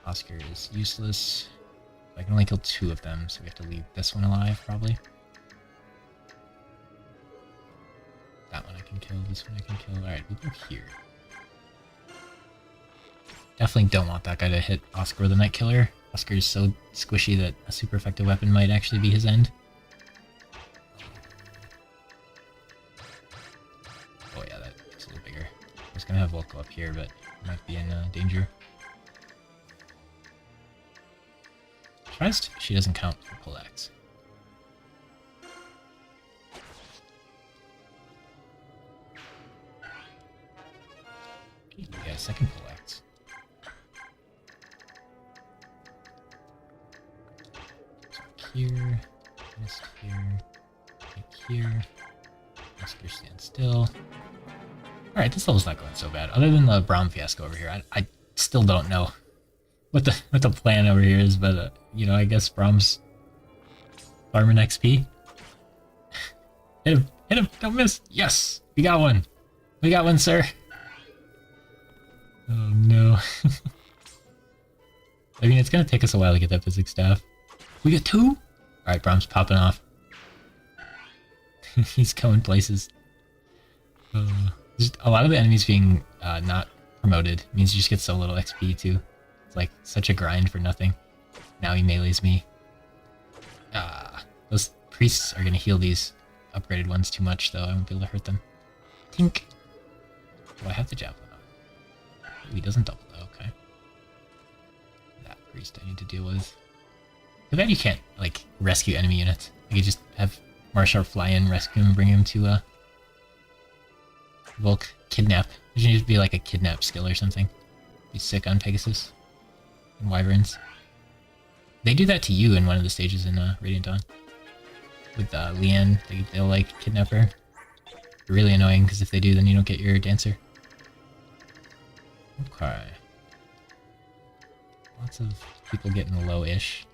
Oscar is useless. I can only kill 2 of them, so we have to leave this one alive, probably. That one I can kill, this one I can kill. Alright, we'll go here. Definitely don't want that guy to hit Oscar the Night Killer. Oscar is so squishy that a super effective weapon might actually be his end. Oh yeah, that gets a little bigger. I was gonna have Volko up here, but might be in danger. Surprised she doesn't count for poleaxe. Okay, we got a second poleaxe. Here, mist here, like here. Oscar stand still. Alright, this level's not going so bad. Other than the Braum fiasco over here, I still don't know what the plan over here is, but you know, I guess Braum's farming XP. Hit him, don't miss. Yes, we got one. We got one, sir. Oh no. I mean, it's gonna take us a while to get that physics staff. We got 2? Alright, Braum's popping off. He's going places. Just a lot of the enemies being not promoted means you just get so little XP too. It's like such a grind for nothing. Now he melees me. Those priests are gonna heal these upgraded ones too much though. I won't be able to hurt them. Tink. Do I have the javelin on? Oh, he doesn't double though, okay. That priest I need to deal with. Too bad you can't, like, rescue enemy units. You could just have Marshall fly in, rescue him, and bring him to, Volk. Kidnap. There should be, like, a kidnap skill or something. Be sick on Pegasus. And Wyverns. They do that to you in one of the stages in, Radiant Dawn. With, Leanne, they'll, like, kidnap her. Really annoying, because if they do, then you don't get your dancer. Okay. Lots of people getting low-ish.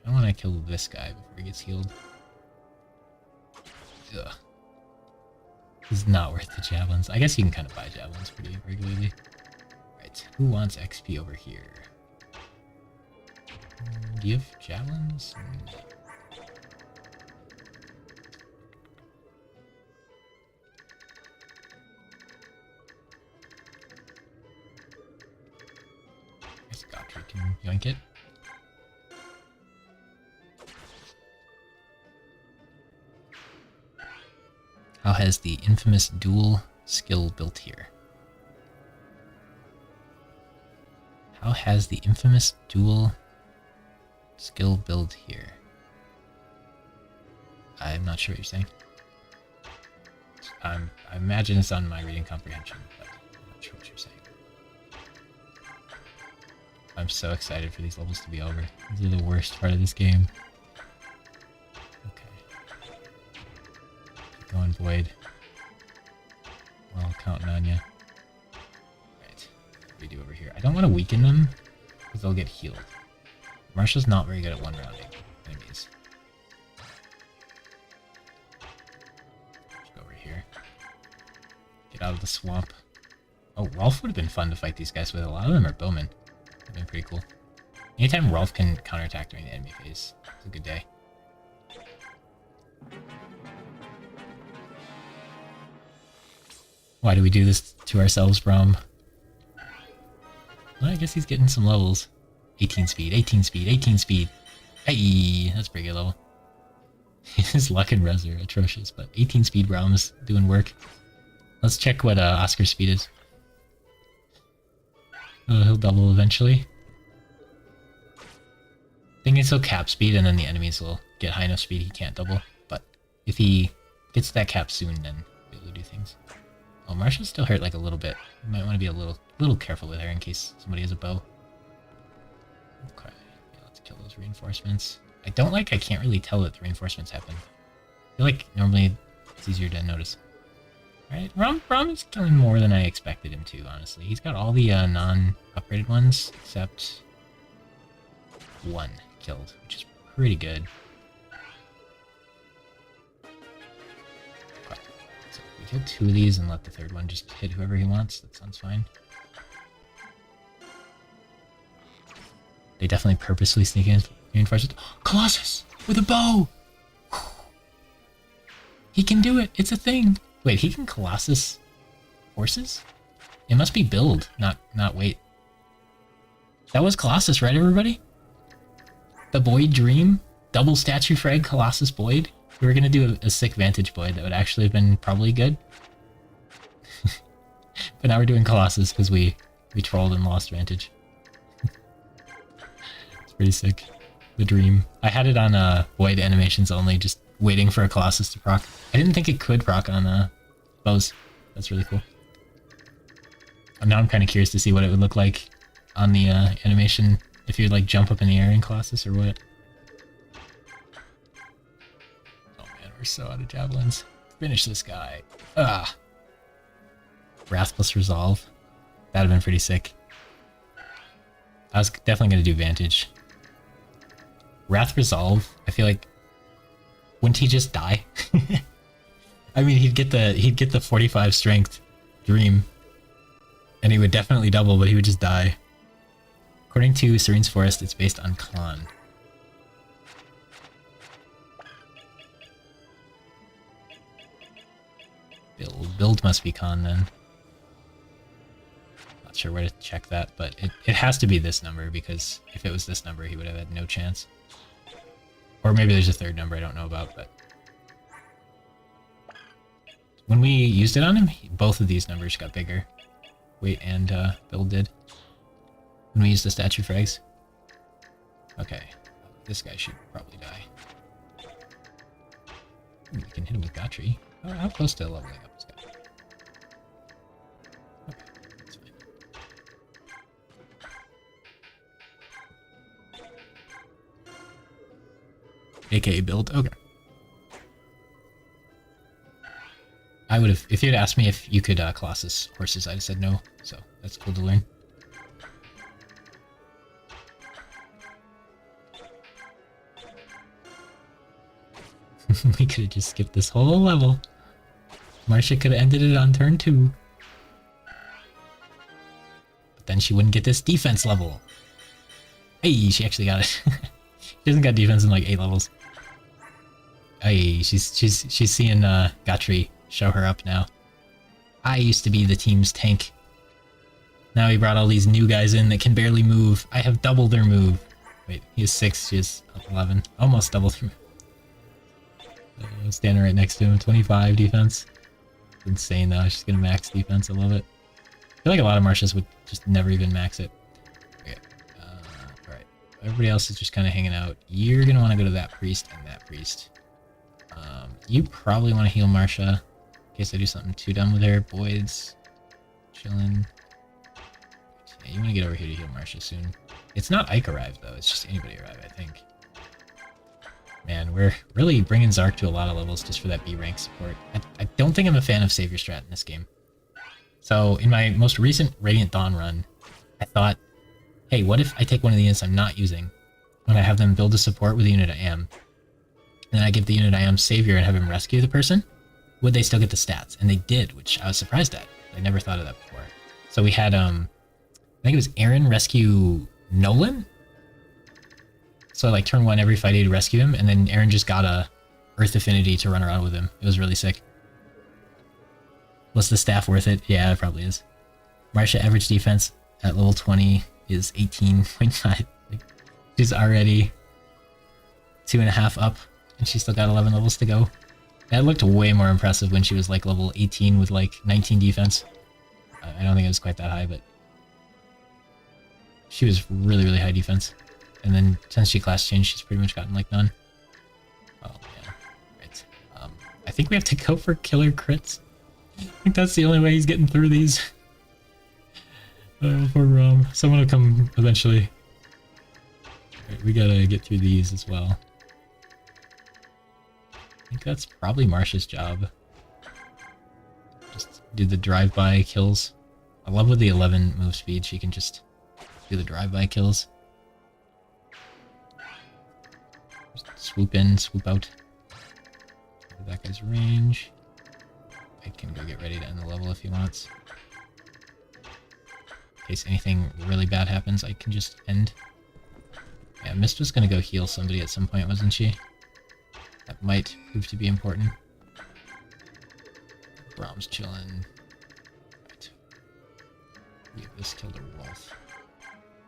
I want to kill this guy before he gets healed. Ugh. This is not worth the javelins. I guess you can kind of buy javelins pretty regularly. Right, who wants XP over here? Do you have javelins? I guess Godfrey can yoink it. How has the infamous dual skill built here? How has the infamous dual skill build here? I'm not sure what you're saying. I imagine it's on my reading comprehension, but I'm not sure what you're saying. I'm so excited for these levels to be over. These are the worst part of this game. Going Void. Well, counting on you. Right. What do we do over here? I don't want to weaken them, because they'll get healed. Marsha's not very good at one-rounding enemies. Let's go over here. Get out of the swamp. Oh, Rolf would have been fun to fight these guys with. A lot of them are bowmen. Would have been pretty cool. Anytime Rolf can counterattack during the enemy phase, it's a good day. Why do we do this to ourselves, Brom? Well, I guess he's getting some levels. 18 speed, 18 speed, 18 speed. Hey, that's a pretty good level. His luck and res are atrocious, but 18 speed Brom's doing work. Let's check what Oscar's speed is. Oh, he'll double eventually. I think he'll cap speed, and then the enemies will get high enough speed he can't double. But if he gets to that cap soon, then he'll be able to do things. Oh, Marsha's still hurt like a little bit. You might want to be a little careful with her in case somebody has a bow. Okay, yeah, let's kill those reinforcements. I can't really tell that the reinforcements happen. I feel like normally it's easier to notice. Alright, Rom is killing more than I expected him to, honestly. He's got all the non-upgraded ones, except one killed, which is pretty good. Kill 2 of these and let the 3rd one just hit whoever he wants. That sounds fine. They definitely purposely sneak in reinforcements. Colossus! With a bow! He can do it! It's a thing! Wait, he can Colossus horses? It must be build, not weight. That was Colossus, right, everybody? The Boyd Dream? Double statue frag Colossus Boyd? We were gonna do a sick Vantage Boyd that would actually have been probably good. But now we're doing Colossus because we trolled and lost Vantage. It's pretty sick. The dream. I had it on Void animations only, just waiting for a Colossus to proc. I didn't think it could proc on bows. That's really cool. And now I'm kind of curious to see what it would look like on the animation if you'd like jump up in the air in Colossus or what. We're so out of javelins. Finish this guy. Ah. Wrath plus Resolve. That'd have been pretty sick. I was definitely going to do Vantage. Wrath Resolve, I feel like... Wouldn't he just die? I mean, he'd get the 45 strength Dream. And he would definitely double, but he would just die. According to Serene's Forest, it's based on Con. Build must be Con then. Not sure where to check that, but it has to be this number, because if it was this number, he would have had no chance. Or maybe there's a 3rd number I don't know about, but... When we used it on him, both of these numbers got bigger. Weight and build did. When we used the statue frags. Okay. This guy should probably die. We can hit him with Gotri. Oh, how close to leveling up this guy? Okay, that's fine. AKA build. Okay. I would have, if you'd asked me if you could Colossus horses, I'd have said no. So that's cool to learn. We could have just skipped this whole level. Marcia could have ended it on turn 2. But then she wouldn't get this defense level. Hey, she actually got it. She hasn't got defense in like 8 levels. Hey, she's seeing Gotri show her up now. I used to be the team's tank. Now he brought all these new guys in that can barely move. I have double their move. Wait, he has 6, she has 11. Almost double their move. Standing right next to him, 25 defense. It's insane though, she's gonna max defense, I love it. I feel like a lot of Martias would just never even max it. Okay, alright. Everybody else is just kind of hanging out. You're gonna want to go to that priest and that priest. You probably want to heal Marcia in case I do something too dumb with her. Boyd's chilling. Yeah, you want to get over here to heal Marcia soon. It's not Ike arrived though, it's just anybody arrived, I think. Man, we're really bringing Zark to a lot of levels just for that B rank support. I don't think I'm a fan of Savior Strat in this game. So in my most recent Radiant Dawn run, I thought, hey, what if I take one of the units I'm not using, when I have them build a support with the unit I am, and then I give the unit I am Savior and have him rescue the person? Would they still get the stats? And they did, which I was surprised at. I never thought of that before. So we had, I think it was Aaron rescue Nolan? So like turn 1 every fight to rescue him, and then Aaron just got a Earth Affinity to run around with him. It was really sick. Was the staff worth it? Yeah, it probably is. Marcia average defense at level 20 is 18.5. Like, she's already 2.5 up, and she's still got 11 levels to go. That looked way more impressive when she was like level 18 with like 19 defense. I don't think it was quite that high, but she was really, really high defense. And then since she class changed, she's pretty much gotten like none. Oh yeah, right. I think we have to go for killer crits. I think that's the only way he's getting through these. For someone will come eventually. Right, we gotta get through these as well. I think that's probably Marcia's job. Just do the drive-by kills. I love with the 11 move speed, she can just do the drive-by kills. Swoop in, swoop out. That guy's range. I can go get ready to end the level if he wants. In case anything really bad happens, I can just end. Yeah, Mist was gonna go heal somebody at some point, wasn't she? That might prove to be important. Brahm's chilling. Right. Leave this till the wolf.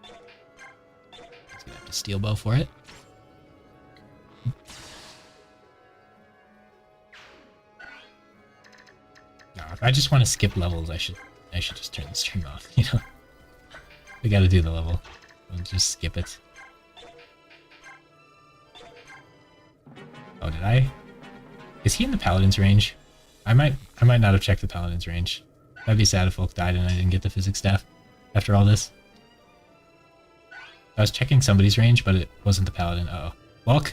He's gonna have to steel bow for it. No, if I just want to skip levels, I should just turn the stream off, you know? We gotta do the level. We'll just skip it. Oh, did I? Is he in the Paladin's range? I might not have checked the Paladin's range. That'd be sad if Folk died and I didn't get the physics staff after all this. I was checking somebody's range, but it wasn't the Paladin. Uh-oh. Volk?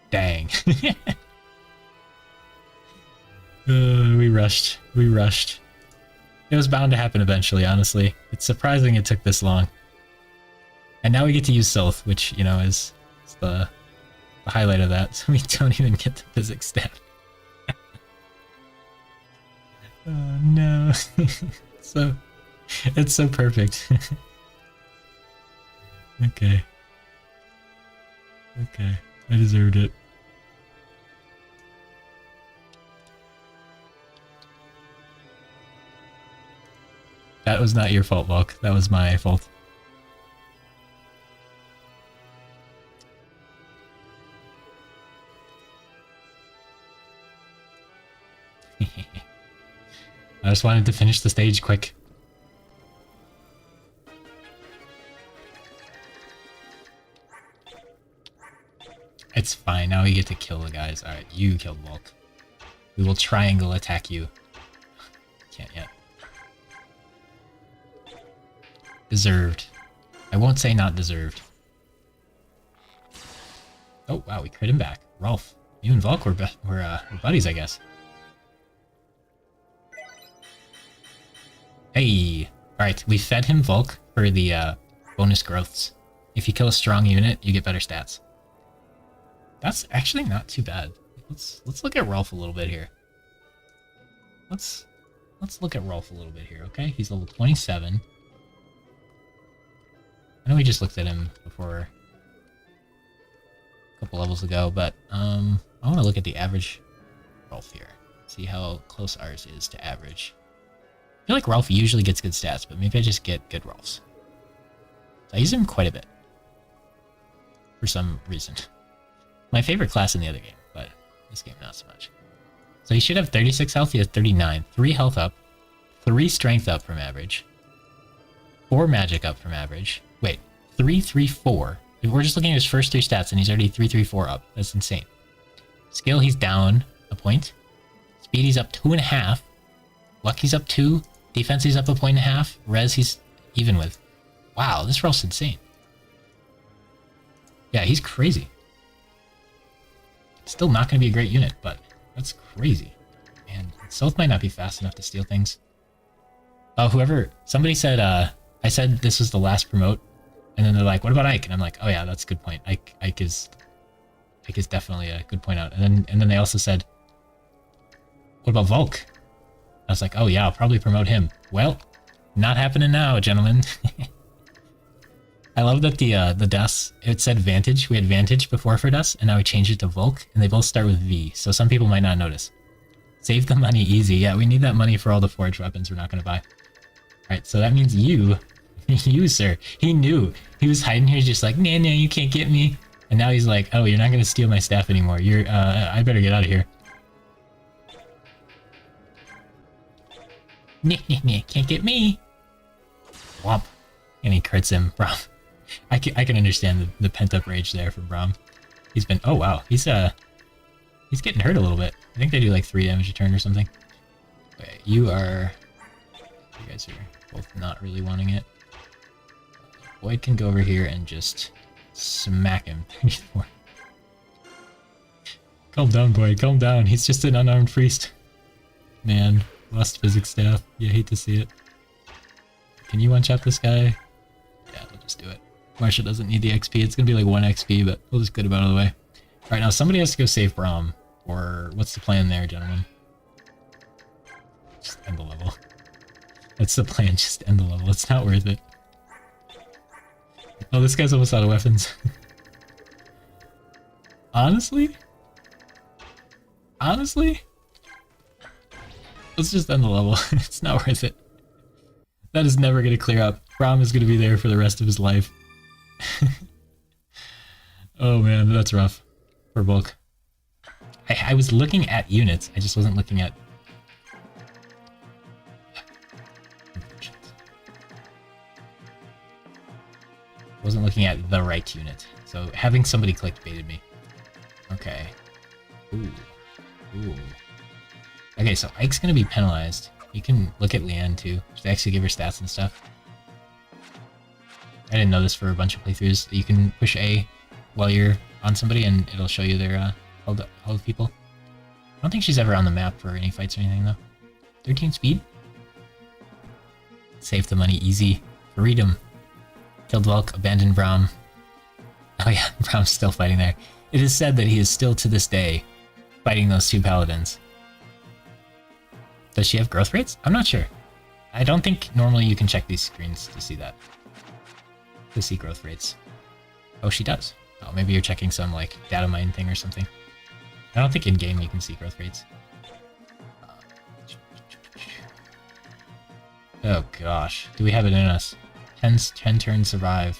Dang. We rushed. We rushed. It was bound to happen eventually, honestly. It's surprising it took this long. And now we get to use Sylph, which, you know, is the highlight of that, so we don't even get the physics staff. Oh no. It's so perfect. Okay. Okay. I deserved it. That was not your fault, Volk. That was my fault. I just wanted to finish the stage quick. It's fine, now we get to kill the guys. Alright, you killed Volk. We will triangle attack you. Can't yet. Deserved. I won't say not deserved. Oh, wow, we crit him back. Rolf, you and Volk were buddies, I guess. Hey! Alright, we fed him Volk for the bonus growths. If you kill a strong unit, you get better stats. That's actually not too bad. Let's look at Rolf a little bit here. Let's look at Rolf a little bit here, okay? He's level 27. I know we just looked at him before a couple levels ago, but I want to look at the average Rolf here. See how close ours is to average. I feel like Rolf usually gets good stats, but maybe I just get good Rolfs. So I use him quite a bit. For some reason. My favorite class in the other game, but this game not so much. So he should have 36 health, he has 39. 3 health up, 3 strength up from average, 4 magic up from average. Wait, 3, 3, 4. If we're just looking at his first 3 stats and he's already 3, 3, 4 up. That's insane. Skill, he's down a point. Speed, he's up 2.5. Luck, he's up 2. Defense, he's up a 1.5. Res, he's even with. Wow, this roll's insane. Yeah, he's crazy. Still not going to be a great unit, but that's crazy. And Stealth might not be fast enough to steal things. Oh, somebody said, I said this was the last promote, and then they're like, what about Ike? And I'm like, oh yeah, that's a good point. Ike is definitely a good point out. And then they also said, what about Volk? I was like, oh yeah, I'll probably promote him. Well, not happening now, gentlemen. I love that the deaths, it said Vantage. We had Vantage before for deaths, and now we changed it to Volk, and they both start with V, so some people might not notice. Save the money easy. Yeah, we need that money for all the forged weapons we're not going to buy. Alright, so that means you, sir, he knew. He was hiding here just like, nah, you can't get me. And now he's like, oh, you're not going to steal my staff anymore. I better get out of here. Nah, can't get me. Womp. And he crits him, Brom. I can understand the pent-up rage there from Brom. He's been, oh wow, he's getting hurt a little bit. I think they do like 3 damage a turn or something. Okay, you guys are both not really wanting it. Boyd can go over here and just smack him. Calm down, Boyd, calm down. He's just an unarmed priest. Man, lost physics staff. You hate to see it. Can you one-shot this guy? Yeah, we'll just do it. Marsha doesn't need the XP. It's gonna be like 1 XP, but we'll just get him out of the way. Alright, now somebody has to go save Braum. Or what's the plan there, gentlemen? Just end the level. That's the plan, just end the level. It's not worth it. Oh, this guy's almost out of weapons. Honestly? Let's just end the level. It's not worth it. That is never going to clear up. Braum is going to be there for the rest of his life. Oh man, that's rough. For Bulk. I was looking at units, I just wasn't looking at... Wasn't looking at the right unit. So having somebody clickbaited me. Okay. Ooh. Okay, so Ike's gonna be penalized. You can look at Leanne too. They actually give her stats and stuff. I didn't know this for a bunch of playthroughs. You can push A while you're on somebody and it'll show you their held people. I don't think she's ever on the map for any fights or anything though. 13 speed? Save the money easy. Freedom. Killed Volk, abandoned Braum. Oh yeah, Braum's still fighting there. It is said that he is still to this day fighting those 2 paladins. Does she have growth rates? I'm not sure. I don't think normally you can check these screens to see that. To see growth rates. Oh, she does. Oh, maybe you're checking some like data mine thing or something. I don't think in game you can see growth rates. Oh gosh, do we have it in us? 10 turns survive.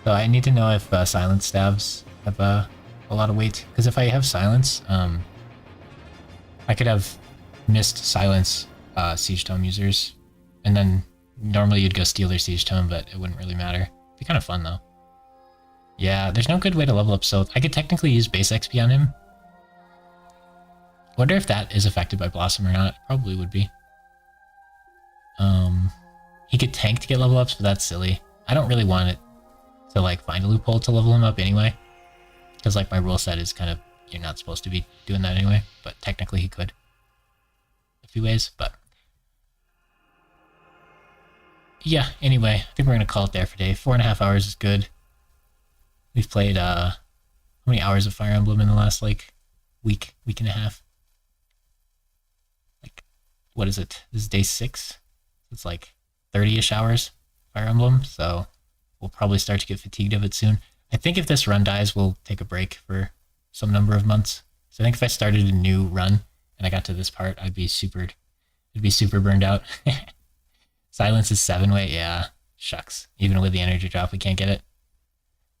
So I need to know if silence stabs have a lot of weight. Because if I have silence, I could have missed silence siege tome users, and then normally you'd go steal their siege tome, but it wouldn't really matter. It'd be kind of fun though. Yeah, there's no good way to level up Soth. I could technically use base XP on him. Wonder if that is affected by Blossom or not. Probably would be. He could tank to get level ups, but that's silly. I don't really want it to like find a loophole to level him up anyway. Because like my rule set is kind of, you're not supposed to be doing that anyway, but technically he could. A few ways, but yeah, anyway, I think we're gonna call it there for today. 4.5 hours is good. We've played how many hours of Fire Emblem in the last like week and a half? Like, what is it? This is day 6. It's like 30-ish hours Fire Emblem, so we'll probably start to get fatigued of it soon. I think if this run dies, we'll take a break for some number of months. So I think if I started a new run and I got to this part, it'd be super burned out. Silence is 7 weight, yeah. Shucks. Even with the energy drop, we can't get it.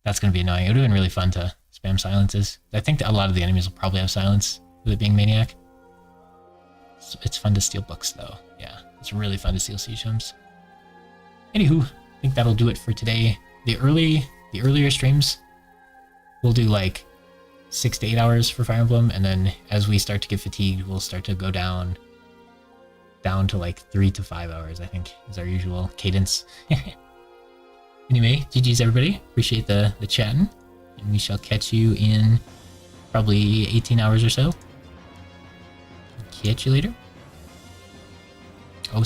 That's gonna be annoying. It would have been really fun to spam silences. I think that a lot of the enemies will probably have silence with it being Maniac. It's fun to steal books though. Yeah, it's really fun to steal siege tomes. Anywho, I think that'll do it for today. The earlier streams, we'll do like 6 to 8 hours for Fire Emblem, and then as we start to get fatigued, we'll start to go down to like 3 to 5 hours, I think, is our usual cadence. Anyway, GG's everybody. Appreciate the chatting, and we shall catch you in probably 18 hours or so. Catch you later. 07